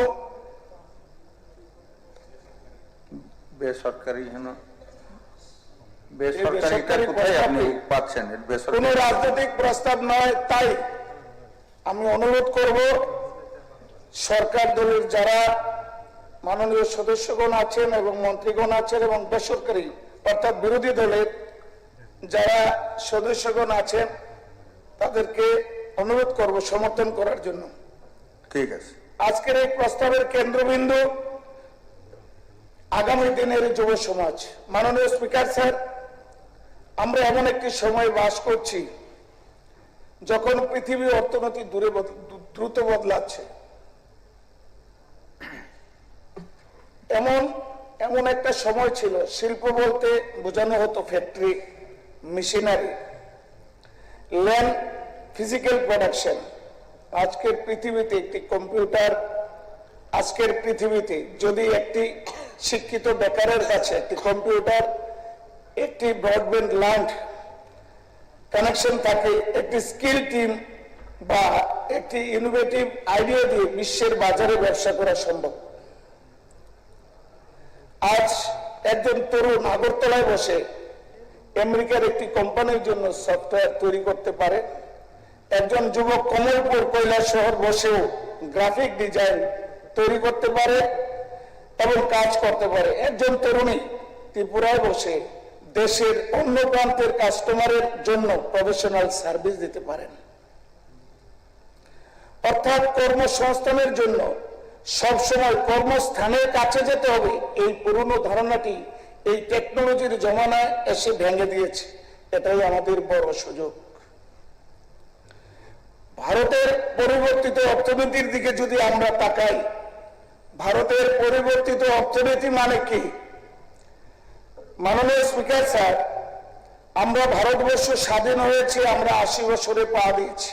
কোন রাজনৈতিক প্রস্তাব নয়। তাই আমি অনুরোধ করব সরকার দলের যারা মাননীয় সদস্যগণ আছেন এবং মন্ত্রীগণ আছেন এবং বেসরকারি অর্থাৎ বিরোধী দলের যারা সদস্যগণ আছেন তাদেরকে অনুরোধ করব সমর্থন করার জন্য। ঠিক আছে। আজকের এই প্রস্তাবের কেন্দ্রবিন্দু আগামী দিনের যুব সমাজ। মাননীয় স্পিকার স্যার, আমরা এমন একটি সময় বাস করছি যখন পৃথিবী অর্থনীতি দ্রুত বদলাচ্ছে। এমন একটা সময় ছিল শিল্প বলতে বোঝানো হতো factory, machinery, land, physical production. আজকের পৃথিবীতে একটি কম্পিউটার, আজকের পৃথিবীতে যদি একটি শিক্ষিত বেকারের কাছে একটি কম্পিউটার, একটি ব্রডব্যান্ড ল্যান্ড কানেকশন থাকে, একটি স্কিল টিম বা একটি ইনোভেটিভ আইডিয়া দিয়ে বিশ্বের বাজারে ব্যবসা করা সম্ভব। আজ একজন তরুণ আগরতলায় বসে আমেরিকার একটি কোম্পানির জন্য সফটওয়্যার তৈরি করতে পারে, একজন যুবক কমলপুর কৈলাস শহর বসেও গ্রাফিক ডিজাইন তৈরি করতে পারে এবং কাজ করতে পারে, একজন তরুণী ত্রিপুরায় বসে দেশের অন্য প্রান্তের কাস্টমারের জন্য প্রফেশনাল সার্ভিস দিতে পারেন। অর্থাৎ কর্মসংস্থানের জন্য সবসময় কর্মস্থানের কাছে যেতে হবে, এই পুরনো ধারণাটি এই টেকনোলজির জমানায় এসে ভেঙে দিয়েছে। এটাই আমাদের বড় সুযোগ। ভারতের পরিবর্তিত অর্থনীতির দিকে যদি আমরা তাকাই, ভারতের পরিবর্তিত অর্থনীতি মানে কি? মাননীয় স্পিকার স্যার, আমরা ভারতবর্ষ স্বাধীন হয়েছে, আমরা 80 বছরে পা দিয়েছি।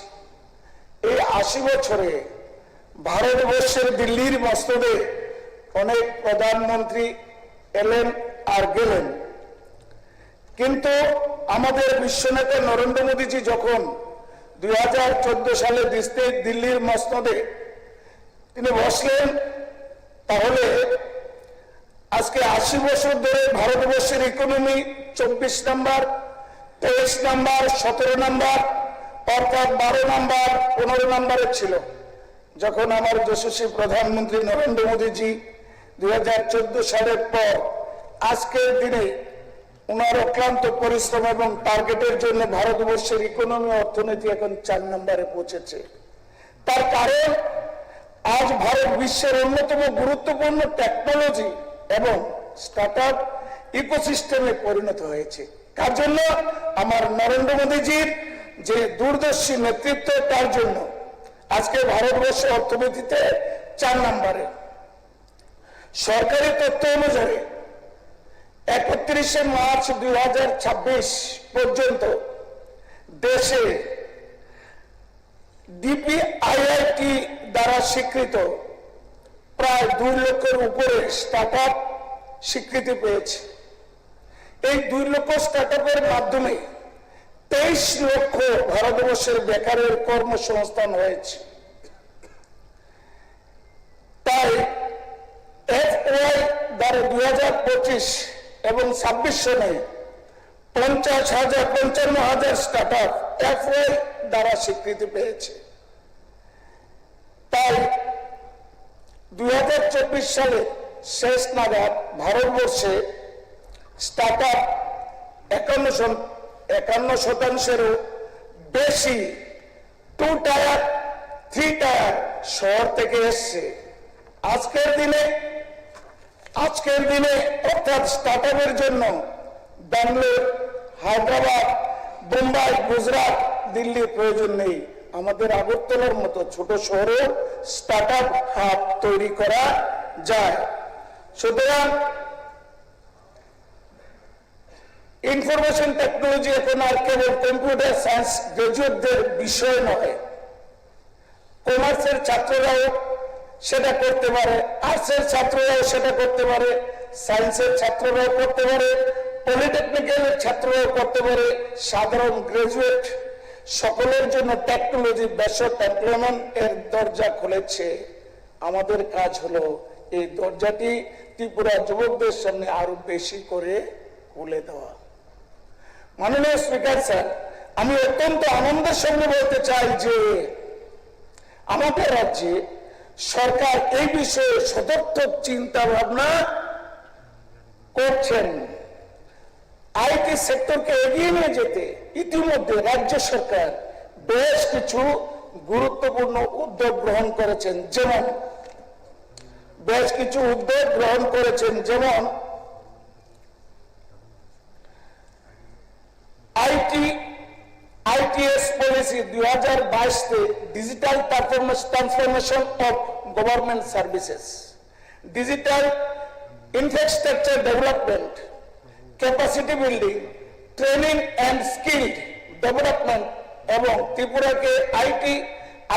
এই 80 বছরে ভারতবর্ষের দিল্লির মসনদে অনেক প্রধানমন্ত্রী এলেন আর গেলেন, কিন্তু আমাদের বিশ্বনেতা নরেন্দ্র মোদীজি যখন 2014 সালে দিল্লির মসনদে তিনি বসলেন, তাহলে আজকে 80 বছর ধরে ভারতবর্ষের ইকোনমি 24 নাম্বার, 23 নাম্বার, 17 নাম্বার, অর্থাৎ 12 নাম্বার, 15 নাম্বারে ছিল। যখন আমার যশস্বী প্রধানমন্ত্রী নরেন্দ্র মোদীজি 2014 সালের পর আজকের দিনে ওনার অক্লান্ত পরিশ্রম এবং টার্গেটের জন্য ভারতবর্ষের ইকোনমি অর্থনীতি এখন 4 নম্বরে পৌঁছেছে। তার কারণ আজ ভারত বিশ্বের অন্যতম গুরুত্বপূর্ণ টেকনোলজি এবং স্টার্টআপ ইকোসিস্টেমে পরিণত হয়েছে। তার জন্য আমার নরেন্দ্র মোদীজির যে দূরদর্শী নেতৃত্ব, তার জন্য আজকে ভারতবর্ষ অর্থনীতিতে 4 নম্বরে। সরকারি তথ্য অনুযায়ী 31 মার্চ 2026 পর্যন্ত দেশে ডিপিআইআইটি দ্বারা স্বীকৃত প্রায় 2 লক্ষের উপরে স্টার্টআপ স্বীকৃতি পেয়েছে। এই 2 লক্ষ স্টার্টআপের মাধ্যমে 23 লক্ষ ভারতবর্ষের বেকারের কর্মসংস্থান হয়েছে। তাই FY দ্বারা 2025 এবং 26 সনে 55,000 স্টার্টআপ FY দ্বারা স্বীকৃতি পেয়েছে। তাই 2024 সালে শেষ নাগাদ ভারতবর্ষে স্টার্টআপ 51%-এরও বেশি 2 টায়ার 3 টায়ার শহর থেকে এসছে। আজকের দিনে অর্থাৎ স্টার্টআপের জন্য ব্যাঙ্গালোর, হায়দ্রাবাদ, বোম্বাই, গুজরাট, দিল্লির প্রয়োজন নেই। আমাদের আগরতলার মতো ছোট শহরেও স্টার্টআপ হাব তৈরি করা যায়। সুতরাং ইনফরমেশন টেকনোলজি এখন আর কেবল কম্পিউটার সায়েন্স গ্রাজুয়েটদের বিষয় নয়, কমার্সের ছাত্ররাও সেটা করতে পারে, আর্টসের ছাত্ররাও সেটা করতে পারে, সায়েন্সের ছাত্ররাও করতে পারে, পলিটেকনিক্যালের ছাত্ররাও করতে পারে, সাধারণ গ্রাজুয়েট সকলের জন্য টেকনোলজি বেসড এমপ্লয়মেন্ট এর দরজা খুলেছে। আমাদের কাজ হলো এই দরজাটি ত্রিপুরা যুবকদের সামনে আরো বেশি করে খুলে দেওয়া। মাননীয় স্পিকার স্যার, আমি অত্যন্ত আনন্দের সঙ্গে বলতে চাই যে আমাদের রাজ্যে সরকার এই বিষয়ে সদর্থক চিন্তা ভাবনা করছেন। আইটি সেক্টরকে এগিয়ে নিয়ে যেতে ইতিমধ্যে রাজ্য সরকার বেশ কিছু গুরুত্বপূর্ণ উদ্যোগ গ্রহণ করেছেন, যেমন ITS policy 2022 digital transformation of government services, digital infrastructure development, capacity building, training and skill development এবং ত্রিপুরাকে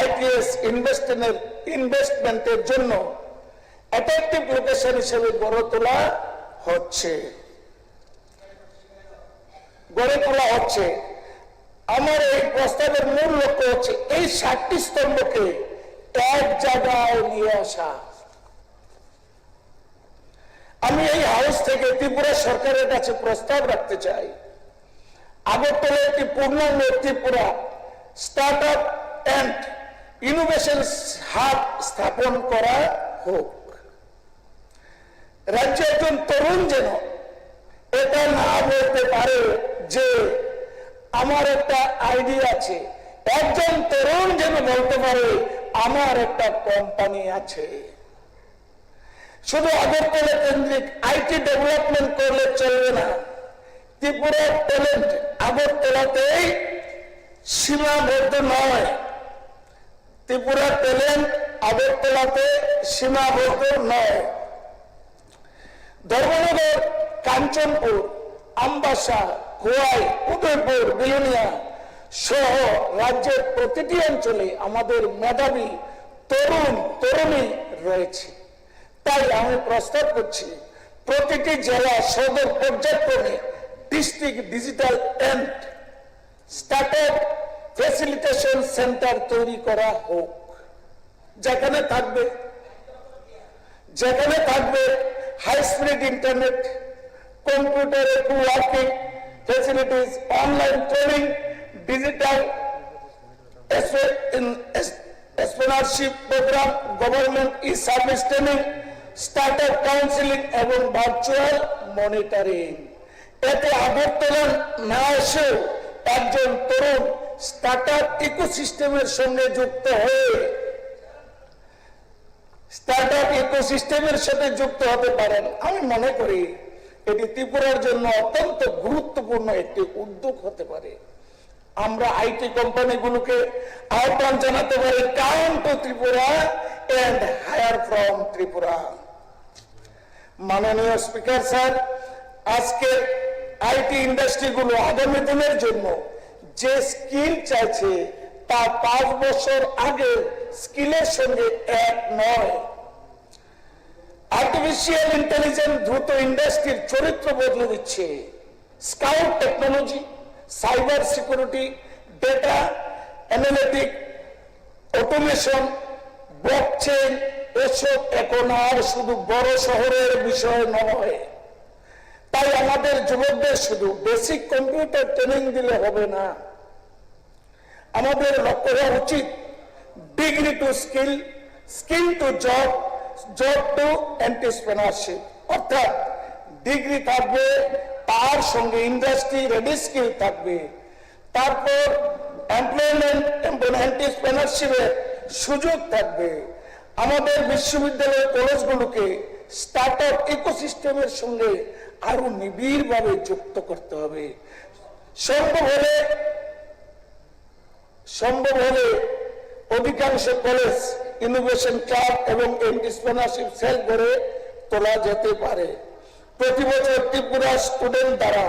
ITS ইনভেস্টমেন্টের জন্য অ্যাট্রাকটিভ লোকেশন হিসেবে গড়ে তোলা হচ্ছে। আমার এই প্রস্তাবের মূল লক্ষ্য হচ্ছে এই 7টি স্তম্ভকে এক জায়গায় নিয়ে আসা। আমি এই হাউস থেকে ত্রিপুরা সরকারের কাছে প্রস্তাব রাখতে চাই, আগরতলা একটি পূর্ণাঙ্গ Tripura startup and innovation hub স্থাপন করা হোক। রাজ্যে একজন তরুণ যেন এটা না বলতে পারে যে আমার একটা আইডিয়া আছে। একজন তরুণ যেন বলতে পারে আমার একটা কোম্পানি আছে। শুধু আগরতলা কেন্দ্রিক আইটি ডেভেলপমেন্ট করলে চলবে না। ত্রিপুরার ট্যালেন্ট আগরতলাতেই সীমাবদ্ধ নয়। ত্রিপুরার ট্যালেন্ট আগরতলাতে সীমাবদ্ধ নয়। ধর্মনগর, কাঞ্চনপুর, আমবাসা, খোয়াই, উদয়পুর, বিলোনিয়া সহ রাজ্যের প্রতিটি অঞ্চলে আমাদের মেধাবী তরুণ তরুণী রয়েছে। তাই আমি প্রস্তাব করছি প্রতিটি জেলা সদর পর্যায়ক্রমে district digital and startup facilitation centre তৈরি করা হোক, যেখানে থাকবে high speed internet, computer working facilities, online training, digital entrepreneurship programme, government e service training, startup counselling এবং ভার্চুয়াল মনিটরিং। এতে আগরতলা না এসেও একজন তরুণ স্টার্টআপ ইকোসিস্টেমের সঙ্গে যুক্ত হয়ে সাথে যুক্ত হতে পারেন। আমি মনে করি এটি ত্রিপুরার জন্য অত্যন্ত গুরুত্বপূর্ণ একটি উদ্যোগ হতে পারে। আমরা আইটি কোম্পানিগুলোকে আহ্বান জানাতে পারি, come to Tripura and hire from Tripura. মাননীয় স্পিকার স্যার, আজকে আইটি ইন্ডাস্ট্রিগুলো আগামী দিনের জন্য যে স্কিল চাইছে তা 5 বছর আগে স্কিলের সঙ্গে এক নয়। আর্টিফিশিয়াল ইন্টেলিজেন্স দ্রুত ইন্ডাস্ট্রির চরিত্র বদলে দিচ্ছে। Scout technology, cyber security, data analytic, automation, blockchain এসব এখন আর শুধু বড় শহরের বিষয় নয়। তাই আমাদের যুবকদের শুধু বেসিক কম্পিউটার ট্রেনিং দিলে হবে না। আমাদের লক্ষ্য হওয়া উচিত degree to skill, skill to job, job to entrepreneurship. অর্থাৎ ডিগ্রি থাকবে, তার সঙ্গে ইন্ডাস্ট্রি রেডি স্কিল থাকবে, তারপর এমপ্লয়মেন্ট এবং এন্টারপ্রেনারশিপের সুযোগ থাকবে। আমাদের বিশ্ববিদ্যালয় কলেজগুলোকে স্টার্টআপ ইকোসিস্টেমের সঙ্গে আরো নিবিড়ভাবে যুক্ত করতে হবে। সম্ভব হলে অধিকাংশ কলেজ ইনোভেশন ক্লাব এবং এন্টারপ্রেনারশিপ সেল গড়ে তোলা যেতে পারে। প্রতি বছর ত্রিপুরা স্টুডেন্ট দ্বারা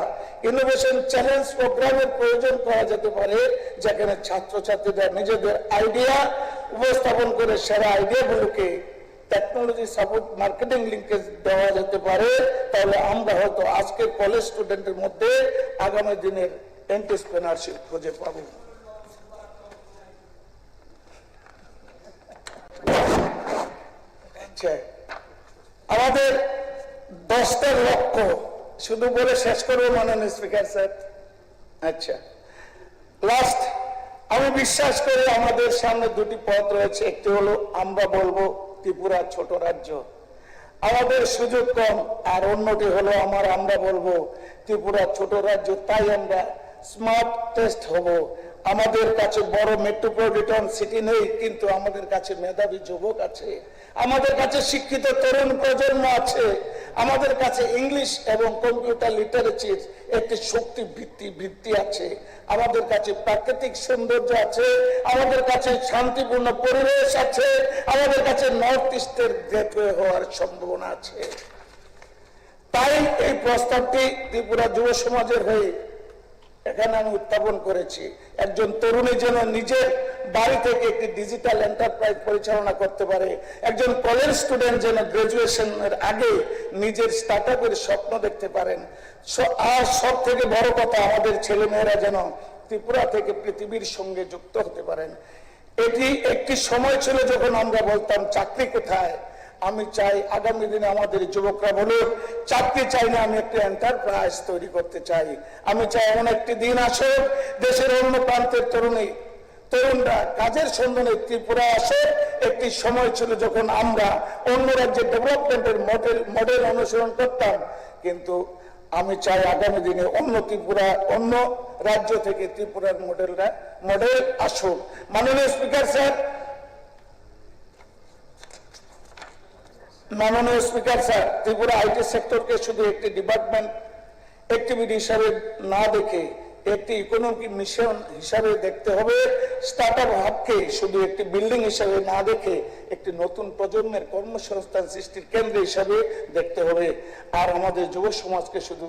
ইনোভেশন চ্যালেঞ্জ প্রোগ্রামের প্রয়োজন করা যেতে পারে, যেখানে ছাত্রছাত্রীরা নিজেদের আইডিয়া উপস্থাপন করে সেরা আইডিয়াগুলোকে টেকনোলজি সাপোর্ট মার্কেটিং লিঙ্কেজ দেওয়া যেতে পারে। তাহলে আমরা হয়তো আজকের কলেজ স্টুডেন্টের মধ্যে আগামী দিনের এন্টারপ্রেনারশিপ খুঁজে পাবো। আমাদের 10টা লক্ষ্য শুধু বলে শেষ করবো মাননীয় স্পিকার স্যার। আচ্ছা, লাস্ট, আমি বিশ্বাস করি আমাদের সামনে দুটি পথ রয়েছে। একটি হলো আমরা বলবো ত্রিপুরা ছোট রাজ্য, আমাদের সুযোগ কম, আর অন্যটি হলো আমরা বলবো ত্রিপুরা ছোট রাজ্য, তাই আমরা স্মার্ট টেস্ট হব। আমাদের কাছে বড় মেট্রোপলিটন সিটি নেই, কিন্তু আমাদের কাছে মেধাবী যুবক আছে, আমাদের কাছে শিক্ষিত তরুণ প্রজন্ম আছে, আমাদের কাছে ইংলিশ এবং কম্পিউটার লিটারেচির একটি শক্তি ভিত্তি আছে, আমাদের কাছে প্রাকৃতিক সৌন্দর্য আছে, আমাদের কাছে শান্তিপূর্ণ পরিবেশ আছে, আমাদের কাছে নর্থ ইস্টের গেটওয়ে হওয়ার সম্ভাবনা আছে। তাই এই প্রস্তাবটি ত্রিপুরা যুব সমাজের হয়ে এখানে আমি উত্থাপন করেছি। একজন তরুণী যেন নিজের বাড়ি থেকে একটি ডিজিটাল এন্টারপ্রাইজ পরিচালনা করতে পারে, একজন কলেজ স্টুডেন্ট যেন গ্রাজুয়েশনের আগে নিজের স্টার্টআপের স্বপ্ন দেখতে পারেন। আর সব থেকে বড় কথা, আমাদের ছেলেমেয়েরা যেন ত্রিপুরা থেকে পৃথিবীর সঙ্গে যুক্ত হতে পারেন। এটি একটি সময় ছিল যখন আমরা বলতাম চাকরি কোথায়। আমি চাই আগামী দিনে আমাদের যুবকরা বলুক, চাকরি চাই না, আমি একটি এন্টারপ্রাইজ তৈরি করতে চাই। আমি চাই এমন একটি দিন আসুক দেশের অন্য প্রান্তের তরুণরা কাজের সন্ধানে ত্রিপুরা আসে। একটি সময় ছিল যখন আমরা অন্য রাজ্যের ডেভেলপমেন্টের মডেল অনুসরণ করতাম, কিন্তু আমি চাই আগামী দিনে অন্য ত্রিপুরা, অন্য রাজ্য থেকে ত্রিপুরার মডেল আসুক। মাননীয় স্পিকার স্যার, ত্রিপুরা আইটি সেক্টরকে শুধু একটি ডিপার্টমেন্ট অ্যাক্টিভিটি হিসাবে না দেখে একটি ইকোনমিক মিশন হিসাবে দেখতে হবে। স্টার্টআপ হাবকে শুধু একটি বিল্ডিং হিসাবে না দেখে একটি নতুন প্রজন্মের কর্মসংস্থান সৃষ্টির কেন্দ্র হিসাবে দেখতে হবে। আর আমাদের যুব সমাজকে শুধু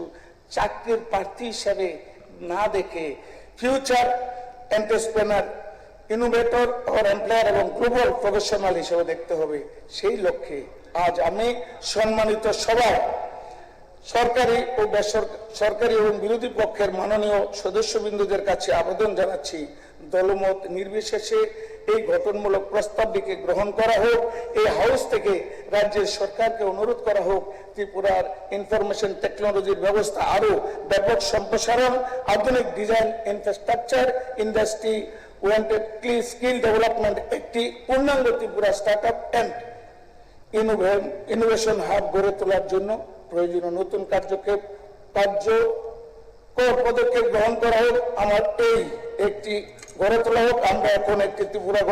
চাকরির প্রার্থী হিসাবে না দেখে future entrepreneur, innovator or employer এবং গ্লোবাল প্রফেশনাল হিসেবে দেখতে হবে। সেই লক্ষ্যে আজ আমি সম্মানিত সবাই, সরকারি ও বেসরকারি এবং বিরোধী পক্ষের মাননীয় সদস্যবৃন্দদের কাছে আবেদন জানাচ্ছি, দলমত নির্বিশেষে এই গঠনমূলক প্রস্তাবটিকে গ্রহণ করা হোক। এই হাউস থেকে রাজ্যের সরকারকে অনুরোধ করা হোক ত্রিপুরার ইনফরমেশন টেকনোলজির ব্যবস্থা আরো ব্যাপক সম্প্রসারণ, আধুনিক design, infrastructure, industry oriented skill development, একটি পূর্ণাঙ্গ Tripura startup and innovation hub গড়ে তোলার জন্য প্রয়োজনীয় নতুন কার্যকর পদক্ষেপ গ্রহণ করা হোক। আমার এই একটি গড়ে তোলা হোক। আমরা এখন একটি ত্রিপুরা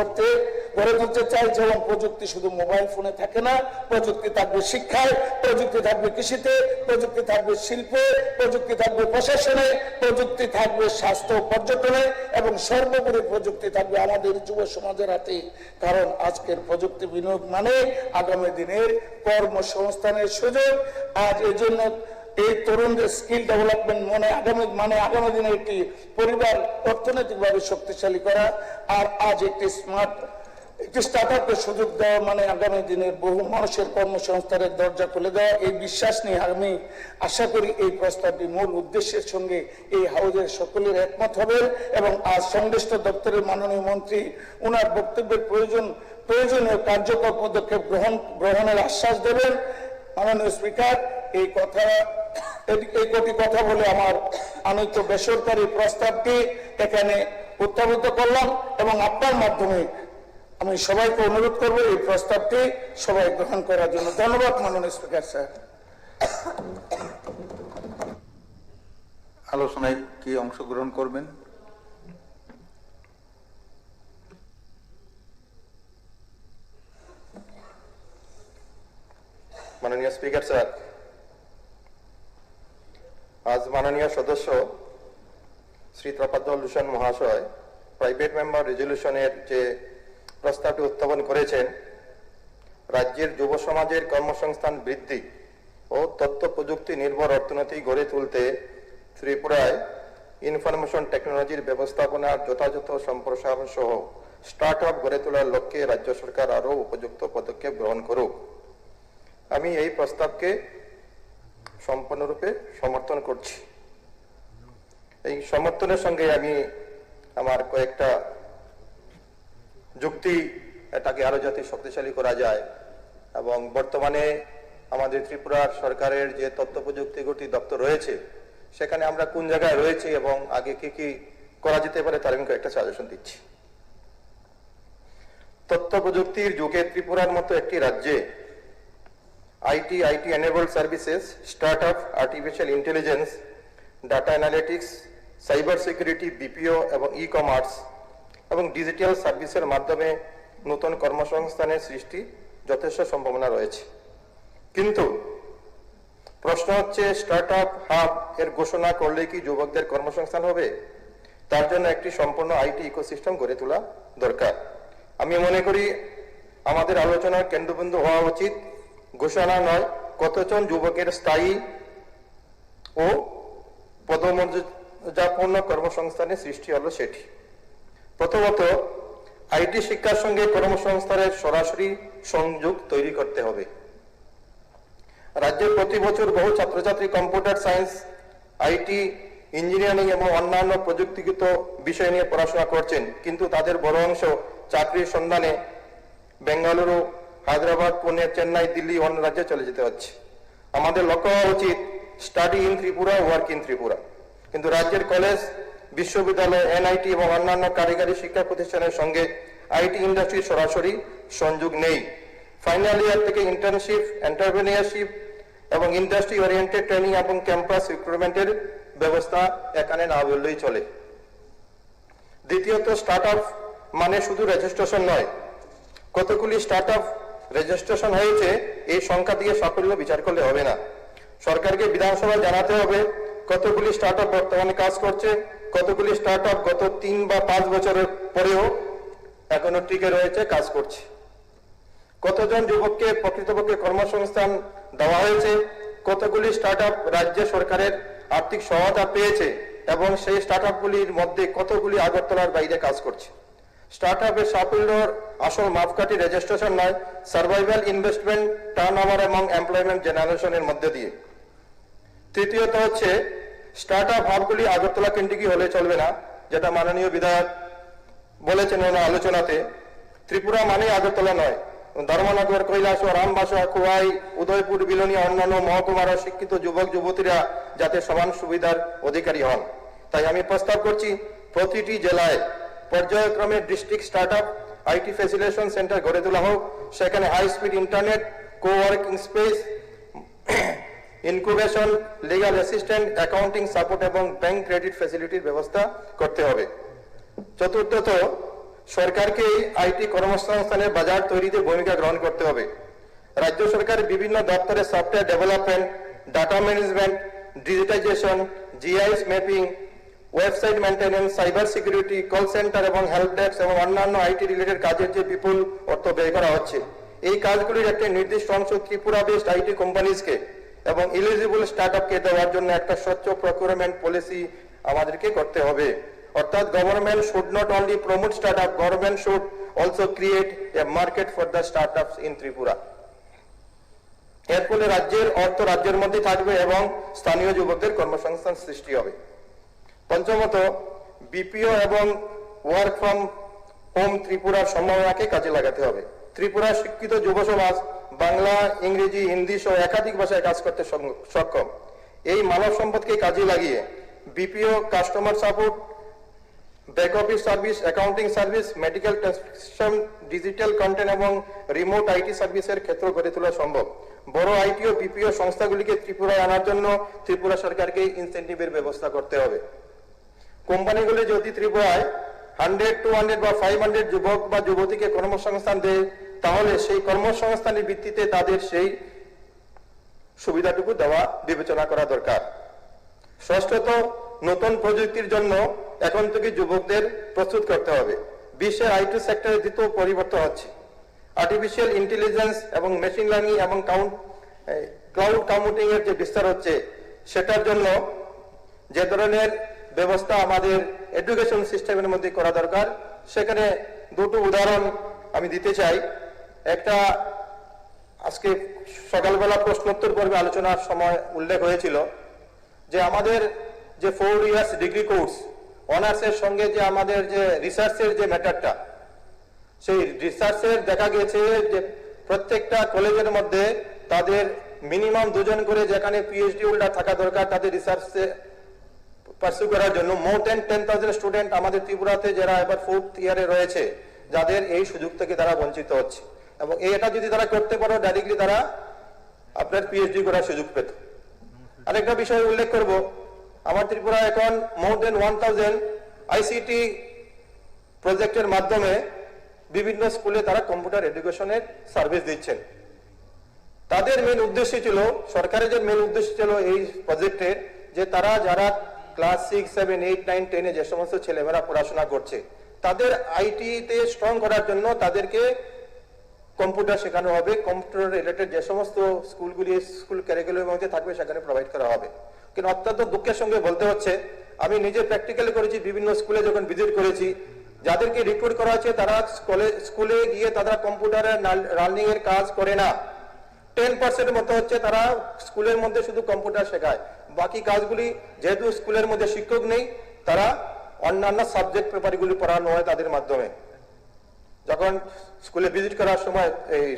গড়ে তুলতে চাই যেমন প্রযুক্তি শুধু মোবাইল ফোনে থাকে না, প্রযুক্তি থাকবে শিক্ষায়, প্রযুক্তি থাকবে কৃষিতে, প্রযুক্তি থাকবে শিল্পে, প্রযুক্তি থাকবে প্রশাসনে, প্রযুক্তি থাকবে স্বাস্থ্য পর্যটনে এবং সর্বোপরি প্রযুক্তি থাকবে আমাদের যুব সমাজের হাতে। কারণ আজকের প্রযুক্তি বিনিয়োগ মানে আগামী দিনের কর্মসংস্থানের সুযোগ। আজ এই জন্য এই তরুণদের স্কিল ডেভেলপমেন্ট আগামী দিনে একটি পরিবার অর্থনৈতিকভাবে শক্তিশালী করা। আর আজ একটি স্টার্টআপের সুযোগ দেওয়া মানে আগামী দিনের বহু মানুষের কর্মসংস্থানের দরজা খুলে দেওয়া। এই বিশ্বাস নিয়ে আমি আশা করি এই প্রস্তাবটি মূল উদ্দেশ্যের সঙ্গে এই হাউজের সকলের একমত হবেন এবং আজ সংশ্লিষ্ট দপ্তরের মাননীয় মন্ত্রী ওনার বক্তব্যের প্রয়োজনীয় কার্যকর পদক্ষেপ গ্রহণের আশ্বাস দেবেন। মাননীয় স্পিকার, এই কটি কথা বলে আমার আনিত বেসরকারি প্রস্তাবটি এখানে উত্থাপিত করলাম এবং আপনার মাধ্যমে আমি সবাইকে অনুরোধ করব এই প্রস্তাবটি সবাই গ্রহণ করার জন্য। ধন্যবাদ মাননীয় স্পিকার স্যার। আলোচনায় কি অংশগ্রহণ করবেন? মাননীয় স্পিকার স্যার, আজ মাননীয় সদস্য শ্রী তফাজ্জল হোসেন মহাশয় প্রাইভেট মেম্বার রেজলিউশনের যে প্রস্তাবটি উত্থাপন করেছেন, রাজ্যের যুব সমাজের কর্মসংস্থান বৃদ্ধি ও তথ্য প্রযুক্তি নির্ভর অর্থনীতি গড়ে তুলতে ত্রিপুরায় ইনফরমেশন টেকনোলজির ব্যবস্থাপনার যথাযথ সম্প্রসারণ সহ স্টার্টআপ গড়ে তোলার লক্ষ্যে রাজ্য সরকার আরও উপযুক্ত পদক্ষেপ গ্রহণ করুক। আমি এই প্রস্তাবকে সম্পূর্ণরূপে সমর্থন করছি। এই সমর্থনের সঙ্গে আমি আমার কয়েকটা যুক্তি, এটাকে আরো যাতে শক্তিশালী করা যায় এবং বর্তমানে আমাদের ত্রিপুরার সরকারের যে তথ্য প্রযুক্তি গতি দপ্তর রয়েছে সেখানে আমরা কোন জায়গায় রয়েছি এবং আগে কি কি করা যেতে পারে তার আমি কয়েকটা সাজেশন দিচ্ছি। তথ্য প্রযুক্তির যুগে ত্রিপুরার মতো একটি রাজ্যে IT enabled services, startup, artificial intelligence, data analytics, cyber security, BPO এবং ই কমার্স এবং ডিজিটাল সার্ভিসের মাধ্যমে নতুন কর্মসংস্থানের সৃষ্টি যথেষ্ট সম্ভাবনা রয়েছে। কিন্তু প্রশ্ন হচ্ছে, স্টার্টআপ হাব এর ঘোষণা করলে কি যুবকদের কর্মসংস্থান হবে? তার জন্য একটি সম্পূর্ণ আইটি ইকোসিস্টেম গড়ে তোলা দরকার। আমি মনে করি আমাদের আলোচনার কেন্দ্রবিন্দু হওয়া উচিত ঘোষণা নয়, কতজন যুবকের স্থায়ী ও পদমর্যাদাপূর্ণ কর্মসংস্থানের সৃষ্টি হলো সেটি। প্রথমত, আইটি শিক্ষার সঙ্গে কর্মসংস্থানের সরাসরি সংযোগ তৈরি করতে হবে। রাজ্যে প্রতি বছর বহু ছাত্রছাত্রী কম্পিউটার সায়েন্স, আইটি, ইঞ্জিনিয়ারিং এবং অন্যান্য প্রযুক্তিগত বিষয় নিয়ে পড়াশোনা করছেন, কিন্তু তাদের বড় অংশ চাকরির সন্ধানে বেঙ্গালুরু, হায়দ্রাবাদ, পুনে, চেন্নাই, দিল্লি, অন্য রাজ্যে চলে যেতে হচ্ছে। আমাদের লক্ষ্য হওয়া উচিত study in Tripura, work in Tripura. কিন্তু রাজ্যের কলেজ, বিশ্ববিদ্যালয়, এনআইটি এবং অন্যান্য কারিগরি শিক্ষা প্রতিষ্ঠানের সঙ্গে আইটি ইন্ডাস্ট্রির সরাসরি সংযোগ নেই। ফাইনাল ইয়ার থেকে ইন্টার্নশিপ, এন্টারপ্রেনিয়ারশিপ এবং ইন্ডাস্ট্রি ওরিয়েন্টেড ট্রেনিং এবং ক্যাম্পাস রিক্রুটমেন্টের ব্যবস্থা এখানে না বললেই চলে। দ্বিতীয়ত, স্টার্ট আপ মানে শুধু রেজিস্ট্রেশন নয়, কতগুলি স্টার্ট আপ রেজিস্ট্রেশন হয়েছে এই সংখ্যা দিয়ে সাফল্য বিচার করলে হবে না। সরকারকে বিধানসভায় জানাতে হবে কতগুলি স্টার্ট আপ বর্তমানে কাজ করছে, কতগুলি স্টার্ট আপ গত 3 বা 5 বছরের পরেও এখনো টিকে রয়েছে, কাজ করছে, কতজন যুবককে প্রকৃতপক্ষে কর্মসংস্থান দেওয়া হয়েছে, কতগুলি স্টার্ট আপ রাজ্য সরকারের আর্থিক সহায়তা পেয়েছে এবং সেই স্টার্ট আপগুলির মধ্যে কতগুলি আগরতলার বাইরে কাজ করছে। স্টার্ট আপের সাফল্যর আসল মাপকাঠি রেজিস্ট্রেশন নয়, সার্ভাইভাল, ইনভেস্টমেন্ট, টার্নওভার এবং এমপ্লয়মেন্ট জেনারেশনের মধ্যে দিয়ে। তৃতীয়ত হচ্ছে, স্টার্ট আপ হাবগুলি আগরতলা কেন্দ্রিকই হলে চলবে না, যেটা মাননীয় বিধায়ক বলেছেন ওনার আলোচনাতে। ত্রিপুরা মানে আগরতলা নয়, ধর্মনগর, কৈলাসহর, রামবাসা, খোয়াই, উদয়পুর, বিলোনিয়া, অন্যান্য মহকুমার শিক্ষিত যুবক যুবতীরা যাতে সমান সুবিধার অধিকারী হন। তাই আমি প্রস্তাব করছি প্রতিটি জেলায় পর্যায়ক্রমে district start up IT facilitation centre গড়ে তোলা হোক। সেখানে high speed internet, coworking space, incubation, legal assistant, accounting support এবং ব্যাংক ক্রেডিট ফ্যাসিলিটির ব্যবস্থা করতে হবে। চতুর্থত, সরকারকে আইটি কর্মসংস্থানের বাজার তৈরিতে ভূমিকা গ্রহণ করতে হবে। রাজ্য সরকার বিভিন্ন দপ্তরে software development, data management, digitisation, GIS mapping, website maintenance, cyber security, call centre এবং হেল্প ডেস্ক এবং অন্যান্য আইটি রিলেটেড কাজের যে বিপুল অর্থ ব্যয় করা হচ্ছে, এই কাজগুলির একটি নির্দিষ্ট অংশ ত্রিপুরা বেসড আইটি কোম্পানিজকে এবং এলিজিবল স্টার্ট আপকে দেওয়ার জন্য একটা স্বচ্ছ প্রকিউরমেন্ট পলিসি আমাদেরকে করতে হবে। অর্থাৎ government should not only promote start up, government should also create a market for the start আপস ইন ত্রিপুরা। এর ফলে রাজ্যের অর্থ রাজ্যের মধ্যে থাকবে এবং স্থানীয় যুবকদের কর্মসংস্থান সৃষ্টি হবে। পঞ্চমত, বিপিও এবং ওয়ার্ক ফ্রম হোম ত্রিপুরার সম্ভাবনাকে কাজে লাগাতে হবে। ত্রিপুরার শিক্ষিত যুব সমাজ বাংলা, ইংরেজি, হিন্দি সহ একাধিক ভাষায় কাজ করতে সক্ষম। এই মানব সম্পদকে কাজে লাগিয়ে BPO, customer support, back office service, accounting service, medical transcription, digital content এবং রিমোট আইটি সার্ভিসের ক্ষেত্র গড়ে তোলা সম্ভব। বড় আইটি ও বিপিও সংস্থাগুলিকে ত্রিপুরায় আনার জন্য ত্রিপুরা সরকারকে ইনসেন্টিভের ব্যবস্থা করতে হবে। কোম্পানিগুলি যদি ত্রিপুরায় 100, 200 বা 500 যুবক বা যুবতীকে কর্মসংস্থান দেয়, তাহলে সেই কর্মসংস্থানের ভিত্তিতে তাদের সেই সুবিধাটুকু দেওয়া বিবেচনা করা দরকার। ষষ্ঠত, নতুন প্রযুক্তির জন্য এখন থেকে যুবকদের প্রস্তুত করতে হবে। বিশ্বের আইটি সেক্টরে দ্রুত পরিবর্তন হচ্ছে। আর্টিফিশিয়াল ইন্টেলিজেন্স এবং মেশিন লার্নিং এবং ক্লাউড কম্পিউটিং এর যে বিস্তার হচ্ছে, সেটার জন্য যে ধরনের ব্যবস্থা আমাদের এডুকেশন সিস্টেমের মধ্যে করা দরকার, সেখানে দুটো উদাহরণ আমি দিতে চাই। একটা আজকে সকালবেলা প্রশ্নোত্তর পর্বে আলোচনার সময় উল্লেখ হয়েছিল যে আমাদের যে 4 ইয়ার্স ডিগ্রি কোর্স, অনার্সের সঙ্গে যে আমাদের যে রিসার্চের যে ম্যাটারটা, সেই রিসার্চের দেখা গেছে যে প্রত্যেকটা কলেজের মধ্যে তাদের মিনিমাম 2 জন করে, যেখানে পিএইচডি হোল্ডার থাকা দরকার তাদের রিসার্চে পার্সু করার জন্য, মোর দেন 10,000 স্টুডেন্ট আমাদের ত্রিপুরাতে যারা এবার 4th ইয়ারে রয়েছে, যাদের এই সুযোগ থেকে তারা বঞ্চিত হচ্ছে। এবং এটা যদি তারা করতে পারো, ডাইরেক্টলি তারা আপনার পিএইচডি করার সুযোগ পেত। আরেকটা বিষয় উল্লেখ করব, আমার ত্রিপুরা এখন মোর দেন 1000 আইসিটি প্রজেক্টের মাধ্যমে বিভিন্ন স্কুলে তারা কম্পিউটার এডুকেশনের সার্ভিস দিচ্ছেন। তাদের মেন উদ্দেশ্য ছিল, সরকারের যে মেন উদ্দেশ্য ছিল এই প্রজেক্টে, যে তারা যারা ক্লাস 6, 7, 8, 9, 10 যে সমস্ত ছেলেমেয়েরা পড়াশোনা করছে, তাদের আইটিতে স্ট্রং করার জন্য তাদেরকে কম্পিউটার শেখানো হবে। কম্পিউটার রিলেটেড যে সমস্ত স্কুলগুলি স্কুল ক্যারিকুলামের মধ্যে থাকবে সেখানে প্রোভাইড করা হবে। কিন্তু অত্যন্ত দুঃখের সঙ্গে বলতে হচ্ছে, আমি নিজে প্র্যাকটিক্যালি করেছি, বিভিন্ন স্কুলে যখন ভিজিট করেছি, যাদেরকে রিক্রুট করা হচ্ছে তারা স্কুলে গিয়ে তারা কম্পিউটারের রানিং এর কাজ করে না। 10% মতো হচ্ছে তারা স্কুলের মধ্যে শুধু কম্পিউটার শেখায়, বাকি কাজগুলি যেহেতু স্কুলের মধ্যে শিক্ষক নেই, তারা অন্যান্য সাবজেক্ট পেপারগুলি পড়ানো হয় তাদের মাধ্যমে। যখন স্কুলে ভিজিট করার সময় এই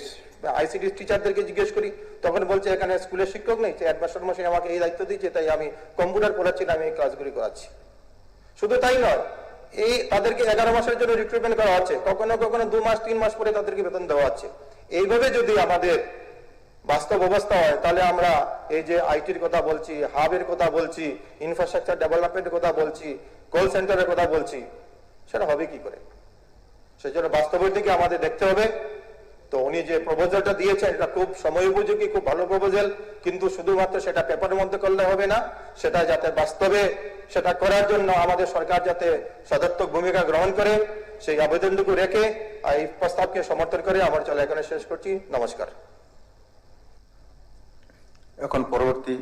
আইসিটি টিচারদেরকে জিজ্ঞেস করি, তখন বলছে এখানে স্কুলের শিক্ষক নেই, হেডমাস্টার মশাই আমাকে এই দায়িত্ব দিয়েছে, তাই আমি কম্পিউটার পড়াচ্ছি না, আমি এই ক্লাসগুলি করাচ্ছি। শুধু তাই নয়, এই তাদেরকে 11 মাসের জন্য রিক্রুটমেন্ট করা হচ্ছে, কখনো কখনো 2 মাস 3 মাস পরে তাদেরকে বেতন দেওয়া হচ্ছে। এইভাবে যদি আমাদের বাস্তব অবস্থা হয়, তাহলে আমরা এই যে আইটির কথা বলছি, হাবের কথা বলছি, ইনফ্রাস্ট্রাকচার ডেভেলপমেন্টের কথা বলছি, কল সেন্টারের কথা বলছি, সেটা হবে কি করে? সেই জন্য বাস্তবের দিকে আমাদের দেখতে হবে। তো উনি যে প্রপোজালটা দিয়েছেন এটা খুব সময় উপযোগী, খুব ভালো প্রপোজাল, কিন্তু শুধুমাত্র সেটা পেপারের মধ্যে করলে হবে না, সেটা যাতে বাস্তবে সেটা করার জন্য আমাদের সরকার যাতে সদর্থক ভূমিকা গ্রহণ করে, সেই আবেদনটুকু রেখে এই প্রস্তাবকে সমর্থন করে আমার চলে এখানে শেষ করছি। নমস্কার। এখন পরবর্তী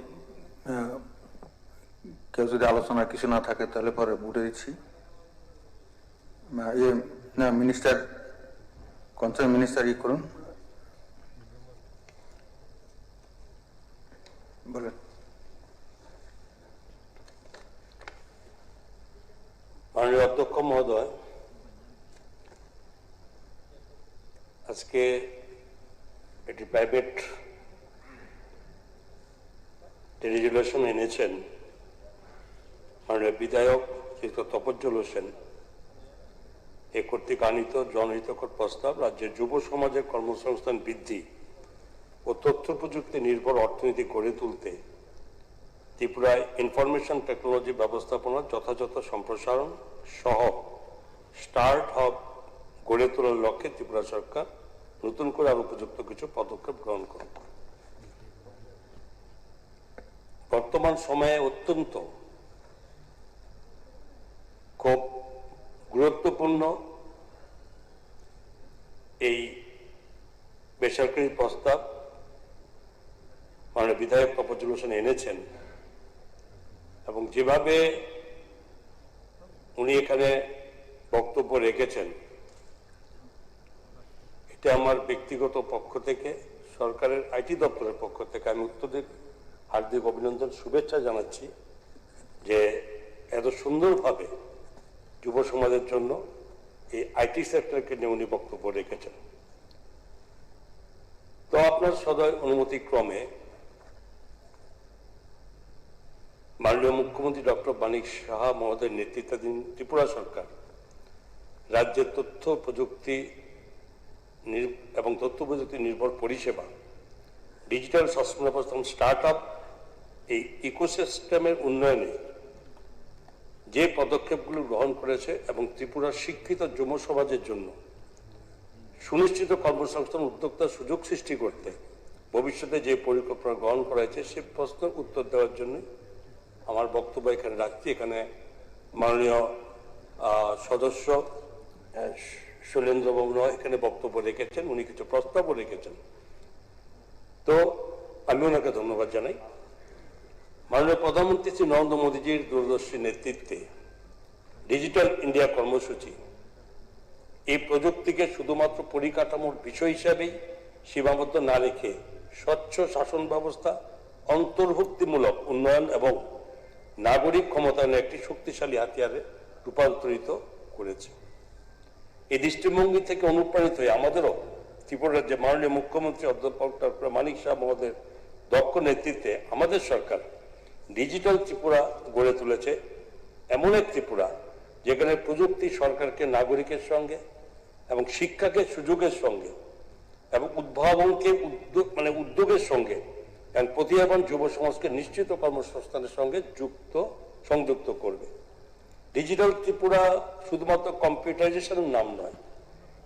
কেউ যদি আলোচনার কিছু না থাকে তাহলে পরে বুঝে দিচ্ছি। মিনিস্টার, কনসার্ন মিনিস্টার করুন, বলেন। মাননীয় অধ্যক্ষ মহোদয়, আজকে একটি প্রাইভেট রেজুলেশন এনেছেন মাননীয় বিধায়ক শ্রী তপজ্জল হোসেন এ কর্তৃক আনিত জনহিতকর প্রস্তাব রাজ্যের যুব সমাজের কর্মসংস্থান বৃদ্ধি ও তথ্য প্রযুক্তি নির্ভর অর্থনীতি গড়ে তুলতে ত্রিপুরায় ইনফরমেশন টেকনোলজি ব্যবস্থাপনার যথাযথ সম্প্রসারণ সহ স্টার্ট হাব গড়ে তোলার লক্ষ্যে ত্রিপুরা সরকার নতুন করে আর উপযুক্ত কিছু পদক্ষেপ গ্রহণ করে। বর্তমান সময়ে অত্যন্ত খুব গুরুত্বপূর্ণ এই বেসরকারি প্রস্তাব মাননীয় বিধায়ক তপজ্জল হোসেন এনেছেন এবং যেভাবে উনি এখানে বক্তব্য রেখেছেন, এটা আমার ব্যক্তিগত পক্ষ থেকে, সরকারের আইটি দপ্তরের পক্ষ থেকে আমি উত্তরদের হার্দিক অভিনন্দন, শুভেচ্ছা জানাচ্ছি যে এত সুন্দরভাবে যুব সমাজের জন্য এই আইটি সেক্টরকে নিয়ে উনি বক্তব্য রেখেছেন। তো আপনার সদয় অনুমতি ক্রমে মাননীয় মুখ্যমন্ত্রী ডক্টর মানিক সাহা মহোদয়ের নেতৃত্বাধীন ত্রিপুরা সরকার রাজ্যের তথ্য প্রযুক্তি এবং তথ্য প্রযুক্তি নির্ভর পরিষেবা, ডিজিটাল ব্যবস্থা, স্টার্ট আপ, এই ইকোসিস্টেমের উন্নয়নে যে পদক্ষেপগুলো গ্রহণ করেছে এবং ত্রিপুরার শিক্ষিত যুব সমাজের জন্য সুনিশ্চিত কর্মসংস্থান উদ্যোক্তার সুযোগ সৃষ্টি করতে ভবিষ্যতে যে পরিকল্পনা গ্রহণ করা হয়েছে সে প্রশ্নের উত্তর দেওয়ার জন্য আমার বক্তব্য এখানে রাখছি। এখানে মাননীয় সদস্য শৈলেন্দ্রবাবু এখানে বক্তব্য রেখেছেন, উনি কিছু প্রস্তাবও রেখেছেন, তো আমি ওনাকে ধন্যবাদ জানাই। মাননীয় প্রধানমন্ত্রী শ্রী নরেন্দ্র মোদীজির দূরদর্শী নেতৃত্বে ডিজিটাল ইন্ডিয়া কর্মসূচি এই প্রযুক্তিকে শুধুমাত্র পরিকাঠামোর বিষয় হিসাবেই সীমাবদ্ধ না রেখে স্বচ্ছ শাসন ব্যবস্থা, অন্তর্ভুক্তিমূলক উন্নয়ন এবং নাগরিক ক্ষমতায়নের একটি শক্তিশালী হাতিয়ারে রূপান্তরিত করেছে। এই দৃষ্টিভঙ্গি থেকে অনুপ্রাণিত হয়ে আমাদেরও ত্রিপুরা রাজ্যে মাননীয় মুখ্যমন্ত্রী অধ্যাপক ডক্টর মানিক সাহা মহোদয়ের দক্ষ নেতৃত্বে আমাদের সরকার ডিজিটাল ত্রিপুরা গড়ে তুলেছে, এমন এক ত্রিপুরা যেখানে প্রযুক্তি সরকারকে নাগরিকের সঙ্গে এবং শিক্ষাকে সুযোগের সঙ্গে এবং উদ্ভাবনকে উদ্যোগের সঙ্গে এবং প্রতিভাবান যুব সমাজকে নিশ্চিত কর্মসংস্থানের সঙ্গে সংযুক্ত করবে। ডিজিটাল ত্রিপুরা শুধুমাত্র কম্পিউটারাইজেশনের নাম নয়,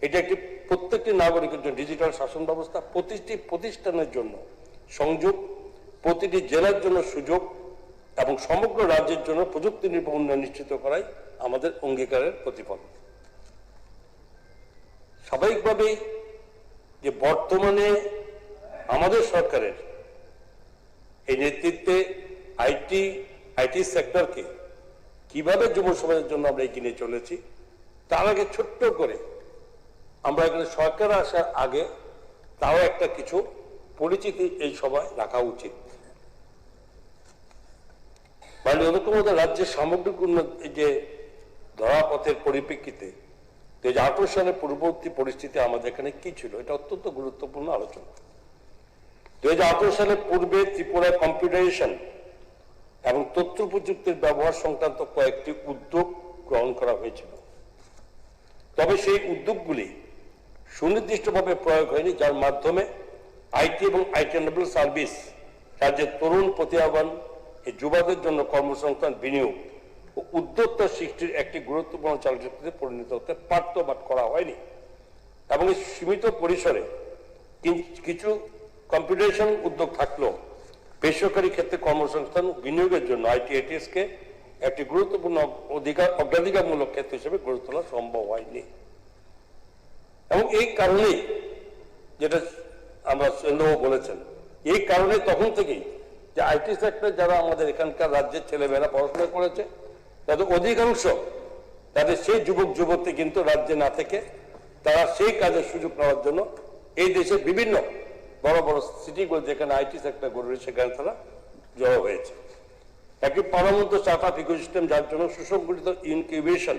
এটা একটি প্রত্যেকটি নাগরিকের জন্য ডিজিটাল শাসন ব্যবস্থা, প্রতিটি প্রতিষ্ঠানের জন্য সংযোগ, প্রতিটি জেলার জন্য সুযোগ এবং সমগ্র রাজ্যের জন্য প্রযুক্তি নির্ভর উন্নয়ন নিশ্চিত করাই আমাদের অঙ্গীকারের প্রতিফলন। স্বাভাবিকভাবেই যে বর্তমানে আমাদের সরকারের এই নেতৃত্বে আইটি সেক্টরকে কিভাবে যুব সমাজের জন্য আমরা এগিয়ে নিয়ে চলেছি, তার আগে ছোট্ট করে আমরা এখানে সরকার আসার আগে তাও একটা কিছু পরিচিতি এই সভায় রাখা উচিত। মাননীয় মুখ্যমন্ত্রী রাজ্যের সামগ্রিক উন্নতি যে ধরাপথের পরিপ্রেক্ষিতে 2018 সালের পূর্ববর্তী পরিস্থিতি আমাদের এখানে কি ছিল, এটা অত্যন্ত গুরুত্বপূর্ণ আলোচনা। 2018 সালের পূর্বে ত্রিপুরায় কম্পিউটারাইজেশন এবং তথ্য প্রযুক্তির ব্যবহার সংক্রান্ত কয়েকটি উদ্যোগ গ্রহণ করা হয়েছিল, তবে সেই উদ্যোগগুলি সুনির্দিষ্টভাবে প্রয়োগ হয়নি, যার মাধ্যমে আইটি এবং আইটি এনেবল সার্ভিস রাজ্যের তরুণ প্রতিভাবান এই যুবকদের জন্য কর্মসংস্থান বিনিয়োগ ও উদ্যোক্তা সৃষ্টির একটি গুরুত্বপূর্ণ চালচিত্রে পরিণত হতে পারত বা করা হয়নি। এবং এই সীমিত পরিসরে কিছু কম্পিউটেশন উদ্যোগ থাকলেও বেসরকারি ক্ষেত্রে কর্মসংস্থান বিনিয়োগের জন্য ITITS কে একটি গুরুত্বপূর্ণ অগ্রাধিকারমূলক ক্ষেত্র হিসেবে গড়ে তোলা সম্ভব হয়নি। এবং এই কারণেই যেটা আমরা সেন্দ্রবাবু বলেছেন, এই কারণে তখন থেকেই যে আইটি সেক্টরে যারা আমাদের এখানকার রাজ্যের ছেলেমেয়েরা পড়াশোনা করেছে তাদের অধিকাংশ তাদের সেই যুবক যুবতী কিন্তু রাজ্যে না থেকে তারা সেই কাজের সুযোগ নেওয়ার জন্য এই দেশের বিভিন্ন বড় বড় সিটিগুলো যেখানে আইটি সেক্টর গড়ে রয়েছে সেখানে তারা জড়ো হয়েছে। একটি প্রাণবন্ত স্টার্ট আপ ইকোসিস্টেম যার জন্য সুসংগঠিত ইনকিউবেশন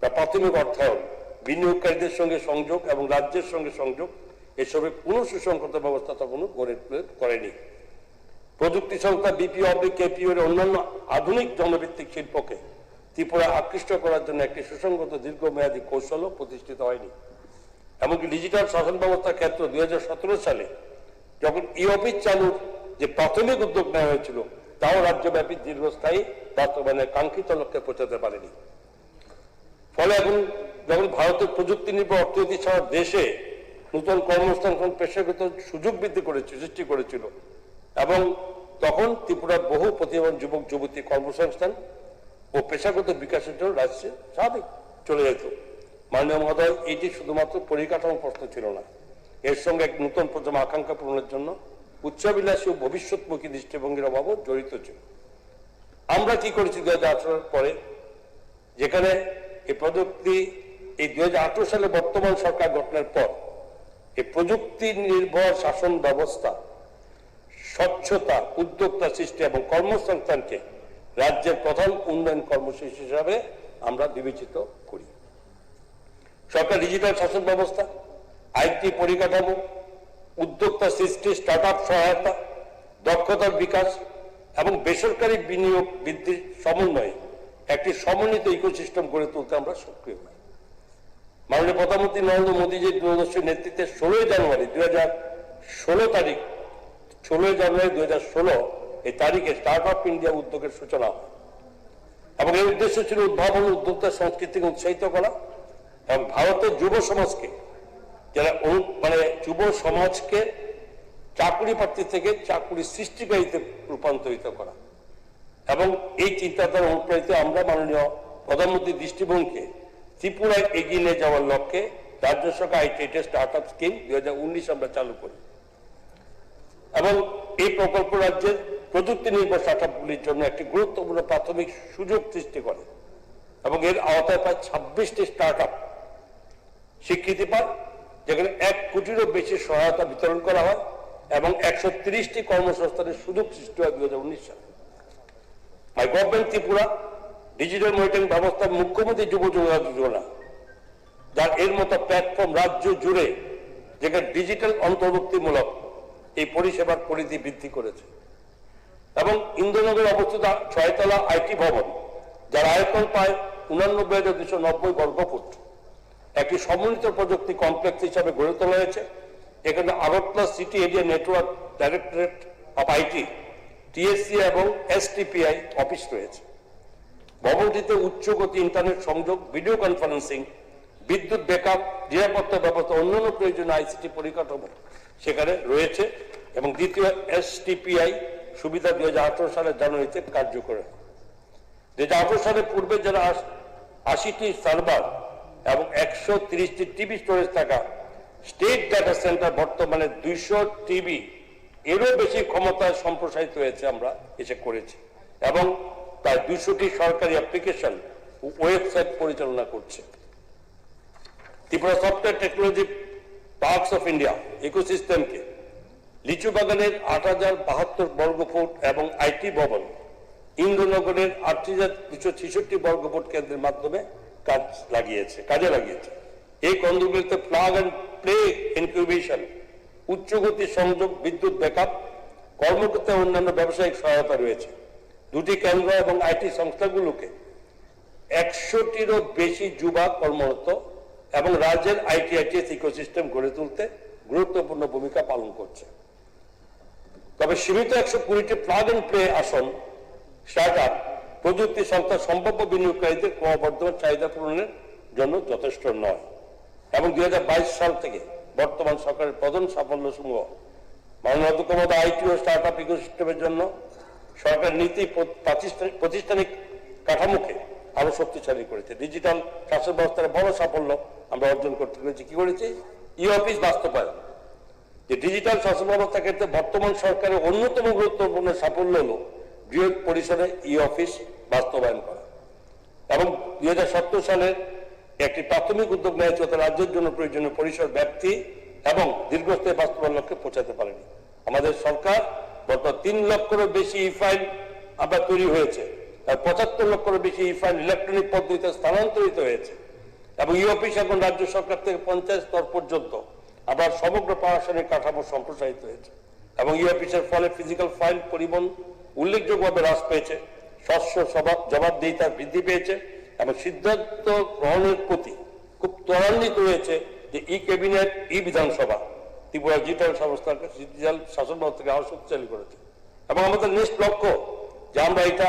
বা প্রাথমিক অর্থায়ন, বিনিয়োগকারীদের সঙ্গে সংযোগ এবং রাজ্যের সঙ্গে সংযোগ এসবের কোনো সুসংগত ব্যবস্থা তখনও গড়ে করেনি। প্রযুক্তি সংস্থা BPO KPO এর অন্যান্য আধুনিক জনভিত্তিক শিল্পকে ত্রিপুরা আকৃষ্ট করার জন্য একটি সুসংগত দীর্ঘমেয়াদী কৌশলও প্রতিষ্ঠিত হয়নি। এমনকি ডিজিটাল শাসন ব্যবস্থার ক্ষেত্রে 2017 সালে যখন অফিস চালুর যে প্রাথমিক উদ্যোগ নেওয়া হয়েছিল তাও রাজ্যব্যাপী দীর্ঘস্থায়ী বাস্তবায়নের কাঙ্ক্ষিত লক্ষ্যে পৌঁছাতে পারেনি। ফলে এখন যখন ভারতের প্রযুক্তি নির্ভর অর্থনীতি ছাড়া দেশে নতুন কর্মসংস্থান পেশাগত সুযোগ বৃদ্ধি সৃষ্টি করেছিল এবং তখন ত্রিপুরার বহু প্রতিভাবান যুবক যুবতী কর্মসংস্থান ও পেশাগত বিকাশের জন্য রাজ্যে স্বাভাবিক চলে যেত। মাননীয় মহোদয়, এটি শুধুমাত্র পরিকাঠামো প্রশ্ন ছিল না, এর সঙ্গে এক নতুন প্রজন্ম আকাঙ্ক্ষা পূরণের জন্য উচ্চাবিলাসী ও ভবিষ্যৎমুখী দৃষ্টিভঙ্গির অভাবও জড়িত ছিল। আমরা কি করেছি 2018 পরে, যেখানে এই প্রযুক্তি এই 2018 সালে বর্তমান সরকার গঠনের পর এই প্রযুক্তি নির্ভর শাসন ব্যবস্থা, স্বচ্ছতা, উদ্যোক্তা সৃষ্টি এবং কর্মসংস্থানকে রাজ্যের প্রধান উন্নয়ন কর্মসূচি হিসাবে আমরা বিবেচিত করি। সরকার ডিজিটাল শাসন ব্যবস্থা, IT পরিকাঠামো, উদ্যোক্তা সৃষ্টি, স্টার্ট আপ সহায়তা, দক্ষতার বিকাশ এবং বেসরকারি বিনিয়োগ বৃদ্ধির সমন্বয়ে একটি সমন্বিত ইকোসিস্টেম গড়ে তুলতে আমরা সক্রিয় হই। মাননীয় প্রধানমন্ত্রী নরেন্দ্র মোদীজির দূরদর্শী নেতৃত্বে 16 জানুয়ারি 2016 এই তারিখে স্টার্ট আপ ইন্ডিয়া উদ্যোগের সূচনা হয় এবং এর উদ্দেশ্য ছিল উদ্ভাবন উদ্যোক্তা সংস্কৃতিকে উৎসাহিত করা এবং ভারতের যুব সমাজকে যারা যুব সমাজকে চাকুরি প্রার্থী থেকে চাকুরি সৃষ্টিকারীতে রূপান্তরিত করা। এবং এই চিন্তাধারা অনুপ্রাণিত আমরা মাননীয় প্রধানমন্ত্রীর দৃষ্টিভঙ্গিকে ত্রিপুরায় এগিয়ে নিয়ে যাওয়ার লক্ষ্যে রাজ্য সরকার ITITS স্টার্ট আপ স্কিম 2019 আমরা চালু করি এবং এই প্রকল্প রাজ্যের প্রযুক্তি নির্ভর স্টার্ট আপগুলির জন্য একটি গুরুত্বপূর্ণ প্রাথমিক সুযোগ সৃষ্টি করে এবং এর আওতায় প্রায় 26টি স্টার্ট আপ স্বীকৃতি পায়, যেখানে 1 কোটিরও বেশি সহায়তা বিতরণ করা হয় এবং 130টি কর্মসংস্থানের সুযোগ সৃষ্টি হয় 2019 সালে। মাই গভর্নমেন্ট ত্রিপুরা ডিজিটাল মনিটরিং ব্যবস্থা মুখ্যমন্ত্রী যুব যোজনা, যার এর মতো প্ল্যাটফর্ম রাজ্য জুড়ে যেখানে ডিজিটাল অন্তর্ভুক্তিমূলক এই পরিষেবার পরিধি বৃদ্ধি করেছে এবং ইন্দ্রনগরে অবস্থিত 6তলা IT ভবন, যার আয়তন প্রায় 89,290 বর্গফুট, একটি সমন্বিত প্রযুক্তি কমপ্লেক্স হিসাবে গড়ে তোলা হয়েছে। এখানে Agartala city area network directorate of IT, TSC এবং STPI অফিস রয়েছে। ভবনটিতে উচ্চগতি ইন্টারনেট সংযোগ, ভিডিও কনফারেন্সিং, বিদ্যুৎ ব্যাকআপ, নিরাপত্তা ব্যবস্থা, অন্যান্য প্রয়োজনীয় ICT পরিকাঠামো সেখানে রয়েছে এবং দ্বিতীয় STPI সুবিধা 2018 সালের জানুয়ারিতে কার্যকর হয়। 2018 সালের পূর্বে যারা 80টি সার্ভার এবং 130টি টিভি স্টোরেজ থাকা স্টেট ডাটা সেন্টার বর্তমানে 200 টিভি এরও বেশি ক্ষমতায় সম্প্রসারিত হয়েছে, আমরা এসে করেছি এবং প্রায় 200টি সরকারি অ্যাপ্লিকেশন ও ওয়েবসাইট পরিচালনা করছে। Tripura software technology parks of India ইকোসিস্টেমকে লিচু বাগানের 8,072 বর্গফুট এবং IT ভবন ইন্দ্রনগরের 8,266 বর্গফুট কেন্দ্রের মাধ্যমে কাজে লাগিয়েছে। এই কেন্দ্রগুলিতে প্লাগ অ্যান্ড প্লে ইনকিউবেশন, উচ্চগতি সংযোগ, বিদ্যুৎ ব্যাকআপ, কর্মকর্তা অন্যান্য ব্যবসায়িক সহায়তা রয়েছে। 2টি কেন্দ্র এবং IT সংস্থাগুলোকে 100টিরও বেশি যুবা কর্মরত এবং রাজ্যের ITITS ইকোসিস্টেম গড়ে তুলতে গুরুত্বপূর্ণ ভূমিকা পালন করছে। তবে সীমিত 120টি প্লাগ এন্ড প্লে আসন স্টার্ট আপ প্রযুক্তি সংস্থা সম্ভাব্য বিনিয়োগকারীদের ক্রমবর্ধমান চাহিদা পূরণের জন্য যথেষ্ট নয় এবং 2022 সাল থেকে বর্তমান সরকারের প্রধান সাফল্য সমূহ মাননীয় অধ্যক্ষ মহোদয় আইটি ও স্টার্ট আপ ইকোসিস্টেমের জন্য সরকার নীতি প্রাতিষ্ঠানিক কাঠামোকে আরো শক্তিশালী করেছে। ডিজিটাল শাসন ব্যবস্থার বড় সাফল্য আমরা অর্জন করতে পেরেছি। কি করেছি? ই অফিস বাস্তবায়ন। যে ডিজিটাল শাসন ব্যবস্থা ক্ষেত্রে বর্তমান সরকারের অন্যতম গুরুত্বপূর্ণ সাফল্য হল বৃহৎ পরিসরে ই অফিস বাস্তবায়ন করা এবং 2017 সালের একটি প্রাথমিক উদ্যোগ নেওয়া হয়েছে রাজ্যের জন্য প্রয়োজনীয় পরিসর ব্যাপ্তি এবং দীর্ঘস্থায়ী বাস্তবায়ন লক্ষ্যে পৌঁছাতে পারেনি। আমাদের সরকার বর্তমান 3 লক্ষেরও বেশি ই ফাইল আবার তৈরি হয়েছে, আর 75 লক্ষেরও বেশি ই ফাইল ইলেকট্রনিক পদ্ধতিতে স্থানান্তরিত হয়েছে এবং ই অফিস এখন রাজ্য সরকার থেকে পঞ্চায়েত স্তর পর্যন্ত আবার সমগ্র প্রশাসনিক কাঠামো সম্প্রসারিত হয়েছে এবং ই অফিসের ফলে ফিজিক্যাল ফাইল পরিবহন উল্লেখযোগ্যভাবে হ্রাস পেয়েছে, স্বচ্ছ জবাবদিহিতা বৃদ্ধি পেয়েছে এবং সিদ্ধান্ত গ্রহণের প্রতি খুব ত্বরান্বিত হয়েছে যে ই ক্যাবিনেট ই বিধানসভা ত্রিপুরা ডিজিটাল শাসন ব্যবস্থাকে আরো শক্তিশালী করেছে এবং আমাদের নেক্সট লক্ষ্য যে আমরা এটা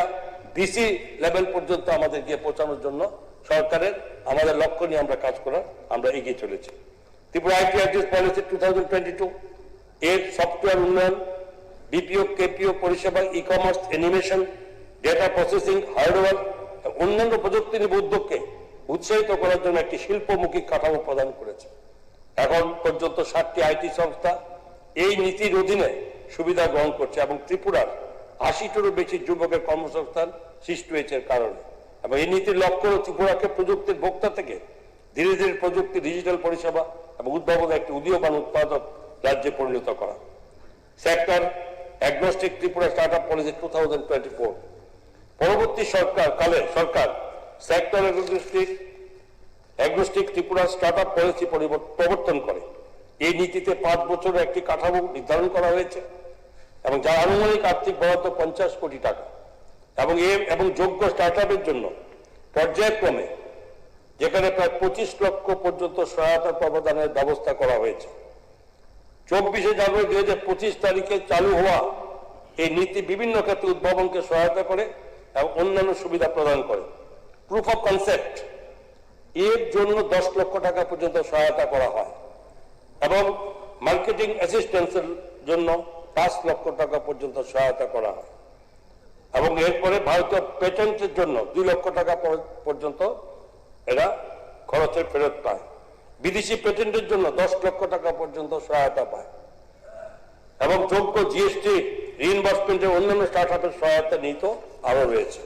ডিসি লেভেল পর্যন্ত আমাদের গিয়ে পৌঁছানোর জন্য সরকারের আমাদের লক্ষ্য নিয়ে আমরা কাজ করার আমরা এগিয়ে চলেছি। ত্রিপুরা আইটি অ্যাড্রেস পলিসি 2022 এর সফটওয়্যার উন্নয়ন, বিপিও কেপিও পরিষেবা, e commerce, animation, data processing, hardware অন্যান্য প্রযুক্তি নির্ভর উদ্যোগকে উৎসাহিত করার জন্য একটি শিল্পমুখী কাঠামো প্রদান করেছে। এখন পর্যন্ত 7টি আইটি সংস্থা এই নীতির অধীনে সুবিধা গ্রহণ করছে এবং ত্রিপুরার 80টারও বেশি যুবকের কর্মসংস্থান সৃষ্টি হয়েছে এর কারণে এবং এই নীতির লক্ষ্য হল ত্রিপুরাকে প্রযুক্তির ভোক্তা থেকে ধীরে ধীরে প্রযুক্তি, ডিজিটাল পরিষেবা এবং উদ্ভাবনের একটি উদীয়মান উৎপাদক রাজ্যে পরিণত করা। Sector agnostic Tripura start up policy 2024 পরবর্তী সরকার sector agnostic Tripura start up policy প্রবর্তন করে। এই নীতিতে 5 বছরের একটি কাঠামো নির্ধারণ করা হয়েছে এবং যার আনুমানিক আর্থিক বরাদ্দ 50 কোটি টাকা এবং যোগ্য স্টার্ট আপের জন্য পর্যায়ক্রমে যেখানে প্রায় 25 লক্ষ পর্যন্ত সহায়তা প্রদানের ব্যবস্থা করা হয়েছে। 24 জানুয়ারি 2025 তারিখে চালু হওয়া এই নীতি বিভিন্ন ক্ষেত্রে উদ্ভাবনকে সহায়তা করে এবং অন্যান্য সুবিধা প্রদান করে। প্রুফ অফ কনসেপ্ট এর জন্য 10 লক্ষ টাকা পর্যন্ত সহায়তা করা হয় এবং মার্কেটিং অ্যাসিস্ট্যান্সের জন্য 5 লক্ষ টাকা পর্যন্ত সহায়তা করা হয় এবং এরপরে ভারতীয় পেটেন্টের জন্য 2 লক্ষ টাকা পর্যন্ত এরা খরচের ফেরত পায়। বিদেশি পেটেন্টের জন্য 10 লক্ষ টাকা পর্যন্ত সহায়তা পায় এবং যোগ্য জিএসটি রিইনভার্সমেন্টের অন্যান্য স্টার্ট আপের সহায়তা নিহিত আরো রয়েছে।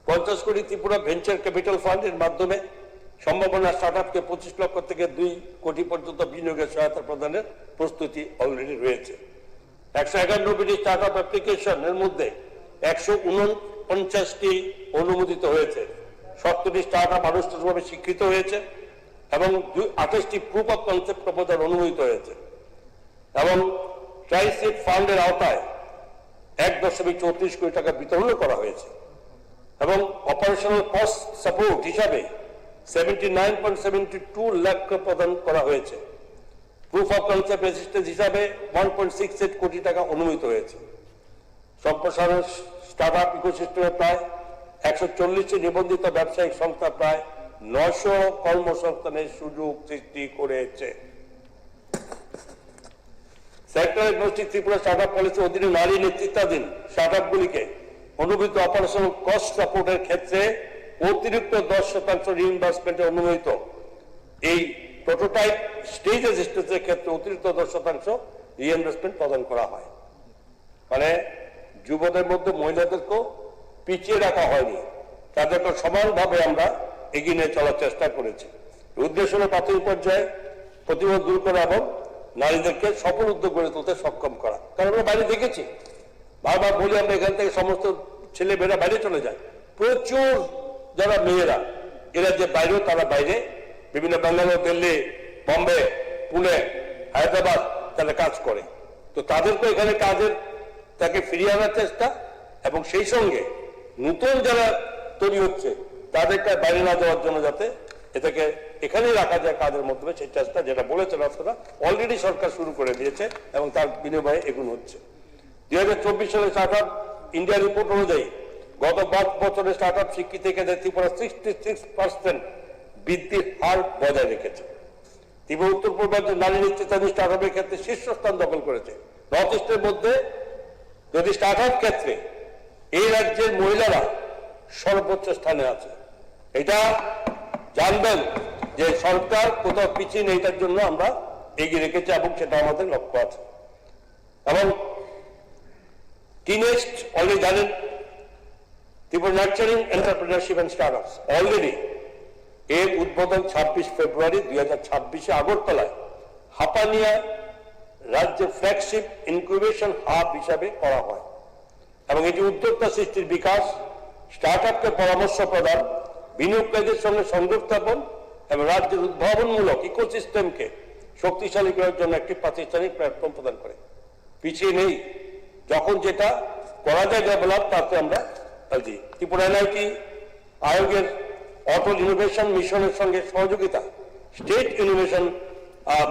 50 কোটি ত্রিপুরা ভেঞ্চার ক্যাপিটাল ফান্ডের মাধ্যমে সম্ভাবনা স্টার্ট আপকে 25 লক্ষ থেকে 2 কোটি পর্যন্ত বিনিয়োগের সহায়তা প্রদানের প্রস্তুতি অলরেডি রয়েছে। 191টি স্টার্ট আপ অ্যাপ্লিকেশনের মধ্যে 149টি অনুমোদিত হয়েছে, 70টি স্টার্ট আপ আনুষ্ঠানিকভাবে স্বীকৃত হয়েছে এবং 28টি প্রুফ অফ কনসেপ্ট প্রপোজাল অনুমোদিত হয়েছে এবং ট্রাইসিট ফান্ডের আওতায় 1.34 কোটি টাকা বিতরণ করা হয়েছে এবং অপারেশনাল কস্ট সাপোর্ট হিসাবে 79.72 লাখ প্রদান করা হয়েছে। প্রুফ অফ কনসেপ্ট অ্যাসিস্ট্যান্স হিসাবে 1.68 কোটি টাকা অনুমোদিত হয়েছে। সম্প্রসারণ স্টার্ট আপ ইকোসিস্টেমে প্রায় 140টি নিবন্ধিত ব্যবসায়িক সংস্থা প্রায় 900 কর্মসংস্থানের সুযোগ সৃষ্টি করেছে। Sector agnostic Tripura start up পলিসির অধীনে নারী নেতৃত্বাধীন স্টার্ট আপগুলিকে অনুমোদিত অপারেশনাল কস্ট সাপোর্টের ক্ষেত্রে অতিরিক্ত 10% রিইনভার্সমেন্টে অনুমোদিত এই প্রোটোটাইপ স্টেজ অ্যাসিস্ট্যান্সের ক্ষেত্রে অতিরিক্ত 10% রিইনভেস্টমেন্ট প্রদান করা হয়। মানে যুবদের মধ্যে মহিলাদেরকেও পিছিয়ে রাখা হয়নি, তাদেরকে সমানভাবে আমরা এগিয়ে নিয়ে চলার চেষ্টা করেছি। উদ্দেশ্য হল প্রাথমিক পর্যায়ে প্রতিরোধ দূর করা এবং নারীদেরকে সফল উদ্যোগ গড়ে তুলতে সক্ষম করা। কারণ আমরা বাইরে দেখেছি, বারবার বলি আমরা এখান থেকে সমস্ত ছেলে মেয়েরা বাইরে চলে যায়, প্রচুর যারা মেয়েরা এরা যে বাইরেও তারা বাইরে বিভিন্ন বেঙ্গালোর, দিল্লি, বম্বে, পুনে, হায়দ্রাবাদ তারা কাজ করে। তো তাদেরকে এখানে কাজের তাকে ফিরিয়ে আনার চেষ্টা এবং সেই সঙ্গে নতুন যারা তৈরি হচ্ছে তাদেরকে বাইরে না যাওয়ার জন্য যাতে এটাকে এখানেই রাখা যায় কাজের মাধ্যমে, সেই চেষ্টা যেটা বলেছেন আপনারা অলরেডি সরকার শুরু করে দিয়েছে এবং তার বিনিময়ে এগুলো হচ্ছে। 2024 সালে স্টার্ট আপ ইন্ডিয়া রিপোর্ট অনুযায়ী গত 5 বছরে স্টার্ট আপ স্বীকৃতি ক্ষেত্রে ত্রিপুরা 66% বৃদ্ধির হার বজায় রেখেছে। ত্রিপুরা উত্তর পূর্বাঞ্চল নারী নেতৃত্বাধীন স্টার্ট আপের ক্ষেত্রে শীর্ষস্থান দখল করেছে। নর্থ ইস্টের মধ্যে যদি স্টার্ট আপ ক্ষেত্রে এই রাজ্যের মহিলারা সর্বোচ্চ স্থানে আছে। এটা জানবেন যে সরকার কোথাও পিছিয়ে নেই, এটার জন্য আমরা এগিয়ে রেখেছি এবং সেটা আমাদের লক্ষ্য আছে। এবং টিনেজ অলরেডি জানেন Tripura nurturing entrepreneurship and startups already এর উদ্বোধন 26 ফেব্রুয়ারি 2026 আগরতলায় হাপানিয়া রাজ্যের ফ্ল্যাগশিপ ইনকিউবেশন হাব হিসাবে করা হয় এবং এটি উদ্যোক্তা সৃষ্টির বিকাশ, স্টার্ট আপকে পরামর্শ প্রদান, বিনিয়োগকারীদের সঙ্গে সংযোগ স্থাপন এবং রাজ্যের উদ্ভাবনমূলক ইকোসিস্টেমকে শক্তিশালী করার জন্য একটি প্রাতিষ্ঠানিক প্ল্যাটফর্ম প্রদান করে। পিছিয়ে নেই, যখন যেটা করা যায় ডেভেলপ তাতে আমরা দিই। ত্রিপুরা এনআইটি আয়োগের অটল ইনোভেশন মিশনের সঙ্গে সহযোগিতা স্টেট ইনোভেশন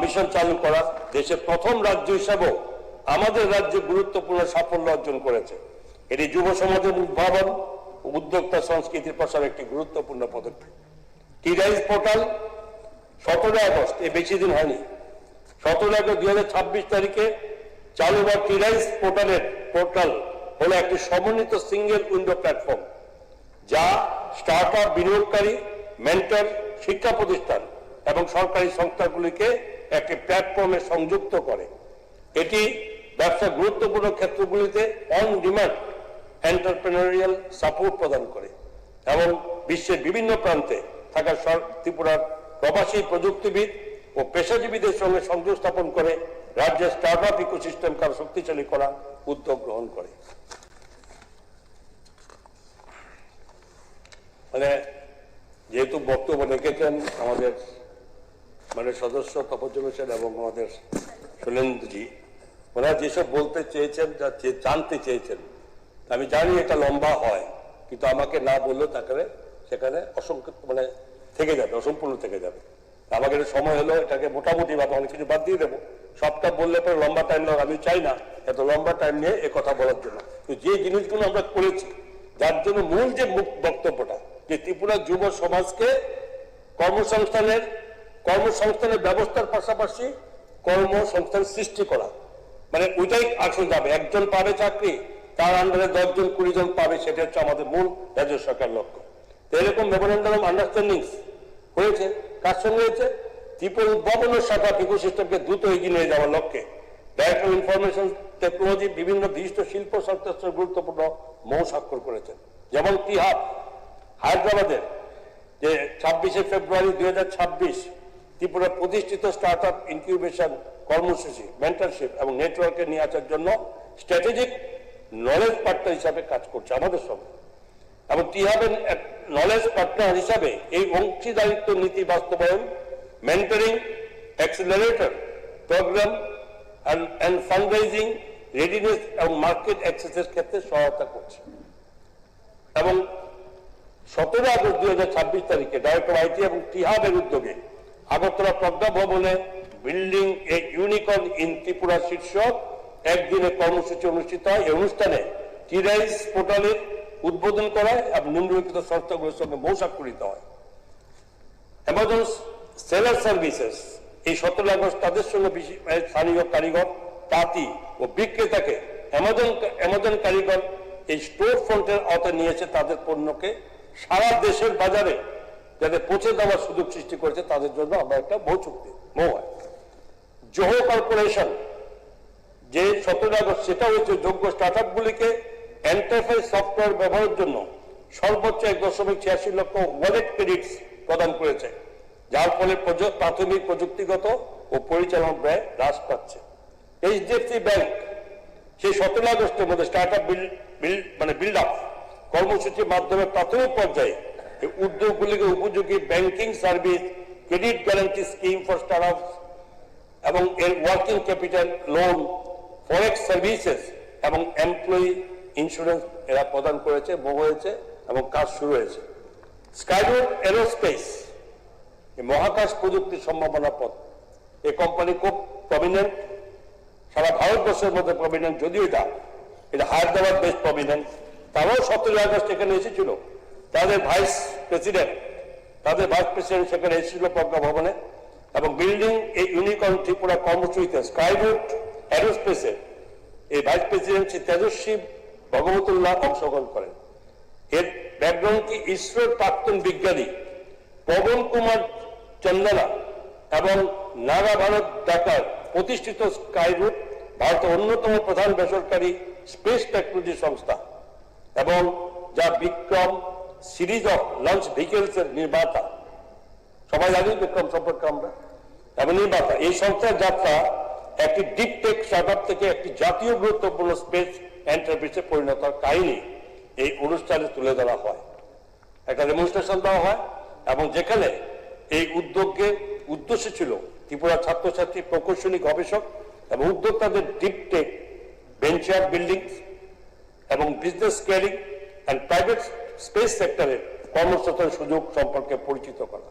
মিশন চালু করা দেশের প্রথম রাজ্য হিসাবেও আমাদের রাজ্যে গুরুত্বপূর্ণ সাফল্য অর্জন করেছে। এটি যুব সমাজের উদ্ভাবন ও উদ্যোক্তা সংস্কৃতির প্রসার একটি গুরুত্বপূর্ণ পদক্ষেপ। টি-রাইজ পোর্টাল 17 আগস্ট, এ বেশি দিন হয়নি, 17 আগস্ট 2026 তারিখে চালু হওয়া টি-রাইজ পোর্টাল হলো একটি সমন্বিত সিঙ্গেল উইন্ডো প্ল্যাটফর্ম যা স্টার্ট আপ, বিনিয়োগকারী, মেন্টর, শিক্ষা প্রতিষ্ঠান এবং সরকারি সংস্থাগুলিকে একটি প্ল্যাটফর্মে সংযুক্ত করে। এটি ব্যবসার গুরুত্বপূর্ণ ক্ষেত্রগুলিতে অন ডিমান্ড এন্টারপ্রেনারিয়াল সাপোর্ট প্রদান করে এবং বিশ্বের বিভিন্ন প্রান্তে থাকা ত্রিপুরার প্রবাসী প্রযুক্তিবিদ ও পেশাজীবীদের সঙ্গে সংযোগ স্থাপন করে রাজ্যের স্টার্ট আপ ইকোসিস্টেমকে আরো শক্তিশালী করা উদ্যোগ গ্রহণ করে। মানে যেহেতু বক্তব্য রেখেছেন আমাদের সদস্য তপজ্জল হোসেন এবং আমাদের শৈলেন্দ্রজি, ওনারা যেসব বলতে চেয়েছেন, যা জানতে চেয়েছেন, আমি জানি এটা লম্বা হয়, কিন্তু আমাকে না বললেও তাকে সেখানে অসংখ্য থেকে যাবে, অসম্পূর্ণ থেকে যাবে। আমাকে সময় হলো এটাকে মোটামুটি ভাবে অনেক কিছু বাদ দিয়ে দেবো, সবটা বললে পরে লম্বা টাইম লাগে। আমি চাই না এত লম্বা টাইম নিয়ে এ কথা বলার জন্য। যে জিনিসগুলো আমরা করেছি, যার জন্য মূল যে বক্তব্যটা যে ত্রিপুরা যুব সমাজকে কর্মসংস্থানের ব্যবস্থার পাশাপাশি কর্মসংস্থান সৃষ্টি করা, ওইটাই আসল যাবে। একজন পাবে চাকরি, তার আন্ডারে 10 জন 20 জন পাবে, সেটা হচ্ছে আমাদের মূল রাজ্য সরকার লক্ষ্য। এরকম মেমোরেন্ডাম অফ আন্ডারস্ট্যান্ডিং হয়েছে, কার সঙ্গে হয়েছে? ত্রিপুরা উদ্ভাবনের শাখা ইকোসিস্টেমকে দ্রুত এগিয়ে নিয়ে যাওয়ার লক্ষ্যে ডাইরেক্টর অফ ইনফরমেশন টেকনোলজি বিভিন্ন বিশিষ্ট শিল্প সংস্থার গুরুত্বপূর্ণ মৌ স্বাক্ষর করেছেন। যেমন টি-হাব হায়দ্রাবাদের যে 26 ফেব্রুয়ারি 2026 ত্রিপুরা প্রতিষ্ঠিত স্টার্ট আপ ইনকিউবেশন কর্মসূচি, মেন্টরশিপ এবং নেটওয়ার্কে নিয়ে আসার জন্য স্ট্র্যাটেজিক নলেজ পার্টনার হিসাবে কাজ করছে আমাদের সঙ্গে। এবং টি-হাবের নলেজ পার্টনার হিসাবে এই অংশীদারিত্ব নীতি বাস্তবায়ন, mentoring, accelerator programme and fundraising, readiness এবং মার্কেট অ্যাক্সেসের ক্ষেত্রে সহায়তা করছে। এবং 17 আগস্ট 2026 তারিখে ডাইরেক্টর আইটি এবং টি-হাবের উদ্যোগে আগরতলা প্রজ্ঞা ভবনে building A unicorn in Tripura শীর্ষক একদিনের কর্মসূচি অনুষ্ঠিত হয়। এই অনুষ্ঠানে টি-রাইজ পোর্টালের উদ্বোধন করা এবং নিম্নলিখিত সংস্থাগুলোর সঙ্গে মৌ স্বাক্ষরিত হয়। অ্যামাজন সেলার সার্ভিসেস এই 17 আগস্ট তাদের সঙ্গে স্থানীয় কারিগর, তাঁতি ও বিক্রেতাকে অ্যামাজন কারিগর এই স্টোর ফ্রন্টের আওতায় নিয়েছে। তাদের পণ্যকে সারা দেশের বাজারে যাতে পৌঁছে দেওয়ার সুযোগ সৃষ্টি করেছে, তাদের জন্য আমরা একটা বহু চুক্তি জোহো কর্পোরেশন যে 17 আগস্ট, সেটা হচ্ছে যোগ্য স্টার্ট আপগুলিকে এন্টারপ্রাইজ সফটওয়্যার ব্যবহারের জন্য সর্বোচ্চ 1.86 লক্ষ ওয়ালেট ক্রেডিটস প্রদান করেছে, যার ফলে প্রাথমিক প্রযুক্তিগত ও পরিচালনা ব্যয় হ্রাস পাচ্ছে। এইচডিএফসি ব্যাংক সেই 17 আগস্টের মধ্যে স্টার্ট আপ বিল্ড আপ কর্মসূচির মাধ্যমে প্রাথমিক পর্যায়ে এই উদ্যোগগুলিকে উপযোগী banking service, credit guarantee scheme for start up এবং এর ওয়ার্কিং ক্যাপিটাল লোন, ফরেক্স সার্ভিসেস এবং এমপ্লয়ি ইন্স্যুরেন্স এরা প্রদান করেছে, হয়েছে এবং কাজ শুরু হয়েছে। স্কাইরুট এরোস্পেস এই মহাকাশ প্রযুক্তির সম্ভাবনা পথ। এই কোম্পানি খুব প্রমিনেন্ট, সারা ভারতবর্ষের মধ্যে প্রমিনেন্ট, যদিও এটা হায়দ্রাবাদ বেশ প্রমিনেন্ট। তারাও 17 আগস্ট এখানে এসেছিল, তাদের ভাইস প্রেসিডেন্ট সেখানে এসেছিল প্রজ্ঞা ভবনে, এবং বিল্ডিং এই ইউনিকর্ন ত্রিপুরা কর্মসূচিতে স্কাইরুট অ্যারোস্পেসের এই ভাইস প্রেসিডেন্ট শ্রী তেজস্বী ভগবতুল্লাহ অংশগ্রহণ করেন। এর ব্যাকগ্রাউন্ড কি ইসরোর প্রাক্তন বিজ্ঞানী পবন কুমার চন্দনা এবং নাগা ভারত ডাকার প্রতিষ্ঠিত স্কাইরুট ভারতের অন্যতম প্রধান বেসরকারি স্পেস টেকনোলজি সংস্থা, এবং যা Vikram series of launch vehicles এর নির্মাতা। সবাই জানি বিক্রম সম্পর্কে আমরা, এবং নির্মাতা। এই সংস্থার যাত্রা একটি ডিপ টেক স্টার্টআপ থেকে একটি জাতীয় গুরুত্বপূর্ণ স্পেস এন্টারপ্রাইজে পরিণত কাহিনী এই অনুষ্ঠানে তুলে ধরা হয়, একটা ডেমনস্ট্রেশন দেওয়া হয়, এবং যেখানে এই উদ্যোগের উদ্দেশ্য ছিল ত্রিপুরা ছাত্রছাত্রী, প্রকৌশলী, গবেষক এবং উদ্যোক্তাদের ডিপ টেক ভেঞ্চার বিল্ডিং এবং business scaling and private space সেক্টরের কর্মসংস্থানের সুযোগ সম্পর্কে পরিচিত করা।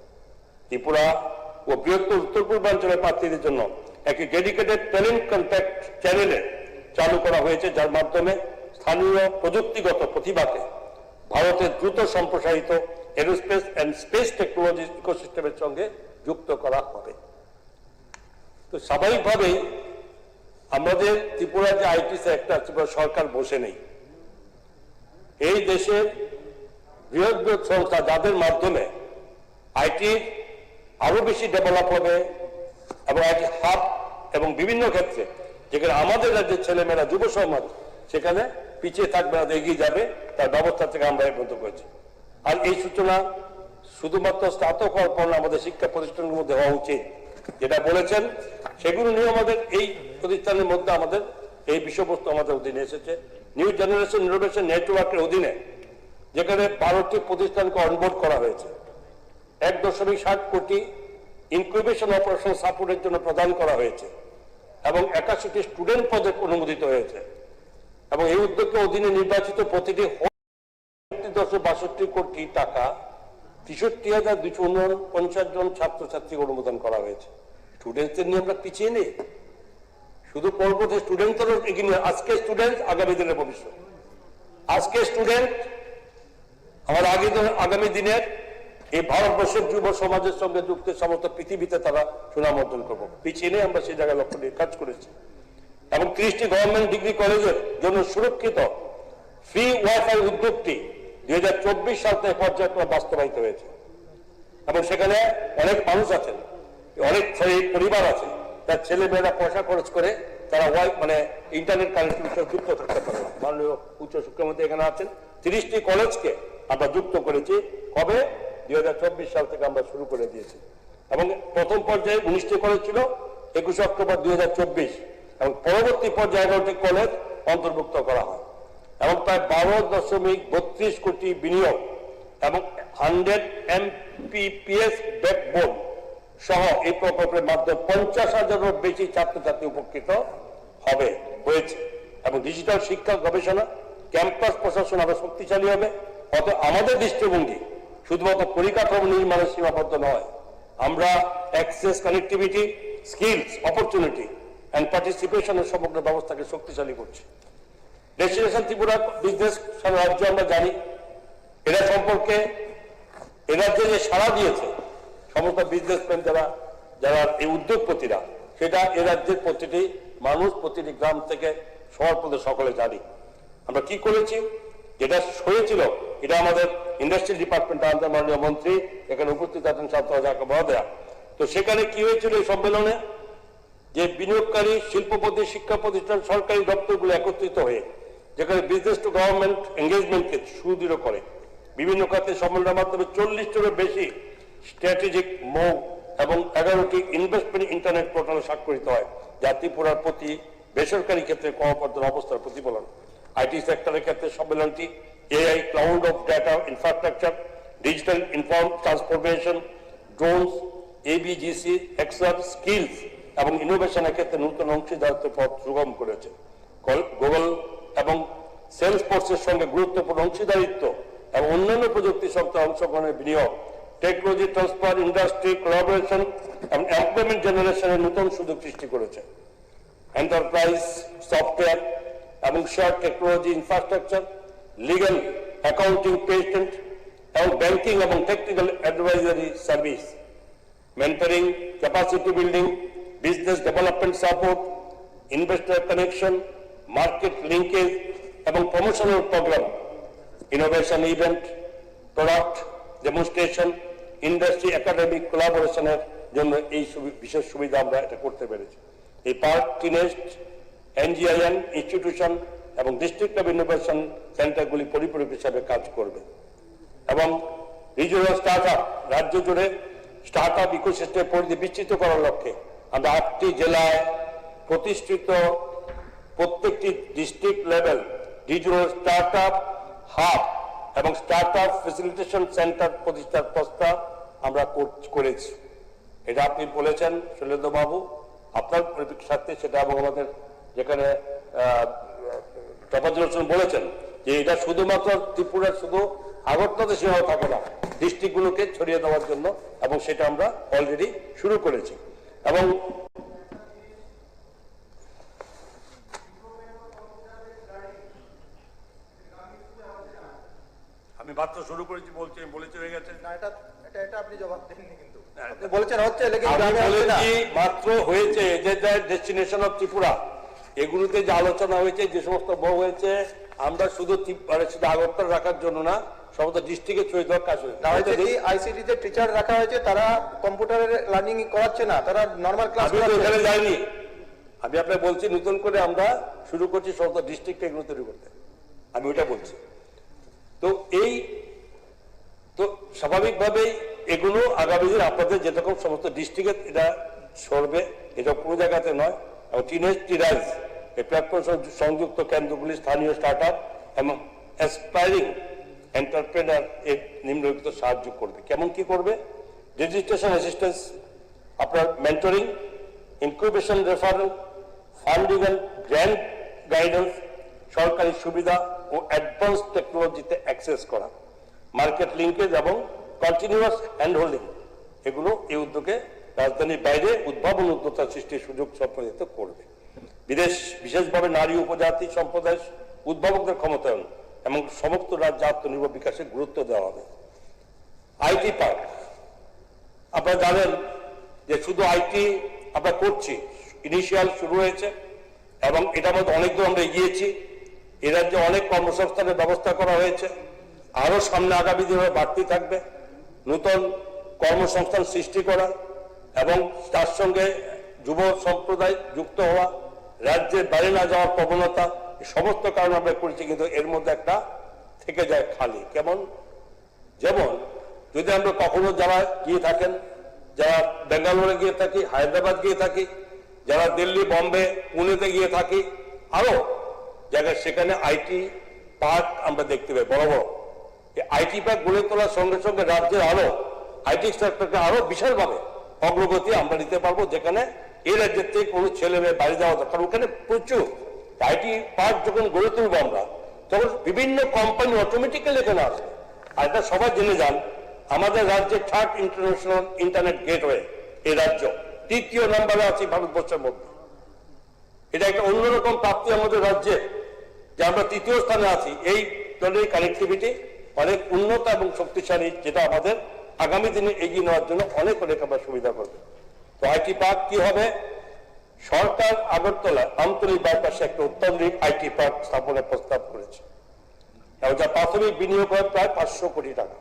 ত্রিপুরা ও বৃহত্তর উত্তর পূর্বাঞ্চলের প্রার্থীদের জন্য একটি ডেডিকেটেড ট্যালেন্ট কন্ট্যাক্ট চ্যানেলে চালু করা হয়েছে, যার মাধ্যমে স্থানীয় প্রযুক্তিগত প্রতিভাকে ভারতের দ্রুত সম্প্রসারিত এরোস্পেস অ্যান্ড স্পেস টেকনোলজি ইকোসিস্টেমের সঙ্গে যুক্ত করা হবে। তো স্বাভাবিকভাবেই আমাদের ত্রিপুরা যে আইটি সেক্টর, ত্রিপুরা সরকার বসে নেই। এই দেশের বৃহৎ বৃহৎ সংস্থা যাদের মাধ্যমে আইটি আরো বেশি ডেভেলপ হবে এবং আইটি হাব এবং বিভিন্ন ক্ষেত্রে যেখানে আমাদের রাজ্যের ছেলেমেয়েরা, যুব সমাজ সেখানে পিছিয়ে থাকবে না, এগিয়ে যাবে, তার ব্যবস্থা থেকে আমরা বন্ধ করেছি। আর এই সূচনা শুধুমাত্র স্নাতক হওয়ার পর আমাদের শিক্ষা প্রতিষ্ঠানের মধ্যে হওয়া উচিত। যেটা বলেছেন সেগুলো নিয়ে আমাদের এই প্রতিষ্ঠানের মধ্যে আমাদের এই বিষয়বস্তু আমাদের অধীনে এসেছে। নিউ জেনারেশন ইনোভেশন নেটওয়ার্কের অধীনে যেখানে 12টি প্রতিষ্ঠানকে অনবোর্ড করা হয়েছে, 1.7 কোটি ইনকিউবেশন অপারেশন সাপোর্টের জন্য প্রদান করা হয়েছে, এবং 81টি স্টুডেন্ট প্রজেক্ট অনুমোদিত হয়েছে। এবং এই উদ্যোগের অধীনে নির্বাচিত প্রতিটি 62 কোটি টাকা 63,249 জন ছাত্রছাত্রী অনুমোদন করা হয়েছে। স্টুডেন্টদের নিয়ে আমরা পিছিয়ে নেই, শুধু পরবর্তী স্টুডেন্টদেরও এগিয়ে। আজকে স্টুডেন্ট আগামী দিনের ভবিষ্যৎ, আজকে স্টুডেন্ট আমার আগামী দিনের এই ভারতবর্ষের যুব সমাজের সঙ্গে যুক্ত সমস্ত পৃথিবীতে তারা সুনাম অর্জন করবো। পিছিয়ে নেই, আমরা সেই জায়গায় লক্ষ্য নিয়ে কাজ করেছি। এবং 30টি গভর্নমেন্ট ডিগ্রি কলেজের জন্য সুরক্ষিত ফ্রি ওয়াইফাই উদ্যোগটি 2024 সাল থেকে পর্যায়ক্রমে বাস্তবায়িত হয়েছে। এবং সেখানে অনেক মানুষ আছেন, অনেক পরিবার আছে, তার ছেলে মেয়েরা পয়সা খরচ করে তারা ইন্টারনেট কানেকশনের সাথে যুক্ত থাকতে পারে। মাননীয় উচ্চ শিক্ষামন্ত্রী এখানে আছেন। 30টি কলেজকে আমরা যুক্ত করেছি। কবে? 2024 সাল থেকে আমরা শুরু করে দিয়েছি। এবং প্রথম পর্যায়ে 19টি কলেজ ছিল 21 অক্টোবর 2024, এবং পরবর্তী পর্যায়ে 11টি কলেজ অন্তর্ভুক্ত করা হয়। এবং প্রায় 12.32 কোটি বিনিয়োগ এবং 100 Mbps ব্যাকবোন সহ এই প্রকল্পের মাধ্যমে 50,000-এরও বেশি ছাত্রছাত্রী উপকৃত হয়েছে। এবং ডিজিটাল শিক্ষা, গবেষণা, ক্যাম্পাস প্রশাসন আরো শক্তিশালী হবে। অতএব আমাদের দৃষ্টিভঙ্গি শুধুমাত্র পরিকাঠামো নির্মাণের সীমাবদ্ধ নয়, আমরা access, connectivity, skills, opportunity and পার্টিসিপেশনের সমগ্র ব্যবস্থাকে শক্তিশালী করছি। ডেস্টিনেশন ত্রিপুরা বিজনেস রাজ্য আমরা জানি, এরা সম্পর্কে এরা যে সাড়া দিয়েছে সমস্ত বিজনেসম্যান যারা এই উদ্যোগপতিরা, সেটা এ রাজ্যের প্রতিটি মানুষ, প্রতিটি গ্রাম থেকে শহর পর্যন্ত সকলে জানি। আমরা কি করেছি, যেটা হয়েছিল, এটা আমাদের ইন্ডাস্ট্রিয়াল ডিপার্টমেন্ট, আমাদের মাননীয় মন্ত্রী এখানে উপস্থিত আছেন, ছাত্র মহোদয়া। তো সেখানে কি হয়েছিল এই সম্মেলনে, যে বিনিয়োগকারী, শিল্পপতি, শিক্ষা প্রতিষ্ঠান, সরকারি দপ্তরগুলো একত্রিত হয়ে যেখানে বিজনেস টু গভর্নমেন্ট এঙ্গেজমেন্টকে সুদৃঢ় করে বিভিন্ন খাতে সম্মেলনের মাধ্যমে 40টিরও বেশি স্ট্র্যাটেজিক মুভ এবং 11টি ইনভেস্টমেন্ট ইন্টারনেট পোর্টালে স্বাক্ষরিত হয়, যা ত্রিপুরার প্রতি বেসরকারি ক্ষেত্রে ক্রমবর্ধমান অবস্থার প্রতিফলন। আইটি সেক্টরের ক্ষেত্রে সম্মেলনটি AI, cloud of data infrastructure, digital inform transformation, drones, ABGC, XR, skills এবং ইনোভেশনের ক্ষেত্রে নতুন অংশীদারিত্বের পথ সুগম করেছে। গুগল এবং সেলসফোর্সের সঙ্গে গুরুত্বপূর্ণ অংশীদারিত্ব এবং অন্যান্য প্রযুক্তি সংস্থার অংশগ্রহণের বিনিয়োগ টেকনোলজি ট্রান্সফার, ইন্ডাস্ট্রি কোলাবোরেশন এবং এমপ্লয়মেন্ট জেনারেশনের নতুন সুযোগ সৃষ্টি করেছে। এন্টারপ্রাইজ সফটওয়্যার এবং share technology infrastructure, legal, accounting, patent এবং ব্যাংকিং এবং technical advisory service, mentoring, capacity building, business development support, investor connection, market linkage এবং promotional programme, innovation event, product demonstration, industry academic কোলাবোরেশনের জন্য এই বিশেষ সুবিধা আমরা এটা করতে পেরেছি। এই পার্ক টিনেস্ট, এনজিআইএন ইনস্টিটিউশন এবং ডিস্ট্রিক্ট অফ ইনোভেশন সেন্টারগুলি পরিপূরক হিসাবে কাজ করবে এবং রিজিওনাল স্টার্টআপ, রাজ্য জুড়ে স্টার্টআপ ইকোসিস্টেমের পরিধি বিস্তৃত করার লক্ষ্যে আমরা 8টি জেলায় প্রতিষ্ঠিত প্রত্যেকটি district level regional startup hub এবং স্টার্টআপ ফ্যাসিলিটেশন সেন্টার প্রতিষ্ঠার প্রস্তাব আমরা করেছি। এটা আপনি বলেছেন শৈলেন্দ্র বাবু, আপনার সাথে সেটা এবং আমাদের যেখানে তফাজ্জল হোসেন বলেছেন যে এটা শুধুমাত্র ত্রিপুরার শুধু আগরতলাতে সীমাবদ্ধ থাকে না, ডিস্ট্রিক্টগুলোকে ছড়িয়ে দেওয়ার জন্য, এবং সেটা আমরা অলরেডি শুরু করেছি। এবং আমি মাত্র শুরু করেছি বলেছি হয়ে গেছে না, এটা আপনি জবাব দেননি, কিন্তু আপনি বলেছেন হচ্ছে, মাত্র হয়েছে যে ডেস্টিনেশন অফ ত্রিপুরা, এগুলোতে যে আলোচনা হয়েছে, যে সমস্ত বউ হয়েছে, আমরা শুধু আগরতলা রাখার জন্য না, সমস্ত ডিস্ট্রিক্টে ছড়িয়ে দেওয়ার কাজ হয়েছে। আইসিটি তে টিচার রাখা হয়েছে, তারা কম্পিউটারের লার্নিং করাচ্ছে না, তারা নরমাল ক্লাস এখানে যায়নি। আমি আপনাকে বলছি নতুন করে আমরা শুরু করছি সমস্ত ডিস্ট্রিক্টে এগুলো তৈরি করতে, আমি ওইটা বলছি। তো এই তো স্বাভাবিকভাবেই এগুলো আগামী দিন আপনাদের যেরকম সমস্ত ডিস্ট্রিক্টে এটা সরবে, এটা কোনো জায়গাতে নয়। এবং টিনেজ টিরাইজ এই প্ল্যাটফর্ম সংযুক্ত কেন্দ্রগুলি স্থানীয় স্টার্টআপ এবং অ্যাসপায়ারিং এন্টারপ্রেনার এর নিম্নলিখিত সাহায্য করবে। কেমন কি করবে? রেজিস্ট্রেশন অ্যাসিস্ট্যান্স, আপনার mentoring, incubation referral, funding and grant guidance, সরকারি সুবিধা ও অ্যাডভান্স টেকনোলজিতে অ্যাক্সেস করা, মার্কেট লিঙ্কেজ এবং কন্টিনিউয়াস হ্যান্ড হোল্ডিং, এগুলো এই উদ্যোগে রাজধানীর বাইরে উদ্ভাবন উদ্যোক্তা সৃষ্টির সুযোগ সম্পাদিত করবে। বিদেশ, বিশেষভাবে নারী উপজাতি সম্প্রদায় উদ্ভাবকদের ক্ষমতায়ন এবং সমস্ত রাজ্য আত্মনির্ভর বিকাশে গুরুত্ব দেওয়া হবে। আইটি পার্ক, আপনারা জানেন যে শুধু আইটি আমরা করছি, ইনিশিয়াল শুরু হয়েছে এবং এটার মধ্যে অনেক দূর আমরা এগিয়েছি। এ রাজ্যে অনেক কর্মসংস্থানের ব্যবস্থা করা হয়েছে, আরো সামনে আগামী দিনে বাড়তি থাকবে। নতুন কর্মসংস্থান সৃষ্টি করা এবং তার সঙ্গে যুব সম্প্রদায় যুক্ত হওয়া, রাজ্যের বাইরে না যাওয়ার প্রবণতা, সমস্ত কারণ আমরা করেছি, কিন্তু এর মধ্যে একটা থেকে যায় খালি। কেমন? যেমন যদি আমরা কখনো যারা গিয়ে থাকেন, যারা বেঙ্গালোরে গিয়ে থাকি, হায়দ্রাবাদ গিয়ে থাকি, যারা দিল্লি, বম্বে, পুনেতে গিয়ে থাকি, আরো জায়গায় সেখানে আইটি পার্ক আমরা দেখতে পাই বড় বড়। এই আইটি পার্ক গড়ে তোলার সঙ্গে সঙ্গে রাজ্যের আরো আইটি সেক্টরকে আরো বিশালভাবে অগ্রগতি আমরা নিতে পারবো, যেখানে এই রাজ্যের থেকে কোনো ছেলে মেয়ে বাইরে যাওয়া দরকার। ওখানে প্রচুর আইটি পার্ক যখন গড়ে তুলবো আমরা, তখন বিভিন্ন কোম্পানি অটোমেটিক্যালি এখানে আসবে। আর এটা সবাই জেনে যান, আমাদের রাজ্যে 3rd ইন্টারন্যাশনাল ইন্টারনেট গেটওয়ে এই রাজ্য 3য় নম্বরে আছে ভারতবর্ষের মধ্যে। এটা একটা অন্যরকম প্রাপ্তি আমাদের রাজ্যে, যে আমরা 3য় স্থানে আছি। এই ধরনের কানেক্টিভিটি অনেক উন্নত এবং শক্তিশালী, যেটা আমাদের আগামী দিনে এগিয়ে নেওয়ার জন্য অনেক আমরা সুবিধা করবে। তো আইটি পার্ক কি হবে? সরকার আগরতলা আমতলী বাইপাসে একটা অত্যাধুনিক আইটি পার্ক স্থাপনের প্রস্তাব করেছে এবং যা প্রাথমিক বিনিয়োগ হয় প্রায় 500 কোটি টাকা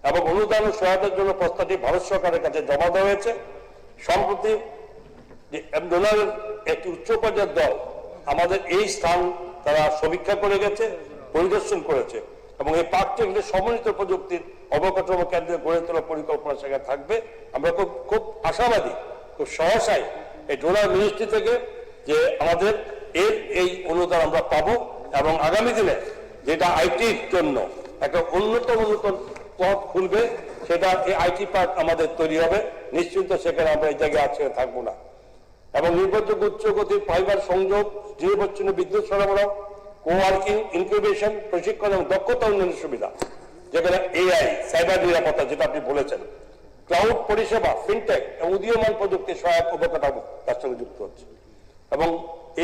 এবং অনুদান ও সহায়তার জন্য প্রস্তাবটি ভারত সরকারের কাছে জমা দেওয়া হয়েছে। সম্প্রতি ডোনারের একটি উচ্চ পর্যায়ের দল আমাদের এই স্থান তারা সমীক্ষা করে গেছে, পরিদর্শন করেছে এবং এই পার্কটি সমন্বিত প্রযুক্তির অবকাঠামো কেন্দ্রে গড়ে তোলার পরিকল্পনা সেখানে থাকবে। আমরা খুব আশাবাদী, খুব সহসায় এই ডোনার মিনিস্ট্রি থেকে যে আমাদের এই অনুদান আমরা পাবো এবং আগামী দিনে যেটা আইটির জন্য একটা উন্নত পথ খুলবে, সেটা এই আইটি পার্ক আমাদের তৈরি হবে। নিশ্চিন্ত সেখানে আমরা এই জায়গায় আছে থাকবো না। এবং নির্ভরযোগ্য উচ্চ গতির ফাইবার সংযোগ, নিরবচ্ছিন্ন বিদ্যুৎ সরবরাহ, কোওয়ার্কিং, ইনকিউবেশন, প্রশিক্ষণ এবং দক্ষতা উন্নয়নের সুবিধা যেখানে এআই, সাইবার নিরাপত্তা যেটা আপনি বলেছেন, ক্লাউড পরিষেবা, ফিনটেক এবং উদীয়মান প্রযুক্তি সহায়ক অবকাঠামো তার সঙ্গে যুক্ত হচ্ছে। এবং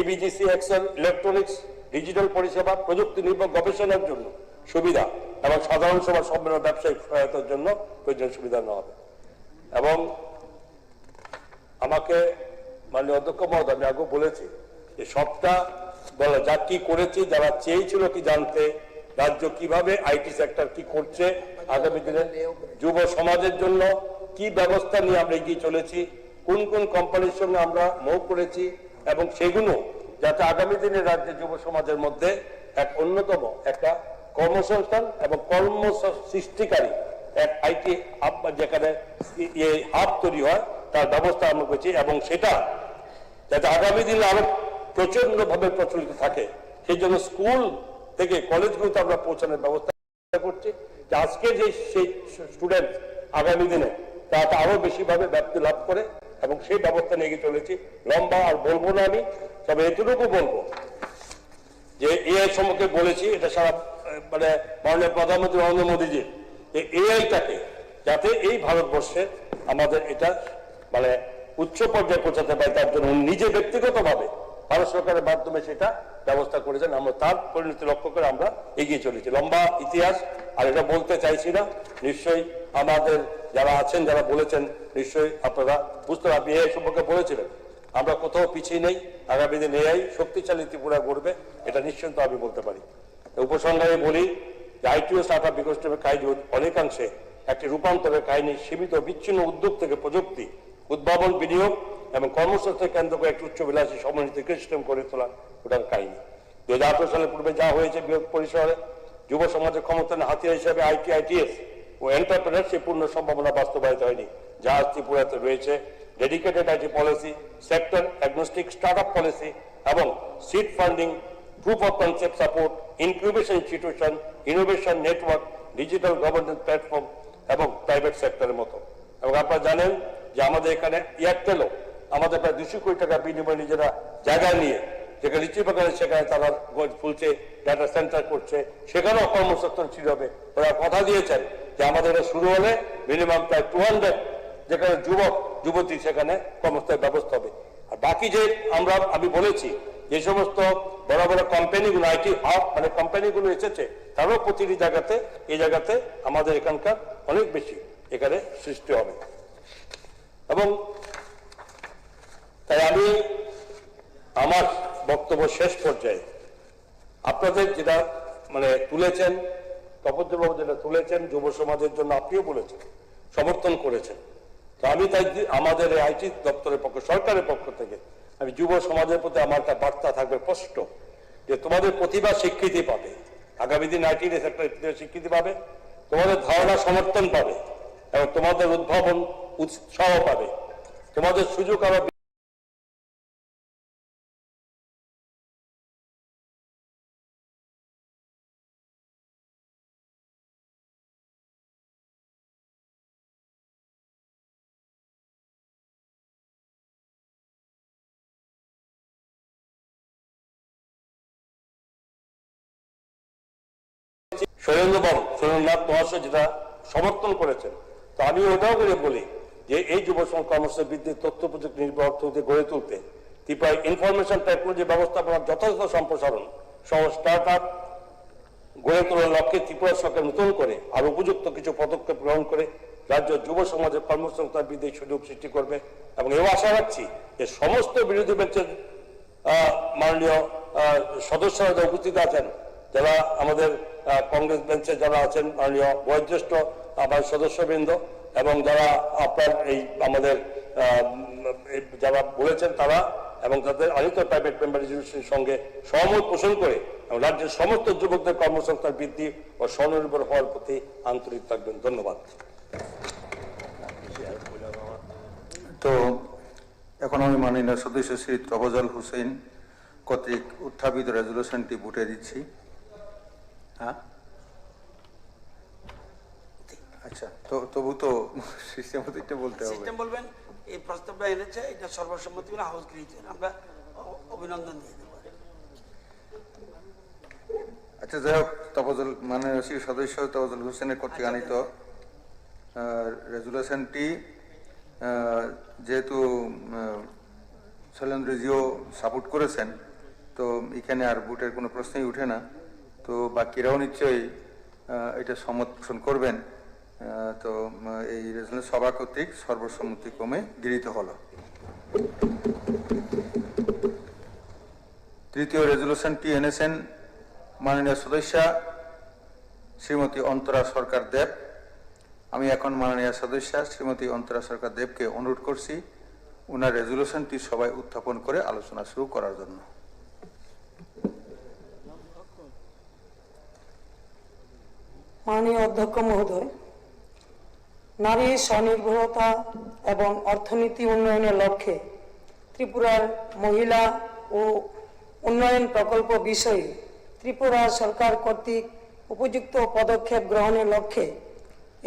এবিজিসি এক্সেল, ইলেকট্রনিক্স, ডিজিটাল পরিষেবা, প্রযুক্তি নির্ভর গবেষণার জন্য সুবিধা এবং সাধারণ সভা সম্মেলন ব্যবসায়িক সহায়তার জন্য প্রয়োজনীয় সুবিধা নেওয়া হবে। এবং আমাকে মাননীয় অধ্যক্ষ মহোদয়, আমি আগেও বলেছি যে সবটা বলা যা কি করেছি, যারা চেয়েছিল কি জানতে রাজ্য কিভাবে আইটি সেক্টর কি করছে, আগামী দিনে যুব সমাজের জন্য কি ব্যবস্থা নিয়ে আমরা এগিয়ে চলেছি, কোন কোন কোম্পানির সঙ্গে আমরা মুভ করেছি, এবং সেগুলো যাতে আগামী দিনে রাজ্যের যুব সমাজের মধ্যে এক অন্যতম একটা কর্মসংস্থান এবং কর্ম সৃষ্টিকারী এক আইটি হাব, যেখানে হাব তৈরি হয় তার ব্যবস্থা আমরা করেছি, এবং সেটা যাতে আগামী দিনে আরো প্রচন্ড ভাবে প্রচলিত থাকে সেই জন্য স্কুল থেকে কলেজগুলোতে আমরা পৌঁছানোর ব্যবস্থা করছি, যে আজকে যে সেই স্টুডেন্ট আগামী দিনে তাতে আরো বেশি ভাবে ব্যাপ্তি লাভ করে, এবং সেই ব্যবস্থা নিয়ে গিয়ে চলেছি। লম্বা আর বলবো না আমি, তবে এটুকু বলবো যে এআই সম্পর্কে বলেছি, এটা সারা মানে মাননীয় প্রধানমন্ত্রী নরেন্দ্র মোদীজি এআইটাকে যাতে এই ভারতবর্ষে আমাদের এটা মানে উচ্চ পর্যায়ে পৌঁছাতে পারে তার জন্য নিজে ব্যক্তিগতভাবে ভারত সরকারের মাধ্যমে সেটা ব্যবস্থা করেছেন। আমরা তার পরিণতি লক্ষ্য করে আমরা এগিয়ে চলেছি। লম্বা ইতিহাস, আর এটা বলতে চাইছি না, নিশ্চয়ই আমাদের যারা আছেন যারা বলেছেন নিশ্চয়ই আপনারা বুঝতে পারবেন। এআই সম্পর্কে বলেছিলেন, আমরা কোথাও পিছিয়ে নেই, আগামী দিন এআই শক্তিশালী ত্রিপুরা গড়বে, এটা নিশ্চিন্ত আমি বলতে পারি। উপসংহারে বলি যে আইটিও স্টার্ট আপ ইকোসিস্টেমের কাহিনী অনেকাংশে একটি রূপান্তরের কাহিনী, সীমিত বিচ্ছিন্ন উদ্যোগ থেকে প্রযুক্তি, উদ্ভাবন, বিনিয়োগ এবং কর্মসংস্থান কেন্দ্র করে একটি উচ্চবিলাসী সমন্বিত ইকোসিস্টেম গড়ে তোলা ওটার কাহিনী। 2018 সালের পূর্বে যা হয়েছে বৃহৎ পরিসরে যুব সমাজের ক্ষমতায়নের হাতিয়ার হিসেবে আইটিএস ও এন্টারপ্রেনারশিপ পূর্ণ সম্ভাবনা বাস্তবায়িত হয়নি, যা আজ ত্রিপুরাতে রয়েছে dedicated IT policy, sector agnostic startup policy এবং seed funding, proof of concept support, incubation institution, innovation network, digital governance platform এবং প্রাইভেট সেক্টরের মতো। এবং আপনারা জানেন যে আমাদের এখানে এয়ারটেলও আমাদের প্রায় 200 কোটি টাকা বিনিময়ে নিজেরা জায়গা নিয়ে, যেখানে লিচি বাগানে সেখানে তারা ফুলছে, ডাটা সেন্টার করছে, সেখানেও কর্মসংস্থান শুরু হবে। ওরা কথা দিয়েছেন যে আমাদের এটা শুরু হলে মিনিমাম প্রায় 200 যেখানে যুবক যুবতী সেখানে কর্মস্থানের ব্যবস্থা হবে। আর বাকি যে আমি বলেছি যে সমস্ত বড় বড় কোম্পানিগুলো আইটি হাব মানে কোম্পানিগুলো এসেছে, তারাও প্রতিটি জায়গাতে এই জায়গাতে আমাদের এখানকার অনেক বেশি এখানে সৃষ্টি হবে। এবং তাই আমি আমার বক্তব্য শেষ পর্যায়ে আপনাদের যেটা মানে তুলেছেন, তপজ্জলবাবু যেটা তুলেছেন, যুব সমাজের জন্য আপনিও বলেছেন, সমর্থন করেছেন। তো আমি তাই আমাদের আইটি দপ্তরের পক্ষ, সরকারের পক্ষ থেকে আমি যুব সমাজের প্রতি আমার একটা বার্তা থাকবে স্পষ্ট, যে তোমাদের প্রতিভা স্বীকৃতি পাবে, আগামী দিন আইটি সেক্টর স্বীকৃতি পাবে, তোমাদের ধারণা সমর্থন পাবে এবং তোমাদের উদ্ভাবন উৎসাহ পাবে, তোমাদের সুযোগ আরো সুরেন্দ্রনাথ মহাশয় যেটা সমর্থন করেছেন। তো আমি ওটাও করে বলি যে এই যুব কর্মসংস্থান বৃদ্ধি, তথ্য প্রযুক্তি নির্ভর অর্থনীতি গড়ে তুলতে ত্রিপুরায় ইনফরমেশন টেকনোলজি ব্যবস্থাপনার যথাযথ সম্প্রসারণ সহ স্টার্ট আপ গড়ে তোলার লক্ষ্যে ত্রিপুরা সরকার নতুন করে আর উপযুক্ত কিছু পদক্ষেপ গ্রহণ করে রাজ্য যুব সমাজের কর্মসংস্থান বৃদ্ধির সুযোগ সৃষ্টি করবে। এবং এও আশা রাখছি যে সমস্ত বিরোধী বেঞ্চের মাননীয় সদস্যরা উপস্থিত আছেন, যারা আমাদের কংগ্রেস বেঞ্চে যারা আছেন, মাননীয় বয়োজ্যেষ্ঠ আমার সদস্যবৃন্দ এবং যারা আপনার এই আমাদের যারা বলেছেন তারা এবং তাদের আনিত প্রাইভেট মেম্বার রেজলিউশনের সঙ্গে সহমত পোষণ করে রাজ্যের সমস্ত যুবকদের কর্মসংস্থান বৃদ্ধি ও স্বনির্ভর হওয়ার প্রতি আন্তরিক থাকবেন। ধন্যবাদ। তো এখন আমি মাননীয় সদস্য শ্রী তফাজ্জল হোসেন কর্তৃক উত্থাপিত রেজলিউশনটি ভোটে দিচ্ছি। হ্যাঁ, আচ্ছা, তো তবু তো সিস্টেম বলতে হবে, সিস্টেম বলবেন। এই প্রস্তাবটা এনেছে, এটা সর্বসম্মতি হাউস গৃহীত, আমরা অভিনন্দন দিয়ে দেবো। আচ্ছা, যাই হোক, মাননীয় শ্রী সদস্য তফাজ্জল হোসেনের কর্তৃক আনিত রেজুলেশনটি যেহেতু শৈলেন্দ্রজিও সাপোর্ট করেছেন, তো এখানে আর ভোটের কোনো প্রশ্নই উঠে না। তো বাকিরাও নিশ্চয়ই এটা সমর্থন করবেন। তো এই রেজুলেশন সভা কর্তৃক সর্বসম্মতিক্রমে গৃহীত হলো। তৃতীয় রেজুলেশনটি এনেছেন মাননীয় সদস্যা শ্রীমতী অন্তরা সরকার দেব। আমি এখন মাননীয় সদস্যা শ্রীমতী অন্তরা সরকার দেবকে অনুরোধ করছি ওনার রেজুলেশনটি সবাই উত্থাপন করে আলোচনা শুরু করার জন্য। মাননীয় অধ্যক্ষ মহোদয়, নারী স্বনির্ভরতা এবং অর্থনীতি উন্নয়নের লক্ষ্যে ত্রিপুরার মহিলা ও উন্নয়ন প্রকল্প বিষয়ে ত্রিপুরা সরকার কর্তৃক উপযুক্ত পদক্ষেপ গ্রহণের লক্ষ্যে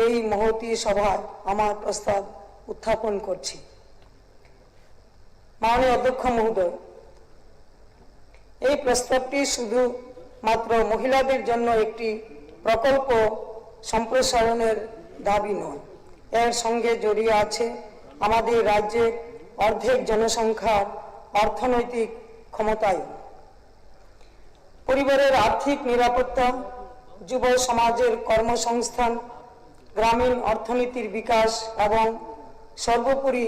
এই মহতী সভায় আমার প্রস্তাব উত্থাপন করছি। মাননীয় অধ্যক্ষ মহোদয়, এই প্রস্তাবটি শুধু মাত্র মহিলাদের জন্য একটি প্রকল্প সম্প্রসারণের দাবি নয়, এর সঙ্গে জড়িয়ে আছে আমাদের রাজ্যের অর্ধেক জনসংখ্যার অর্থনৈতিক ক্ষমতায়ন, পরিবারের আর্থিক নিরাপত্তা, যুব সমাজের কর্মসংস্থান, গ্রামীণ অর্থনীতির বিকাশ এবং সর্বোপরি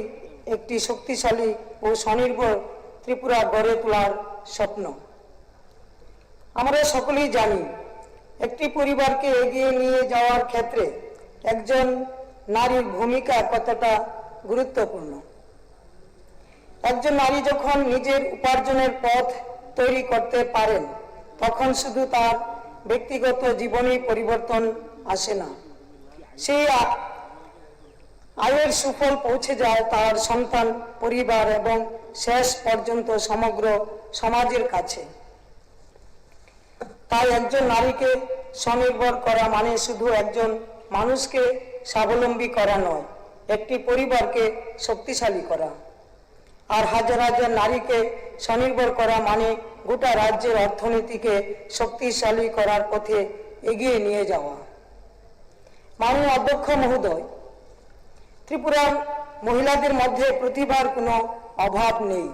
একটি শক্তিশালী ও স্বনির্ভর ত্রিপুরা গড়ে তোলার স্বপ্ন। আমরা সকলেই জানি একটি পরিবারকে এগিয়ে নিয়ে যাওয়ার ক্ষেত্রে একজন নারীর ভূমিকা কতটা গুরুত্বপূর্ণ। একজন নারী যখন নিজের উপার্জনের পথ তৈরি করতে পারেন, তখন শুধু তার ব্যক্তিগত জীবনেই পরিবর্তন আসে না, সেই আয়ের সুফল পৌঁছে যায় তার সন্তান, পরিবার এবং শেষ পর্যন্ত সমগ্র সমাজের কাছে। তাই একজন নারীকে স্বনির্ভর করা মানে শুধু একজন মানুষকে স্বাবলম্বী করা নয়, একটি পরিবারকে শক্তিশালী করা। আর হাজার হাজার নারীকে স্বনির্ভর করা মানে গোটা রাজ্যের অর্থনীতিকে শক্তিশালী করার পথে এগিয়ে নিয়ে যাওয়া। মাননীয় অধ্যক্ষ মহোদয়, ত্রিপুরার মহিলাদের মধ্যে প্রতিভার কোনো অভাব নেই।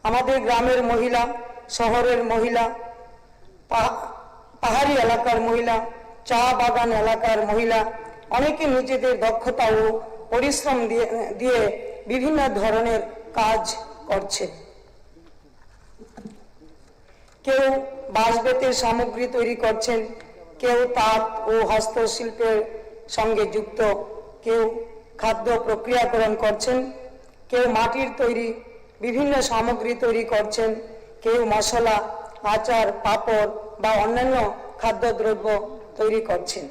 আমাদের গ্রামের মহিলা, শহরের মহিলা, পাহাড়ি এলাকার মহিলা, চা বাগান এলাকার মহিলা অনেকে নিজেদের দক্ষতা ও পরিশ্রম দিয়ে বিভিন্ন ধরনের কাজ করছে। কেউ বাঁশ বেতের সামগ্রী তৈরি করছেন, কেউ তাঁত ও হস্তশিল্পের সঙ্গে যুক্ত, কেউ খাদ্য প্রক্রিয়াকরণ করছেন, কেউ মাটির তৈরি বিভিন্ন সামগ্রী তৈরি করছেন, কেউ মশলা, আচার, পাঁপড় বা অন্যান্য খাদ্যদ্রব্য তৈরি করছেন,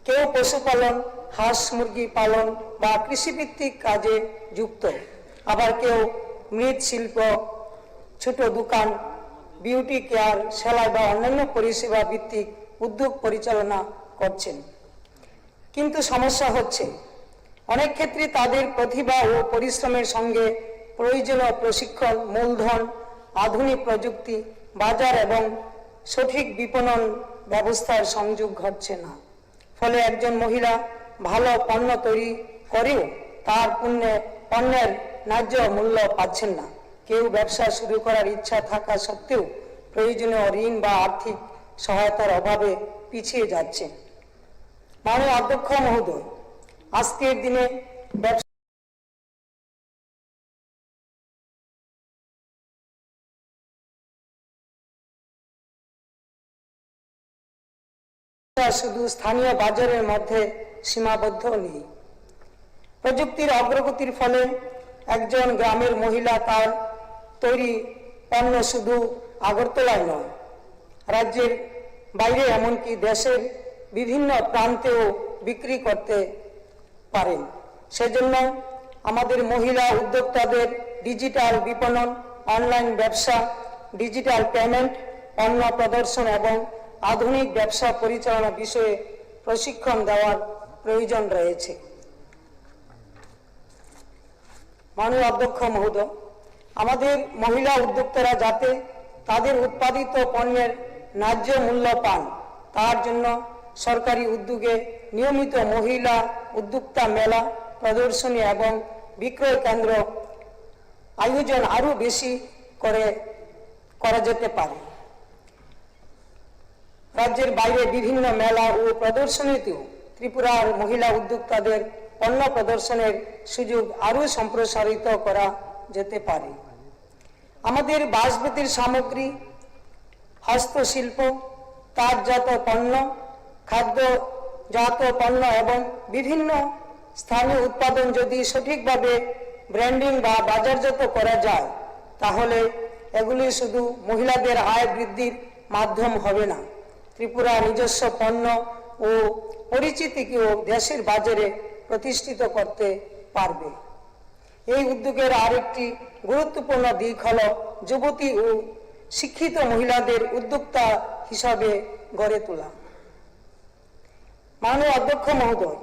কেউ পশুপালন, হাঁস মুরগি পালন বা কৃষিভিত্তিক কাজে যুক্ত, আবার কেউ মৃৎশিল্প, ছোট দোকান, বিউটি কেয়ার, সেলাই বা অন্যান্য পরিষেবা ভিত্তিক উদ্যোগ পরিচালনা করছেন। কিন্তু সমস্যা হচ্ছে অনেক ক্ষেত্রে তাদের প্রতিভা ও পরিশ্রমের সঙ্গে প্রয়োজনীয় প্রশিক্ষণ, মূলধন, আধুনিক প্রযুক্তি, বাজার এবং সঠিক বিপণন ব্যবস্থার সংযোগ ঘটছে না। ফলে একজন মহিলা ভালো পণ্য তৈরি করেও তার পণ্যের ন্যায্য মূল্য পাচ্ছেন না। কেউ ব্যবসা শুরু করার ইচ্ছা থাকা সত্ত্বেও প্রয়োজনীয় ঋণ বা আর্থিক সহায়তার অভাবে পিছিয়ে যাচ্ছে। মাননীয় অধ্যক্ষ মহোদয়, আজকের দিনে শুধু স্থানীয় বাজারের মধ্যে সীমাবদ্ধ নেই। প্রযুক্তির অগ্রগতির ফলে একজন গ্রামের মহিলা তার তৈরি পণ্য শুধু আগরতলায় নয়, রাজ্যের বাইরে এমনকি দেশের বিভিন্ন প্রান্তেও বিক্রি করতে পারেন। সেজন্য আমাদের মহিলা উদ্যোক্তাদের ডিজিটাল বিপণন, অনলাইন ব্যবসা, ডিজিটাল পেমেন্ট, পণ্য প্রদর্শন এবং আধুনিক ব্যবসা পরিচালনা বিষয়ে প্রশিক্ষণ দেওয়ার প্রয়োজন রয়েছে। মাননীয় অধ্যক্ষ মহোদয়, আমাদের মহিলা উদ্যোক্তারা যাতে তাদের উৎপাদিত পণ্যের ন্যায্য মূল্য পান তার জন্য সরকারি উদ্যোগে নিয়মিত মহিলা উদ্যোক্তা মেলা, প্রদর্শনী এবং বিক্রয় কেন্দ্র আয়োজন আরও বেশি করা যেতে পারে। রাজ্যের বাইরে বিভিন্ন মেলা ও প্রদর্শনীতেও ত্রিপুরার মহিলা উদ্যোক্তাদের পণ্য প্রদর্শনের সুযোগ আরও সম্প্রসারিত করা যেতে পারে। আমাদের বাঁশবেতের সামগ্রী, হস্তশিল্প, তাঁতজাত পণ্য, খাদ্যজাত পণ্য এবং বিভিন্ন স্থানীয় উৎপাদন যদি সঠিকভাবে ব্র্যান্ডিং বা বাজারজাত করা যায়, তাহলে এগুলি শুধু মহিলাদের আয় বৃদ্ধির মাধ্যম হবে না, ত্রিপুরা নিজস্ব পণ্য ও পরিচিতিকেও দেশের বাজারে প্রতিষ্ঠিত করতে পারবে। এই উদ্যোগের আরেকটি গুরুত্বপূর্ণ দিক হল যুবতী ও শিক্ষিত মহিলাদের উদ্যোক্তা হিসাবে গড়ে তোলা। মাননীয় অধ্যক্ষ মহোদয়,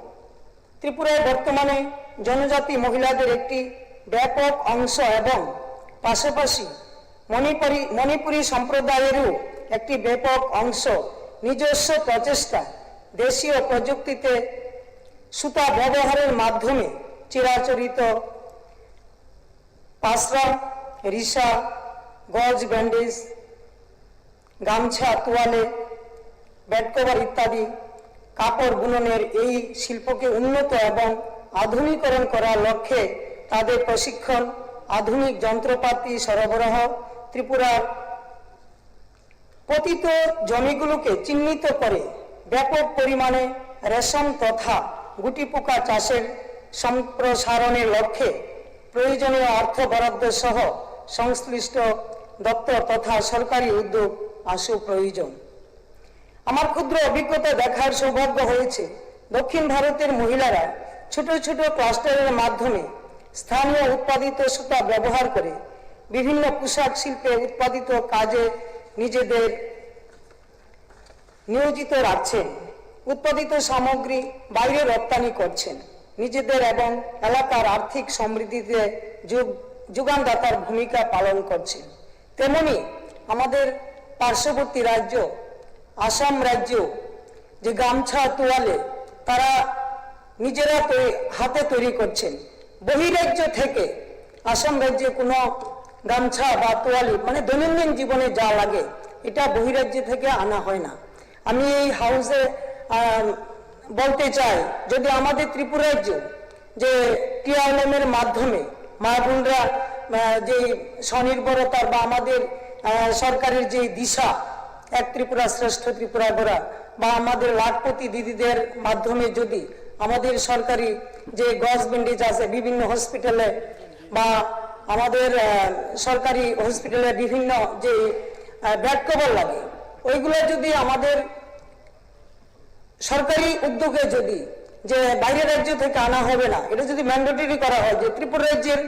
ত্রিপুরায় বর্তমানে জনজাতি মহিলাদের একটি ব্যাপক অংশ এবং পাশাপাশি মণিপুরী সম্প্রদায়েরও একটি ব্যাপক অংশ নিজস্ব প্রচেষ্টা দেশীয় প্রযুক্তিতে সুতা ব্যবহারের মাধ্যমে চিরাচরিত পাসরা, রিসা, গজ, ব্যান্ডেজ, গামছা, তোয়ালে, বেডকভার ইত্যাদি কাপড় বুননের এই শিল্পকে উন্নত এবং আধুনিকরণ করার লক্ষ্যে তাদের প্রশিক্ষণ, আধুনিক যন্ত্রপাতি সরবরাহ, ত্রিপুরার পতিত জমিগুলোকে চিহ্নিত করে ব্যাপক পরিমাণে রেশম তথা গুটি পোকা চাষের সম্প্রসারণের লক্ষ্যে প্রয়োজনীয় অর্থ বরাদ্দ সহ সংশ্লিষ্ট দপ্তর তথা সরকারি উদ্যোগ আসু প্রয়োজন। আমার ক্ষুদ্র অভিজ্ঞতা দেখার সৌভাগ্য হয়েছে, দক্ষিণ ভারতের মহিলারা ছোট ছোট ক্লাস্টারের মাধ্যমে স্থানীয় উৎপাদিত সুতা ব্যবহার করে বিভিন্ন পোশাক শিল্পে উৎপাদিত কাজে নিজেদের নিয়োজিত রাখছেন, উৎপাদিত সামগ্রী বাইরে রপ্তানি করছেন, নিজেদের এবং এলাকার আর্থিক সমৃদ্ধিতে যোগানদাতার ভূমিকা পালন করছেন। তেমনি আমাদের পার্শ্ববর্তী রাজ্য আসাম রাজ্য যে গামছা, তোয়ালে তারা নিজেরা হাতে তৈরি করছেন। বহিরাজ্য থেকে আসাম রাজ্যে কোনো গামছা বা তোয়ালি মানে দৈনন্দিন জীবনে যা লাগে এটা বহিরাজ্য থেকে আনা হয় না। আমি এই হাউসে বলতে চাই, যদি আমাদের ত্রিপুরা রাজ্য যে টিআরএমের মাধ্যমে মা বোনরা যে স্বনির্ভরতার বা আমাদের সরকারের যে দিশা এক ত্রিপুরা শ্রেষ্ঠ ত্রিপুরা গড়া বা আমাদের লাখপতি দিদিদের মাধ্যমে যদি আমাদের সরকারি যে গজ ব্যান্ডেজ আছে বিভিন্ন হসপিটালে বা আমাদের সরকারি হসপিটালে বিভিন্ন যে বেড কভার লাগে ওইগুলো যদি আমাদের সরকারি উদ্যোগে যদি যে বাইরের রাজ্য থেকে আনা হবে না, এটা যদি ম্যান্ডেটরি করা হয় যে ত্রিপুরা রাজ্যের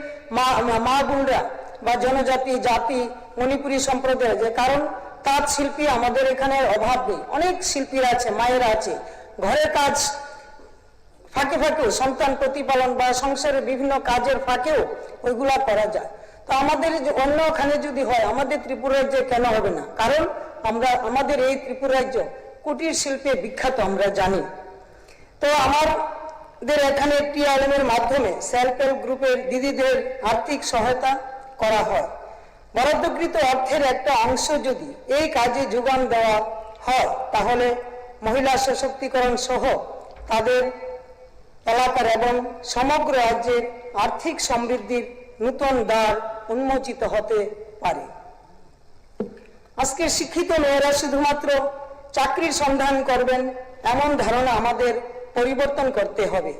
মা বোনরা বা জনজাতি জাতি মণিপুরী সম্প্রদায়, যে কারণ তাঁত শিল্পী আমাদের এখানে অভাব নেই, অনেক শিল্পীরা আছে, মায়েরা আছে, ঘরের কাজ ফাঁকে ফাঁকেও সন্তান প্রতিপালন বা সংসারের বিভিন্ন কাজের ফাঁকেও ওইগুলা করা যায়। তো আমাদের অন্যখানে যদি হয় আমাদের ত্রিপুরা রাজ্যে কেন হবে না? কারণ আমাদের এই ত্রিপুরা রাজ্য কুটির শিল্পে বিখ্যাত, আমরা জানি। তো আমাদের এখানে টিআরএমের মাধ্যমে সেলফ হেল্প গ্রুপের দিদিদের আর্থিক সহায়তা করা হয়। বরাদ্দকৃত অর্থের একটা অংশ যদি এই কাজে যোগান দেওয়া হয় তাহলে মহিলা সশক্তিকরণ সহ তাদের এলাকার এবং সমগ্র রাজ্যের আর্থিক সমৃদ্ধির নূতন দ্বার উন্মোচিত হতে পারে। আজকের শিক্ষিত মেয়েরা শুধুমাত্র চাকরির সন্ধান করবেন এমন ধারণা আমাদের পরিবর্তন করতে হবে।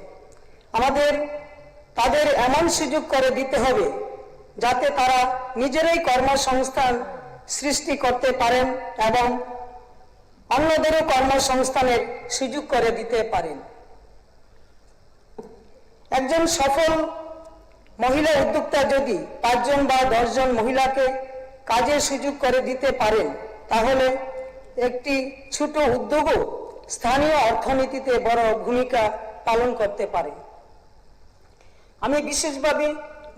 আমাদের তাদের এমন সুযোগ করে দিতে হবে যাতে তারা নিজেরাই কর্মসংস্থান সৃষ্টি করতে পারেন এবং অন্যদেরও কর্মসংস্থানের সুযোগ করে দিতে পারেন। একজন সফল মহিলা উদ্যোক্তা যদি 5 জন বা 10 জন মহিলাকে কাজের সুযোগ করে দিতে পারেন তাহলে একটি ছোট উদ্যোগও স্থানীয় অর্থনীতিতে বড় ভূমিকা পালন করতে পারে। আমি বিশেষভাবে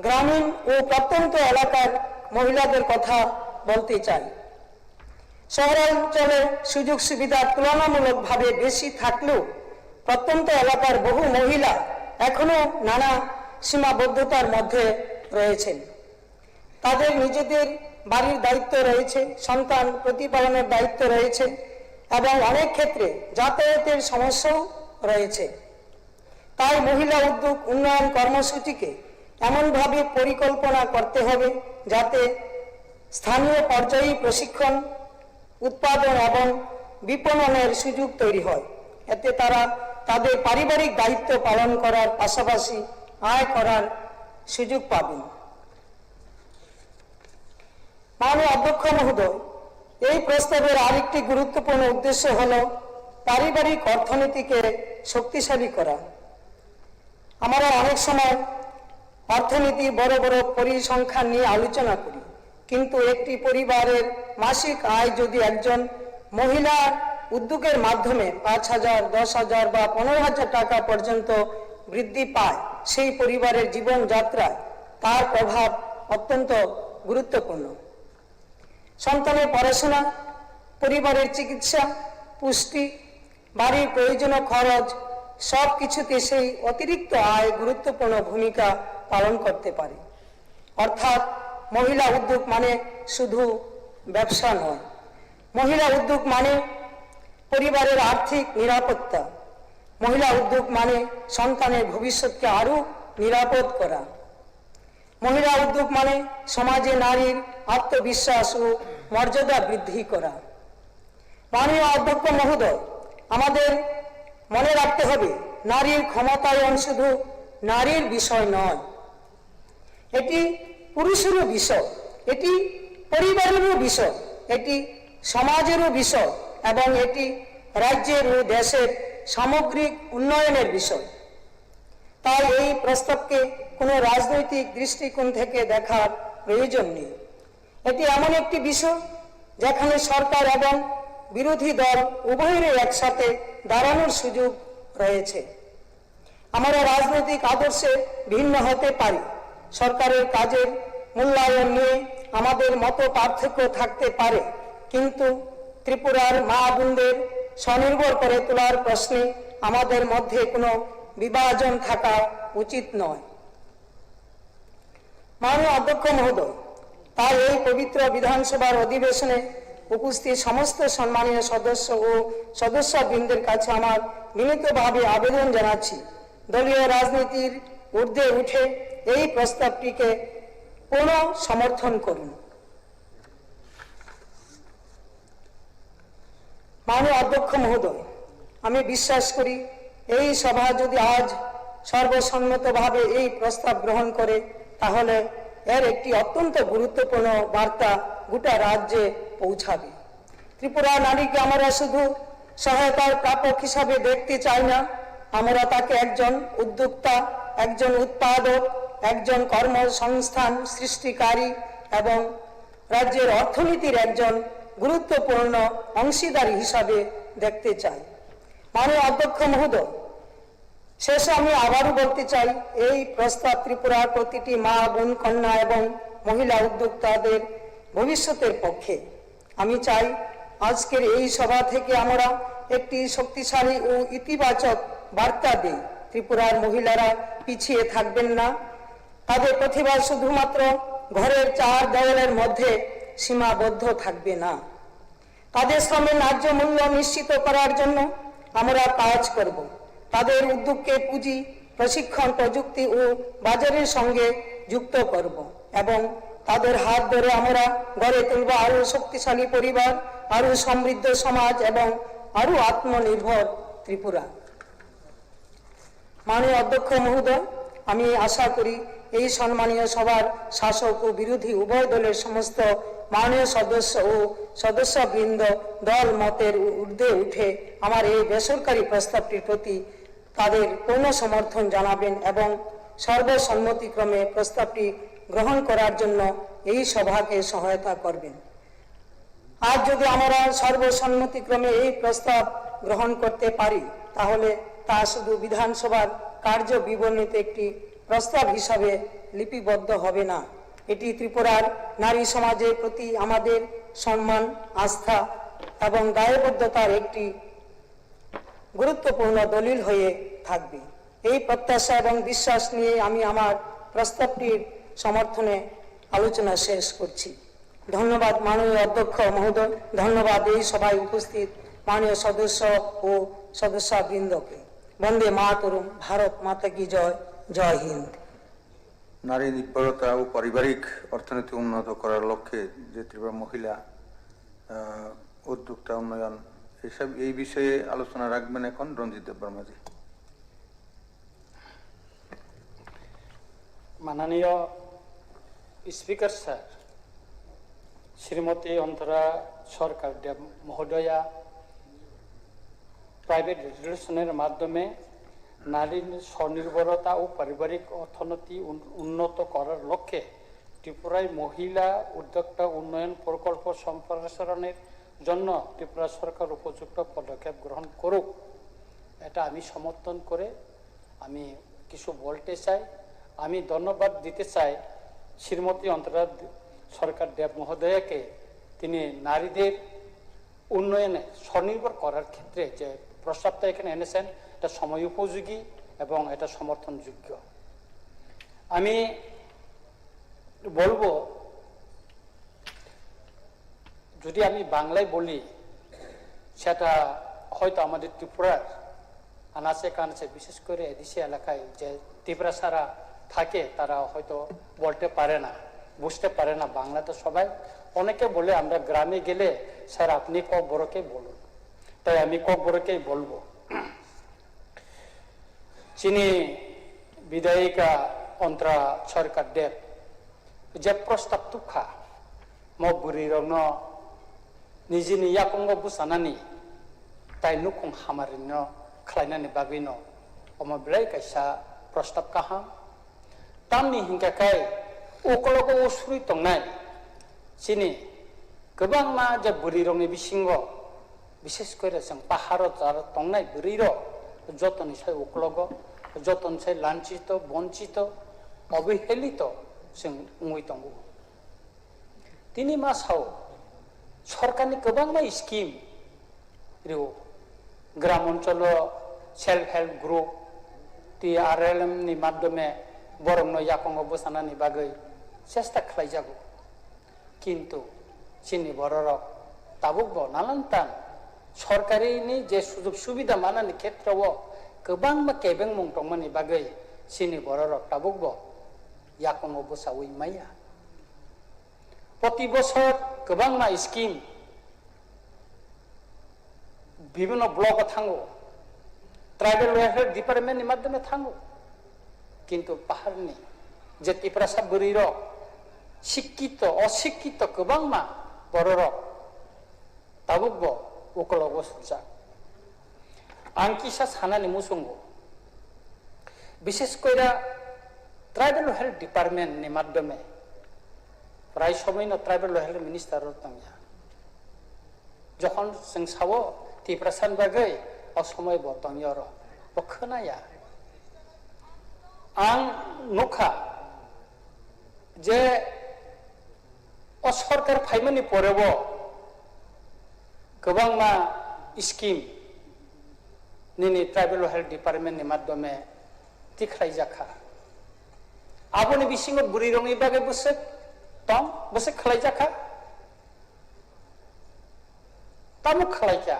গ্রামীণ ও প্রত্যন্ত এলাকার মহিলাদের কথা বলতে চাই। শহরাঞ্চলে সুযোগ সুবিধা তুলনামূলকভাবে বেশি থাকলেও প্রত্যন্ত এলাকার বহু মহিলা এখনো নানা সীমাবদ্ধতার মধ্যে রয়েছেন। তাদের নিজেদের বাড়ির দায়িত্ব রয়েছে, সন্তান প্রতিপালনের দায়িত্ব রয়েছে এবং অনেক ক্ষেত্রে যাতায়াতের সমস্যাও রয়েছে। তাই মহিলা উদ্যোগ উন্নয়ন কর্মসূচিকে এমনভাবে পরিকল্পনা করতে হবে যাতে স্থানীয় পর্যায়ে প্রশিক্ষণ, উৎপাদন এবং বিপণনের সুযোগ তৈরি হয়। এতে তারা তাদের পারিবারিক দায়িত্ব পালন করার পাশাপাশি আয় করার সুযোগ পাবেন। মাননীয় অধ্যক্ষ মহোদয়, এই প্রস্তাবের আরেকটি গুরুত্বপূর্ণ উদ্দেশ্য হল পারিবারিক অর্থনীতিকে শক্তিশালী করা। আমরা অনেক সময় অর্থনীতির বড় বড় পরিসংখ্যান নিয়ে আলোচনা করি, কিন্তু একটি পরিবারের মাসিক আয় যদি একজন মহিলা উদ্যোগের মাধ্যমে 5,000, 10,000 বা 15,000 টাকা পর্যন্ত বৃদ্ধি পায়, সেই পরিবারের জীবনযাত্রায় তার প্রভাব অত্যন্ত গুরুত্বপূর্ণ। সন্তানের পড়াশোনা, পরিবারের চিকিৎসা, পুষ্টি, বাড়ির প্রয়োজনীয় খরচ সব কিছুতে সেই অতিরিক্ত আয় গুরুত্বপূর্ণ ভূমিকা পালন করতে পারে। অর্থাৎ মহিলা উদ্যোগ মানে শুধু ব্যবসা নয়, মহিলা উদ্যোগ মানে পরিবারের আর্থিক নিরাপত্তা, মহিলা উদ্যোগ মানে সন্তানের ভবিষ্যৎকে আরো নিরাপদ করা, মহিলা উদ্যোগ মানে সমাজে নারীর আত্মবিশ্বাস ও মর্যাদা বৃদ্ধি করা। মাননীয় অধ্যক্ষ মহোদয়, আমাদের মনে রাখতে হবে নারীর ক্ষমতায়ন শুধু নারীর বিষয় নয়, এটি পুরুষেরও বিষয়, এটি পরিবারেরও বিষয়, এটি সমাজেরও বিষয় এবং এটি রাজ্যের ও দেশের সামগ্রিক উন্নয়নের বিষয়। তাই এই প্রস্তাবকে কোনো রাজনৈতিক দৃষ্টিকোণ থেকে দেখার প্রয়োজন নেই। এটি এমন একটি বিষয় যেখানে সরকার এবং বিরোধী দল উভয়েরই একসাথে দাঁড়ানোর সুযোগ রয়েছে। আমরা রাজনৈতিক আদর্শে ভিন্ন হতে পারি, সরকারের কাজের মূল্যায়ন নিয়ে আমাদের মত পার্থক্য থাকতে পারে, কিন্তু ত্রিপুরার মা বোনদের স্বনির্ভর করে তোলার প্রশ্নে আমাদের মধ্যে কোনো বিভাজন থাকা উচিত নয়। মাননীয় অধ্যক্ষ মহোদয়, তাই এই পবিত্র বিধানসভার অধিবেশনে উপস্থিত সমস্ত সম্মানীয় সদস্য ও সদস্যবৃন্দের কাছে আমার বিনীতভাবে আবেদন জানাচ্ছি, দলীয় রাজনীতির ঊর্ধ্বে উঠে এই প্রস্তাবটিকে পূর্ণ সমর্থন করুন। মাননীয় অধ্যক্ষ মহোদয়, আমি বিশ্বাস করি এই সভা যদি আজ সর্বসম্মতভাবে এই প্রস্তাব গ্রহণ করে তাহলে এর একটি অত্যন্ত গুরুত্বপূর্ণ বার্তা গোটা রাজ্যে পৌঁছাবে। ত্রিপুরা নারীকে আমরা শুধু সহায়তার প্রাপক হিসাবে দেখতে চাই না, আমরা তাকে একজন উদ্যোক্তা, একজন উৎপাদক, একজন কর্মসংস্থান সৃষ্টিকারী এবং রাজ্যের অর্থনীতির একজন গুরুত্বপূর্ণ অংশীদার হিসাবে দেখতে চাই। মাননীয় অধ্যক্ষ মহোদয়, শেষে আমি আবারও বলতে চাই, এই প্রস্তাব ত্রিপুরার প্রতিটি মা, বোন, কন্যা এবং মহিলা উদ্যোক্তাদের ভবিষ্যতের পক্ষে। আমি চাই আজকের এই সভা থেকে আমরা একটি শক্তিশালী ও ইতিবাচক বার্তা দিই। ত্রিপুরার মহিলারা পিছিয়ে থাকবেন না, তাদের প্রতিভা শুধুমাত্র ঘরের চার দেওয়ালের মধ্যে সীমাবদ্ধ থাকবে না। তাদের শ্রমের ন্যায্য মূল্য নিশ্চিত করার জন্য আমরা কাজ করব। তাদের উদ্যোগকে পুঁজি, প্রশিক্ষণ, প্রযুক্তি ও বাজারের সঙ্গে যুক্ত করব এবং তাদের হাত ধরে আমরা গড়ে তুলব আরো শক্তিশালী পরিবার, আরো সমৃদ্ধ সমাজ এবং আরো আত্মনির্ভর ত্রিপুরা। মাননীয় অধ্যক্ষ মহোদয়, আমি আশা করি এই সম্মানীয় সভার শাসক ও বিরোধী উভয় দলের সমস্ত মাননীয় সদস্য ও সদস্যবৃন্দ দল মতের ঊর্ধ্বে উঠে আমার এই বেসরকারি প্রস্তাবটির প্রতি তাদের পূর্ণ সমর্থন জানাবেন এবং সর্বসম্মতিক্রমে প্রস্তাবটি গ্রহণ করার জন্য এই সভাকে সহায়তা করবেন। আজ যদি আমরা সর্বসম্মতিক্রমে এই প্রস্তাব গ্রহণ করতে পারি তাহলে তা শুধু বিধানসভার কার্য বিবরণীতে একটি প্রস্তাব হিসাবে লিপিবদ্ধ হবে না, এটি ত্রিপুরার নারী সমাজের প্রতি আমাদের সম্মান, আস্থা এবং দায়বদ্ধতার একটি গুরুত্বপূর্ণ দলিল হয়ে থাকবে। এই প্রত্যাশা এবং বিশ্বাস নিয়ে আমি আমার প্রস্তাবটির সমর্থনে আলোচনা শেষ করছি। ধন্যবাদ মাননীয় অধ্যক্ষ মহোদয়, ধন্যবাদ এই সভায় উপস্থিত মাননীয় সদস্য ও সদস্যবৃন্দকে। বন্দে মাতরম, ভারত মাতা কি জয়, জয় হিন্দ। নারী নির্ভরতা ও পারিবারিক অর্থনীতি উন্নত করার লক্ষ্যে যে ত্রিপুরা মহিলা উদ্যোক্তা উন্নয়ন এই বিষয়ে আলোচনা রাখবেন এখন রঞ্জিত দেববর্মাজি। মাননীয় স্পিকার স্যার, শ্রীমতী অন্তরা সরকার দেব মহোদয়া প্রাইভেট রেজুলেশনের মাধ্যমে নারীর স্বনির্ভরতা ও পারিবারিক অর্থনীতি উন্নত করার লক্ষ্যে ত্রিপুরায় মহিলা উদ্যোক্তা উন্নয়ন প্রকল্প সম্প্রসারণের জন্য ত্রিপুরা সরকার উপযুক্ত পদক্ষেপ গ্রহণ করুক, এটা আমি সমর্থন করে আমি কিছু বলতে চাই। আমি ধন্যবাদ দিতে চাই শ্রীমতী অন্তরা সরকার দেব মহোদয়াকে, তিনি নারীদের উন্নয়নে স্বনির্ভর করার ক্ষেত্রে যে প্রস্তাবটা এখানে এনেছেন এটা সময় উপযোগী এবং এটা সমর্থনযোগ্য। আমি বলবো, যদি আমি বাংলায় বলি সেটা হয়তো আমাদের ত্রিপুরার আনাচে কানাচে, বিশেষ করে এদেশে এলাকায় যে ত্রিপুরা সারা থাকে তারা হয়তো বলতে পারে না, বুঝতে পারে না বাংলা। তো সবাই অনেকে বলে আমরা গ্রামে গেলে স্যার আপনি কক বড়কে বলুন, তাই আমি কক বড়কেই বলবো। চিনি বিধায়িকা অন্তরা সরকার দেব যে প্রস্তাব তুখা মবুরি রং নিজেनि याकंग बुसानानि ताई नुखं हामारिनो खालायनानि बागैनो अमब्लाय कायसा प्रस्ताब काहाम तामनि हिंगाखाय उकलग उसुरि तंनाय चिनि गोबां मा जे बुरि रंनि बिसिंग बिशेष करे जों पाहार जार तंनाय बुरिर जतनि साय उकलग जतन साय लांचित बंचित अबहेलित जों उङै दंगो तिनि मासाव सरकारनि गोबां स्किम ग्राम अंचल सेल्फ हेल्प ग्रुप TRLM नि माध्यमे बरंनो याकंग बोसानानि बागै चेष्टा खालायजागौ किन्तु चिनि बररक ताबुकबो नालान्तान सरकारिनि जे सुजुग सुबिदा मानानि क्षेत्रआव गोबां मा केबें मुं दंमानि बागै चिनि बररक ताबुकबो याकंग बोसावै माया प्रति बছর गोबां मा स्किम বিভিন্ন ব্লক থাঙ্গো ট্রাইবেল ওয়েলফেয়ার ডিপার্টমেন্টनि মাধ্যমে থাঙ্গো কিন্তু পাহাড়नि যে ত্রিপুরা বুরির শিক্ষিত অশিক্ষিত गोबां मा বড়র তাবুকব উকলগ সুজা आं किसा सानानि मुसुंगो বিশেষ করে ট্রাইবেল হেলথ ডিপার্টমেন্টनि মাধ্যমে प्राय समयनो ट्राइबल हेल्थ मिनिस्टार तंगिया जखन जों सावो टिप्रासान बागै असमय बतंगिया र बखनाया आं नुखा जे सरकार फाइमानि परेबो गोबां मा स्किम निनि ट्राइबल हेल्थ डिपार्टमेंटनि माध्यमे तिख्राय जाखा आबोनि बिसिङाव बुरि रङै बागै बोसोर तम बसे खलाई जाखा तामु खलाई क्या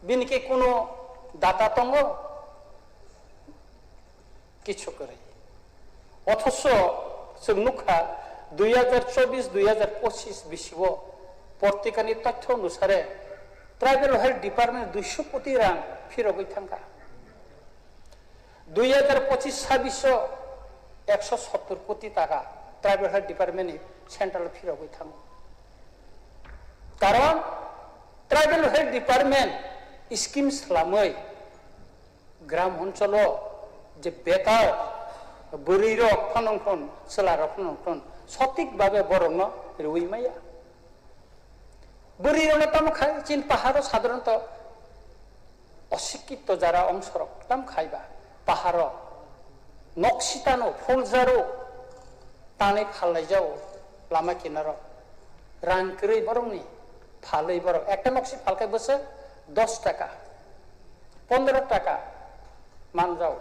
बिनके कोनो दाता तंगो किछु करे अथच जों नुखा 2024-2025 बिसिव पत्रिकानि तथ्य अनुसारे ट्राइबल हेल्थ डिपार्टमेंट 200 कोटी रां फिरगै थांगा 2025-26 170 कोटी टाका ट्राइबल हेल्थ डिपार्टमेंट सेंट्रल फिरगै थाङो कारण ट्राइबल हेल्थ डिपार्टमेंट स्कीम सालामै ग्राम अंचल जे बेकार बुरिर फानंखन सोलार फानंखन सঠিক भावे बरंग रुइमाया बुरिर ताम खाय चिन पाहाड़ साधारणत अशिक्षित जारा अंशर ताम खाइबा पाहाड़ नक्सितानो फुलजारो ताने फालनाय जाओ लामा किनाराव রাং করে বরং নি ফালই বরং একটা নকশি ফালকাই বসে 10 টাকা 15 টাকা মান যাও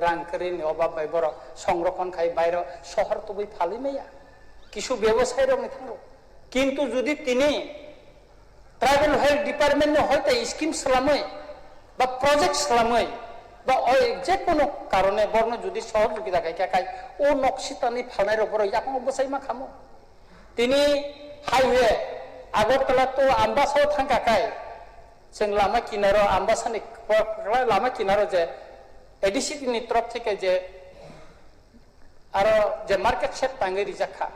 রাং করে নি অভাব বাই বড় সংরক্ষণ খাই বাইরে শহর তো বই ফালি মেয়া কিছু ব্যবসায়ী রঙে থাকবো কিন্তু যদি তিনি ট্রাইবেল হেলথ ডিপার্টমেন্টে হয়তো স্কিম সালামে বা প্রজেক্ট সালামে বা যে কোনো কারণে বর্ণ যদি সহযোগিতা খাই ও নকশিতানি ফালনের উপর এখন অবস্থায় মা খামো তিনি হাইওয়ে আগরতলা তো আম্বাসাও থাকাকাय जों लामा किनाराव आम्बासानि लामा किनाराव जे एडिसिटिनि तरफ থেকে যে आरो जे मार्केट सेट तांगे रिजाखा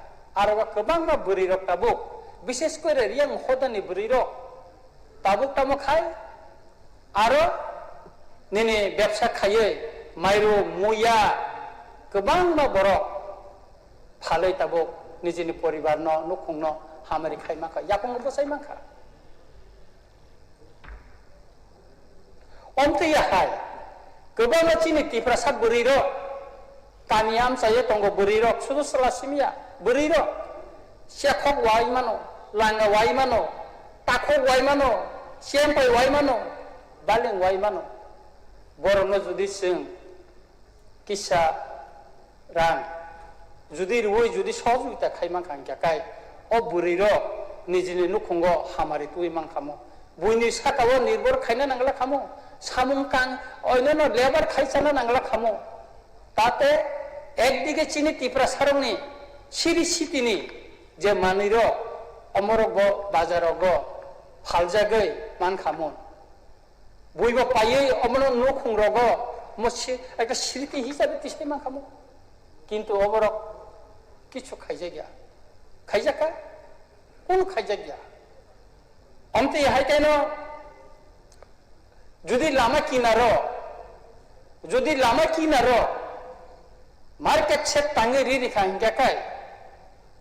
आरो गोबां बा बुरि रक ताबो विशेष करे रियां होदानि बुरि रक ताबो तामो खाय आरो निने व्यवसा खायै माइरो मुया गोबां बा बर फालै ताबो निजेनि परिवार न नखुं न हामारि खाय माखा याकं बसाय माखा Omti yahai, kebanyakan cini tiprasat beriro, kaniam saya tunggu beriro, sudah selasimia beriro, siakok wai mano, langa wai mano, takok wai mano, siampai wai mano, baling wai mano, borong judi sing, kisah ran, judi ruwai judi soju kita kai mangkang kai, o beriro, nijini nukungo hamari tu imang kamu, bunyi sakawa nirbor kaina nangla kamu. সামুংকাং অন্যান্য লেবার খাইছানা নাংলা খামো তাতে একদিকে চিনি তিপ্রা সারংনি সিরি সিতিনি যে মানির অমরগ বাজারগ ফালজাগৈ মান খামুন বইব পাইयै অমন নখুংরগ মসি একটা স্মৃতি হিসাবে তিসাই মান খামো কিন্তু অবরক কিছু খাইজা গিয়া খাইজাকা কোন খাইজা গিয়া অন্তে হাই কেন যদি লামা কিনারো মার্কেট সেট তাঙ্গে রিখা হিংগাকাय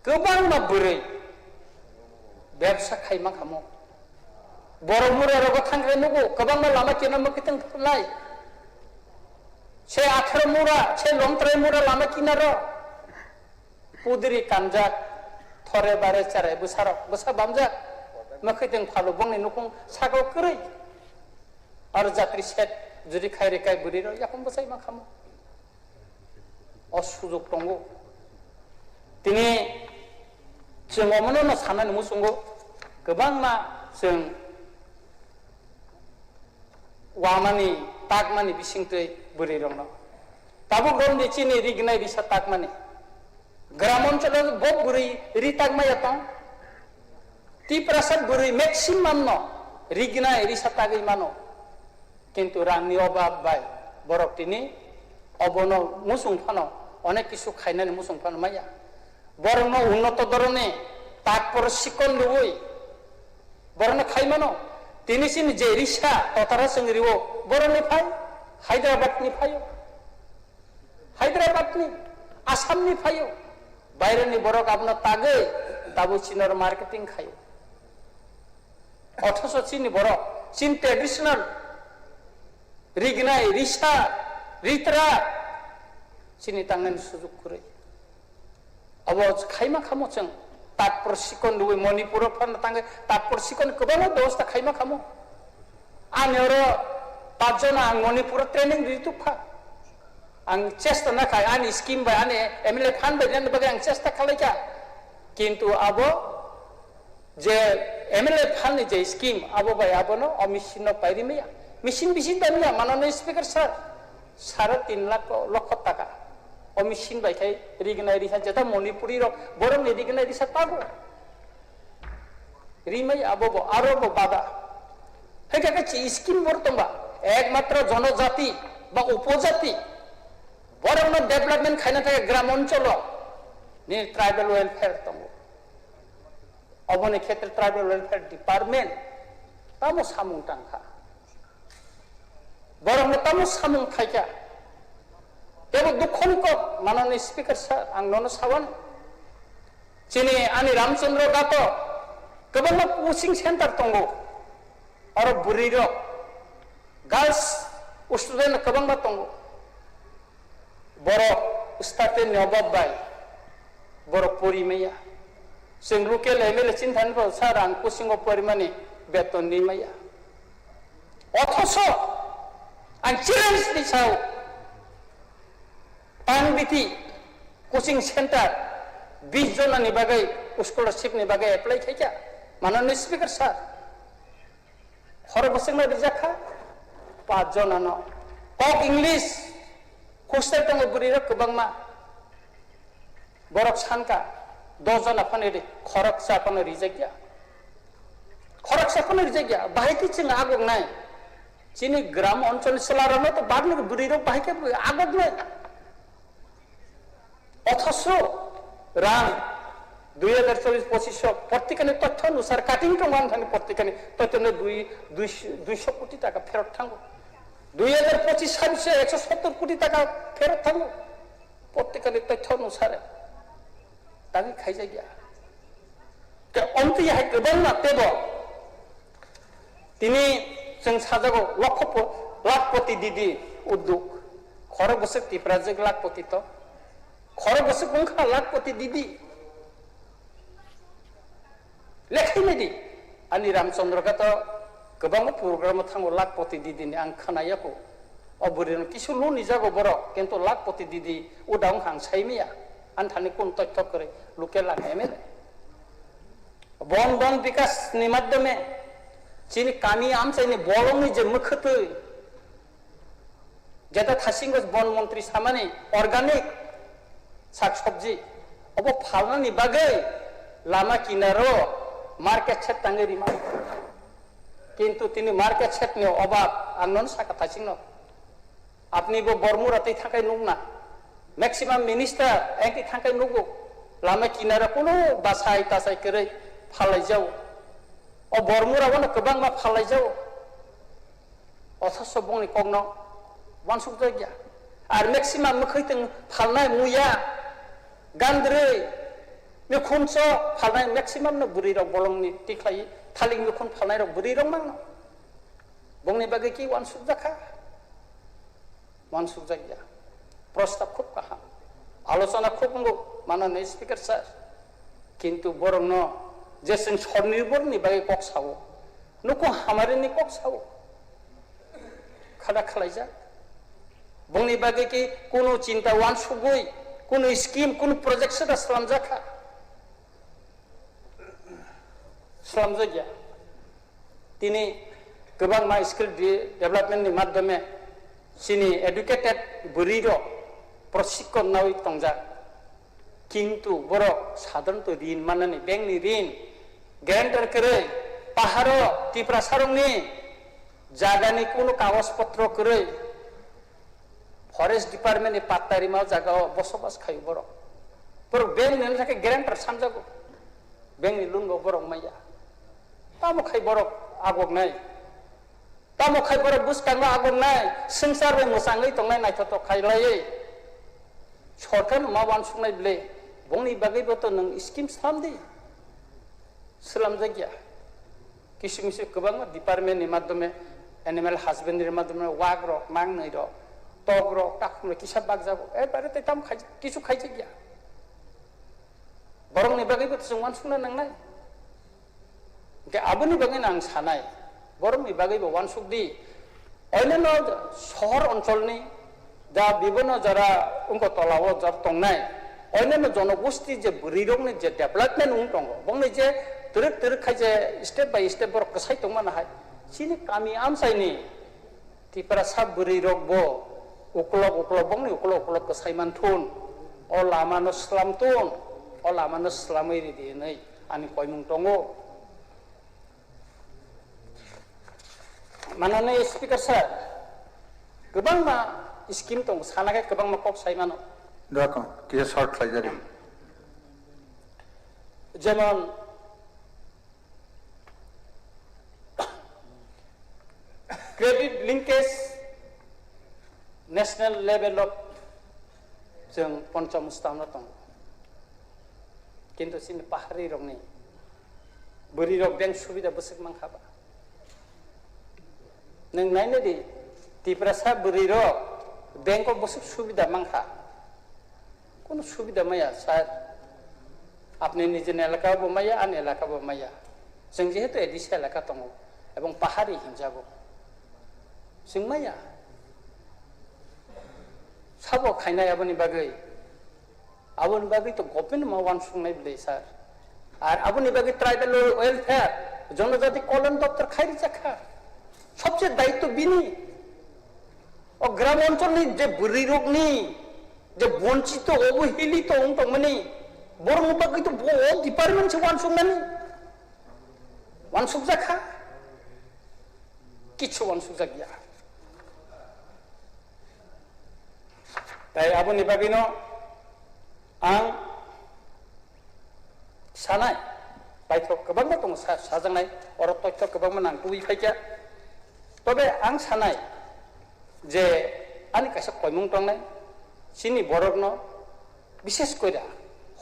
गोबां मा बुरै ব্যবসা খাইमा खामो बरमुरा रग थांग्रे नुगो गोबां मा लामा किना मखितों लाय से 18 मुरा से लंगत्रै मुरा लामा किनारो पुदरी कानजाक थरे बारे चारे बसा बामजाक मखितों फालो बंनि नुखुं सागो करै और जात्री सेट जुदि खायरे खाय बुरिरो याखम बसाय मा खामो असुजुग दंगो दिनै जों अमनो साननानै मुसुंगो गोबां मा जों वामानि ताकमानि बिसिंतै बुरिरंनो ताबो गमनि चिनि रिगनाय रिसा ताकमानि ग्राम अञ्चल बब बुरि रि ताकमाया तं तिप्रासाद बुरि मैक्सिमाम न रिगनाय रिसा तागै मानो কিন্তু রাংনি অভাব বাই বরক তিনি অবন মুসুং ফানো অনেক কিছু খাইনানি মুসুং ফানো মাইয়া বরং উন্নত ধরনে তারপর শিকন লুবই বরং খাইমানো তিনি সিন যে রিসা ততারা সঙ্গিব বরং ফাই হায়দ্রাবাদনি ফাইও হায়দ্রাবাদনি আসামনি ফাইও বাইরেনি বরক আপনার তাগে তাবু চীনের মার্কেটিং খাইও অথচ চিনি বরক চীন ট্রেডিশনাল रिगनाय रिसा रित्रा चिनि तांगन सुजुग करे अब खाइमा खामो जों तात्पर सिकन दुबै मणिपुर फान तांगे तात्पर सिकन गोबां व्यवस्था खाइमा खामो आनेर 5 जना आं मणिपुर ट्रेनिंग दितुफा आं चेष्टा नाखाय आनि स्किम बाय आनि एमएलए फान बाय देन बगे आं चेष्टा खालायका किन्तु आबो जे एमएलए फान जे स्किम आबो बाय आबोनो अमिसिन पाइरिमेया मेसिन बिसिन दानिया माननीय स्पीकर सर 3.5 लाख टाका और मेसिन बायखाय रिगनाय रिसा जेता मणिपुरी रक बरं रिगनाय रिसा तागो रिमाय आबो आरो बादा हेकाके स्किम बर्तंबा एकमात्र जनजाति बा उपजाति बरं डेभलपमेंट खायना थाखाय ग्राम अञ्चल नि ट्राइबल वेलफेयर दंगो अबनि क्षेत्र ट्राइबल वेलफेयर डिपार्टमेंट तामो सामुं टांखा बरं तामो सामुं खायका तेबो दुखनि को माननीय स्पीकर सर आं ननो सावन चिनि आनि रामचंद्र गातो गोबां कोचिं सेंटर दंगो और बुरिर गर्ल्स स्टूडेंट गोबां दंगो बर स्टार्टेन नबाबाय बर परिमेया जों लकेल एमएलए चिन्तानिफ्राव सार आं कोचिंआव परिमाने बेतननि माया अथच आं चेलेन्जनि सायाव पानबिथि कोचिं सेन्टार 20 जननि बागै स्कलारशिपनि बागै एप्लाइ खायखा माननीय स्पिकार सार खर बसंना रिजाखा 5 जनानो कक इंलिश हस्टेल दङ बुरिर गोबांमा बरक सानका 10 जना फानेदे खरक साफानो रिजागिया खरक साफानो रिजागिया बाहायखि जों आगनाय चिनि ग्राम अञ्चल सलारनो तो बादनो बुरिर बाहायखि आगनाय अथच रां 2024-25 प्रत्येकनि तथ्य अनुसार काटिं प्रमाण थानि प्रत्येकनि तथ्यनो 200 कोटी टाका फेरत थांगो 2025 से 170 कोटी टाका फेरत थांगो प्रत्येकनि तथ्य अनुसार तानि खाइजा गया के अन्ति हाय गोबां नातेबो तिनि जों साजागो लाखपति दिदी उद्योग खर बसे तिप्राजक लाखपति तो खर बसे गंखा लाखपति दिदी लेखायनायदि आंनि रामचन्द्रका तो गोबां प्रग्राम थांगो लाखपति दिदिनि आं खोनायाखौ अबुरिन किसुलु निजागो बर किन्तु लाखपति दिदी उदां हां साइमिया आं थानि कोन तथ्य करे लोकेल एमएलए बन विकास नि माध्यमे चिनि कामी आमचाइनि बलंनि जे मखतै जेता थासिंगस वन मंत्री सामानि अर्गानिक साग सब्जी अब फालनानि बागै लामा किनारो मार्केट सेट तांगेरि मा किन्तु तिनि मार्केट सेटनि अभाब आंनन साका थासिंनो आपनिबो बरमुरातै थाखाय नुगना मैक्सिमाम मिनिस्टार एंकि थाखाय नुगो लामा किनारा कोनो बासाय तासाय करे फालाय जाव अ बरमुरावनो गोबां मा फालाय जाव अथस बंनि कगनो वानसुक जायगा आर मैक्सिमाम मखैतों फालनाय मुया गान्द्रै मेखुनस फालनाय मैक्सिमाम न बुरिराव बलंनि टिख्लाय थालिं मेखुन फालनाय र बुरिराव मांनो बंनि बागै कि वानसुक जाखा वानसुक जायगा प्रस्ताव खूब गाहाम आलोचना खूब नंगौ माननीय स्पिकार सार किन्तु बरं न जे जों स्वनिर्भरनि बागै कक सावो नुको हामारिनि कक सावो खादा खालायजा बंनि बागै कि कोनो चिन्ता वानसुगै कोनो स्किम कोनो प्रोजेक्ट सदा खालामजाखा खालामजागिया दिनै गोबां मा स्किल डेभेलपमेन्टनि माध्यमे सिनि एडुकेटेड बुरिर प्रशिक्षण नावै तंजा किन्तु बर साधारणत ऋण माननानै बेंकनि ऋण ग्यारेन्टर करे पाहारो तिप्रा सारंनि जागानि कोनो कागज पत्र करे फरेस्ट डिपार्टमेन्टनि पात्तारिमा जागा बसबास खायो बर बेंक नि थाखाय ग्यारेन्टर सानजागो बेंकनि लुनगो बर माया तामखाय बर आगगनाय तामखाय बर बुसकांगो आगगनाय संसार मोजाङै तंनाय नायथथ खायलायै सरकार मा वानसुंनाय ब्ले बंनि बागैबोथ नों स्किम सामदि सलाम जागिया किसु किसु गोबां डिपार्टमेन्टनि माध्यमे एनिमेल हाजबेन्ड्रि माध्यमे वाग्र मांनैर तग्र ताखुमले किसा बागजागो एबारे ताम खाय किसु खायजे गया बरंनि बागैबोथ जों वानसुंना नांनाय के आबोनि बागै आं सानाय बरंनि बागैबो वानसुकदि अन्यान्य शहर अञ्चलनि दा विभिन्न जरा उनको तलाव जर तंनाय अन्यान्य जनगोष्ठी जे बुरिरंनि जे डेभेलपमेन्ट उं दङ बंनि जे तरक तरक खायजे स्टेप बाय स्टेप बर कसाय तंमानो हाय सिनि कामी आमसायनि तिप्रा सा बुरिरंबो उक्लक उक्लक बंनि उक्लक उक्लक कसायमान थुन अ लामानो स्लामथुन अ लामानो स्लामै दिनै आनि कयमुं दङ माननीय स्पिकार सार गोबां मा स्किम दं सानाखै गोबां मा कक सायमानो देखो किसे शॉर्ट खाइजारि जेमन credit linkage national level of जों पंचम स्थानाव दं किन्तु सिनि पाहारि रंनि बुरि रग बेंक सुबिदा बसक मांखाबा नों नायनो दि तिप्रासा बुरि रग बेंक बसक सुबिदा मांखा कोनो सुबिदा माया सार আপনি নিজের এলাকাবো মাইয়া আন এলাকাबो माइया जों जिहेतु एडिस एलाका दङ এবং পাহাড়ি হিনজাবো जों माइया साबो खायनाय आबोनि बागै तो गभर्नमेंट मावान सुंनाय बिले सार আর আবুনি বাগै ট্রাইবেল ওয়েলফেয়ার জনজাতি কল্যাণ দপ্তর খাইরি চাখা সবচেয়ে দায়িত্ব বিনি ও গ্রাম অঞ্চলনি যে বুড়ি রোগনি যে বঞ্চিত অবহেলিত অংটমানি বরং বাগै তো অল ডিপার্টমেন্ট সে ওয়ানসুক জাখা কিছু ওয়ানসুক জাগিয়া তাই আবুনি বাগैनो आं सानाय बायथ' गोबां दङ साजांनाय अर तथ्य गोबांमोन आं गुबै फायखा तबे आं सानाय जे आंनि कासे कयमुं दंनाय सिनि बरगनो बिशेष कइरा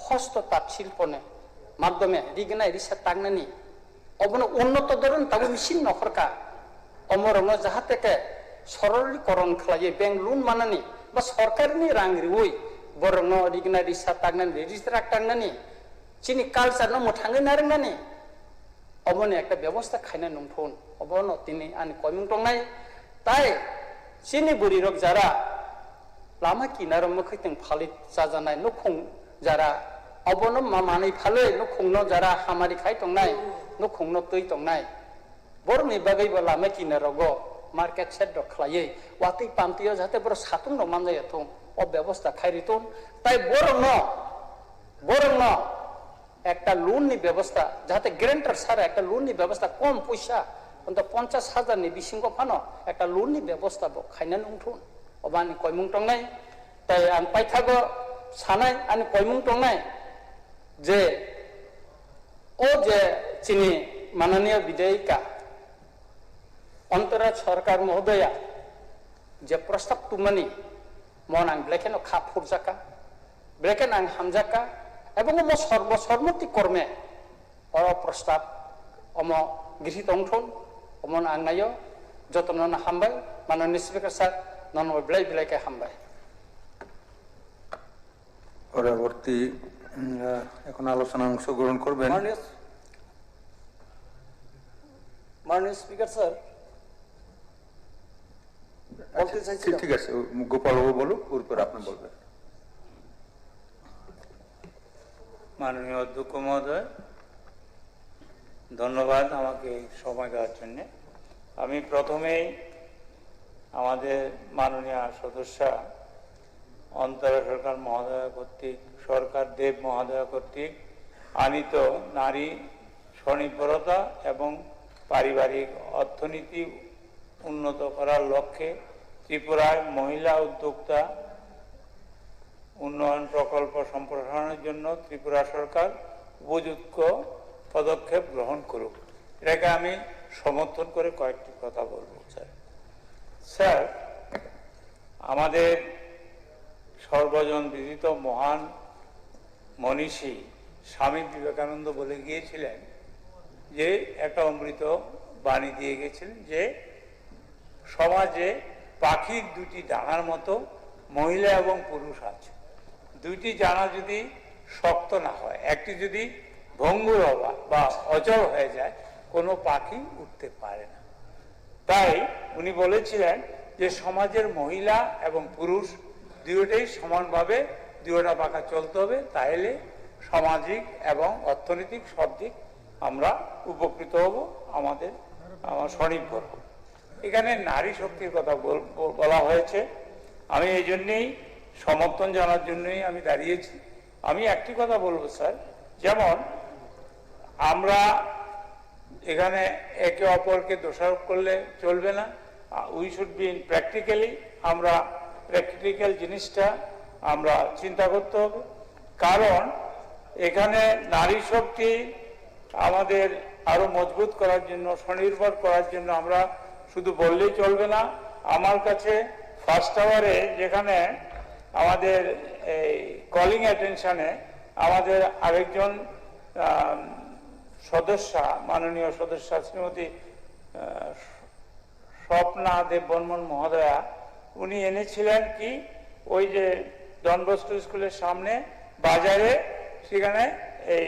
हस्त ताঁত शिल्पने माध्यमे रिगनाय रिसा टांगनानि अबनो उन्नत धरन ताबो मिसिन नखरका अमरनो जाहातेके सरलीकरण खालायो बेंक लोन मानानि बा सरकारनि रां रिउइ बरनो रिगनाय रिसा टांगनानि रेजिस्टार टांगनानि चिनी कालचार न मोठाङै नारंनानि अबनो एकटा व्यवस्था खायना नंथन अबनो तिनि आनि कयमुं दंनाय ताई चिनी बुरि रग जारा लामा किनार मोखैतों फालित जाजानाय नखं जारा अबनो मामानै फालै नखंनो जारा हामारि खाय दंनाय नखंनो तै दंनाय बरनि बागैबो लामा किनारगो मार्केट सेट द खलायै वातै पामतियो जाहाथे बर सातुं न मानजायथों अ व्यवस्था खायरितों ताई बरनो একটা লোননি ব্যবস্থা যাতে গ্যারান্টার সারা একটা লোননি ব্যবস্থা কম পয়সা অন্তত 50,000 নি বিসিংগ ফানো একটা লোননি ব্যবস্থা খাইনা নংথুন অবানি কয়মুং টংনাই তাই আं পাইথাগো সানাय আনি কয়মুং টংনাই যে ও যে চিনি মাননীয় বিধায়িকা অন্তরা সরকার মহোদয়া যে প্রস্তাব তুমানি মন আं ব্লেকেন খাফুর জাকা ব্লেকেন আं হামজাকা এবং সর্বসম্মতি কর্মে প্রস্তাব গৃহীত অংঠন অমন আংনায় যত্ন হামবাই মাননীয় স্পিকার স্যার নন বিলাইকে হামবাই পরবর্তী এখন আলোচনা অংশগ্রহণ করবেন মাননীয় স্পিকার স্যার ঠিক আছে গোপাল বাবু বলুক এরপর আপনি বলবেন মাননীয় অধ্যক্ষ মহোদয় ধন্যবাদ আমাকে সময় দেওয়ার জন্য আমি প্রথমেই আমাদের মাননীয় সদস্য অন্তরা সরকার মহোদয় কর্তৃক সরকার দেব মহোদয় কর্তৃক আনিত নারী স্বনির্ভরতা এবং পারিবারিক অর্থনীতি উন্নত করার লক্ষ্যে ত্রিপুরায় মহিলা উদ্যোক্তা উন্নয়ন প্রকল্প সম্প্রসারণের জন্য ত্রিপুরা সরকার উপযুক্ত পদক্ষেপ গ্রহণ করুক এটাকে আমি সমর্থন করে কয়েকটি কথা বলবো স্যার আমাদের সর্বজন বিদিত মহান মনীষী স্বামী বিবেকানন্দ বলে গিয়েছিলেন যে একটা অমৃত বাণী দিয়ে গেছিলেন যে সমাজে পাখির দুটি ডানার মতো মহিলা এবং পুরুষ আছে দুইটি জানা যদি শক্ত না হয় একটি যদি ভঙ্গুর হওয়া বা অচল হয়ে যায় কোনো পাখি উঠতে পারে না তাই উনি বলেছিলেন যে সমাজের মহিলা এবং পুরুষ দুইটাই সমানভাবে দুইটা পাখা চলতে হবে তাহলে সামাজিক এবং অর্থনৈতিক সব দিক আমরা উপকৃত হব আমার স্বনির্ভর হব এখানে নারী শক্তির কথা বলা হয়েছে আমি এই জন্যই সমর্থন জানার জন্যই আমি দাঁড়িয়েছি আমি একটি কথা বলবো স্যার যেমন আমরা এখানে একে অপরকে দোষারোপ করলে চলবে না we should be in practically আমরা প্র্যাকটিক্যাল জিনিসটা আমরা চিন্তা করতে হবে কারণ এখানে নারী শক্তি আমাদের আরো মজবুত করার জন্য স্বনির্ভর করার জন্য আমরা শুধু বললেই চলবে না আমার কাছে ফার্স্ট আওয়ারে যেখানে আমাদের এই কলিং অ্যাটেনশনে আমাদের আরেকজন সদস্য মাননীয় সদস্য শ্রীমতী স্বপ্না দেব বর্মন মহোদয়া উনি এনেছিলেন কি ওই যে ডন বস্কো স্কুলের সামনে বাজারে সেখানে এই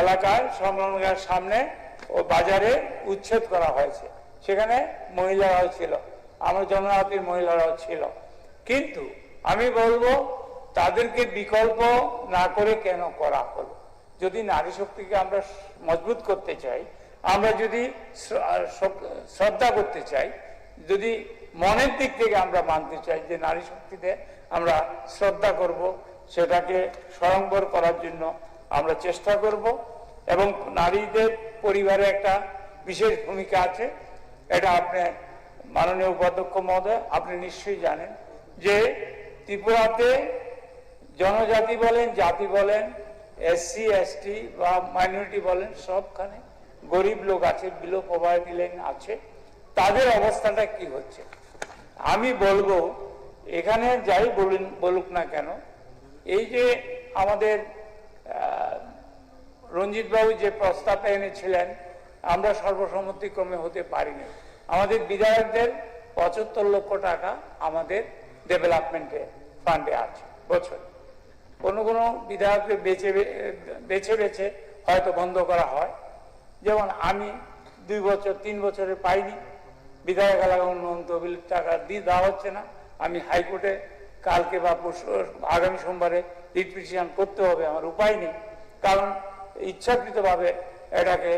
এলাকায় সম্মেলনের সামনে ও বাজারে উচ্ছেদ করা হয়েছে। সেখানে মহিলারাও ছিল, আমার জনজাতির মহিলারাও ছিল। কিন্তু আমি বলবো তাদেরকে বিকল্প না করে কেন করা হলো? যদি নারী শক্তিকে আমরা মজবুত করতে চাই, আমরা যদি শ্রদ্ধা করতে চাই, যদি মনের দিক থেকে আমরা মানতে চাই যে নারী শক্তিতে আমরা শ্রদ্ধা করব, সেটাকে স্বয়ংবর করার জন্য আমরা চেষ্টা করব। এবং নারীদের পরিবারে একটা বিশেষ ভূমিকা আছে, এটা আপনি মাননীয় উপাধ্যক্ষ মহোদয় আপনি নিশ্চয়ই জানেন যে ত্রিপুরাতে জনজাতি বলেন, জাতি বলেন, এসসি এসটি বা মাইনরিটি বলেন, সবখানে গরিব লোক আছে, বিলো পভার্টি লাইন আছে। তাদের অবস্থাটা কি হচ্ছে আমি বলবো, এখানে যাই বলুক না কেন, এই যে আমাদের রঞ্জিত বাবু যে প্রস্তাবটা এনেছিলেন, আমরা সর্বসম্মতিক্রমে হতে পারিনি। আমাদের বিধায়কদের 75 লক্ষ টাকা আমাদের ডেভেলপমেন্টে ফান্ডে আছে বছর। কোনো কোনো বিধায়ককে বেছে বেছে হয়তো বন্ধ করা হয়। যেমন আমি 2 বছর 3 বছরে পাইনি, বিধায়ক এলাকা উন্নয়ন তহবিলের টাকা দেওয়া হচ্ছে না। আমি হাইকোর্টে কালকে বা আগামী সোমবারে রিট পিটিশন করতে হবে, আমার উপায় নেই। কারণ ইচ্ছাকৃতভাবে এটাকে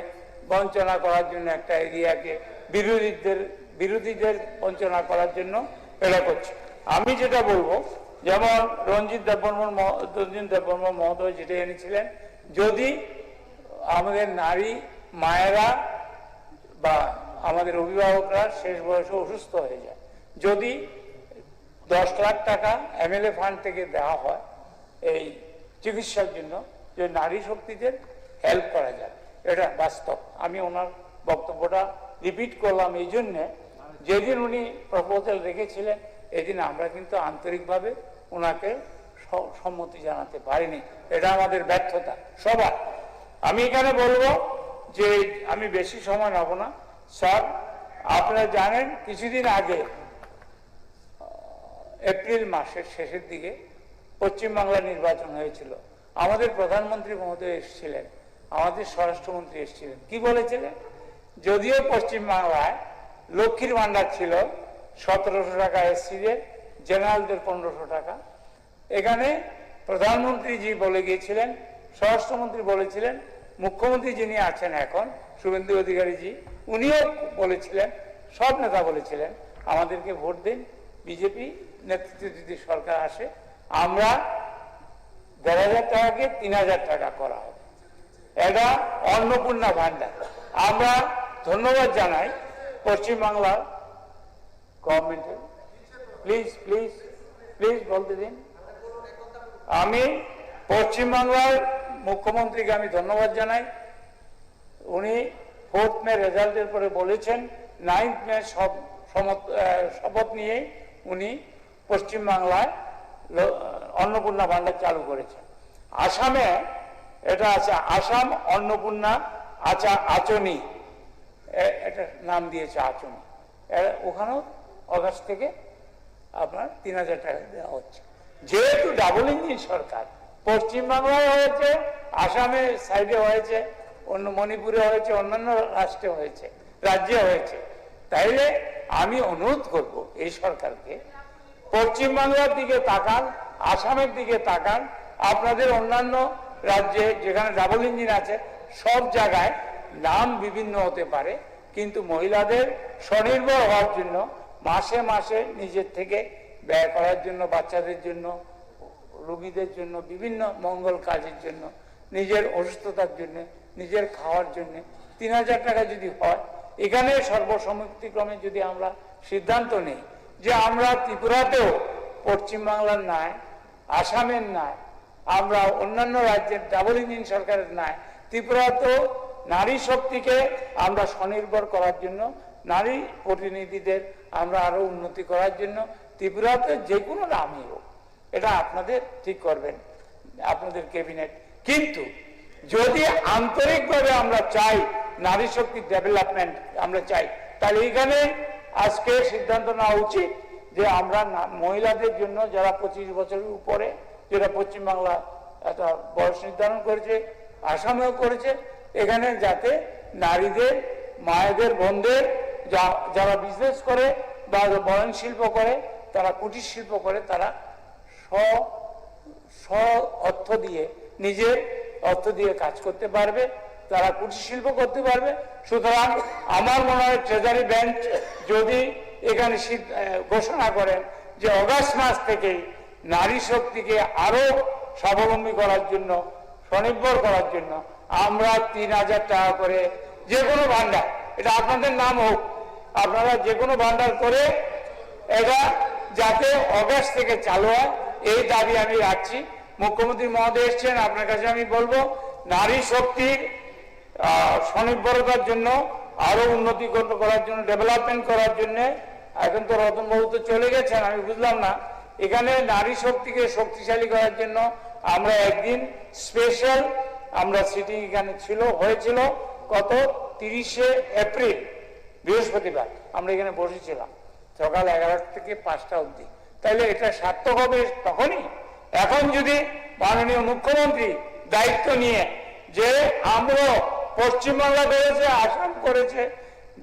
বঞ্চনা করার জন্য, একটা এরিয়াকে বিরোধীদের বঞ্চনা করার জন্য এটা করছে। আমি যেটা বলবো, যেমন রঞ্জিত দেববর্মন মহোদয় যেটা এনেছিলেন, যদি আমাদের নারী মায়েরা বা আমাদের অভিভাবকরা শেষ বয়সে অসুস্থ হয়ে যায়, যদি 10 লাখ টাকা এমএলএ ফান্ড থেকে দেওয়া হয় এই চিকিৎসার জন্য, যে নারী শক্তিদের হেল্প করা যায়, এটা বাস্তব। আমি ওনার বক্তব্যটা রিপিট করলাম এই জন্যে, যেদিন উনি প্রপোজাল রেখেছিলেন এদিন আমরা কিন্তু আন্তরিকভাবে ওনাকে সম্মতি জানাতে পারিনি। এটা আমাদের ব্যর্থতা সবার। আমি এখানে বলবো যে আমি বেশি সময় নেব না। স্যার, আপনারা জানেন কিছুদিন আগে এপ্রিল মাসের শেষের দিকে পশ্চিমবাংলা নির্বাচন হয়েছিল। আমাদের প্রধানমন্ত্রী মহোদয় এসেছিলেন, আমাদের স্বরাষ্ট্রমন্ত্রী এসেছিলেন। কি বলেছিলেন? যদিও পশ্চিমবাংলায় লক্ষ্মীর ভান্ডার ছিল 1700 টাকা এসসিদের, জেনারেলদের 1500 টাকা, এখানে প্রধানমন্ত্রীজি বলে গিয়েছিলেন, স্বরাষ্ট্রমন্ত্রী বলেছিলেন, মুখ্যমন্ত্রী যিনি আছেন এখন শুভেন্দু অধিকারীজি, উনিও বলেছিলেন, সব নেতা বলেছিলেন আমাদেরকে ভোট দিন, বিজেপি নেতৃত্বে যদি সরকার আসে আমরা 1500 টাকাকে 3000 টাকা করা হবে। এটা অন্নপূর্ণা ভান্ডার। আমরা ধন্যবাদ জানাই পশ্চিমবাংলার গভর্নমেন্টের। প্লিজ প্লিজ প্লিজ বলতে দিন। আমি পশ্চিমবাংলার মুখ্যমন্ত্রীকে আমি ধন্যবাদ জানাই। উনি 4 মে রেজাল্টের পরে বলেছেন 9 মে শপথ নিয়ে উনি পশ্চিমবাংলায় অন্নপূর্ণা ভান্ডার চালু করেছেন। আসামে এটা আছে আসাম অন্নপূর্ণা আচনি, এটা নাম দিয়েছে আচনি। ওখানেও অগাস্ট থেকে আপনার 3000 টাকা দেওয়া হচ্ছে। যেহেতু ডাবল ইঞ্জিন সরকার, পশ্চিমবাংলায় হয়েছে, আসামের সাইডে হয়েছে, অন্য মণিপুরে হয়েছে, অন্যান্য রাষ্ট্রে হয়েছে, রাজ্যে হয়েছে, তাইলে আমি অনুরোধ করব এই সরকারকে পশ্চিমবাংলার দিকে তাকান, আসামের দিকে তাকান। আপনাদের অন্যান্য রাজ্যে যেখানে ডাবল ইঞ্জিন আছে সব জায়গায় নাম বিভিন্ন হতে পারে, কিন্তু মহিলাদের স্বনির্ভর হওয়ার জন্য মাসে মাসে নিজের থেকে ব্যয় করার জন্য, বাচ্চাদের জন্য, রোগীদের জন্য, বিভিন্ন মঙ্গল কাজের জন্য, নিজের অসুস্থতার জন্য, নিজের খাওয়ার জন্য 3000 টাকা যদি হয়, এখানে সর্বসম্মতিক্রমে যদি আমরা সিদ্ধান্ত নেই যে আমরা ত্রিপুরাতেও পশ্চিমবাংলার ন্যায়, আসামের ন্যায়, আমরা অন্যান্য রাজ্যের ডাবল ইঞ্জিন সরকারের ন্যায় ত্রিপুরাতেও নারী শক্তিকে আমরা স্বনির্ভর করার জন্য, নারী প্রতিনিধিদের আমরা আরো উন্নতি করার জন্য ত্রিপুরাতে যে কোনো নামই হোক, এটা আপনাদের ঠিক করবেন, আপনাদের ক্যাবিনেট। কিন্তু যদি আন্তরিকভাবে আমরা চাই নারী শক্তির ডেভেলপমেন্ট আমরা চাই, তাহলে এখানে আজকে সিদ্ধান্ত নেওয়া উচিত যে আমরা মহিলাদের জন্য যারা 25 বছরের উপরে, যেটা পশ্চিমবাংলা একটা বয়স নির্ধারণ করেছে, আসামেও করেছে, এখানে যাতে নারীদের, মায়েদের, বোনদের যারা বিজনেস করে বা বয়ন শিল্প করে, তারা কুটির শিল্প করে, তারা স্ব অর্থ দিয়ে, নিজের অর্থ দিয়ে কাজ করতে পারবে, তারা কুটির শিল্প করতে পারবে। সুতরাং আমার মনে হয় ট্রেজারি বেঞ্চ যদি এখানে ঘোষণা করেন যে অগাস্ট মাস থেকেই নারী শক্তিকে আরো স্বাবলম্বী করার জন্য, স্বনির্ভর করার জন্য আমরা 3,000 টাকা করে যে কোনো ভান্ডার, এটা আপনাদের নাম হোক, আপনারা যে কোনো ভান্ডার করে এটা যাতে অগাস্ট থেকে চালু হয়, এই দাবি আমি রাখছি। মুখ্যমন্ত্রী মহোদয় এসছেন, আপনার কাছে আমি বলবো নারী শক্তির স্বনির্ভরতার জন্য, আরো উন্নতি করার জন্য, ডেভেলপমেন্ট করার জন্য, এখন তো রতনবাবু তো চলে গেছেন, আমি বুঝলাম না, এখানে নারী শক্তিকে শক্তিশালী করার জন্য আমরা একদিন স্পেশাল আমরা সিটিং এখানে হয়েছিল গত 30শে এপ্রিল বৃহস্পতিবার আমরা এখানে বসেছিলাম সকাল 11 থেকে 5টা অবধি। তাইলে এটা সার্থক হবে তখনই। এখন যদি মাননীয় মুখ্যমন্ত্রী দায়িত্ব নিয়ে যে আমরা পশ্চিমবাংলা করেছে, আসাম করেছে,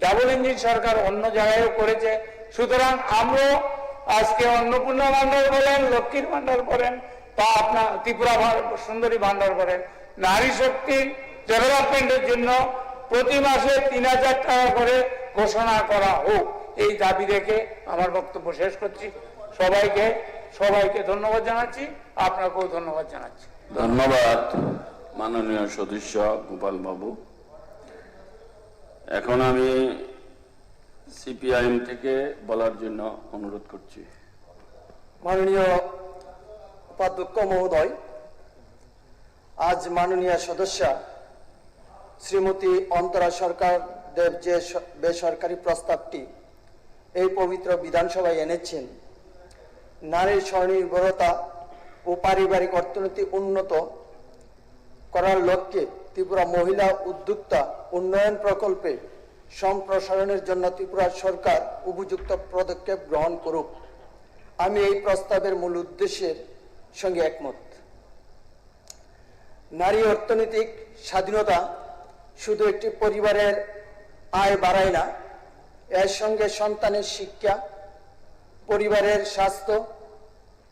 ডাবল ইঞ্জিন সরকার অন্য জায়গায়ও করেছে, সুতরাং আমরা আজকে অন্নপূর্ণা ভান্ডার বলেন, লক্ষ্মীর ভান্ডার বলেন, বা আপনার ত্রিপুরা সুন্দরী ভান্ডার বলেন, নারী শক্তির ডেভেলপমেন্টের জন্য প্রতি মাসে 3,000 টাকা করে ঘোষণা করা হোক, এই দাবি রেখে আমার বক্তব্য শেষ করছি। সবাইকে ধন্যবাদ জানাচ্ছি, আপনাকেও ধন্যবাদ জানাচ্ছি। ধন্যবাদ মাননীয় সদস্য গোপাল বাবু। এখন আমি সিপিআইএম থেকে বলার জন্য অনুরোধ করছি। মাননীয় উপাধ্যক্ষ মহোদয়, আজ মাননীয় সদস্য শ্রীমতী অন্তরা সরকার দেব যে বেসরকারি প্রস্তাবটি এই পবিত্র বিধানসভায় এনেছেন, নারীর স্বনির্ভরতা ও পারিবারিক অর্থনীতি উন্নত করার লক্ষ্যে ত্রিপুরা মহিলা উদ্যোক্তা উন্নয়ন প্রকল্পে সম্প্রসারণের জন্য ত্রিপুরা সরকার উপযুক্ত পদক্ষেপ গ্রহণ করুক, আমি এই প্রস্তাবের মূল উদ্দেশ্যের সঙ্গে একমত। নারী অর্থনৈতিক স্বাধীনতা শুধু একটি পরিবারের আয় বাড়ায় না, এর সঙ্গে সন্তানের শিক্ষা, পরিবারের স্বাস্থ্য,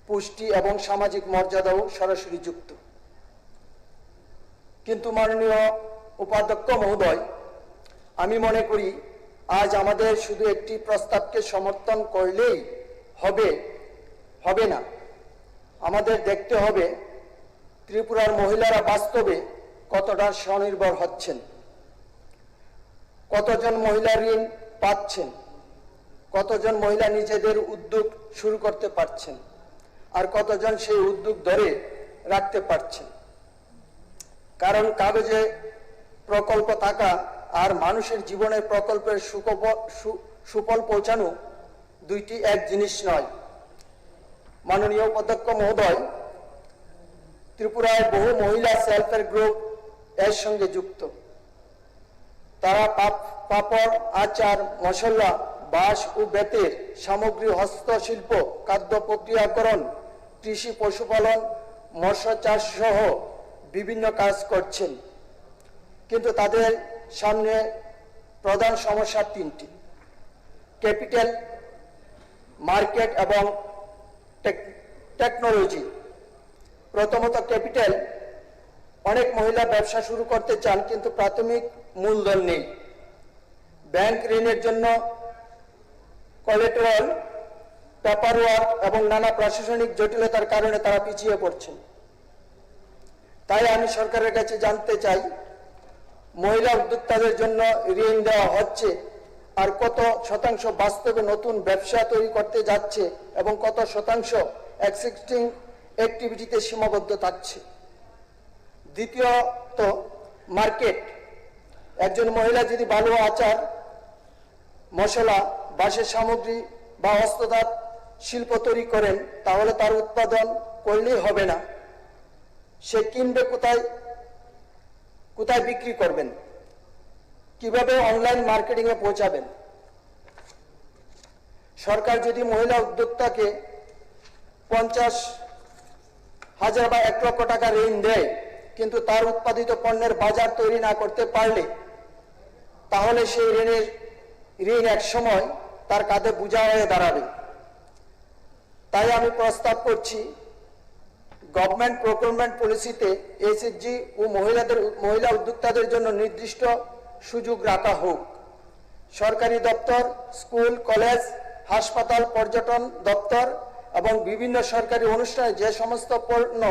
পুষ্টি এবং সামাজিক মর্যাদাও সরাসরি যুক্ত। কিন্তু মাননীয় উপাধ্যক্ষ মহোদয়, আমি মনে করি আজ আমাদের শুধু একটি প্রস্তাবকে সমর্থন করলেই হবে না, আমাদের দেখতে হবে ত্রিপুরার মহিলারা বাস্তবে কতটা স্বনির্ভর হচ্ছেন, কতজন মহিলা ঋণ পাচ্ছেন, কতজন মহিলা নিজেদের উদ্যোগ শুরু করতে পারছেন, আর কতজন সেই উদ্যোগ ধরে রাখতে পারছেন। কারণ কাগজে প্রকল্প থাকা আর মানুষের জীবনে প্রকল্পের সুফল পৌঁছানো দুইটি এক জিনিস নয়। মাননীয় উপাধ্যক্ষ মহোদয়, ত্রিপুরায় বহু মহিলা সেলফ হেল্প গ্রুপ এর সঙ্গে যুক্ত। তারা পাপড়, আচার, মশলা, বাঁশ ও বেতের সামগ্রী, হস্তশিল্প, খাদ্য প্রক্রিয়াকরণ, কৃষি, পশুপালন, মৎস্য চাষ সহ বিভিন্ন কাজ করছেন। কিন্তু তাদের সামনে প্রধান সমস্যা তিনটি: ক্যাপিটাল, মার্কেট এবং টেকনোলজি। প্রথমত ক্যাপিটাল। অনেক মহিলা ব্যবসা শুরু করতে চান কিন্তু প্রাথমিক মূলধন নেই। ব্যাংক ঋণের জন্য কোলাটেরাল, পেপারওয়ার্ক এবং নানা প্রশাসনিক জটিলতার কারণে তারা পিছিয়ে পড়ছেন। তাই আমি সরকারের কাছে জানতে চাই, মহিলা উদ্যোক্তাদের জন্য ঋণ দেওয়া হচ্ছে, আর কত শতাংশ বাস্তবে নতুন ব্যবসা তৈরি করতে যাচ্ছে এবং কত শতাংশ এক্সিস্টিং অ্যাক্টিভিটিতে সীমাবদ্ধ থাকছে। দ্বিতীয়ত মার্কেট। একজন মহিলা যদি ভালো আচার, মশলা, বাঁশের সামগ্রী বা হস্ততাঁত শিল্প তৈরি করেন, তাহলে তার উৎপাদন করলেই হবে না, সে কিনবে কোথায় বিক্রি করবেন, কিভাবে অনলাইন মার্কেটিং এ পৌঁছাবেন। সরকার যদি মহিলা উদ্যোক্তাকে হাজার বা 1 লক্ষ টাকা ঋণ দেয়, কিন্তু তার উৎপাদিত পণ্যের বাজার তৈরি না করতে পারলে তাহলে সেই ঋণ এক সময় তার কাঁধে বোঝা হয়ে দাঁড়াবে। তাই আমি প্রস্তাব করছি গভর্নমেন্ট প্রকিউরমেন্ট পলিসিতে এসএইচজি ও মহিলা উদ্যোক্তাদের জন্য নির্দিষ্ট সুযোগ রাখা হোক। সরকারি দপ্তর, স্কুল, কলেজ, হাসপাতাল, পর্যটন দপ্তর এবং বিভিন্ন সরকারি অনুষ্ঠানে যে সমস্ত পণ্য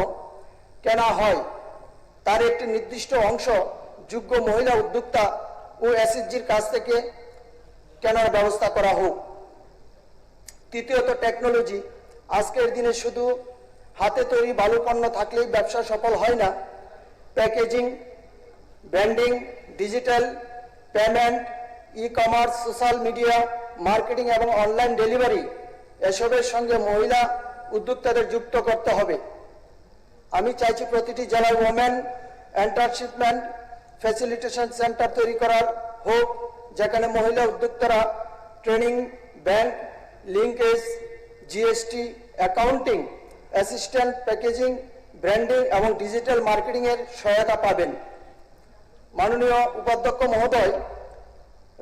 কেনা হয় তার একটি নির্দিষ্ট অংশ যোগ্য মহিলা উদ্যোক্তা ও এসএইচজির কাছ থেকে কেনার ব্যবস্থা করা হোক। তৃতীয়ত, টেকনোলজি। আজকের দিনে শুধু হাতে তৈরি বালু পণ্য থাকলেই ব্যবসা সফল হয় না। Packaging, branding, digital payment, e-commerce, social media marketing এবং অনলাইন ডেলিভারি এসবের সঙ্গে মহিলা উদ্যোক্তাদের যুক্ত করতে হবে। আমি চাইছি প্রতিটি জেলায় ওমেন এন্টারপ্রেনিউরশিপ ফ্যাসিলিটেশন সেন্টার তৈরি করার হোক, যেখানে মহিলা উদ্যোক্তারা training, bank linkage, GST, accounting, assistant, packaging, branding এবং ডিজিটাল মার্কেটিং এর সহায়তা পাবেন। মাননীয় উপাধ্যক্ষ মহোদয়,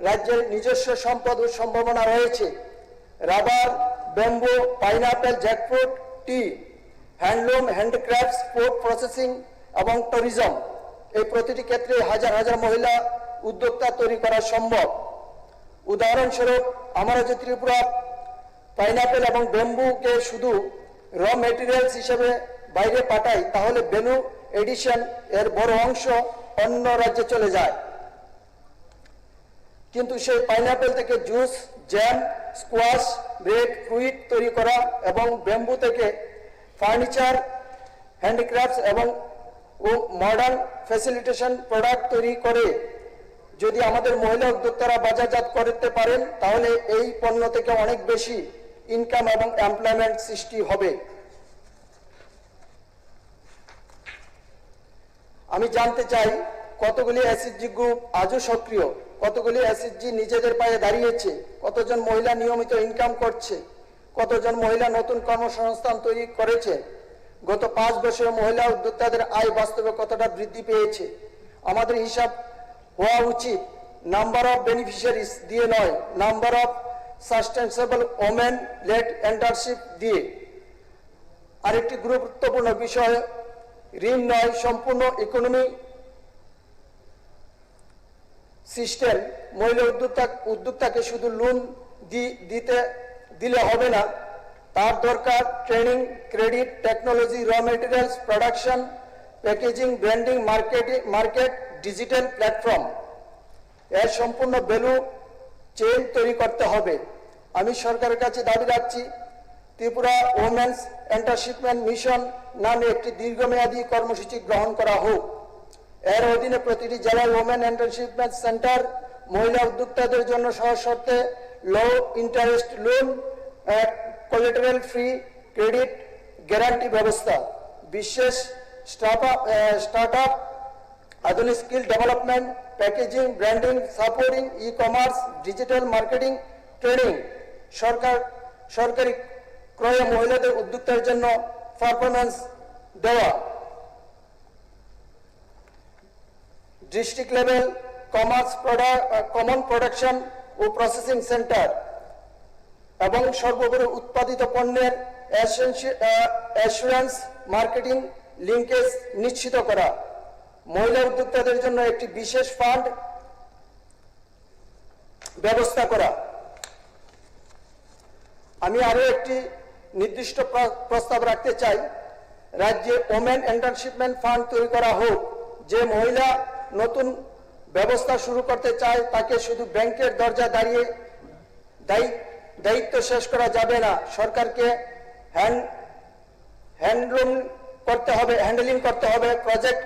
রাজ্যের নিজস্ব সম্পদ ও সম্ভাবনা রয়েছে। রাবার, ব্যাম্বু, পাইনাপেল, জ্যাকফ্রুট, টি, হ্যান্ডলুম, হ্যান্ডিক্রাফটস, ফুড প্রসেসিং এবং ট্যুরিজম, এই প্রতিটি ক্ষেত্রে হাজার হাজার মহিলা উদ্যোক্তা তৈরি করা সম্ভব। উদাহরণস্বরূপ, আমরা যে ত্রিপুরা পাইনাপেল এবং ব্যাম্বুকে শুধু র মেটেরিয়ালস হিসেবে বাইরে পাঠাই, তাহলে ভ্যালু এডিশন এর বড় অংশ অন্য রাজ্যে চলে যায়। কিন্তু সেই পাইনাপেল থেকে juice, jam, squash, bread, fruit তৈরি করা এবং ব্যাম্বু থেকে ফার্নিচার, হ্যান্ডিক্রাফটস এবং মডার্ন ফ্যাসিলিটেশন প্রোডাক্ট তৈরি করে যদি আমাদের মহিলা উদ্যোক্তারা বাজারজাত করতে পারেন, তাহলে এই পণ্য থেকে অনেক বেশি ইনকাম এবং এমপ্লয়মেন্ট সৃষ্টি হবে। আমি জানতে চাই কতগুলি এসএইচজি গ্রুপ আজও সক্রিয়, কতগুলি এসএইচজি নিজেদের পায়ে দাঁড়িয়েছে, কতজন মহিলা নিয়মিত ইনকাম করছে, কতজন মহিলা নতুন কর্মসংস্থান তৈরি করেছে, গত 5 বছরে মহিলা উদ্যোক্তাদের আয় বাস্তবে কতটা বৃদ্ধি পেয়েছে। আমাদের হিসাব হওয়া উচিত নাম্বার অফ বেনিফিশিয়ারিজ দিয়ে নয়, number of sustainable women led entrepreneurship দিয়ে। আরেকটি গুরুত্বপূর্ণ বিষয়, ঋণ নয়, সম্পূর্ণ ইকোনমি সিস্টেম। মহিলা উদ্যোক্তাকে শুধু লোন দিলে হবে না, তার দরকার training, credit, technology, raw materials, production, packaging, branding, market, digital platform. এর সম্পূর্ণ ভ্যালু চেইন তৈরি করতে হবে। আমি সরকারের কাছে দাবি রাখছি ত্রিপুরা ওমেন্স এন্টারপ্রেনিউরশিপ মিশন নামে একটি দীর্ঘমেয়াদী কর্মসূচি গ্রহণ করা হোক। এর অধীনে প্রতিটি জেলায় ওমেন এন্টারপ্রেনিউরশিপ সেন্টার, মহিলা উদ্যোক্তাদের জন্য সহজ শর্তে low interest loan, collateral free credit guarantee ব্যবস্থা, বিশেষ স্টার্টআপ, আধুনিক skill development, packaging, branding, supporting, e-commerce, digital marketing training, সরকারি ক্রয়ে মহিলাদের উদ্যোক্তার জন্য পারফরমেন্স দেওয়া, ডিস্ট্রিক্ট লেভেল কমন প্রোডাকশন ও প্রসেসিং সেন্টার এবং সর্বোপরি উৎপাদিত পণ্যের অ্যাসুরেন্স মার্কেটিং লিঙ্কেজ নিশ্চিত করা, মহিলা উদ্যোক্তাদের জন্য একটি বিশেষ ফান্ড ব্যবস্থা করা। আমি আরো একটি নির্দিষ্ট প্রস্তাব রাখতে চাই, রাজ্যে ওমেন এন্টারপ্রেনিউরশিপ ফান্ড তৈরি করা হোক। যে মহিলা নতুন ব্যবস্থা শুরু করতে চায় তাকে শুধু ব্যাংকের দরজা দাঁড়িয়ে দায়িত্ব শেষ করা যাবে না, সরকারকে হ্যান্ডলিং করতে হবে, প্রজেক্ট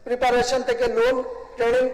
প্রিপারেশন থেকে লোন, ট্রেনিং